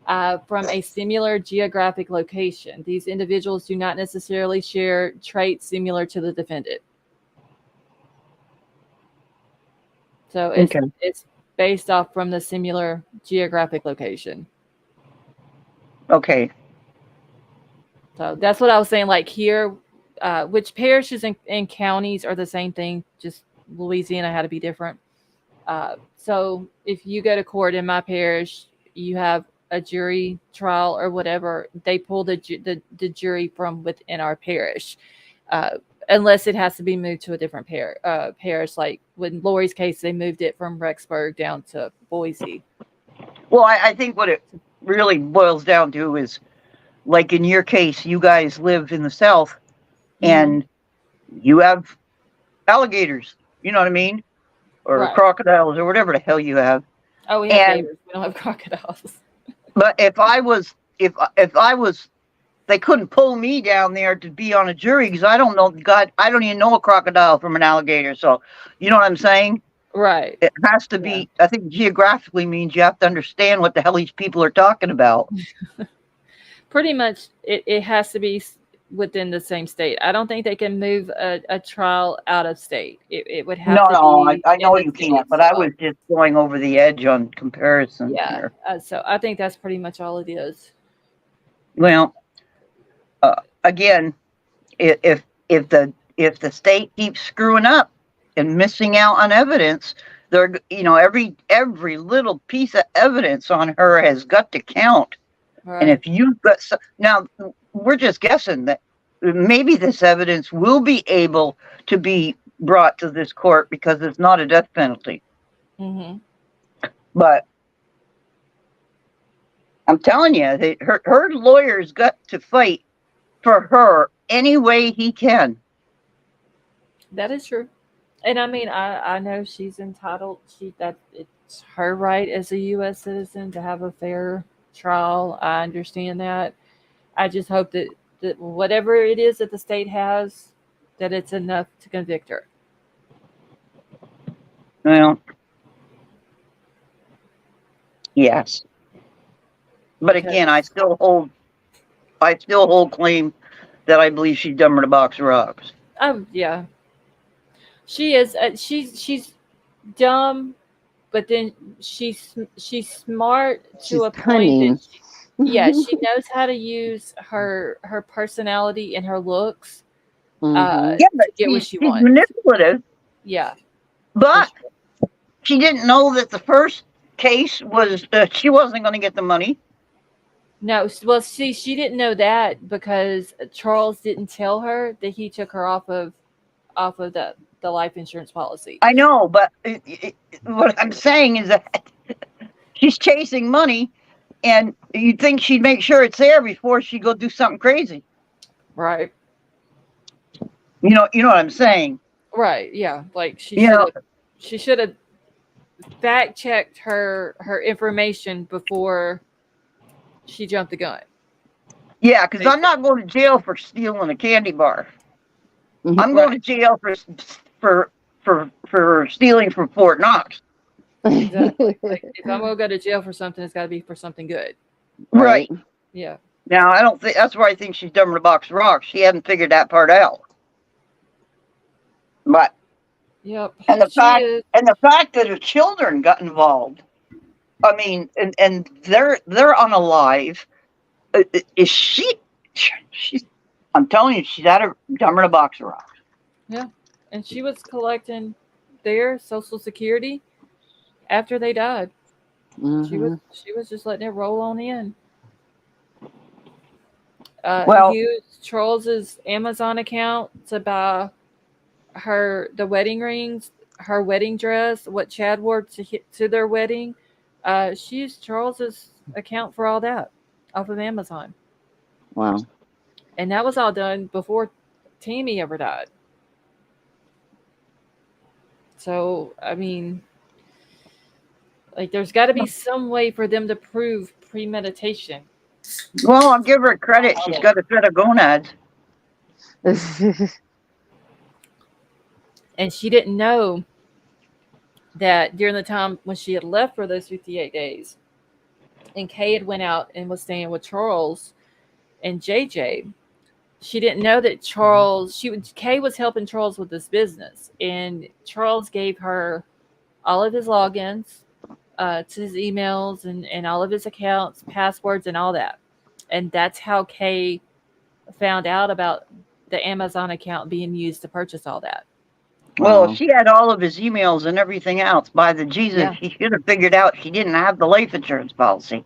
[SPEAKER 1] from a similar geographic location. These individuals do not necessarily share traits similar to the defendant. So it's based off from the similar geographic location.
[SPEAKER 4] Okay.
[SPEAKER 1] So that's what I was saying. Like here, which parishes and counties are the same thing, just Louisiana had to be different. So if you go to court in my parish, you have a jury trial or whatever, they pull the jury from within our parish, unless it has to be moved to a different parish. Like in Lori's case, they moved it from Rexburg down to Boise.
[SPEAKER 4] Well, I think what it really boils down to is, like in your case, you guys live in the South and you have alligators, you know what I mean? Or
[SPEAKER 1] Right.
[SPEAKER 4] crocodiles or whatever the hell you have.
[SPEAKER 1] Oh, we have gators. We don't have crocodiles.
[SPEAKER 4] But if I was, they couldn't pull me down there to be on a jury because I don't know, I don't even know a crocodile from an alligator. So, you know what I'm saying?
[SPEAKER 1] Right.
[SPEAKER 4] It has to be, I think geographically means you have to understand what the hell these people are talking about.
[SPEAKER 1] Pretty much, it has to be within the same state. I don't think they can move a trial out of state. It would have to be.
[SPEAKER 4] I know you can't, but I was just going over the edge on comparison.
[SPEAKER 1] Yeah.
[SPEAKER 4] Here.
[SPEAKER 1] So I think that's pretty much all it is.
[SPEAKER 4] Well, again, if the state keeps screwing up and missing out on evidence, they're every little piece of evidence on her has got to count.
[SPEAKER 1] Right.
[SPEAKER 4] And if you've got now, we're just guessing that maybe this evidence will be able to be brought to this court because it's not a death penalty. But I'm telling you, her lawyer's got to fight for her any way he can.
[SPEAKER 1] That is true. And I mean, I know she's entitled. It's her right as a U.S. citizen to have a fair trial. I understand that. I just hope that whatever it is that the state has, that it's enough to convict her.
[SPEAKER 4] Well, yes. But again, I still hold claim that I believe she's dumber than a box of rocks.
[SPEAKER 1] Oh yeah, she is. She's dumb, but then she's smart to a point. Yeah, she knows how to use her personality and her looks
[SPEAKER 21] Mhm.
[SPEAKER 4] Yeah, but
[SPEAKER 1] to get what she
[SPEAKER 4] she's
[SPEAKER 1] wants.
[SPEAKER 4] manipulative.
[SPEAKER 1] Yeah.
[SPEAKER 4] But she didn't know that the first case was she wasn't going to get the money.
[SPEAKER 1] No, well, see, she didn't know that because Charles didn't tell her that he took her off of the life insurance policy.
[SPEAKER 4] I know, but what I'm saying is that she's chasing money, and you'd think she'd make sure it's there before she go do something crazy.
[SPEAKER 1] Right.
[SPEAKER 4] You know what I'm saying?
[SPEAKER 1] Right. Yeah. Like
[SPEAKER 4] You know,
[SPEAKER 1] she should have fact checked her information before she jumped the gun.
[SPEAKER 4] yeah, because I'm not going to jail for stealing a candy bar. I'm going to jail for stealing from Fort Knox.
[SPEAKER 1] Exactly. Like if I'm gonna go to jail for something, it's got to be for something good.
[SPEAKER 4] Right.
[SPEAKER 1] Yeah.
[SPEAKER 4] Now, I don't think that's why I think she's dumb in a box of rocks. She hasn't figured that part out. But
[SPEAKER 1] Yep.
[SPEAKER 4] and the
[SPEAKER 1] She
[SPEAKER 4] fact
[SPEAKER 1] is.
[SPEAKER 4] that her children got involved. I mean, and they're unalive. Is she? She's. I'm telling you, she's out of dumber in a box of rocks.
[SPEAKER 1] Yeah. And she was collecting their Social Security after they died. She was just letting it roll on in.
[SPEAKER 4] Well-
[SPEAKER 1] Used Charles's Amazon account to buy the wedding rings, her wedding dress, what Chad wore to their wedding. She used Charles's account for all that off of Amazon.
[SPEAKER 21] Wow.
[SPEAKER 1] And that was all done before Tammy ever died. So, I mean, like, there's got to be some way for them to prove premeditation.
[SPEAKER 4] Well, I'll give her credit. She's got a set of gonads.
[SPEAKER 1] And she didn't know that during the time when she had left for those 58 days, and Kay had went out and was staying with Charles and JJ, she didn't know that Kay was helping Charles with this business, and Charles gave her all of his logins to his emails and all of his accounts, passwords, and all that. And that's how Kay found out about the Amazon account being used to purchase all that.
[SPEAKER 4] Well, if she had all of his emails and everything else, by the Jesus,
[SPEAKER 1] Yeah.
[SPEAKER 4] she should have figured out she didn't have the life insurance policy.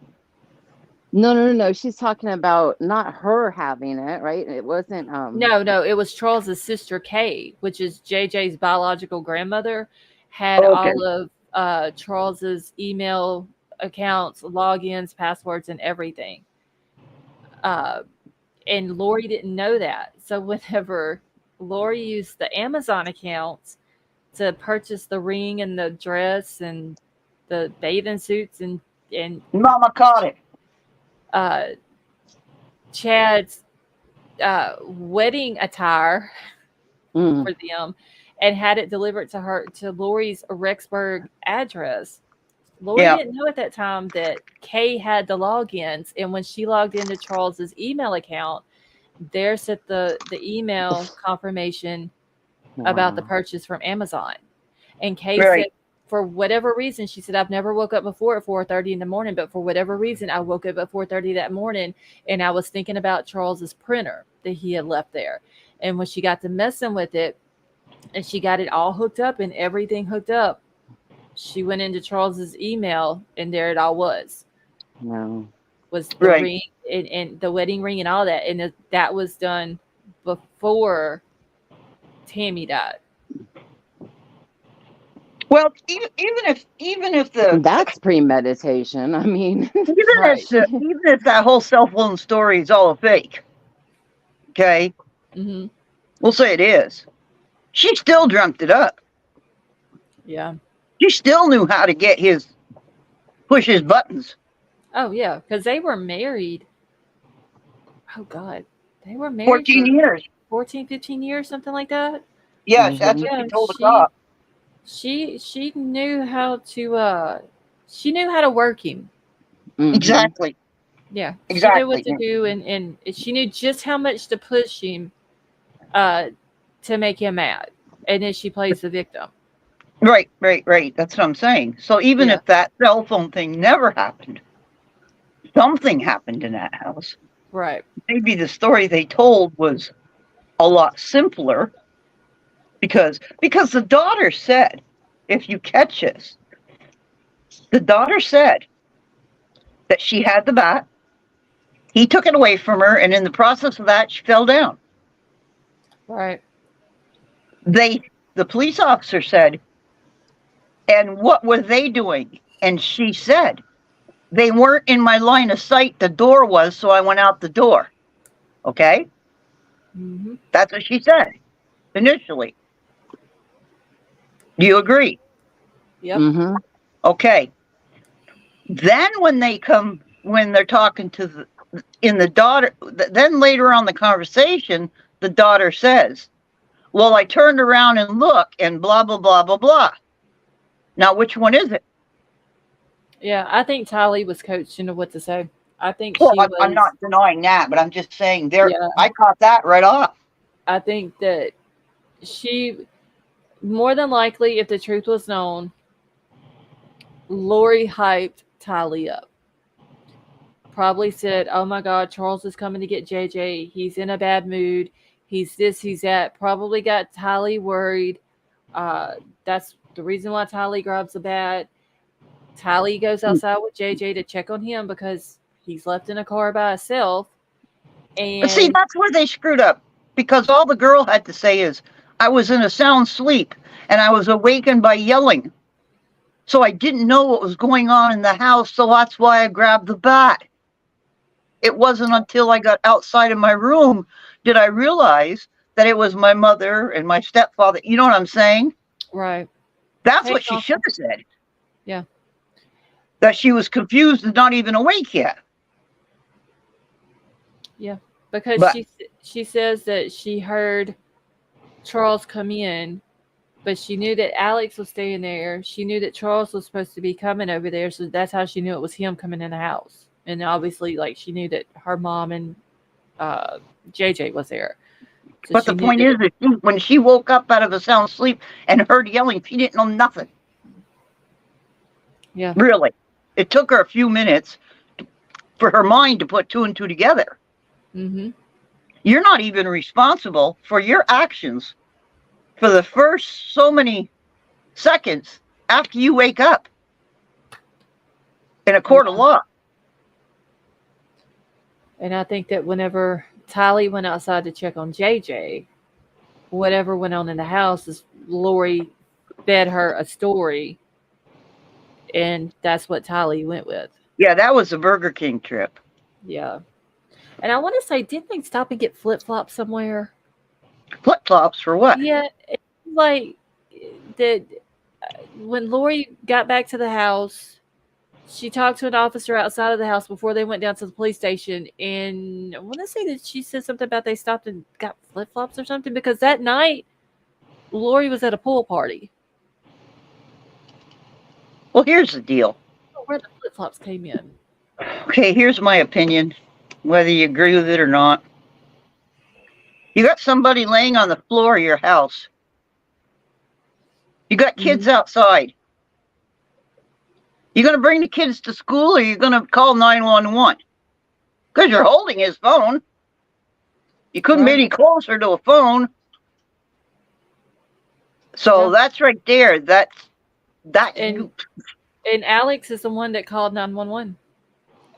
[SPEAKER 21] No. She's talking about not her having it, right? It wasn't.
[SPEAKER 1] No, it was Charles's sister Kay, which is JJ's biological grandmother, had
[SPEAKER 4] Okay.
[SPEAKER 1] all of Charles's email accounts, logins, passwords, and everything. And Lori didn't know that. So whenever Lori used the Amazon accounts to purchase the ring and the dress and the bathing suits and
[SPEAKER 4] Mama caught it.
[SPEAKER 1] Chad's wedding attire for them, and had it delivered to Lori's Rexburg address. Lori didn't know at that time that Kay had the logins, and when she logged into Charles's email account, there sat the email confirmation about the purchase from Amazon. And Kay said, for whatever reason, she said, I've never woke up before at 4:30 in the morning, but for whatever reason, I woke up at 4:30 that morning, and I was thinking about Charles's printer that he had left there. And when she got to messing with it, and she got it all hooked up and everything hooked up, she went into Charles's email, and there it all was.
[SPEAKER 21] No.
[SPEAKER 1] Was the ring and the wedding ring and all that. And that was done before Tammy died.
[SPEAKER 4] Well, even if the
[SPEAKER 21] That's premeditation. I mean,
[SPEAKER 4] even if that whole cell phone story is all a fake, okay, we'll say it is. She still dreamt it up.
[SPEAKER 1] Yeah.
[SPEAKER 4] She still knew how to push his buttons.
[SPEAKER 1] Oh yeah, because they were married. Oh God, they were married
[SPEAKER 4] 14 years.
[SPEAKER 1] 14, 15 years, something like that.
[SPEAKER 4] Yes, that's what she told the cop.
[SPEAKER 1] She knew how to work him.
[SPEAKER 4] Exactly.
[SPEAKER 1] Yeah,
[SPEAKER 4] exactly.
[SPEAKER 1] She knew what to do, and she knew just how much to push him to make him mad, and then she plays the victim.
[SPEAKER 4] Right. That's what I'm saying. So even if that cell phone thing never happened, Something happened in that house.
[SPEAKER 1] Right.
[SPEAKER 4] Maybe the story they told was a lot simpler because the daughter said, if you catch this, the daughter said that she had the bat. He took it away from her, and in the process of that, she fell down.
[SPEAKER 1] Right.
[SPEAKER 4] The police officer said, and what were they doing? And she said, they weren't in my line of sight. The door was, so I went out the door. Okay?
[SPEAKER 1] Mm-hmm.
[SPEAKER 4] That's what she said initially. Do you agree?
[SPEAKER 1] Yep.
[SPEAKER 21] Mm-hmm.
[SPEAKER 4] Okay. Then when they're talking to the daughter, then later on the conversation, the daughter says, well, I turned around and looked and blah, blah, blah, blah, blah. Now, which one is it?
[SPEAKER 1] Yeah, I think Tylee was coached into what to say. I think
[SPEAKER 4] Well,
[SPEAKER 1] she was.
[SPEAKER 4] I'm not denying that, but I'm just saying there.
[SPEAKER 1] Yeah.
[SPEAKER 4] I caught that right off.
[SPEAKER 1] I think that she, more than likely, if the truth was known, Lori hyped Tylee up. Probably said, oh my God, Charles is coming to get JJ. He's in a bad mood. He's this, he's that. Probably got Tylee worried. That's the reason why Tylee grabs the bat. Tylee goes outside with JJ to check on him because he's left in a car by himself. And
[SPEAKER 4] But see, that's where they screwed up, because all the girl had to say is, I was in a sound sleep and I was awakened by yelling. So I didn't know what was going on in the house, so that's why I grabbed the bat. It wasn't until I got outside of my room did I realize that it was my mother and my stepfather. You know what I'm saying?
[SPEAKER 1] Right.
[SPEAKER 4] That's what she should have said.
[SPEAKER 1] Yeah.
[SPEAKER 4] That she was confused and not even awake yet.
[SPEAKER 1] Yeah, because she says that she heard Charles come in, but she knew that Alex was staying there. She knew that Charles was supposed to be coming over there, so that's how she knew it was him coming in the house. And obviously, like, she knew that her mom and JJ was there. So
[SPEAKER 4] but the point is that when she woke up out of a sound sleep and heard yelling, she didn't know nothing.
[SPEAKER 1] Yeah.
[SPEAKER 4] Really. It took her a few minutes for her mind to put two and two together.
[SPEAKER 1] Mm-hmm.
[SPEAKER 4] You're not even responsible for your actions for the first so many seconds after you wake up in a court of law.
[SPEAKER 1] And I think that whenever Tylee went outside to check on JJ, whatever went on in the house is Lori fed her a story, and that's what Tylee went with.
[SPEAKER 4] Yeah, that was a Burger King trip.
[SPEAKER 1] Yeah. And I want to say, didn't they stop and get flip-flops somewhere?
[SPEAKER 4] Flip-flops for what?
[SPEAKER 1] Yeah, it's like that when Lori got back to the house, she talked to an officer outside of the house before they went down to the police station, and I want to say that she said something about they stopped and got flip-flops or something, because that night Lori was at a pool party.
[SPEAKER 4] Well, here's the deal.
[SPEAKER 1] Where the flip-flops came in.
[SPEAKER 4] Okay, here's my opinion, whether you agree with it or not. You got somebody laying on the floor of your house. You got kids outside. You going to bring the kids to school, or you going to call 911? Because you're holding his phone. You couldn't be any closer to a phone. So that's right there.
[SPEAKER 1] And Alex is the one that called 911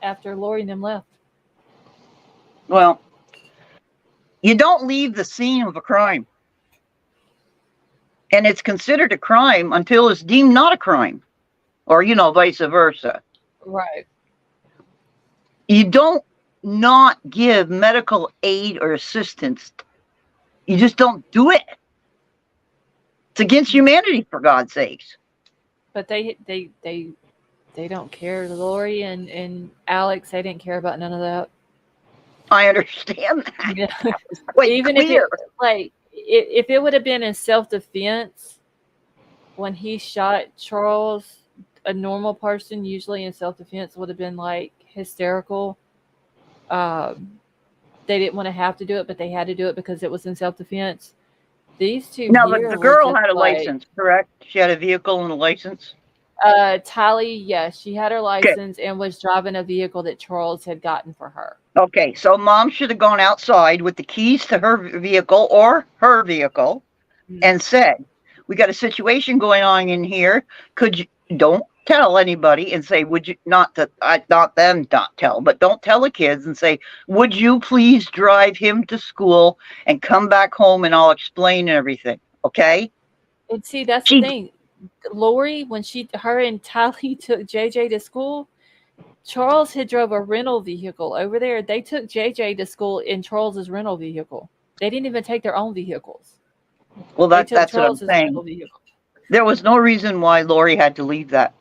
[SPEAKER 1] after Lori and them left.
[SPEAKER 4] Well, you don't leave the scene of a crime. And it's considered a crime until it's deemed not a crime. Or, vice versa.
[SPEAKER 1] Right.
[SPEAKER 4] You don't not give medical aid or assistance. You just don't do it. It's against humanity, for God's sakes.
[SPEAKER 1] But they don't care. Lori and Alex, they didn't care about none of that.
[SPEAKER 4] I understand that.
[SPEAKER 1] Yeah.
[SPEAKER 4] Even
[SPEAKER 1] if it would have been in self-defense when he shot Charles, a normal person usually in self-defense would have been like hysterical. They didn't want to have to do it, but they had to do it because it was in self-defense. These two.
[SPEAKER 4] No, but the girl had a license, correct? She had a vehicle and a license.
[SPEAKER 1] Tylee, yes, she had her license and was driving a vehicle that Charles had gotten for her.
[SPEAKER 4] Okay, so mom should have gone outside with the keys to her vehicle or her vehicle and said, we got a situation going on in here. Could you, don't tell anybody and say, would you, not them not tell, but don't tell the kids and say, would you please drive him to school and come back home and I'll explain everything, okay?
[SPEAKER 1] And see, that's the thing. Lori, when her and Tylee took JJ to school, Charles had drove a rental vehicle over there. They took JJ to school in Charles's rental vehicle. They didn't even take their own vehicles.
[SPEAKER 4] Well,
[SPEAKER 1] They took
[SPEAKER 4] that's what I'm
[SPEAKER 1] Charles's
[SPEAKER 4] saying.
[SPEAKER 1] rental vehicle.
[SPEAKER 4] There was no reason why Lori had to leave that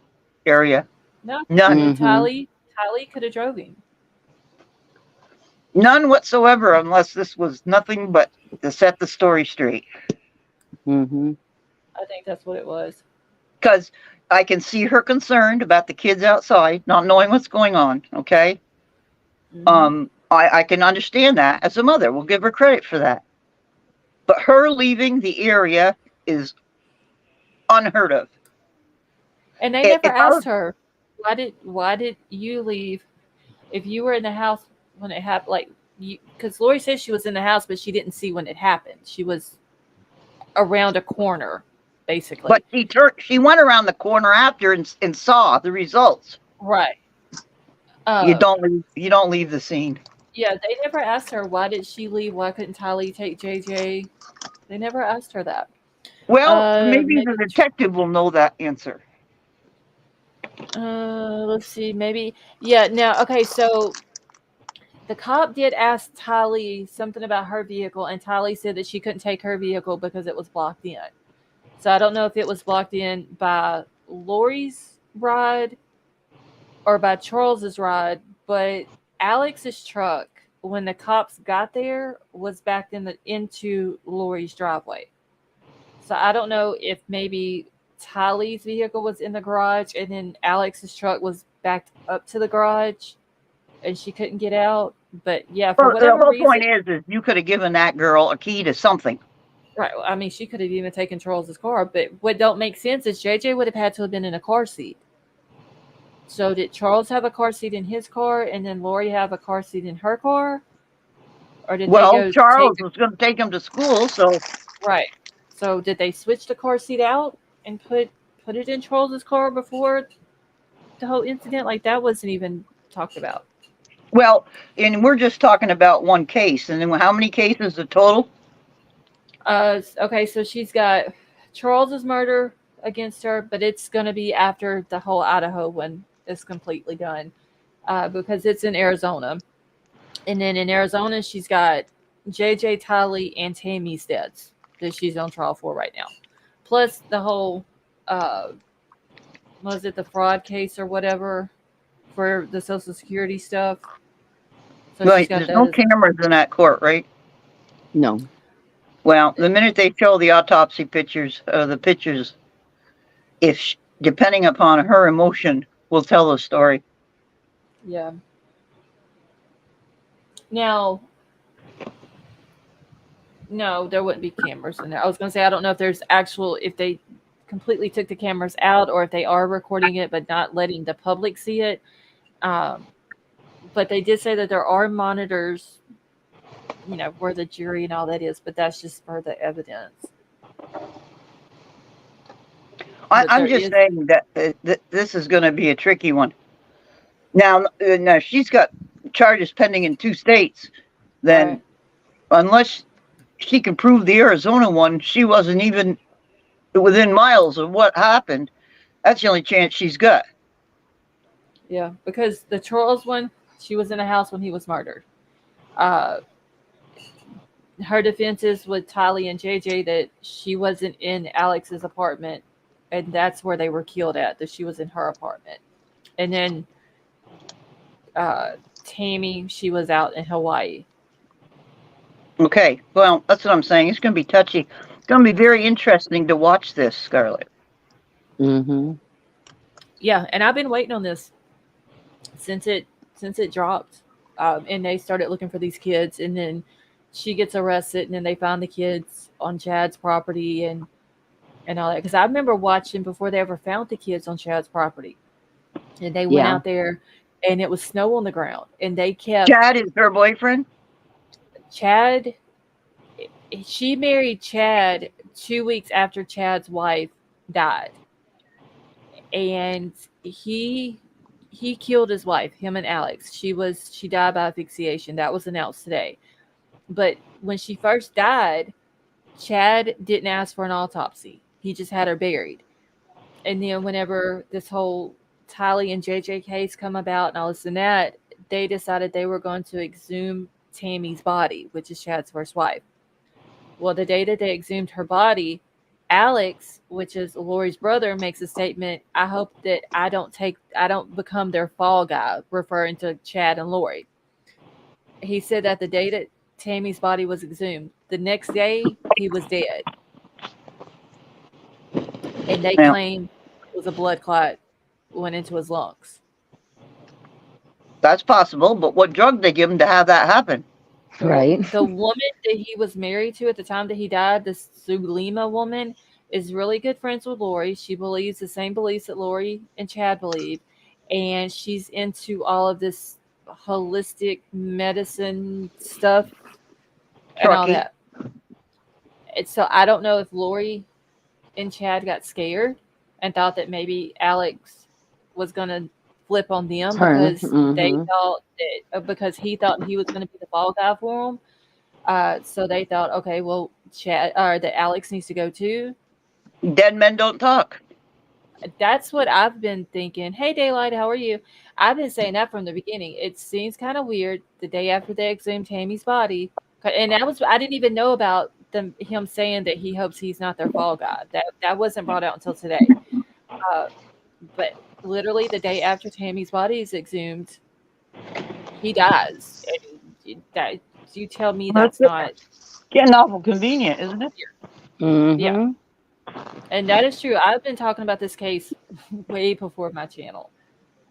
[SPEAKER 4] area.
[SPEAKER 1] No,
[SPEAKER 4] None.
[SPEAKER 1] I mean, Tylee could have drove him.
[SPEAKER 4] None whatsoever, unless this was nothing but to set the story straight.
[SPEAKER 1] I think that's what it was.
[SPEAKER 4] Because I can see her concerned about the kids outside, not knowing what's going on, okay? I can understand that as a mother. We'll give her credit for that. But her leaving the area is unheard of.
[SPEAKER 1] And they never asked her, why did you leave if you were in the house when it happened? Like, because Lori says she was in the house, but she didn't see when it happened. She was around a corner, basically.
[SPEAKER 4] But she went around the corner after and saw the results.
[SPEAKER 1] Right.
[SPEAKER 4] You don't leave the scene.
[SPEAKER 1] Yeah, they never asked her, why did she leave? Why couldn't Tylee take JJ? They never asked her that.
[SPEAKER 4] Well, maybe the detective will know that answer.
[SPEAKER 1] Let's see, maybe. Yeah, now, okay, so the cop did ask Tylee something about her vehicle, and Tylee said that she couldn't take her vehicle because it was blocked in. So I don't know if it was blocked in by Lori's ride or by Charles's ride, but Alex's truck, when the cops got there, was backed into Lori's driveway. So I don't know if maybe Tylee's vehicle was in the garage and then Alex's truck was backed up to the garage and she couldn't get out. But yeah, for whatever
[SPEAKER 4] the whole
[SPEAKER 1] reason,
[SPEAKER 4] point is you could have given that girl a key to something.
[SPEAKER 1] right? I mean, she could have even taken Charles's car. But what don't make sense is JJ would have had to have been in a car seat. So did Charles have a car seat in his car and then Lori have a car seat in her car? Or did
[SPEAKER 4] Charles was going to take him to school, so
[SPEAKER 1] right. So did they switch the car seat out and put it in Charles's car before the whole incident? Like, that wasn't even talked about.
[SPEAKER 4] Well, and we're just talking about one case. And then how many cases in total?
[SPEAKER 1] Okay, so she's got Charles's murder against her, but it's going to be after the whole Idaho one is completely done, because it's in Arizona. And then in Arizona, she's got JJ, Tylee, and Tammy's deaths that she's on trial for right now. Plus the whole, was it the fraud case or whatever for the Social Security stuff? So
[SPEAKER 4] Right, there's no cameras in that court, right?
[SPEAKER 21] No.
[SPEAKER 4] Well, the minute they show the autopsy pictures, the pictures, depending upon her emotion, will tell the story.
[SPEAKER 1] Yeah. Now, no, there wouldn't be cameras in there. I was going to say, I don't know if there's if they completely took the cameras out or if they are recording it but not letting the public see it. But they did say that there are monitors, where the jury and all that is, but that's just for the evidence.
[SPEAKER 4] I'm just saying that this is going to be a tricky one. Now, she's got charges pending in 2 states. Then, unless she can prove the Arizona one, she wasn't even within miles of what happened. That's the only chance she's got.
[SPEAKER 1] Yeah, because the Charles one, she was in a house when he was murdered. Her defense is with Tylee and JJ that she wasn't in Alex's apartment, and that's where they were killed at, that she was in her apartment. And then Tammy, she was out in Hawaii.
[SPEAKER 4] Okay, well, that's what I'm saying. It's going to be touchy. It's going to be very interesting to watch this, Scarlett.
[SPEAKER 21] Mm-hmm.
[SPEAKER 1] Yeah, and I've been waiting on this since it dropped. And they started looking for these kids, and then she gets arrested, and then they found the kids on Chad's property, and and all that. Because I remember watching before they ever found the kids on Chad's property, and they went
[SPEAKER 21] Yeah.
[SPEAKER 1] out there, and it was snow on the ground, and they kept
[SPEAKER 4] Chad is her boyfriend.
[SPEAKER 1] Chad. She married Chad 2 weeks after Chad's wife died, and he killed his wife, him and Alex. She died by asphyxiation. That was announced today. But when she first died, Chad didn't ask for an autopsy. He just had her buried. And then whenever this whole Tylee and JJ case come about and all this and that, they decided they were going to exhume Tammy's body, which is Chad's first wife. Well, the day that they exhumed her body, Alex, which is Lori's brother, makes a statement, I hope that I don't become their fall guy, referring to Chad and Lori. He said that the day that Tammy's body was exhumed, the next day he was dead. And they
[SPEAKER 4] Yeah.
[SPEAKER 1] claimed it was a blood clot went into his lungs.
[SPEAKER 4] That's possible, but what drug they give him to have that happen?
[SPEAKER 21] Right.
[SPEAKER 1] The woman that he was married to at the time that he died, this Sulima woman, is really good friends with Lori. She believes the same beliefs that Lori and Chad believe, and she's into all of this holistic medicine stuff and all
[SPEAKER 4] Trucky.
[SPEAKER 1] that. And so I don't know if Lori and Chad got scared and thought that maybe Alex was going to flip on them
[SPEAKER 21] Turn.
[SPEAKER 1] because they thought that because he thought he was going to be the fall guy for them. So they thought, okay, well, Chad or that Alex needs to go too.
[SPEAKER 4] Dead men don't talk.
[SPEAKER 1] That's what I've been thinking. Hey, Daylight, how are you? I've been saying that from the beginning. It seems kind of weird the day after they exhumed Tammy's body, and I didn't even know about him saying that he hopes he's not their fall guy. That wasn't brought out until today. But literally the day after Tammy's body is exhumed, he dies. And you tell me that's not
[SPEAKER 4] getting awful convenient, isn't it?
[SPEAKER 1] Yeah. And that is true. I've been talking about this case way before my channel.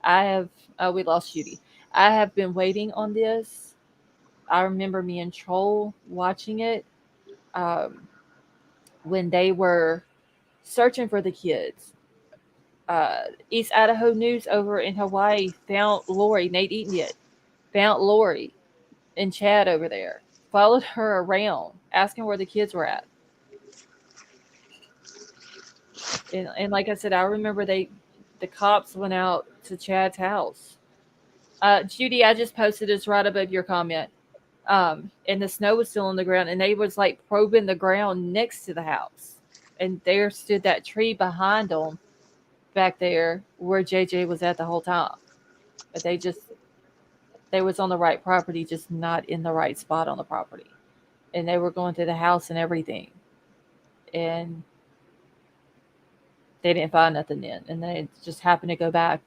[SPEAKER 1] I have we lost Judy. I have been waiting on this. I remember me and Troll watching it when they were searching for the kids. East Idaho News over in Hawaii found Lori, Nate Eaton did, found Lori and Chad over there, followed her around, asking where the kids were at. And like I said, I remember the cops went out to Chad's house. Judy, I just posted this right above your comment. And the snow was still on the ground, and they was like probing the ground next to the house. And there stood that tree behind them back there where JJ was at the whole time. But they was on the right property, just not in the right spot on the property. And they were going through the house and everything. And they didn't find nothing then. And they just happened to go back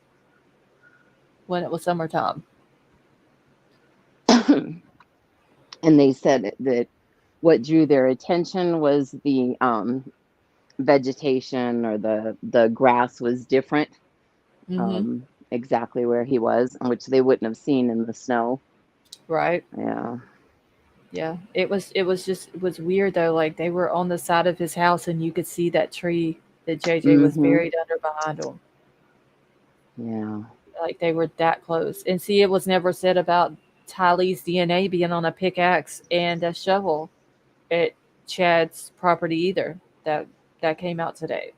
[SPEAKER 1] when it was summertime.
[SPEAKER 21] And they said that what drew their attention was the vegetation, or the grass was different. Exactly where he was, which they wouldn't have seen in the snow.
[SPEAKER 1] Right.
[SPEAKER 21] Yeah.
[SPEAKER 1] It was weird though. Like they were on the side of his house, and you could see that tree that JJ was buried under behind him.
[SPEAKER 21] Yeah.
[SPEAKER 1] Like they were that close. And see, it was never said about Tylee's DNA being on a pickaxe and a shovel at Chad's property either. That came out today.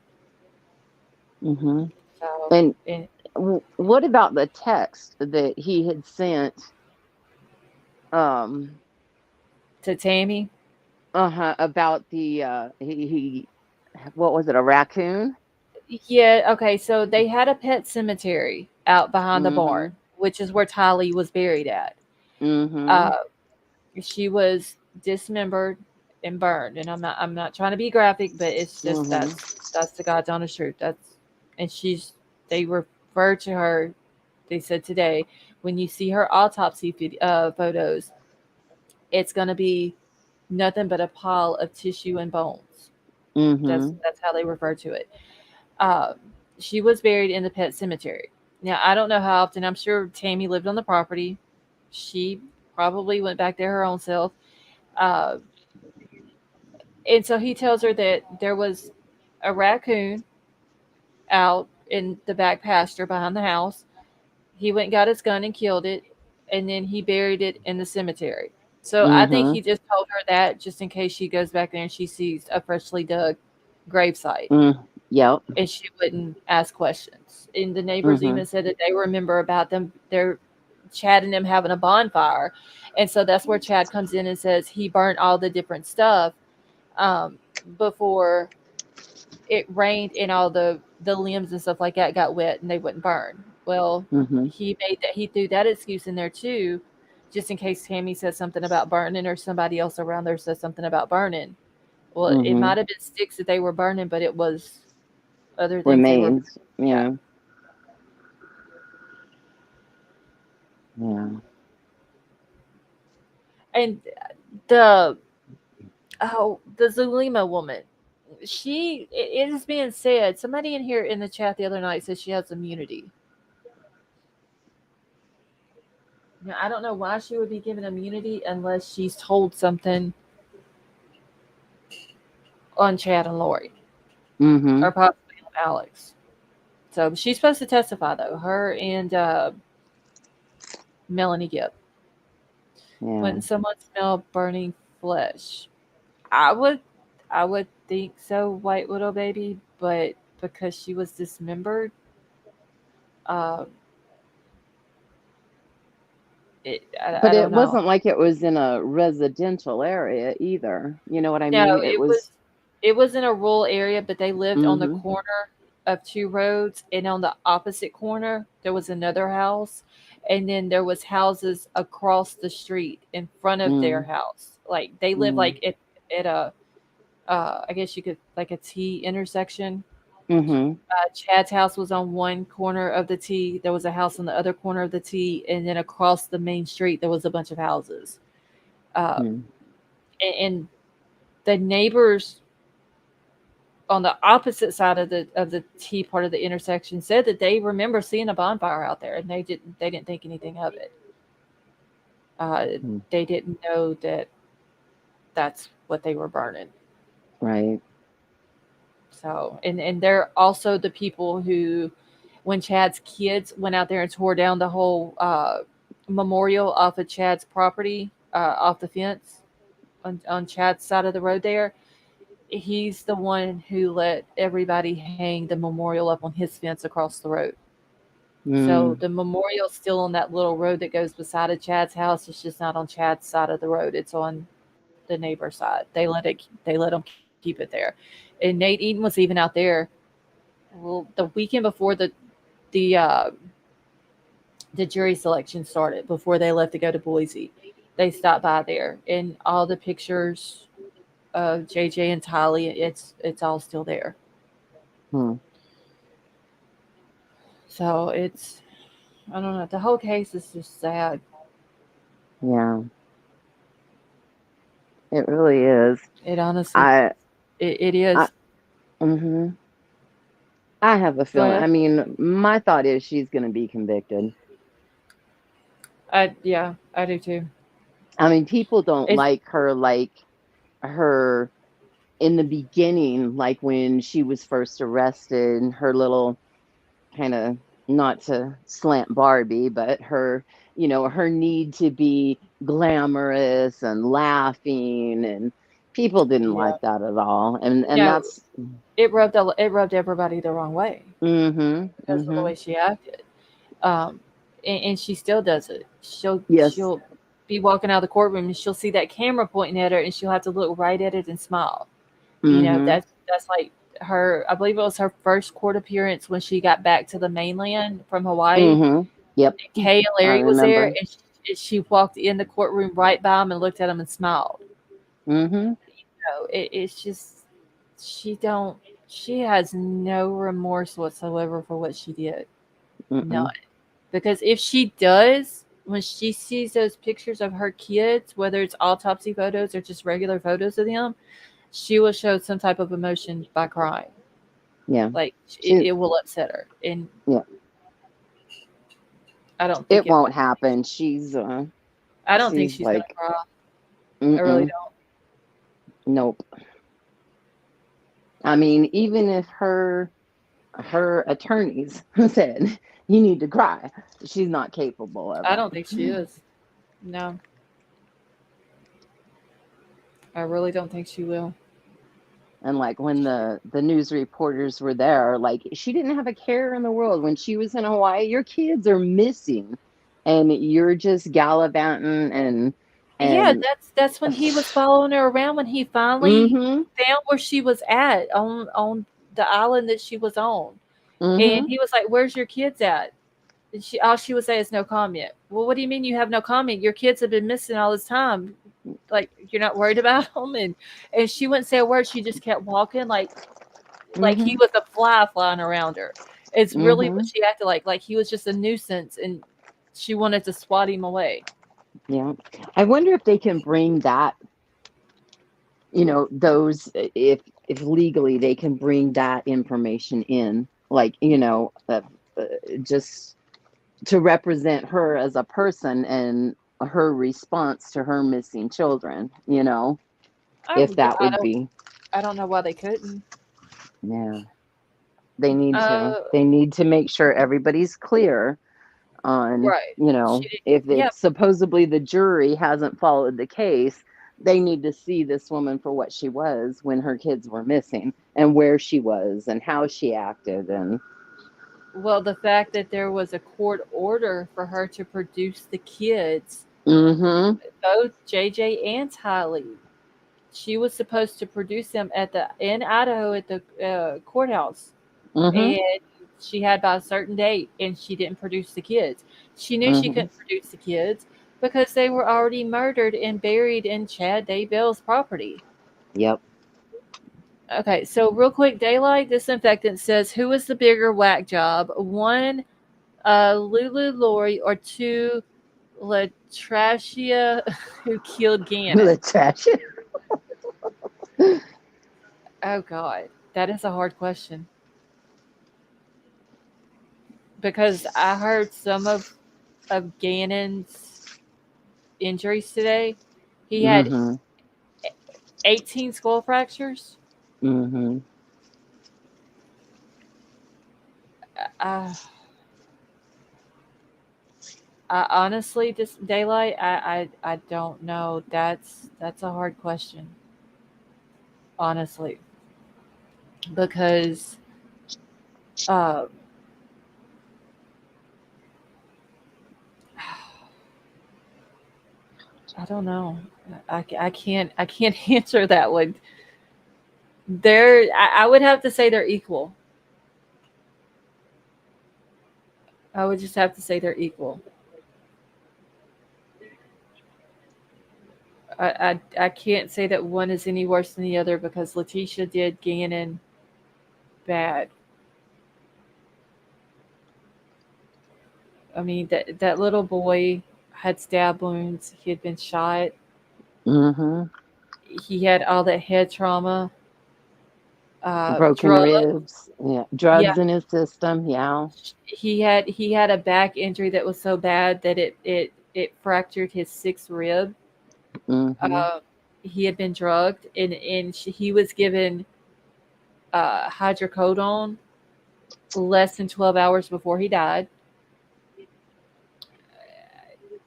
[SPEAKER 1] So,
[SPEAKER 21] And what about the text that he had sent
[SPEAKER 1] to Tammy?
[SPEAKER 21] About the he what was it, a raccoon?
[SPEAKER 1] Yeah, okay, so they had a pet cemetery out behind the barn, which is where Tylee was buried at. She was dismembered and burned, and I'm not trying to be graphic, but it's just that's the God's honest truth. And they referred to her. They said today, when you see her autopsy photos, it's going to be nothing but a pile of tissue and bones. That's how they refer to it. She was buried in the pet cemetery. Now, I don't know how often. I'm sure Tammy lived on the property. She probably went back there her own self. And so he tells her that there was a raccoon out in the back pasture behind the house. He went and got his gun and killed it, and then he buried it in the cemetery. So I think he
[SPEAKER 21] Mm-hmm.
[SPEAKER 1] just told her that just in case she goes back there and she sees a freshly dug gravesite,
[SPEAKER 21] Yep.
[SPEAKER 1] and she wouldn't ask questions. And the neighbors
[SPEAKER 21] Mm-hmm.
[SPEAKER 1] even said that they remember about them, their Chad and them having a bonfire, and so that's where Chad comes in and says he burnt all the different stuff before it rained and all the limbs and stuff like that got wet and they wouldn't burn. Well,
[SPEAKER 21] Mm-hmm.
[SPEAKER 1] he threw that excuse in there too, just in case Tammy says something about burning or somebody else around there says something about burning. Well, it
[SPEAKER 21] Mm-hmm.
[SPEAKER 1] might have been sticks that they were burning, but it was other things they were.
[SPEAKER 21] Remains. Yeah. Yeah.
[SPEAKER 1] And the the Zulima woman, it is being said. Somebody in here in the chat the other night said she has immunity. Now, I don't know why she would be given immunity unless she's told something on Chad and Lori,
[SPEAKER 21] Mm-hmm.
[SPEAKER 1] or possibly on Alex. So she's supposed to testify though. Her and Melanie Gibb.
[SPEAKER 21] Yeah.
[SPEAKER 1] When someone smelled burning flesh, I would think so, White Widow baby, but because she was dismembered, um, I
[SPEAKER 21] But it
[SPEAKER 1] don't know.
[SPEAKER 21] wasn't like it was in a residential area either. You know what I
[SPEAKER 1] No,
[SPEAKER 21] mean? It was.
[SPEAKER 1] it was in a rural area, but they lived on the
[SPEAKER 21] Mm-hmm.
[SPEAKER 1] corner of two roads, and on the opposite corner there was another house, and then there was houses across the street in front of their
[SPEAKER 21] Mm.
[SPEAKER 1] house. Like they lived
[SPEAKER 21] Mm.
[SPEAKER 1] like at a I guess you could like a T intersection.
[SPEAKER 21] Mm-hmm.
[SPEAKER 1] Chad's house was on one corner of the T. There was a house on the other corner of the T, and then across the main street there was a bunch of houses. Um,
[SPEAKER 21] Mm.
[SPEAKER 1] and the neighbors on the opposite side of the T part of the intersection said that they remember seeing a bonfire out there, and they didn't think anything of it.
[SPEAKER 21] Mm.
[SPEAKER 1] They didn't know that that's what they were burning.
[SPEAKER 21] Right.
[SPEAKER 1] So, and they're also the people who, when Chad's kids went out there and tore down the whole memorial off of Chad's property, off the fence on Chad's side of the road there, he's the one who let everybody hang the memorial up on his fence across the road. So
[SPEAKER 21] Mm.
[SPEAKER 1] the memorial's still on that little road that goes beside of Chad's house. It's just not on Chad's side of the road. It's on the neighbor's side. They let him keep it there. And Nate Eaton was even out there. Well, the weekend before the uh, the jury selection started, before they left to go to Boise, they stopped by there, and all the pictures of JJ and Tylee, it's all still there.
[SPEAKER 21] Hmm.
[SPEAKER 1] So it's, I don't know. The whole case is just sad.
[SPEAKER 21] Yeah. It really is.
[SPEAKER 1] It honestly,
[SPEAKER 21] I.
[SPEAKER 1] it is.
[SPEAKER 21] Mm-hmm. I have a
[SPEAKER 1] Go
[SPEAKER 21] feeling. I
[SPEAKER 1] ahead.
[SPEAKER 21] mean, my thought is she's going to be convicted.
[SPEAKER 1] Yeah, I do too.
[SPEAKER 21] I mean, people don't
[SPEAKER 1] It's
[SPEAKER 21] like her in the beginning, like when she was first arrested, her little kind of, not to slant Barbie, but her, her need to be glamorous and laughing, and people didn't
[SPEAKER 1] yeah.
[SPEAKER 21] like that at all. And
[SPEAKER 1] No,
[SPEAKER 21] that's.
[SPEAKER 1] it rubbed everybody the wrong way
[SPEAKER 21] Mm-hmm.
[SPEAKER 1] because of the
[SPEAKER 21] Mm-hmm.
[SPEAKER 1] way she acted. Um, and she still does it.
[SPEAKER 21] Yes.
[SPEAKER 1] She'll be walking out of the courtroom and she'll see that camera pointing at her, and she'll have to look right at it and smile.
[SPEAKER 21] Mm-hmm.
[SPEAKER 1] That's like her. I believe it was her first court appearance when she got back to the mainland from Hawaii.
[SPEAKER 21] Mm-hmm. Yep.
[SPEAKER 1] And Kay and
[SPEAKER 21] I
[SPEAKER 1] Larry was there,
[SPEAKER 21] remember.
[SPEAKER 1] and she walked in the courtroom right by him and looked at him and smiled.
[SPEAKER 21] Mm-hmm.
[SPEAKER 1] It's just she has no remorse whatsoever for what she did. None.
[SPEAKER 21] Mm-mm.
[SPEAKER 1] Because if she does, when she sees those pictures of her kids, whether it's autopsy photos or just regular photos of them, she will show some type of emotion by crying.
[SPEAKER 21] Yeah.
[SPEAKER 1] Like
[SPEAKER 21] She.
[SPEAKER 1] it will upset her, and
[SPEAKER 21] Yeah.
[SPEAKER 1] I don't think
[SPEAKER 21] It
[SPEAKER 1] it
[SPEAKER 21] won't
[SPEAKER 1] will.
[SPEAKER 21] happen.
[SPEAKER 1] I don't think
[SPEAKER 21] She's
[SPEAKER 1] she's gonna
[SPEAKER 21] like,
[SPEAKER 1] cry. I really
[SPEAKER 21] mm-mm.
[SPEAKER 1] don't.
[SPEAKER 21] Nope. I mean, even if her attorneys said you need to cry, she's not capable of
[SPEAKER 1] I
[SPEAKER 21] it.
[SPEAKER 1] don't think she is. No, I really don't think she will.
[SPEAKER 21] And like when the news reporters were there, like she didn't have a care in the world when she was in Hawaii. Your kids are missing, and you're just gallivanting
[SPEAKER 1] Yeah,
[SPEAKER 21] and
[SPEAKER 1] that's when he was following her around when he finally
[SPEAKER 21] mm-hmm,
[SPEAKER 1] found where she was at on the island that she was on.
[SPEAKER 21] mm-hmm,
[SPEAKER 1] And he was like, "Where's your kids at?" And all she would say is no comment. Well, what do you mean you have no comment? Your kids have been missing all this time. Like you're not worried about them, and she wouldn't say a word. She just kept walking like he
[SPEAKER 21] mm-hmm,
[SPEAKER 1] was a fly flying around her. It's really what
[SPEAKER 21] mm-hmm.
[SPEAKER 1] she acted like he was just a nuisance, and she wanted to swat him away.
[SPEAKER 21] Yeah. I wonder if they can bring that, those if legally they can bring that information in, like, just to represent her as a person and her response to her missing children, if that would be,
[SPEAKER 1] I don't know why they couldn't.
[SPEAKER 21] yeah. They need to
[SPEAKER 1] Uh,
[SPEAKER 21] make sure everybody's clear on,
[SPEAKER 1] right.
[SPEAKER 21] if
[SPEAKER 1] Yeah.
[SPEAKER 21] it's supposedly the jury hasn't followed the case, they need to see this woman for what she was when her kids were missing and where she was and how she acted. And
[SPEAKER 1] Well, the fact that there was a court order for her to produce the kids,
[SPEAKER 21] mm-hmm,
[SPEAKER 1] both JJ and Tylee, she was supposed to produce them in Idaho at the courthouse,
[SPEAKER 21] mm-hmm,
[SPEAKER 1] and she had by a certain date, and she didn't produce the kids. She knew she
[SPEAKER 21] mm-hmm.
[SPEAKER 1] couldn't produce the kids because they were already murdered and buried in Chad Daybell's property.
[SPEAKER 21] Yep.
[SPEAKER 1] Okay, so real quick, Daylight Disinfectant says, who is the bigger whack job? One, Lulu Lori, or two, Latrashia, who killed Gannon?
[SPEAKER 21] Latrashia.
[SPEAKER 1] Oh, God. That is a hard question. Because I heard some of Gannon's injuries today. He had
[SPEAKER 21] Mm-hmm,
[SPEAKER 1] 18 skull fractures.
[SPEAKER 21] mm-hmm.
[SPEAKER 1] Uh, I honestly, this Daylight, I don't know. That's a hard question, honestly, because uh, I don't know. I can't answer that one. I would have to say they're equal. I would just have to say they're equal. I can't say that one is any worse than the other because Letitia did Gannon bad. I mean that little boy had stab wounds. He had been shot.
[SPEAKER 21] Mm-hmm.
[SPEAKER 1] He had all that head trauma.
[SPEAKER 21] Broken
[SPEAKER 1] Drug.
[SPEAKER 21] ribs, yeah,
[SPEAKER 1] Yeah,
[SPEAKER 21] drugs in his system, yeah.
[SPEAKER 1] he had a back injury that was so bad that it fractured his sixth rib.
[SPEAKER 21] Mm-hmm.
[SPEAKER 1] He had been drugged and he was given hydrocodone less than 12 hours before he died.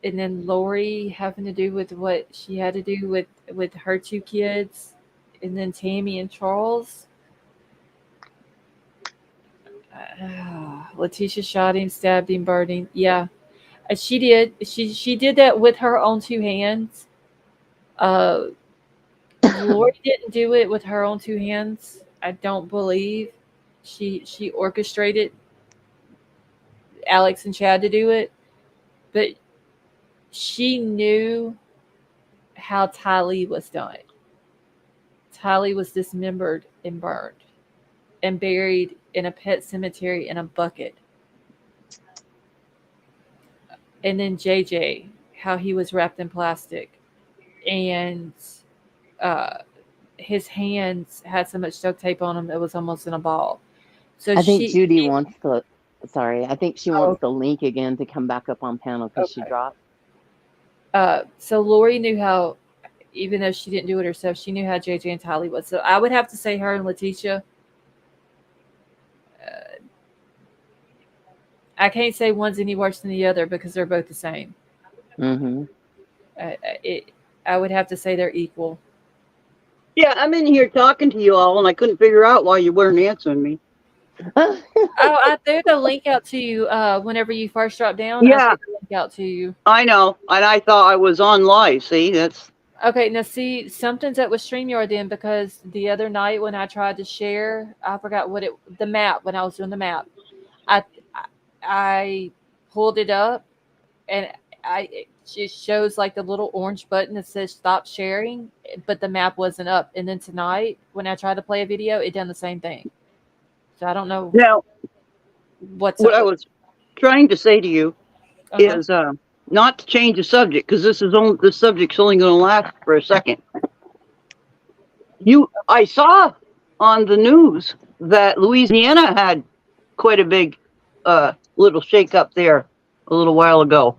[SPEAKER 1] And then Lori having to do with what she had to do with her two kids, and then Tammy and Charles. Letitia shot him, stabbed him, burned him. Yeah, she did. She did that with her own two hands. Uh, Lori didn't do it with her own two hands. I don't believe she orchestrated Alex and Chad to do it, but she knew how Tylee was done. Tylee was dismembered and burned and buried in a pet cemetery in a bucket. And then JJ, how he was wrapped in plastic, and uh, his hands had so much duct tape on them it was almost in a ball. So
[SPEAKER 21] I think
[SPEAKER 1] she,
[SPEAKER 21] Judy wants the, sorry, I think she wants
[SPEAKER 1] oh,
[SPEAKER 21] the link again to come back up on panel because she
[SPEAKER 1] okay.
[SPEAKER 21] dropped.
[SPEAKER 1] So Lori knew how, even though she didn't do it herself, she knew how JJ and Tylee was. So I would have to say her and Letitia, I can't say one's any worse than the other because they're both the same.
[SPEAKER 21] Mm-hmm.
[SPEAKER 1] I would have to say they're equal.
[SPEAKER 4] Yeah, I'm in here talking to you all, and I couldn't figure out why you weren't answering me.
[SPEAKER 1] Oh, I threw the link out to you whenever you first dropped down. I
[SPEAKER 4] Yeah,
[SPEAKER 1] threw the link out to you.
[SPEAKER 4] I know, and I thought I was on live. See, that's
[SPEAKER 1] Okay, now see, something's up with StreamYard then because the other night when I tried to share, I forgot the map, when I was doing the map, I I pulled it up and it just shows like the little orange button that says stop sharing, but the map wasn't up. And then tonight when I tried to play a video, it done the same thing. So I don't know
[SPEAKER 4] now
[SPEAKER 1] what's
[SPEAKER 4] what
[SPEAKER 1] up
[SPEAKER 4] I
[SPEAKER 1] with
[SPEAKER 4] was trying to say to you is not to change the subject because this subject's only going to last for a second. I saw on the news that Louisiana had quite a big little shake up there a little while ago.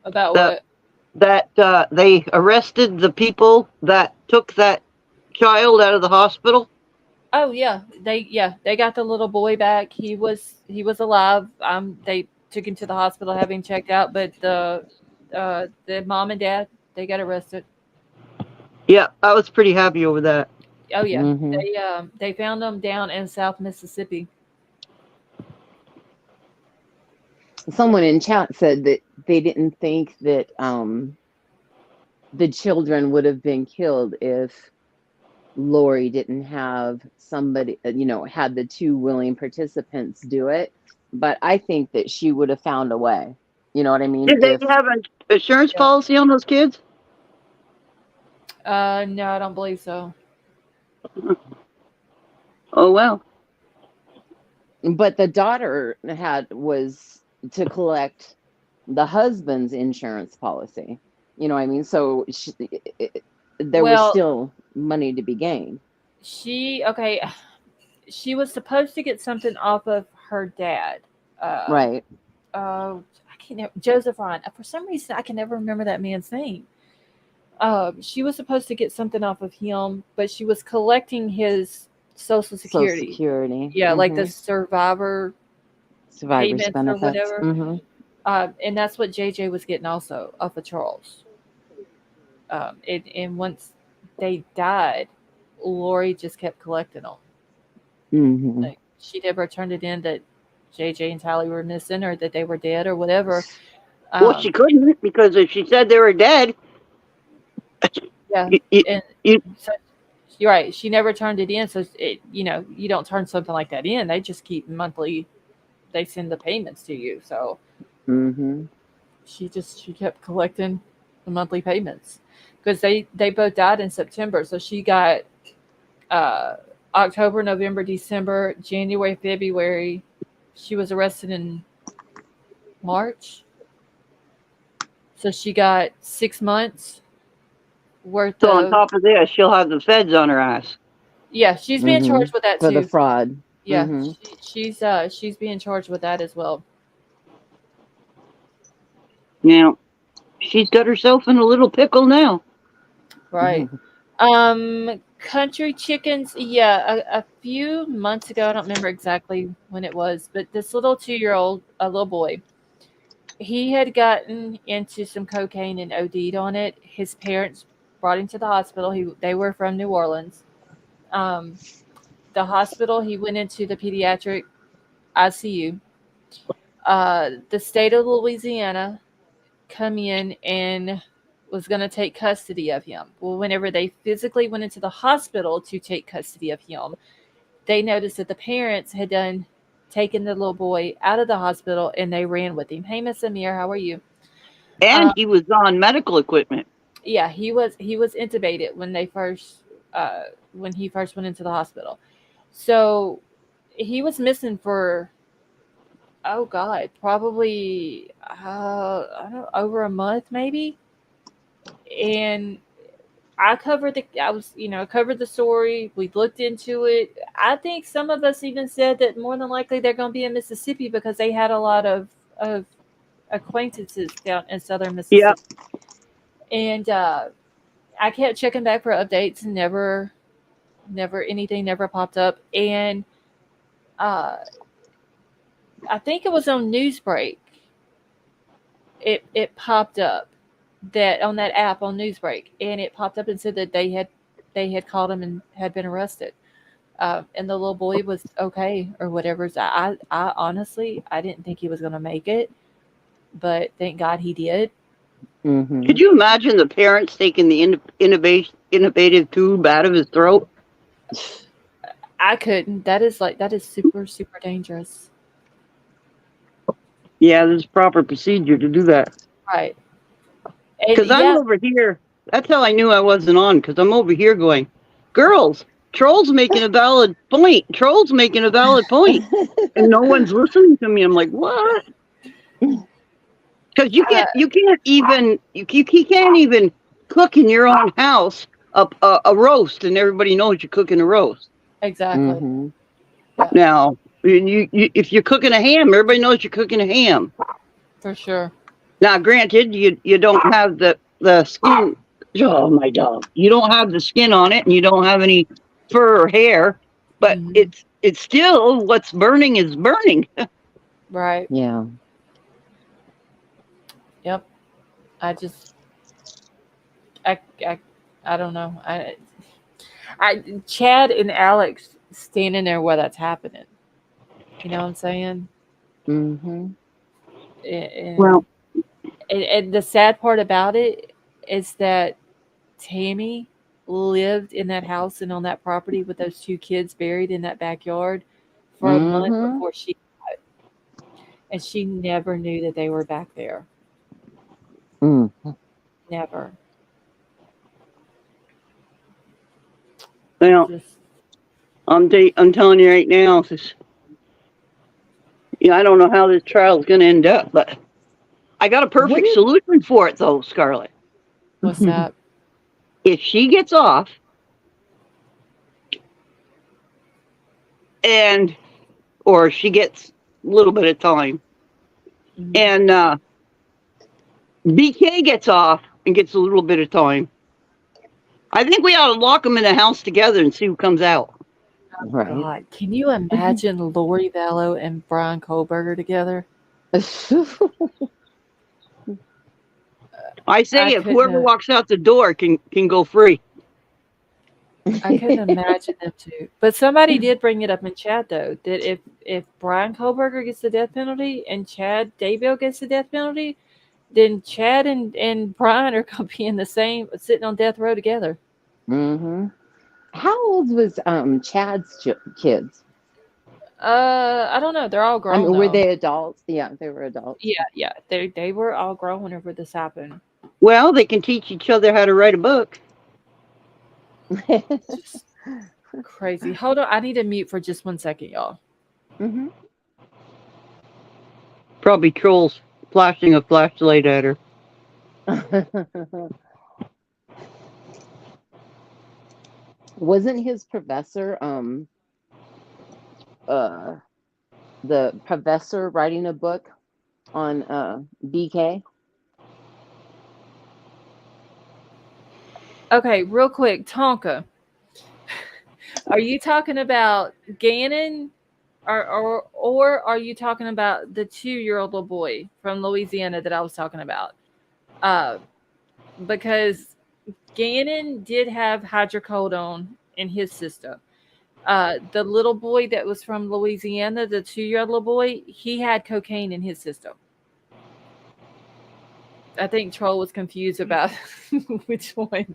[SPEAKER 1] About
[SPEAKER 4] that,
[SPEAKER 1] what?
[SPEAKER 4] That they arrested the people that took that child out of the hospital.
[SPEAKER 1] Oh yeah, they got the little boy back. He was alive. They took him to the hospital, have him checked out, but the mom and dad, they got arrested.
[SPEAKER 4] Yeah, I was pretty happy over that.
[SPEAKER 1] Oh yeah,
[SPEAKER 21] Mm-hmm.
[SPEAKER 1] they found them down in South Mississippi.
[SPEAKER 21] Someone in chat said that they didn't think that the children would have been killed if Lori didn't have somebody, had the two willing participants do it. But I think that she would have found a way. You know what I mean?
[SPEAKER 4] Did they have an insurance policy on those kids?
[SPEAKER 1] No, I don't believe so.
[SPEAKER 4] Oh well.
[SPEAKER 21] But the daughter was to collect the husband's insurance policy. You know what I mean? So there was still money to be gained.
[SPEAKER 1] She was supposed to get something off of her dad.
[SPEAKER 21] Right.
[SPEAKER 1] I can't. Joseph Ryan. For some reason, I can never remember that man's name. She was supposed to get something off of him, but she was collecting his Social Security.
[SPEAKER 21] Social Security.
[SPEAKER 1] Yeah,
[SPEAKER 21] Mm-hmm.
[SPEAKER 1] like the survivor's payments
[SPEAKER 21] benefits.
[SPEAKER 1] or whatever.
[SPEAKER 21] Mm-hmm.
[SPEAKER 1] And that's what JJ was getting also off of Charles. And once they died, Lori just kept collecting them.
[SPEAKER 21] Mm-hmm.
[SPEAKER 1] Like, she never turned it in that JJ and Tylee were missing or that they were dead or whatever.
[SPEAKER 4] Well, she couldn't because if she said they were dead.
[SPEAKER 1] Yeah, so, you're right. She never turned it in, so you don't turn something like that in. They just keep monthly. They send the payments to you. So
[SPEAKER 21] mm-hmm.
[SPEAKER 1] she kept collecting the monthly payments because they both died in September. So she got October, November, December, January, February. She was arrested in March. So she got 6 months worth
[SPEAKER 4] So on top of this, she'll have the feds on her ass.
[SPEAKER 1] Yeah, she's being charged with that
[SPEAKER 21] for
[SPEAKER 1] too.
[SPEAKER 21] the fraud.
[SPEAKER 1] Yeah,
[SPEAKER 21] Mm-hmm.
[SPEAKER 1] she's being charged with that as well.
[SPEAKER 4] Now, she's got herself in a little pickle now.
[SPEAKER 1] Right. Country chickens. Yeah, a few months ago, I don't remember exactly when it was, but this little 2-year-old, a little boy, he had gotten into some cocaine and OD'd on it. His parents brought him to the hospital. They were from New Orleans. The hospital, he went into the pediatric ICU. The state of Louisiana come in and was going to take custody of him. Well, whenever they physically went into the hospital to take custody of him, they noticed that the parents had taken the little boy out of the hospital and they ran with him. Hey, Miss Amir, how are you?
[SPEAKER 4] And he was on medical equipment.
[SPEAKER 1] Yeah, he was intubated when he first went into the hospital. So he was missing for probably I don't know, over a month maybe. And I covered the story. We looked into it. I think some of us even said that more than likely they're going to be in Mississippi because they had a lot of acquaintances down in southern Mississippi. Yeah. And I kept checking back for updates and never anything never popped up. And I think it was on Newsbreak. It popped up that on that app on Newsbreak, and it popped up and said that they had caught him and had been arrested. And the little boy was okay or whatever. So I honestly, I didn't think he was going to make it, but thank God he did.
[SPEAKER 4] Could you imagine the parents taking the innovative tube out of his throat?
[SPEAKER 1] I couldn't. That is super, super dangerous.
[SPEAKER 4] Yeah, there's proper procedure to do that.
[SPEAKER 1] Right.
[SPEAKER 4] Because I'm over here. That's how I knew I wasn't on, because I'm over here going, girls, Troll's making a valid point. Troll's making a valid point. And no one's listening to me. I'm like, what? Because you can't even cook in your own house a roast, and everybody knows you're cooking a roast.
[SPEAKER 1] Exactly.
[SPEAKER 4] Now, if you're cooking a ham, everybody knows you're cooking a ham.
[SPEAKER 1] For sure.
[SPEAKER 4] Now, granted, you don't have the skin. Oh, my dog! You don't have the skin on it, and you don't have any fur or hair, but it's still what's burning is burning.
[SPEAKER 1] Right.
[SPEAKER 21] Yeah.
[SPEAKER 1] Yep. I don't know. Chad and Alex standing there where that's happening. You know what I'm saying?
[SPEAKER 21] Mm-hmm.
[SPEAKER 1] And the sad part about it is that Tammy lived in that house and on that property with those two kids buried in that backyard for a month before she died. And she never knew that they were back there. Never.
[SPEAKER 4] Well, I'm telling you right now, I don't know how this trial is going to end up, but I got a perfect solution for it, though, Scarlett.
[SPEAKER 1] What's that?
[SPEAKER 4] If she gets off, or she gets a little bit of time, and BK gets off and gets a little bit of time, I think we ought to lock them in the house together and see who comes out.
[SPEAKER 21] Right.
[SPEAKER 1] God, can you imagine Lori Vallow and Brian Kohlberger together?
[SPEAKER 4] I say if whoever walks out the door can go free.
[SPEAKER 1] I couldn't imagine them two. But somebody did bring it up in chat, though, that if Brian Kohlberger gets the death penalty and Chad Daybell gets the death penalty, then Chad and Brian are going to be in the same, sitting on death row together.
[SPEAKER 21] Mm-hmm. How old was Chad's kids?
[SPEAKER 1] I don't know. They're all grown.
[SPEAKER 21] I mean, were
[SPEAKER 1] though.
[SPEAKER 21] they adults? Yeah, they were adults.
[SPEAKER 1] Yeah. They were all grown whenever this happened.
[SPEAKER 4] Well, they can teach each other how to write a book.
[SPEAKER 1] Just crazy. Hold on. I need to mute for just 1 second, y'all.
[SPEAKER 21] Mm-hmm.
[SPEAKER 4] Probably Trolls flashing a flashlight at her.
[SPEAKER 21] Wasn't his professor the professor writing a book on BK?
[SPEAKER 1] Okay, real quick, Tonka. Are you talking about Gannon, or are you talking about the 2-year-old little boy from Louisiana that I was talking about? Because Gannon did have hydrocodone in his system. The little boy that was from Louisiana, the 2-year-old little boy, he had cocaine in his system. I think Troll was confused about which one.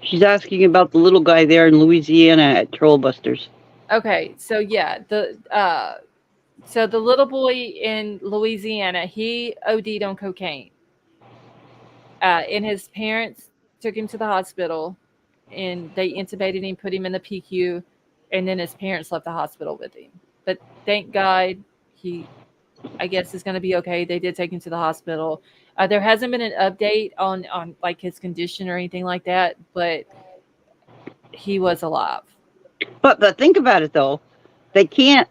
[SPEAKER 4] She's asking about the little guy there in Louisiana at Trollbusters.
[SPEAKER 1] Okay, so yeah, the little boy in Louisiana, he OD'd on cocaine. And his parents took him to the hospital, and they intubated him, put him in the PQ, and then his parents left the hospital with him. But thank God, I guess is going to be okay. They did take him to the hospital. There hasn't been an update on like his condition or anything like that, but he was alive.
[SPEAKER 4] But think about it though, they can't.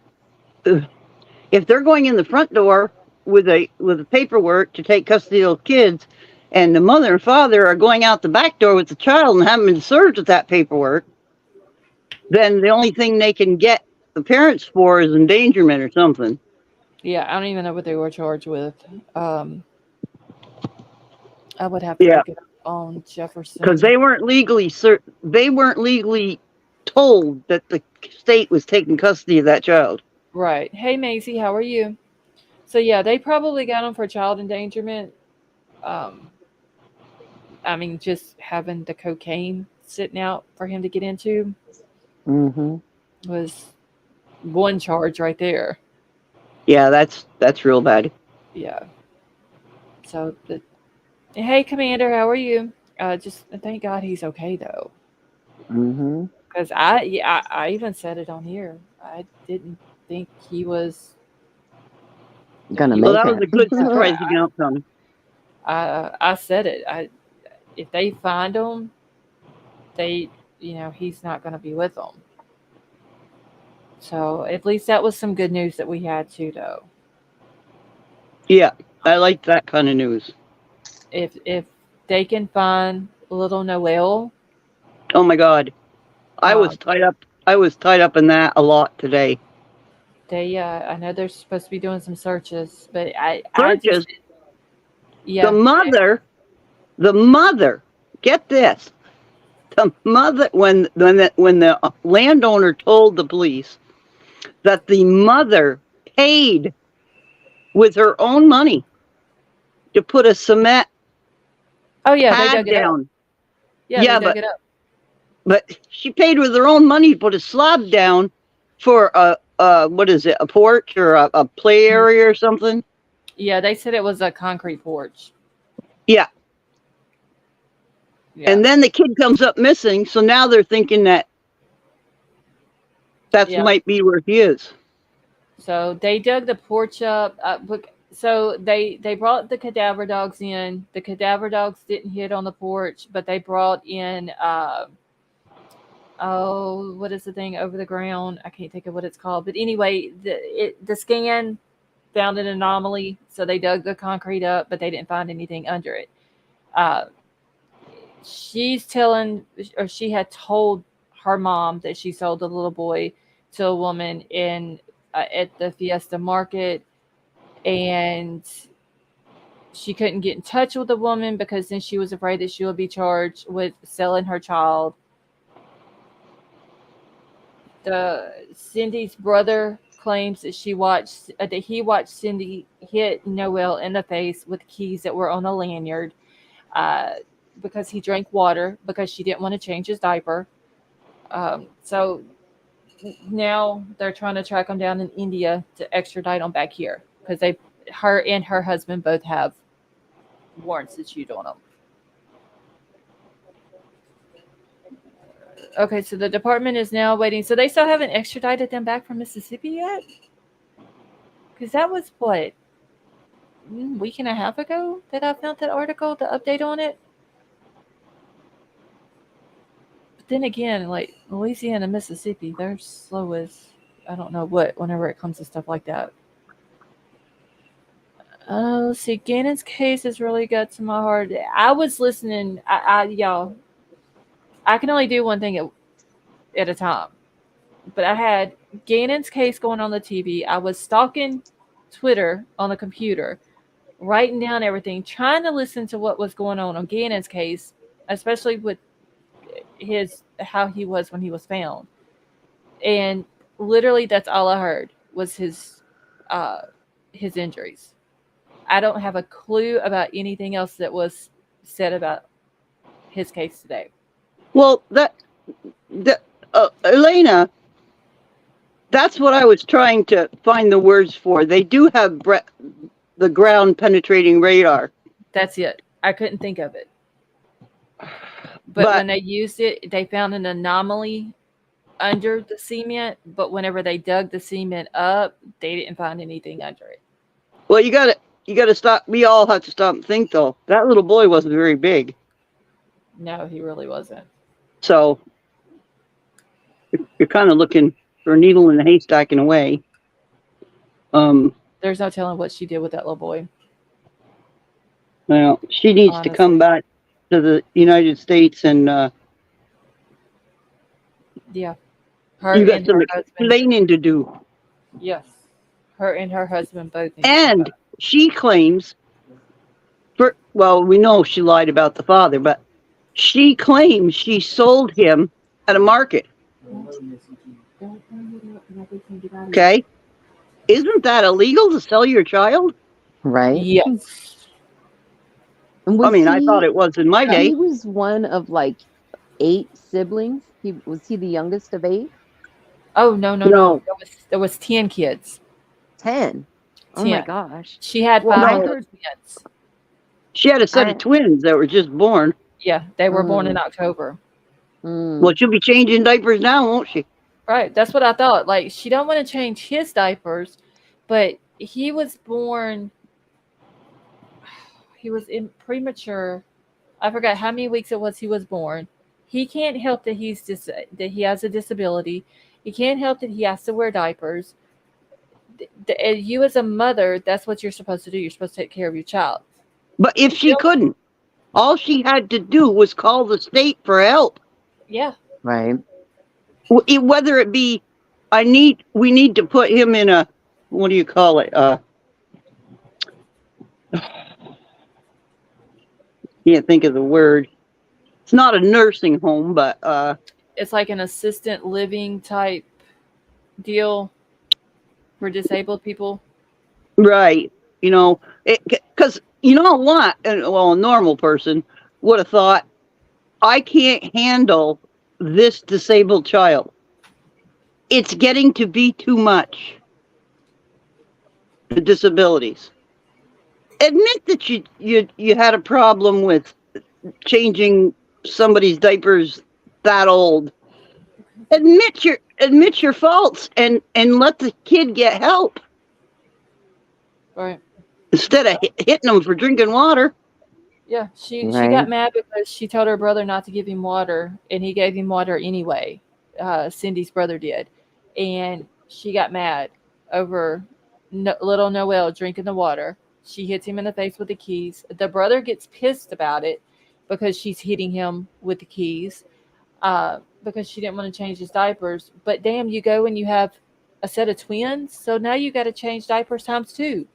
[SPEAKER 4] If they're going in the front door with the paperwork to take custody of kids, and the mother and father are going out the back door with the child and haven't been served with that paperwork, then the only thing they can get the parents for is endangerment or something.
[SPEAKER 1] Yeah, I don't even know what they were charged with. I would have to
[SPEAKER 4] Yeah,
[SPEAKER 1] look it up on
[SPEAKER 4] because
[SPEAKER 1] Jefferson.
[SPEAKER 4] they weren't legally told that the state was taking custody of that child.
[SPEAKER 1] Right. Hey, Maisie, how are you? So yeah, they probably got him for child endangerment. Um, I mean, just having the cocaine sitting out for him to get into
[SPEAKER 21] Mm-hmm.
[SPEAKER 1] was one charge right there.
[SPEAKER 4] Yeah, that's real bad.
[SPEAKER 1] Yeah. So the hey, Commander, how are you? Just thank God he's okay though,
[SPEAKER 21] Mm-hmm.
[SPEAKER 1] because I even said it on here. I didn't think he was
[SPEAKER 21] Gonna
[SPEAKER 4] Well,
[SPEAKER 21] make
[SPEAKER 4] that was
[SPEAKER 21] it.
[SPEAKER 4] a good
[SPEAKER 1] I,
[SPEAKER 4] surprising outcome.
[SPEAKER 1] I said it. If they find him, he's not going to be with them. So at least that was some good news that we had too, though.
[SPEAKER 4] Yeah, I like that kind of news.
[SPEAKER 1] If they can find little Noel,
[SPEAKER 4] Oh my God, I
[SPEAKER 1] um,
[SPEAKER 4] was tied up. I was tied up in that a lot today.
[SPEAKER 1] I know they're supposed to be doing some searches, but I just
[SPEAKER 4] Searches.
[SPEAKER 1] yeah,
[SPEAKER 4] The mother. Get this. The mother, when the landowner told the police that the mother paid with her own money to put a cement
[SPEAKER 1] oh yeah, they
[SPEAKER 4] pad
[SPEAKER 1] dug it up.
[SPEAKER 4] down.
[SPEAKER 1] Yeah, they
[SPEAKER 4] Yeah,
[SPEAKER 1] dug it up.
[SPEAKER 4] but she paid with her own money to put a slab down for a what is it, a porch or a play area or something.
[SPEAKER 1] Yeah, they said it was a concrete porch.
[SPEAKER 4] Yeah.
[SPEAKER 1] Yeah,
[SPEAKER 4] And then the kid comes up missing, so now they're thinking that
[SPEAKER 1] yeah.
[SPEAKER 4] might be where he is.
[SPEAKER 1] So they dug the porch up. So they brought the cadaver dogs in. The cadaver dogs didn't hit on the porch, but they brought in oh, what is the thing over the ground? I can't think of what it's called. But anyway, the scan found an anomaly, so they dug the concrete up, but they didn't find anything under it. Uh, she's telling, or she had told her mom that she sold the little boy to a woman in at the Fiesta Market, and she couldn't get in touch with the woman because then she was afraid that she would be charged with selling her child. Cindy's brother claims that he watched Cindy hit Noel in the face with keys that were on a lanyard uh, because he drank water because she didn't want to change his diaper. So now they're trying to track him down in India to extradite him back here because her and her husband both have warrants issued on them. Okay, so the department is now waiting. So they still haven't extradited them back from Mississippi yet? Because that was what, a week and a half ago that I found that article, the update on it. But then again, like Louisiana, Mississippi, they're slow as I don't know what whenever it comes to stuff like that. Let's see. Gannon's case has really got to my heart. I was listening. Y'all, I can only do one thing at a time. But I had Gannon's case going on the TV. I was stalking Twitter on the computer, writing down everything, trying to listen to what was going on Gannon's case, especially with how he was when he was found. And literally, that's all I heard was his injuries. I don't have a clue about anything else that was said about his case today.
[SPEAKER 4] Well, Elena, that's what I was trying to find the words for. They do have the ground penetrating radar.
[SPEAKER 1] That's it. I couldn't think of it. But when they used it, they found an anomaly under the cement. But whenever they dug the cement up, they didn't find anything under it.
[SPEAKER 4] Well, you gotta stop. We all have to stop and think, though. That little boy wasn't very big.
[SPEAKER 1] No, he really wasn't.
[SPEAKER 4] So you're kind of looking for a needle in a haystack in a way.
[SPEAKER 1] There's no telling what she did with that little boy.
[SPEAKER 4] Well, she needs to come back to the United States and
[SPEAKER 1] yeah, Her
[SPEAKER 4] You got
[SPEAKER 1] and
[SPEAKER 4] some
[SPEAKER 1] her husband.
[SPEAKER 4] explaining to do.
[SPEAKER 1] Yes. Her and her husband both need to
[SPEAKER 4] And she claims, well, we know she lied about the father, but she claims she sold him at a market. Okay. Isn't that illegal to sell your child?
[SPEAKER 21] Right.
[SPEAKER 1] Yes.
[SPEAKER 21] And
[SPEAKER 4] I
[SPEAKER 21] was
[SPEAKER 4] mean, I
[SPEAKER 21] he,
[SPEAKER 4] thought it was in my day.
[SPEAKER 21] he was one of like 8 siblings. Was he the youngest of 8?
[SPEAKER 1] Oh, no.
[SPEAKER 4] No.
[SPEAKER 1] There was 10 kids.
[SPEAKER 21] 10. Oh my
[SPEAKER 1] 10.
[SPEAKER 21] gosh.
[SPEAKER 1] She had
[SPEAKER 21] Well,
[SPEAKER 1] 5
[SPEAKER 21] I
[SPEAKER 1] of
[SPEAKER 21] heard
[SPEAKER 1] those twins.
[SPEAKER 4] She had a set of twins that were just born.
[SPEAKER 1] Yeah, they were born in October.
[SPEAKER 4] Well, she'll be changing diapers now, won't she?
[SPEAKER 1] Right, that's what I thought. Like, she don't want to change his diapers, but he was born. He was premature. I forgot how many weeks it was he was born. He can't help that that he has a disability. He can't help that he has to wear diapers. You as a mother, that's what you're supposed to do. You're supposed to take care of your child.
[SPEAKER 4] But if she couldn't, all she had to do was call the state for help.
[SPEAKER 1] Yeah.
[SPEAKER 21] Right.
[SPEAKER 4] Whether it be, we need to put him in a, what do you call it? Can't think of the word. It's not a nursing home, but
[SPEAKER 1] It's like an assistant living type deal for disabled people.
[SPEAKER 4] right. You know, because you know what? Well, a normal person would have thought, I can't handle this disabled child. It's getting to be too much. The disabilities. Admit that you had a problem with changing somebody's diapers that old. Admit your faults and let the kid get help.
[SPEAKER 1] Right.
[SPEAKER 4] Instead of hitting them for drinking water.
[SPEAKER 1] Yeah, she
[SPEAKER 21] Right.
[SPEAKER 1] got mad because she told her brother not to give him water, and he gave him water anyway. Cindy's brother did, and she got mad over little Noel drinking the water. She hits him in the face with the keys. The brother gets pissed about it because she's hitting him with the keys because she didn't want to change his diapers. But damn, you go and you have a set of twins, so now you got to change diapers times 2.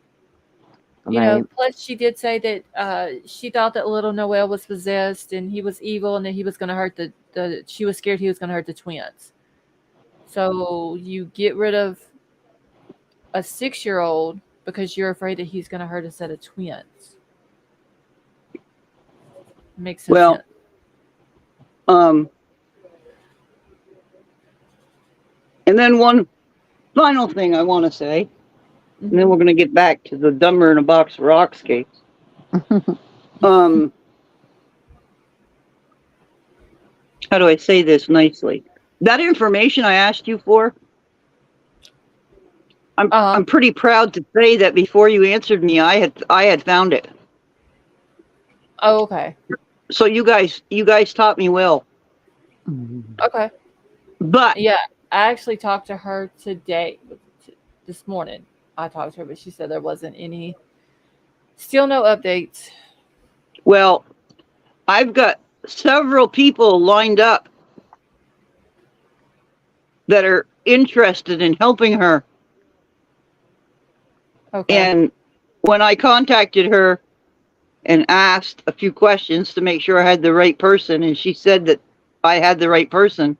[SPEAKER 1] You know, plus she did say that she thought that little Noel was possessed and he was evil and that he was going to hurt she was scared he was going to hurt the twins. So you get rid of a 6-year-old because you're afraid that he's going to hurt a set of twins. Makes sense.
[SPEAKER 4] Well, and then one final thing I want to say, and then we're going to get back to the Dumber in a Box of Rocks case. How do I say this nicely? That information I asked you for, I'm pretty proud to say that before you answered me, I had found it.
[SPEAKER 1] Oh, okay.
[SPEAKER 4] So you guys taught me well.
[SPEAKER 1] Okay.
[SPEAKER 4] But
[SPEAKER 1] yeah, I actually talked to her today, this morning. I talked to her, but she said there wasn't still no updates.
[SPEAKER 4] Well, I've got several people lined up that are interested in helping her.
[SPEAKER 1] Okay.
[SPEAKER 4] And when I contacted her and asked a few questions to make sure I had the right person, and she said that I had the right person,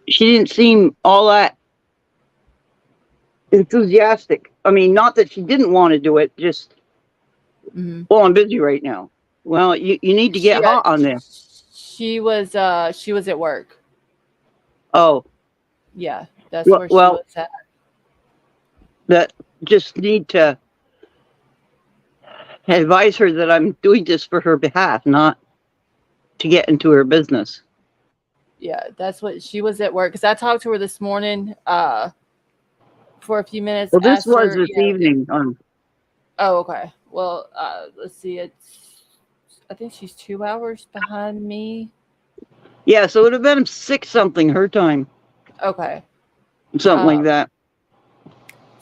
[SPEAKER 4] she didn't seem all that enthusiastic. I mean, not that she didn't want to do it, just, well, I'm busy right now. Well, you need to get hot on this.
[SPEAKER 1] She was at work.
[SPEAKER 4] Oh.
[SPEAKER 1] Yeah, that's where she was at.
[SPEAKER 4] That just need to advise her that I'm doing this for her behalf, not to get into her business.
[SPEAKER 1] Yeah, that's what she was at work. Because I talked to her this morning for a few minutes.
[SPEAKER 4] Well, this was this evening.
[SPEAKER 1] Oh, okay. Well, let's see. I think she's 2 hours behind me.
[SPEAKER 4] Yeah, so it would have been 6 something her time.
[SPEAKER 1] Okay.
[SPEAKER 4] Something like that.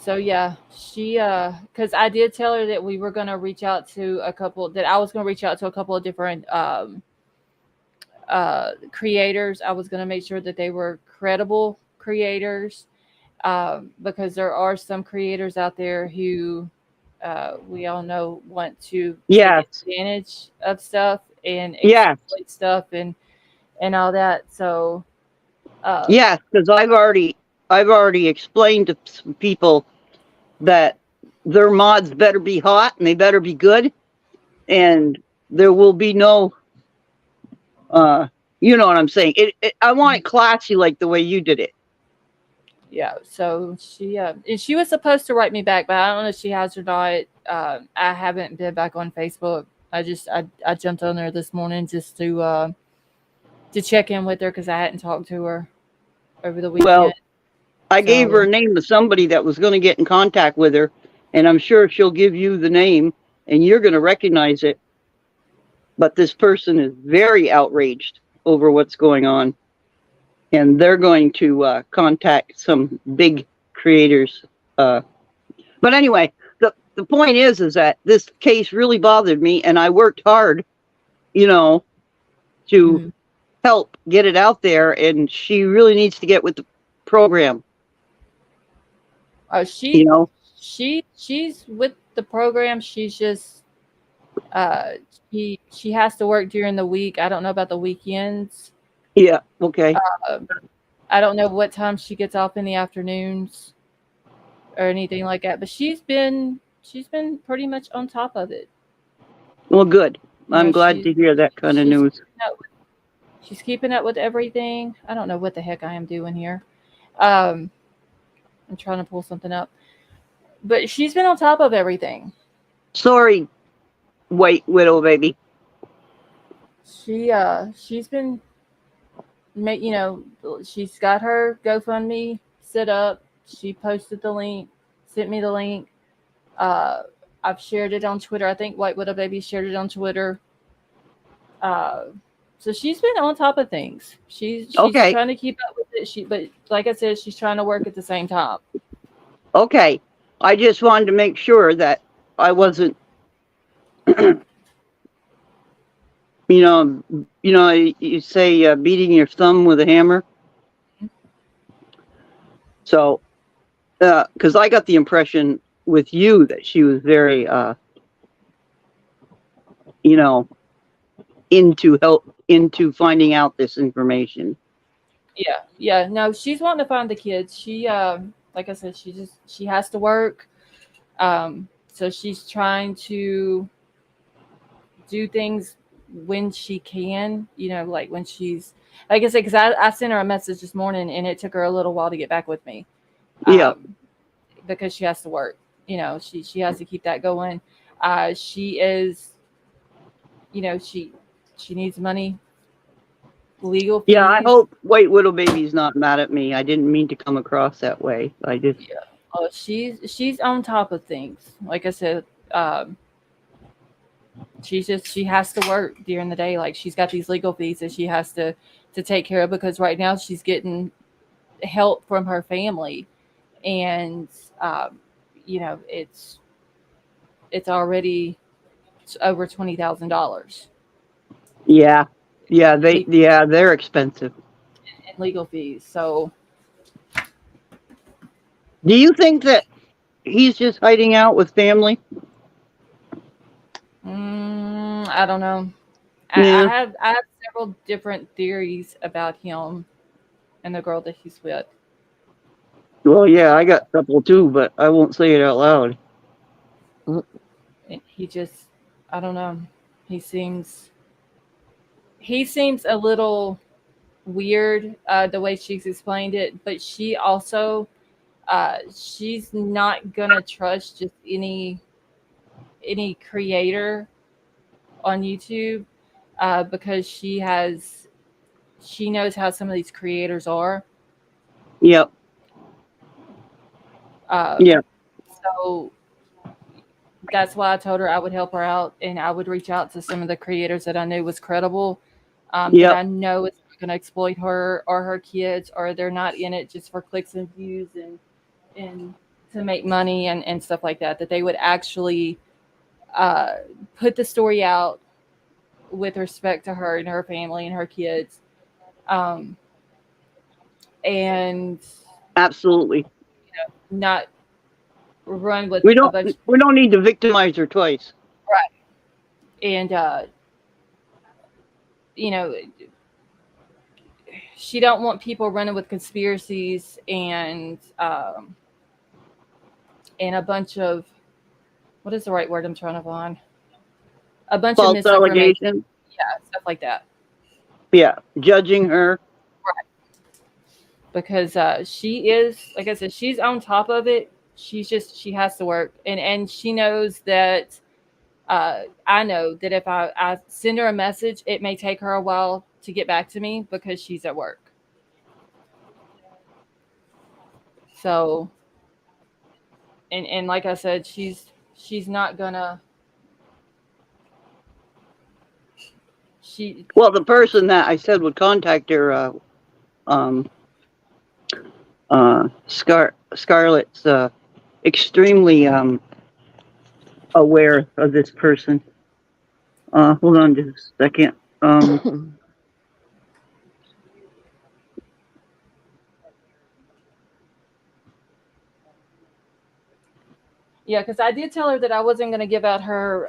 [SPEAKER 1] So yeah, she because I did tell her that we were gonna reach out to a couple that I was gonna reach out to a couple of different creators. I was gonna make sure that they were credible creators, because there are some creators out there who we all know want to take
[SPEAKER 4] Yes.
[SPEAKER 1] advantage of stuff and
[SPEAKER 4] Yes.
[SPEAKER 1] exploit stuff and all that. So
[SPEAKER 4] Yes, because I've already explained to some people that their mods better be hot and they better be good, and there will be no, you know what I'm saying. I want it classy, like the way you did it.
[SPEAKER 1] yeah, so and she was supposed to write me back, but I don't know if she has or not. I haven't been back on Facebook. I jumped on there this morning just to check in with her because I hadn't talked to her over the weekend.
[SPEAKER 4] Well, I gave her a
[SPEAKER 1] So-
[SPEAKER 4] name of somebody that was going to get in contact with her, and I'm sure she'll give you the name, and you're going to recognize it. But this person is very outraged over what's going on, and they're going to contact some big creators. But anyway, the point is that this case really bothered me, and I worked hard, to help get it out there, and she really needs to get with the program.
[SPEAKER 1] She's with the program. She's just she has to work during the week. I don't know about the weekends.
[SPEAKER 4] Yeah. Okay.
[SPEAKER 1] I don't know what time she gets off in the afternoons or anything like that. But she's been pretty much on top of it.
[SPEAKER 4] Well, good. I'm
[SPEAKER 1] No,
[SPEAKER 4] glad to hear that kind of news.
[SPEAKER 1] She's keeping up with everything. I don't know what the heck I am doing here. I'm trying to pull something up. But she's been on top of everything.
[SPEAKER 4] Sorry, White Widow baby.
[SPEAKER 1] She's been, she's got her GoFundMe set up. She posted the link, sent me the link. I've shared it on Twitter. I think White Widow baby shared it on Twitter. So she's been on top of things. She's
[SPEAKER 4] Okay.
[SPEAKER 1] trying to keep up with it. But like I said, she's trying to work at the same time.
[SPEAKER 4] Okay. I just wanted to make sure that I wasn't, you say beating your thumb with a hammer. So, because I got the impression with you that she was very, into finding out this information.
[SPEAKER 1] Yeah. No, she's wanting to find the kids. She, like I said, she has to work. So she's trying to do things when she can, like when she's, like I said, because I sent her a message this morning and it took her a little while to get back with me.
[SPEAKER 4] Yeah.
[SPEAKER 1] Because she has to work. She has to keep that going. She is, she needs money. Legal fees.
[SPEAKER 4] Yeah, I hope White Widow baby's not mad at me. I didn't mean to come across that way. I just
[SPEAKER 1] Oh, she's on top of things. Like I said, she has to work during the day. Like she's got these legal fees that she has to take care of because right now she's getting help from her family, and it's already over $20,000.
[SPEAKER 4] Yeah, they're expensive.
[SPEAKER 1] In legal fees. So,
[SPEAKER 4] do you think that he's just hiding out with family?
[SPEAKER 1] I don't know.
[SPEAKER 4] Yeah.
[SPEAKER 1] I have several different theories about him and the girl that he's with.
[SPEAKER 4] Well, yeah, I got a couple too, but I won't say it out loud.
[SPEAKER 1] He just, I don't know. He seems a little weird the way she's explained it, but she also she's not gonna trust just any creator on YouTube because she knows how some of these creators are.
[SPEAKER 4] Yep. Yeah.
[SPEAKER 1] So that's why I told her I would help her out and I would reach out to some of the creators that I knew was credible. That I know it's not going to exploit her or her kids, or they're not in it just for clicks and views and to make money and stuff like that, that they would actually put the story out with respect to her and her family and her kids. And
[SPEAKER 4] Absolutely.
[SPEAKER 1] not run with
[SPEAKER 4] We
[SPEAKER 1] a
[SPEAKER 4] don't
[SPEAKER 1] bunch.
[SPEAKER 4] we don't need to victimize her twice.
[SPEAKER 1] Right. And you know, she don't want people running with conspiracies and a bunch of, what is the right word I'm trying to find? A bunch of
[SPEAKER 4] False
[SPEAKER 1] misinformation.
[SPEAKER 4] allegation.
[SPEAKER 1] Yeah, stuff like that.
[SPEAKER 4] Yeah, judging her.
[SPEAKER 1] Right. Because she is, like I said, she's on top of it. She has to work, and she knows that. I know that if I send her a message, it may take her a while to get back to me because she's at work. So, and like I said, she's not gonna.
[SPEAKER 4] Well, the person that I said would contact her, Scarlett's extremely aware of this person. Hold on just a second.
[SPEAKER 1] Yeah, because I did tell her that I wasn't going to give out her.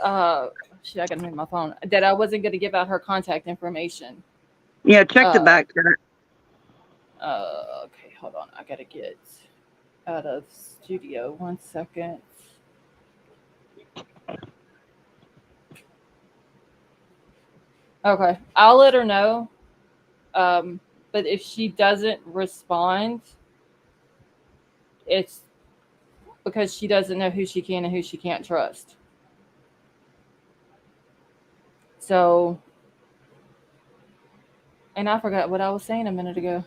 [SPEAKER 1] Shit, I got to move my phone. That I wasn't going to give out her contact information.
[SPEAKER 4] Yeah, check the back there.
[SPEAKER 1] Okay, hold on. I got to get out of studio. 1 second. Okay, I'll let her know. But if she doesn't respond, it's because she doesn't know who she can and who she can't trust. So, and I forgot what I was saying a minute ago.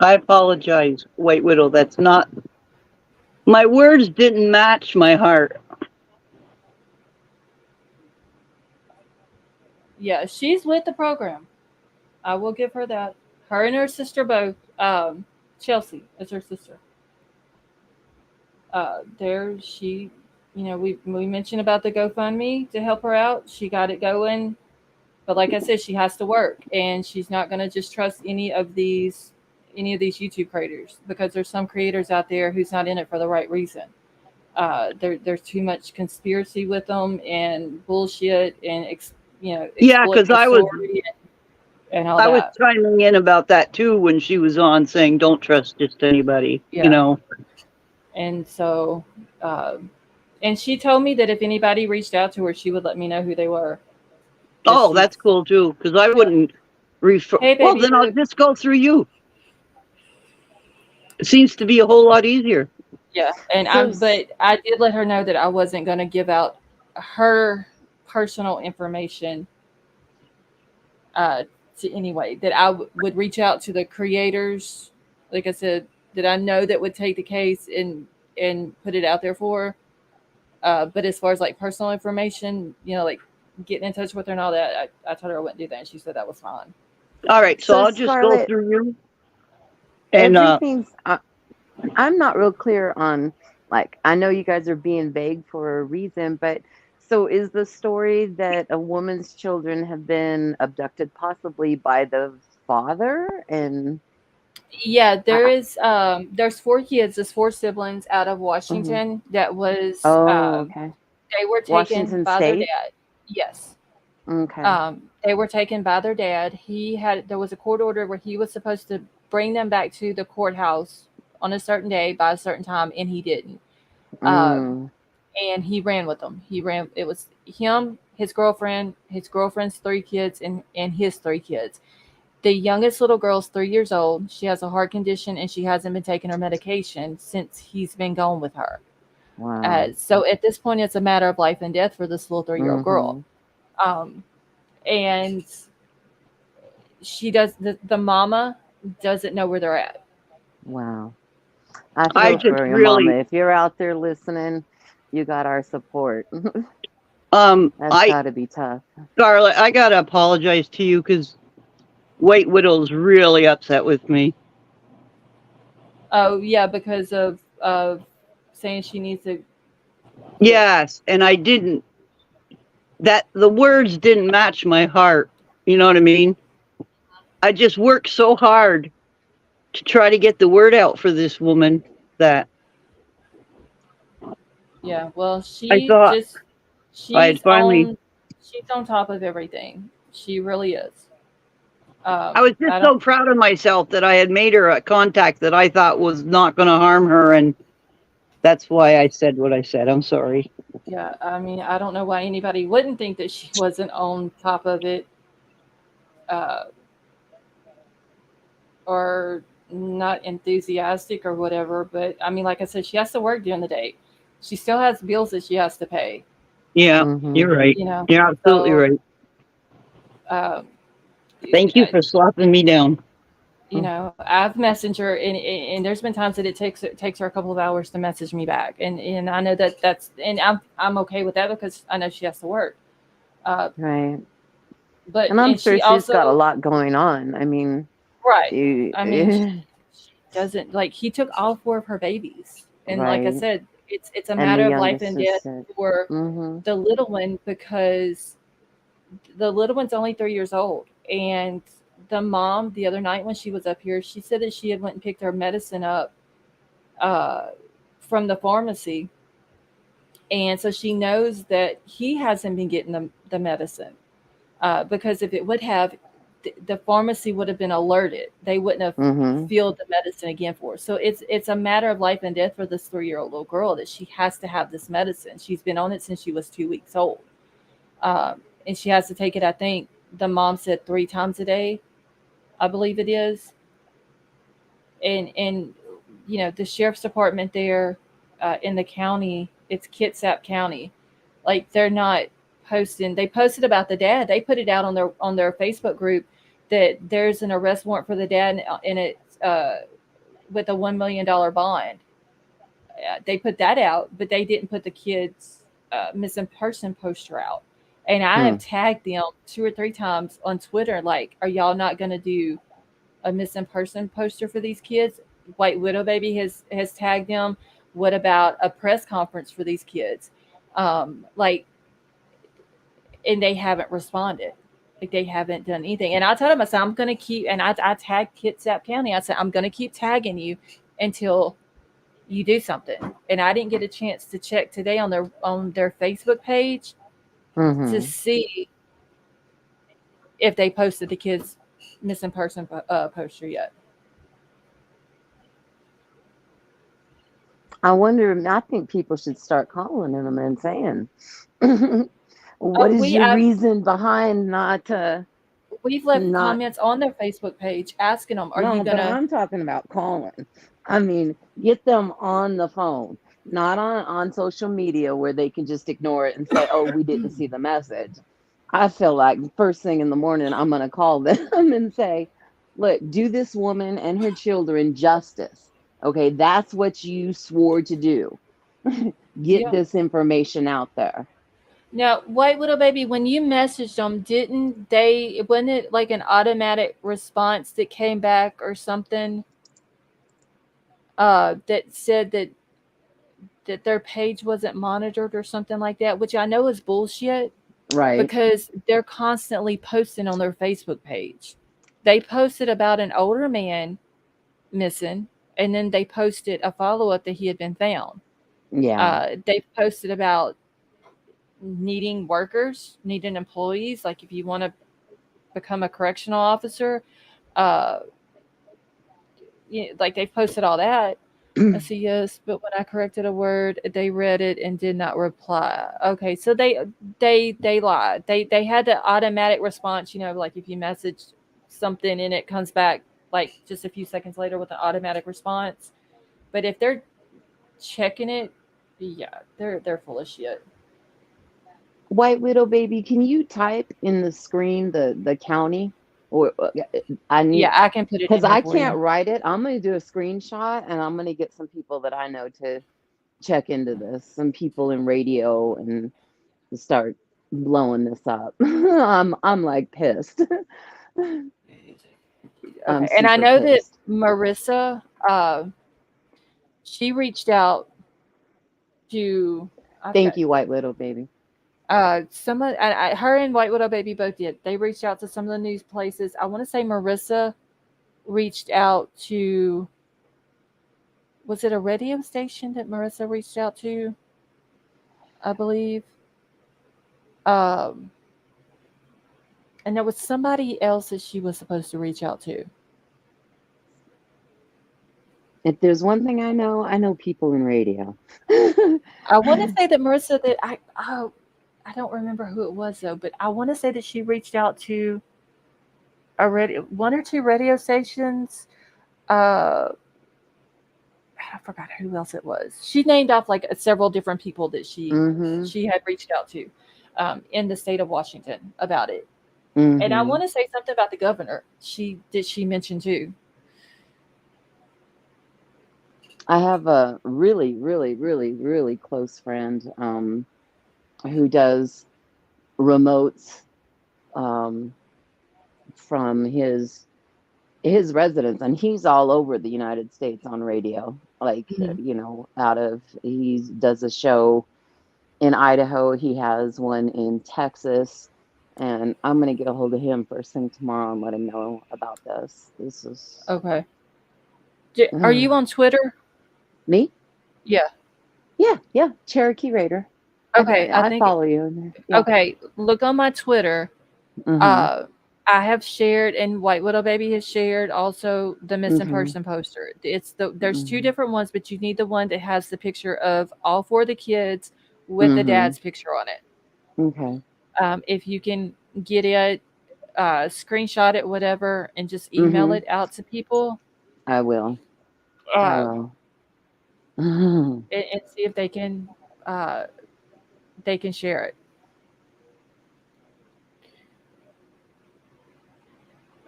[SPEAKER 4] I apologize, White Widow. That's not. My words didn't match my heart.
[SPEAKER 1] Yeah, she's with the program. I will give her that. Her and her sister both. Chelsea is her sister. There, she, we mentioned about the GoFundMe to help her out. She got it going, but like I said, she has to work, and she's not going to just trust any of these YouTube creators, because there's some creators out there who's not in it for the right reason. There's too much conspiracy with them and bullshit and
[SPEAKER 4] Yeah, because I was
[SPEAKER 1] and all
[SPEAKER 4] I was
[SPEAKER 1] that.
[SPEAKER 4] chiming in about that too when she was on, saying don't trust just anybody.
[SPEAKER 1] Yeah. And so, and she told me that if anybody reached out to her, she would let me know who they were.
[SPEAKER 4] Oh, that's cool too, because I wouldn't refer.
[SPEAKER 1] Hey,
[SPEAKER 4] Well,
[SPEAKER 1] baby,
[SPEAKER 4] then I'll just go through you. It seems to be a whole lot easier.
[SPEAKER 1] Yeah, and but I did let her know that I wasn't going to give out her personal information to anyway. That I would reach out to the creators, like I said, that I know that would take the case and put it out there for her. But as far as like personal information, like getting in touch with her and all that, I told her I wouldn't do that, and she said that was fine.
[SPEAKER 4] All right, so I'll just go
[SPEAKER 21] Scarlett,
[SPEAKER 4] through you. And
[SPEAKER 21] everything's. I'm not real clear on, like, I know you guys are being vague for a reason, but so is the story that a woman's children have been abducted possibly by the father? And
[SPEAKER 1] yeah, there's 4 kids, there's 4 siblings out of Washington that was
[SPEAKER 21] okay.
[SPEAKER 1] They were taken
[SPEAKER 21] Washington
[SPEAKER 1] by their
[SPEAKER 21] State?
[SPEAKER 1] dad. Yes.
[SPEAKER 21] Okay.
[SPEAKER 1] They were taken by their dad. There was a court order where he was supposed to bring them back to the courthouse on a certain day by a certain time, and he didn't. And he ran with them. It was him, his girlfriend's 3 kids, and his 3 kids. The youngest little girl's 3 years old. She has a heart condition, and she hasn't been taking her medication since he's been gone with her.
[SPEAKER 21] Wow.
[SPEAKER 1] So at this point, it's a matter of life and death for this little 3-year-old girl. And she does, the mama doesn't know where they're at.
[SPEAKER 21] Wow. I feel for your mama. If you're out there listening, you got our support. That's gotta be tough.
[SPEAKER 4] Scarlett, I gotta apologize to you because White Widow's really upset with me.
[SPEAKER 1] Oh yeah, because of saying she needs to.
[SPEAKER 4] Yes, and I didn't. That the words didn't match my heart. You know what I mean? I just worked so hard to try to get the word out for this woman that
[SPEAKER 1] Yeah, well,
[SPEAKER 4] I thought I had
[SPEAKER 1] she's
[SPEAKER 4] finally.
[SPEAKER 1] on top of everything. She really is.
[SPEAKER 4] I was just
[SPEAKER 1] I
[SPEAKER 4] so
[SPEAKER 1] don't.
[SPEAKER 4] proud of myself that I had made her a contact that I thought was not going to harm her, and that's why I said what I said. I'm sorry.
[SPEAKER 1] Yeah, I mean, I don't know why anybody wouldn't think that she wasn't on top of it, uh, or not enthusiastic or whatever. But I mean, like I said, she has to work during the day. She still has bills that she has to pay.
[SPEAKER 4] Yeah, you're right.
[SPEAKER 1] You know,
[SPEAKER 4] You're absolutely
[SPEAKER 1] so
[SPEAKER 4] right.
[SPEAKER 1] um,
[SPEAKER 4] Thank you for slapping me down.
[SPEAKER 1] you know, I've messaged her, and there's been times that it takes her a couple of hours to message me back, and I know and I'm okay with that because I know she has to work.
[SPEAKER 21] Right.
[SPEAKER 1] But
[SPEAKER 21] And I'm
[SPEAKER 1] and
[SPEAKER 21] sure
[SPEAKER 1] she
[SPEAKER 21] she's got a
[SPEAKER 1] also
[SPEAKER 21] lot going on. I mean,
[SPEAKER 1] right.
[SPEAKER 21] you,
[SPEAKER 1] I mean, she doesn't like he took all 4 of her babies, and like I
[SPEAKER 21] right.
[SPEAKER 1] said, it's a
[SPEAKER 21] And the
[SPEAKER 1] matter of life
[SPEAKER 21] youngest
[SPEAKER 1] and
[SPEAKER 21] is
[SPEAKER 1] death
[SPEAKER 21] sick.
[SPEAKER 1] for
[SPEAKER 21] Mm-hmm.
[SPEAKER 1] the little one because the little one's only 3 years old, and the mom the other night when she was up here, she said that she had went and picked her medicine up uh, from the pharmacy, and so she knows that he hasn't been getting the medicine because if it would have, the pharmacy would have been alerted. They wouldn't have
[SPEAKER 21] Mm-hmm.
[SPEAKER 1] filled the medicine again for her. So it's a matter of life and death for this 3-year-old little girl that she has to have this medicine. She's been on it since she was 2 weeks old, and she has to take it. I think the mom said 3 times a day, I believe it is. And you know the sheriff's department there in the county, it's Kitsap County, like they're not posting. They posted about the dad. They put it out on their Facebook group that there's an arrest warrant for the dad, and it's with a $1 million bond. They put that out, but they didn't put the kids missing person poster out. And I have tagged them 2 or 3 times on Twitter, like, are y'all not going to do a missing person poster for these kids? White Widow Baby has tagged them. What about a press conference for these kids? Like, and they haven't responded. Like they haven't done anything. And I told them, I said, I'm going to keep, and I tagged Kitsap County. I said, I'm going to keep tagging you until you do something. And I didn't get a chance to check today on their Facebook page to see if they posted the kids missing person poster yet.
[SPEAKER 21] I wonder, I think people should start calling them and saying, what is your reason behind not
[SPEAKER 1] we've left
[SPEAKER 21] not
[SPEAKER 1] comments on their Facebook page asking them, are
[SPEAKER 21] no,
[SPEAKER 1] you
[SPEAKER 21] but
[SPEAKER 1] gonna
[SPEAKER 21] I'm talking about calling. I mean, get them on the phone, not on social media where they can just ignore it and say, oh, we didn't see the message. I feel like first thing in the morning, I'm going to call them and say, look, do this woman and her children justice. Okay, that's what you swore to do. Get this information out there.
[SPEAKER 1] Now, White Widow Baby, when you messaged them, wasn't it like an automatic response that came back or something that said that their page wasn't monitored or something like that, which I know is bullshit.
[SPEAKER 21] Right.
[SPEAKER 1] Because they're constantly posting on their Facebook page. They posted about an older man missing, and then they posted a follow-up that he had been found.
[SPEAKER 21] Yeah.
[SPEAKER 1] They posted about needing workers, needing employees. Like if you want to become a correctional officer, like they posted all that. I see, yes, but when I corrected a word, they read it and did not reply. Okay, so they lied. They had the automatic response, like if you message something and it comes back like just a few seconds later with an automatic response. But if they're checking it, yeah, they're full of shit.
[SPEAKER 21] White Widow Baby, can you type in the screen the county? Or I need,
[SPEAKER 1] I can put it in
[SPEAKER 21] because
[SPEAKER 1] here
[SPEAKER 21] I
[SPEAKER 1] for
[SPEAKER 21] can't
[SPEAKER 1] you.
[SPEAKER 21] write it. I'm going to do a screenshot and I'm going to get some people that I know to check into this, some people in radio, and start blowing this up. I'm like pissed. I'm
[SPEAKER 1] Okay, and I
[SPEAKER 21] super
[SPEAKER 1] know that
[SPEAKER 21] pissed.
[SPEAKER 1] Marissa, she reached out to.
[SPEAKER 21] Thank you, White Widow baby.
[SPEAKER 1] Some of her and White Widow Baby both did. They reached out to some of the news places. I want to say Marissa reached out to. Was it a radio station that Marissa reached out to? I believe. And there was somebody else that she was supposed to reach out to.
[SPEAKER 21] If there's one thing I know people in radio.
[SPEAKER 1] I want to say that Marissa that I don't remember who it was though, but I want to say that she reached out to one or two radio stations. I forgot who else it was. She named off like several different people that she had reached out to in the state of Washington about it. And I want to say something about the governor. She mentioned too.
[SPEAKER 21] I have a really, really, really, really close friend who does remotes from his residence, and he's all over the United States on radio. Like he does a show in Idaho. He has one in Texas, and I'm gonna get a hold of him first thing tomorrow and let him know about this. This is
[SPEAKER 1] okay. Are you on Twitter?
[SPEAKER 21] Me?
[SPEAKER 1] Yeah.
[SPEAKER 21] Yeah. Cherokee Raider.
[SPEAKER 1] Okay,
[SPEAKER 21] I
[SPEAKER 1] think
[SPEAKER 21] follow you in there. Yeah.
[SPEAKER 1] Okay, look on my Twitter. I have shared, and White Widow Baby has shared also the missing person poster. There's two different ones, but you need the one that has the picture of all four of the kids with the dad's picture on it.
[SPEAKER 21] Okay.
[SPEAKER 1] If you can get it, screenshot it, whatever, and just email it out to people.
[SPEAKER 21] I will.
[SPEAKER 1] And see if they can share it.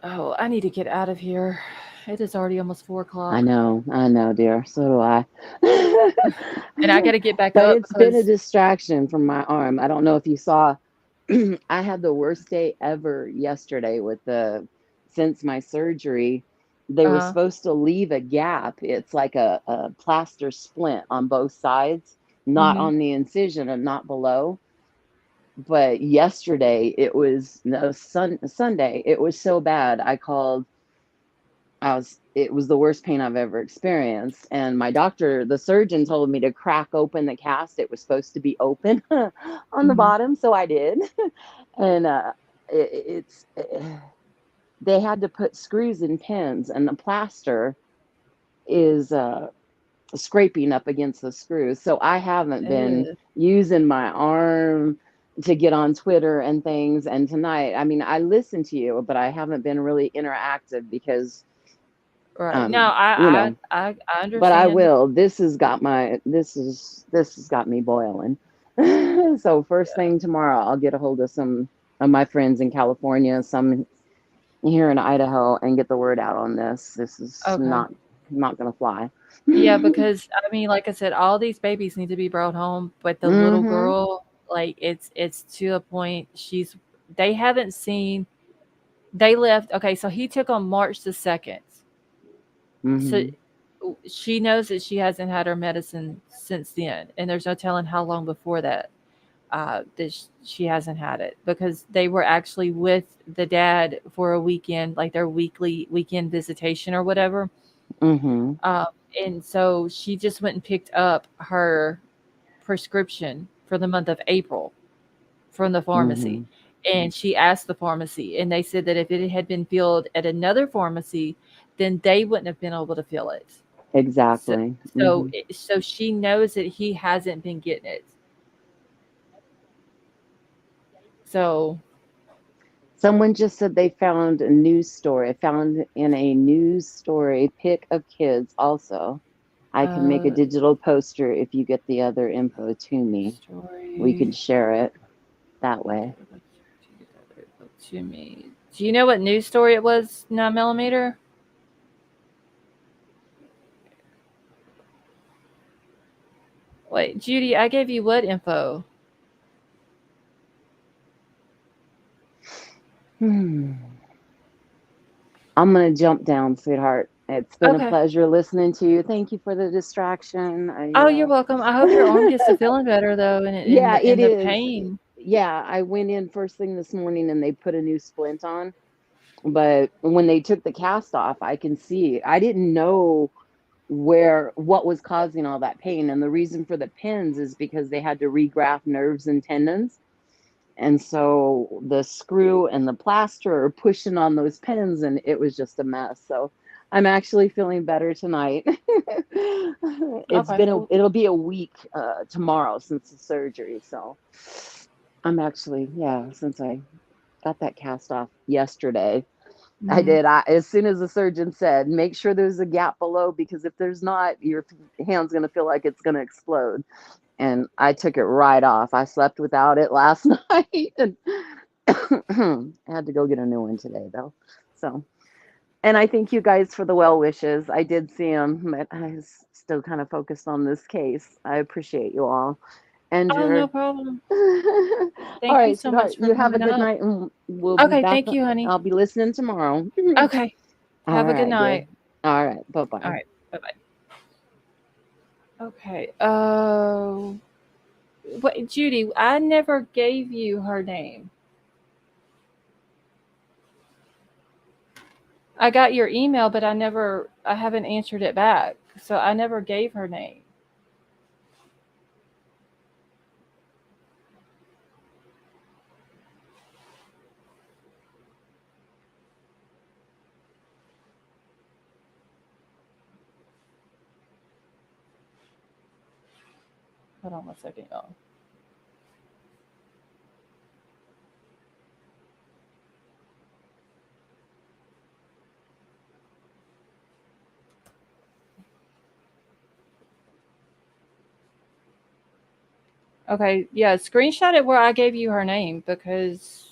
[SPEAKER 1] Oh, I need to get out of here. It is already almost 4 o'clock.
[SPEAKER 21] I know, dear. So do I.
[SPEAKER 1] And I got to get back
[SPEAKER 21] but
[SPEAKER 1] up.
[SPEAKER 21] It's been a distraction from my arm. I don't know if you saw. I had the worst day ever yesterday since my surgery. They were supposed to leave a gap. It's like a plaster splint on both sides, not on the incision and not below. But yesterday it was Sunday. It was so bad. It was the worst pain I've ever experienced. And my doctor, the surgeon, told me to crack open the cast. It was supposed to be open on the bottom. So I did. And they had to put screws and pins, and the plaster is scraping up against the screws. So I haven't been using my arm to get on Twitter and things. And tonight, I mean, I listen to you, but I haven't been really interactive because
[SPEAKER 1] right. No, I understand.
[SPEAKER 21] But I will. This has got me boiling. So first thing tomorrow, I'll get a hold of some of my friends in California, some here in Idaho, and get the word out on this. This is not gonna fly.
[SPEAKER 1] Yeah, because I mean, like I said, all these babies need to be brought home, but the little girl, like it's to a point. They haven't seen. They left. Okay, so he took on March the 2nd. So she knows that she hasn't had her medicine since then, and there's no telling how long before that she hasn't had it, because they were actually with the dad for a weekend, like their weekend visitation or whatever. And so she just went and picked up her prescription for the month of April from the pharmacy. And she asked the pharmacy, and they said that if it had been filled at another pharmacy, then they wouldn't have been able to fill it.
[SPEAKER 21] Exactly.
[SPEAKER 1] So she knows that he hasn't been getting it. So
[SPEAKER 21] someone just said they found a news story. I found in a news story pic of kids also. I can make a digital poster if you get the other info to me. We can share it that way.
[SPEAKER 1] To me. Do you know what news story it was, 9mm? Wait, Judy, I gave you what info?
[SPEAKER 21] I'm gonna jump down, sweetheart. It's been a
[SPEAKER 1] Okay.
[SPEAKER 21] pleasure listening to you. Thank you for the distraction.
[SPEAKER 1] Oh, you're welcome. I hope your arm gets to feeling better though,
[SPEAKER 21] Yeah, it
[SPEAKER 1] and the
[SPEAKER 21] is.
[SPEAKER 1] pain.
[SPEAKER 21] Yeah, I went in first thing this morning and they put a new splint on. But when they took the cast off, I can see. I didn't know what was causing all that pain. And the reason for the pins is because they had to regraft nerves and tendons. And so the screw and the plaster are pushing on those pins, and it was just a mess. So I'm actually feeling better tonight.
[SPEAKER 1] Okay.
[SPEAKER 21] It'll be a week tomorrow since the surgery. So I'm actually, since I got that cast off yesterday. I
[SPEAKER 1] Mhm.
[SPEAKER 21] did. As soon as the surgeon said, make sure there's a gap below, because if there's not, your hand's going to feel like it's going to explode. And I took it right off. I slept without it last night, and I had to go get a new one today, though. So, and I thank you guys for the well wishes. I did see them, but I was still kind of focused on this case. I appreciate you all. And
[SPEAKER 1] Oh, no problem.
[SPEAKER 21] all
[SPEAKER 1] Thank you
[SPEAKER 21] right,
[SPEAKER 1] so
[SPEAKER 21] sweetheart,
[SPEAKER 1] much for
[SPEAKER 21] you have a
[SPEAKER 1] coming
[SPEAKER 21] good
[SPEAKER 1] up.
[SPEAKER 21] night, and we'll be
[SPEAKER 1] Okay,
[SPEAKER 21] back.
[SPEAKER 1] thank you, honey.
[SPEAKER 21] I'll be listening tomorrow.
[SPEAKER 1] Okay.
[SPEAKER 21] All
[SPEAKER 1] Have a good
[SPEAKER 21] right, dear.
[SPEAKER 1] night.
[SPEAKER 21] All right, bye
[SPEAKER 1] All
[SPEAKER 21] bye.
[SPEAKER 1] right. Bye-bye. Okay. What, Judy, I never gave you her name. I got your email, but I haven't answered it back. So I never gave her name. Hold on 1 second, y'all. Okay, yeah, screenshot it where I gave you her name, because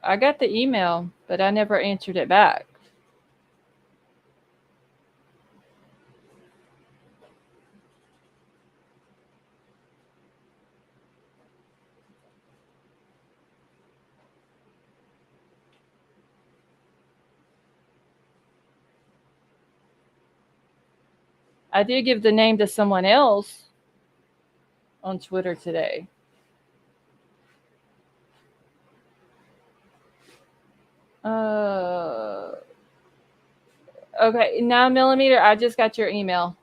[SPEAKER 1] I got the email, but I never answered it back. I did give the name to someone else on Twitter today. Okay, 9mm, I just got your email.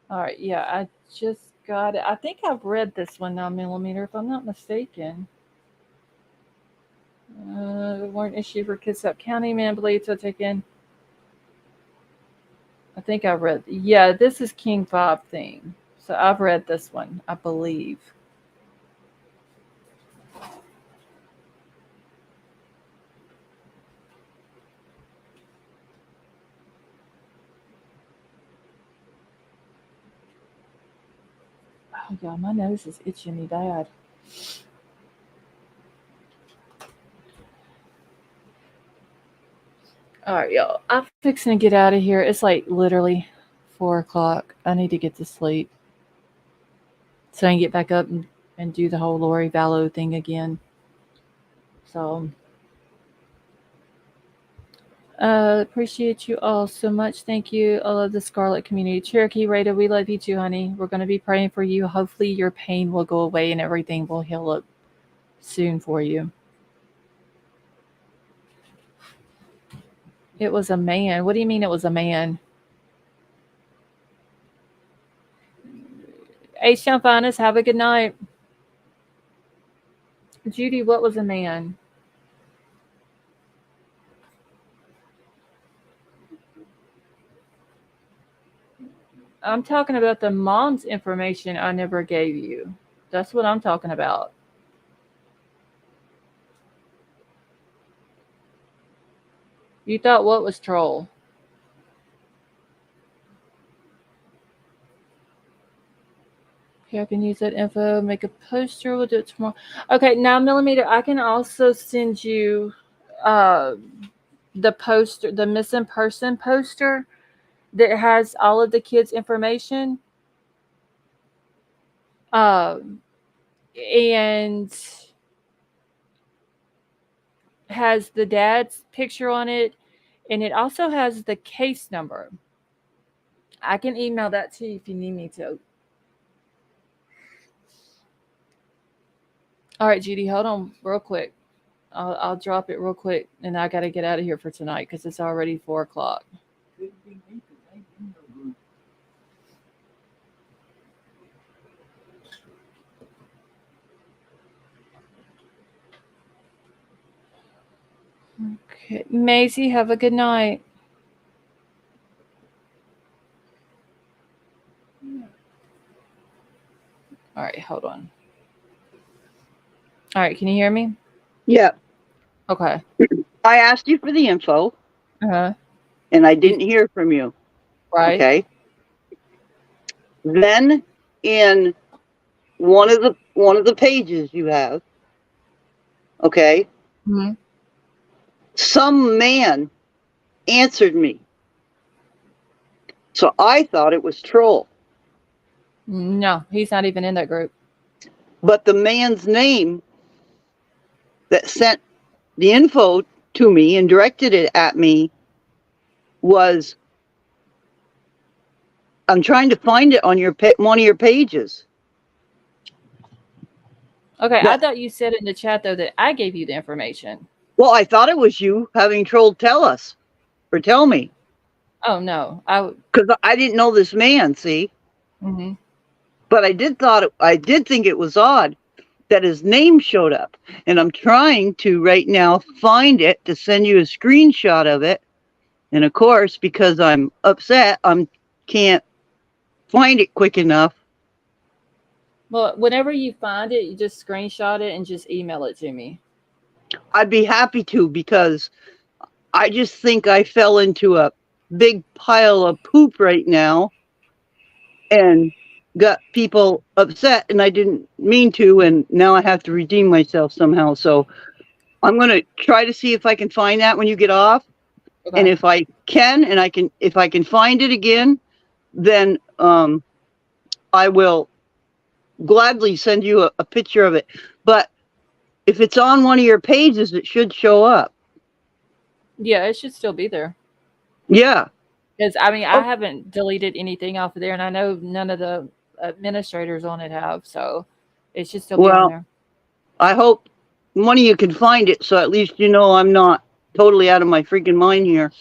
[SPEAKER 1] All right, yeah, I just got it. I think I've read this one, 9mm, if I'm not mistaken. Warrant issued for Kitsap County, man believes to take in. I think I read. Yeah, this is King 5 thing. So I've read this one, I believe. Oh, God, my nose is itching me bad. All right, y'all. I'm fixing to get out of here. It's like literally 4 o'clock. I need to get to sleep so I can get back up and do the whole Lori Vallow thing again. So, appreciate you all so much. Thank you. I love the Scarlet community. Cherokee Rada, we love you too, honey. We're going to be praying for you. Hopefully your pain will go away and everything will heal up soon for you. It was a man. What do you mean it was a man? H-Town Finest, have a good night. Judy, what was a man? I'm talking about the mom's information I never gave you. That's what I'm talking about. You thought what was troll? Okay, I can use that info, make a poster, we'll do it tomorrow. Okay, 9mm, I can also send you the poster, the missing person poster that has all of the kids' information. And has the dad's picture on it, and it also has the case number. I can email that to you if you need me to. All right, Judy, hold on real quick. I'll drop it real quick, and I got to get out of here for tonight because it's already 4:00. Okay, Maisie, have a good night. All right, hold on. All right, can you hear me?
[SPEAKER 4] Yeah.
[SPEAKER 1] Okay.
[SPEAKER 4] I asked you for the info.
[SPEAKER 1] Uh-huh.
[SPEAKER 4] And I didn't hear from you.
[SPEAKER 1] Right.
[SPEAKER 4] Okay. Then in one of the pages you have, okay,
[SPEAKER 1] Mm-hmm.
[SPEAKER 4] some man answered me. So I thought it was troll.
[SPEAKER 1] No, he's not even in that group.
[SPEAKER 4] But the man's name that sent the info to me and directed it at me was, I'm trying to find it on your one of your pages.
[SPEAKER 1] Okay, I thought you said in the chat though that I gave you the information.
[SPEAKER 4] Well, I thought it was you having trolled tell me.
[SPEAKER 1] Oh no,
[SPEAKER 4] because I didn't know this man. See,
[SPEAKER 1] Mm-hmm.
[SPEAKER 4] but I did think it was odd that his name showed up, and I'm trying to right now find it to send you a screenshot of it. And of course, because I'm upset, can't find it quick enough.
[SPEAKER 1] Well, whenever you find it, you just screenshot it and just email it to me.
[SPEAKER 4] I'd be happy to, because I just think I fell into a big pile of poop right now and got people upset, and I didn't mean to, and now I have to redeem myself somehow. So I'm going to try to see if I can find that when you get off.
[SPEAKER 1] Okay.
[SPEAKER 4] And if I can, if I can find it again, then I will gladly send you a picture of it. But if it's on one of your pages, it should show up.
[SPEAKER 1] Yeah, it should still be there.
[SPEAKER 4] Yeah.
[SPEAKER 1] Because, I mean, I haven't deleted anything off of there, and I know none of the administrators on it have, so it should still be on there.
[SPEAKER 4] I hope one of you can find it, so at least you know I'm not totally out of my freaking mind here.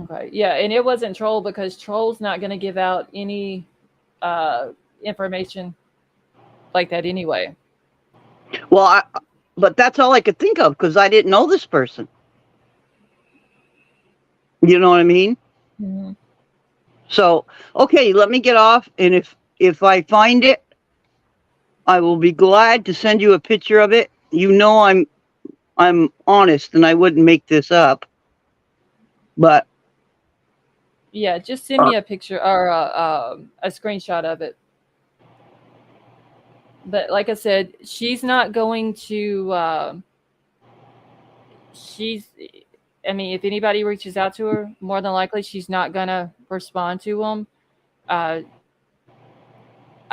[SPEAKER 1] Okay, yeah, and it wasn't Troll, because Troll's not going to give out any information like that anyway.
[SPEAKER 4] Well, but that's all I could think of, because I didn't know this person. You know what I mean?
[SPEAKER 1] Mm-hmm.
[SPEAKER 4] So, okay, let me get off, and if I find it, I will be glad to send you a picture of it. You know I'm honest, and I wouldn't make this up. But
[SPEAKER 1] Yeah, just send me a picture or a screenshot of it. But like I said, she's not going to. I mean, if anybody reaches out to her, more than likely she's not gonna respond to them. I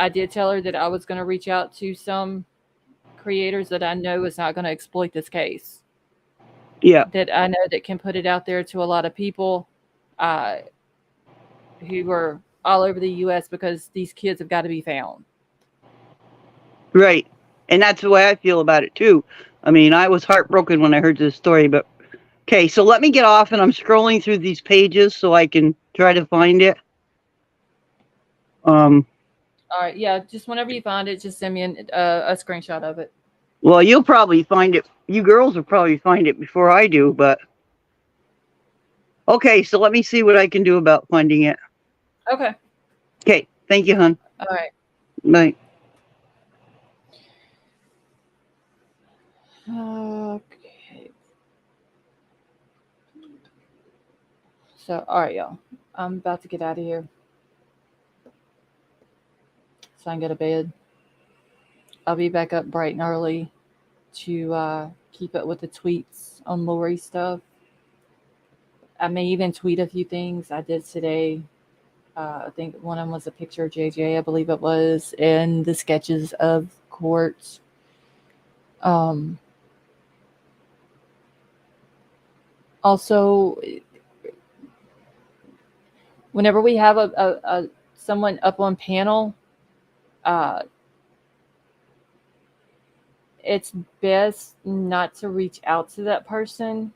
[SPEAKER 1] did tell her that I was going to reach out to some creators that I know is not going to exploit this case.
[SPEAKER 4] Yeah.
[SPEAKER 1] That I know that can put it out there to a lot of people who are all over the U.S. because these kids have got to be found.
[SPEAKER 4] Right. And that's the way I feel about it, too. I mean, I was heartbroken when I heard this story, but okay, so let me get off, and I'm scrolling through these pages so I can try to find it.
[SPEAKER 1] All right, yeah, just whenever you find it, just send me a screenshot of it.
[SPEAKER 4] Well, you'll probably find it. You girls will probably find it before I do, but okay, so let me see what I can do about finding it.
[SPEAKER 1] Okay.
[SPEAKER 4] Okay, thank you, hon.
[SPEAKER 1] All right.
[SPEAKER 4] Bye.
[SPEAKER 1] Okay. So, all right, y'all. I'm about to get out of here so I can go to bed. I'll be back up bright and early to keep up with the tweets on Lori stuff. I may even tweet a few things I did today. I think one of them was a picture of JJ, I believe it was, and the sketches of courts. Also, whenever we have a someone up on panel, it's best not to reach out to that person,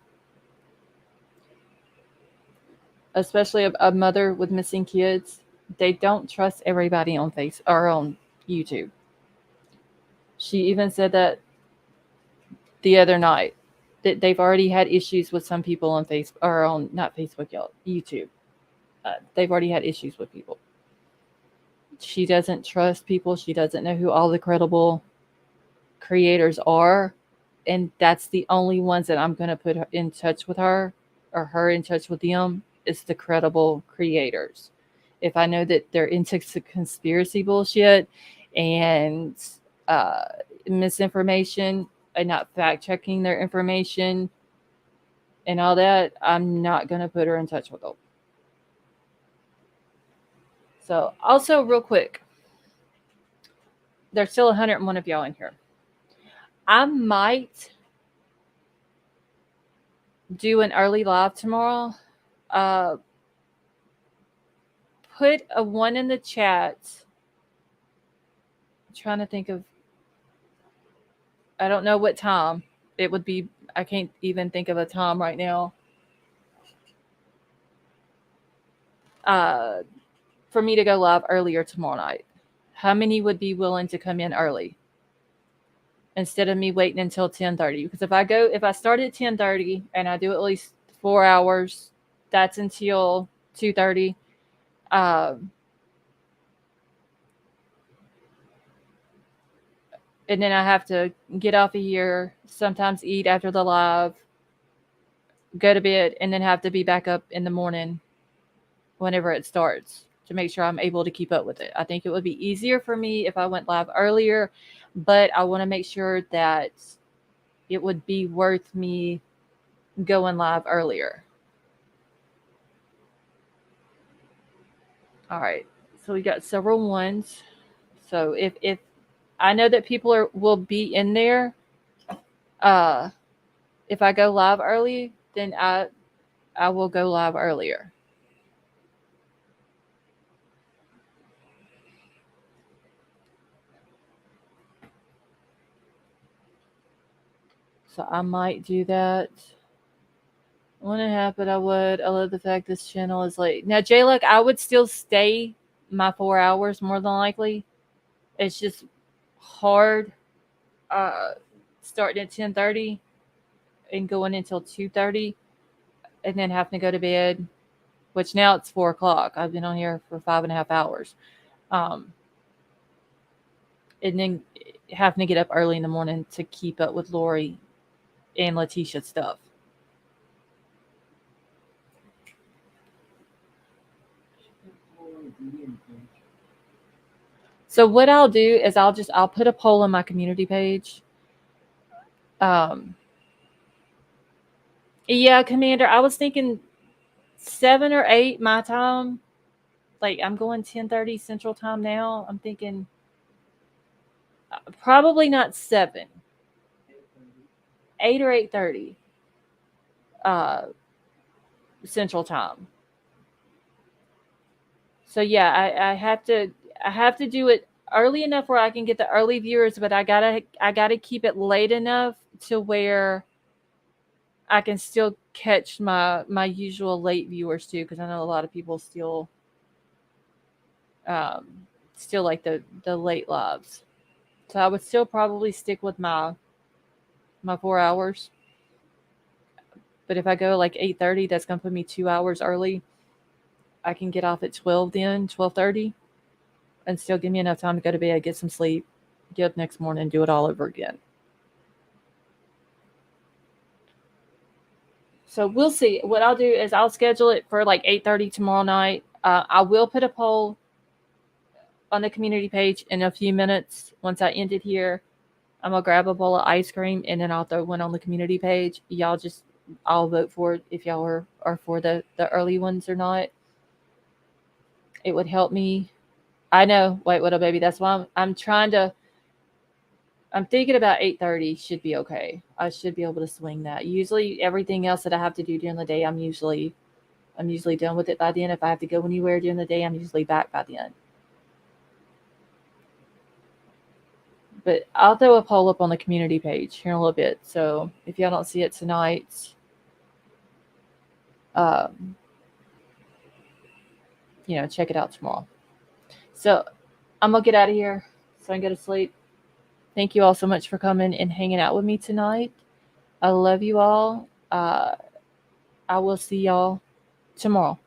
[SPEAKER 1] especially a mother with missing kids. They don't trust everybody on Facebook or on YouTube. She even said that the other night, that they've already had issues with some people on Facebook, or on, not Facebook, y'all, YouTube. They've already had issues with people. She doesn't trust people. She doesn't know who all the credible creators are. And that's the only ones that I'm going to put her in touch with her, or her in touch with them, is the credible creators. If I know that they're into conspiracy bullshit and misinformation and not fact checking their information and all that, I'm not going to put her in touch with them. So also real quick, there's still 101 of y'all in here. I might do an early live tomorrow. Put a 1 in the chat. I'm trying to think of, I don't know what time it would be. I can't even think of a time right now. For me to go live earlier tomorrow night. How many would be willing to come in early instead of me waiting until 10:30? Because if I start at 10:30 and I do at least 4 hours, that's until 2:30. And then I have to get off of here, sometimes eat after the live, go to bed, and then have to be back up in the morning whenever it starts to make sure I'm able to keep up with it. I think it would be easier for me if I went live earlier, but I want to make sure that it would be worth me going live earlier. All right. So we got several ones. So if I know that people will be in there, if I go live early, then I will go live earlier. So I might do that. When it happened, I would. I love the fact this channel is late. Now, J-Luck, I would still stay my 4 hours more than likely. It's just hard starting at 10:30 and going until 2:30 and then having to go to bed, which now it's 4 o'clock. I've been on here for 5.5 hours. And then having to get up early in the morning to keep up with Lori and Letitia's stuff. So what I'll do is I'll put a poll on my community page. Yeah, Commander, I was thinking 7 or 8 my time. Like I'm going 10:30 Central Time now. I'm thinking probably not 7. 8 or 8:30 Central Time. So yeah, I have to do it early enough where I can get the early viewers, but I gotta keep it late enough to where I can still catch my usual late viewers too, because I know a lot of people still like the late lives. So I would still probably stick with my 4 hours. But if I go like 8:30, that's gonna put me 2 hours early. I can get off at 12 then, 12:30, and still give me enough time to go to bed, get some sleep, get up next morning, and do it all over again. So we'll see. What I'll do is I'll schedule it for like 8:30 tomorrow night. I will put a poll on the community page in a few minutes. Once I end it here, I'm going to grab a bowl of ice cream and then I'll throw one on the community page. Y'all just I'll vote for it if y'all are for the early ones or not. It would help me. I know, White Widow baby. That's why I'm thinking about 8:30 should be okay. I should be able to swing that. Usually everything else that I have to do during the day, I'm usually done with it by then. If I have to go anywhere during the day, I'm usually back by then. But I'll throw a poll up on the community page here in a little bit. So if y'all don't see it tonight, check it out tomorrow. So I'm going to get out of here so I can go to sleep. Thank you all so much for coming and hanging out with me tonight. I love you all. I will see y'all tomorrow.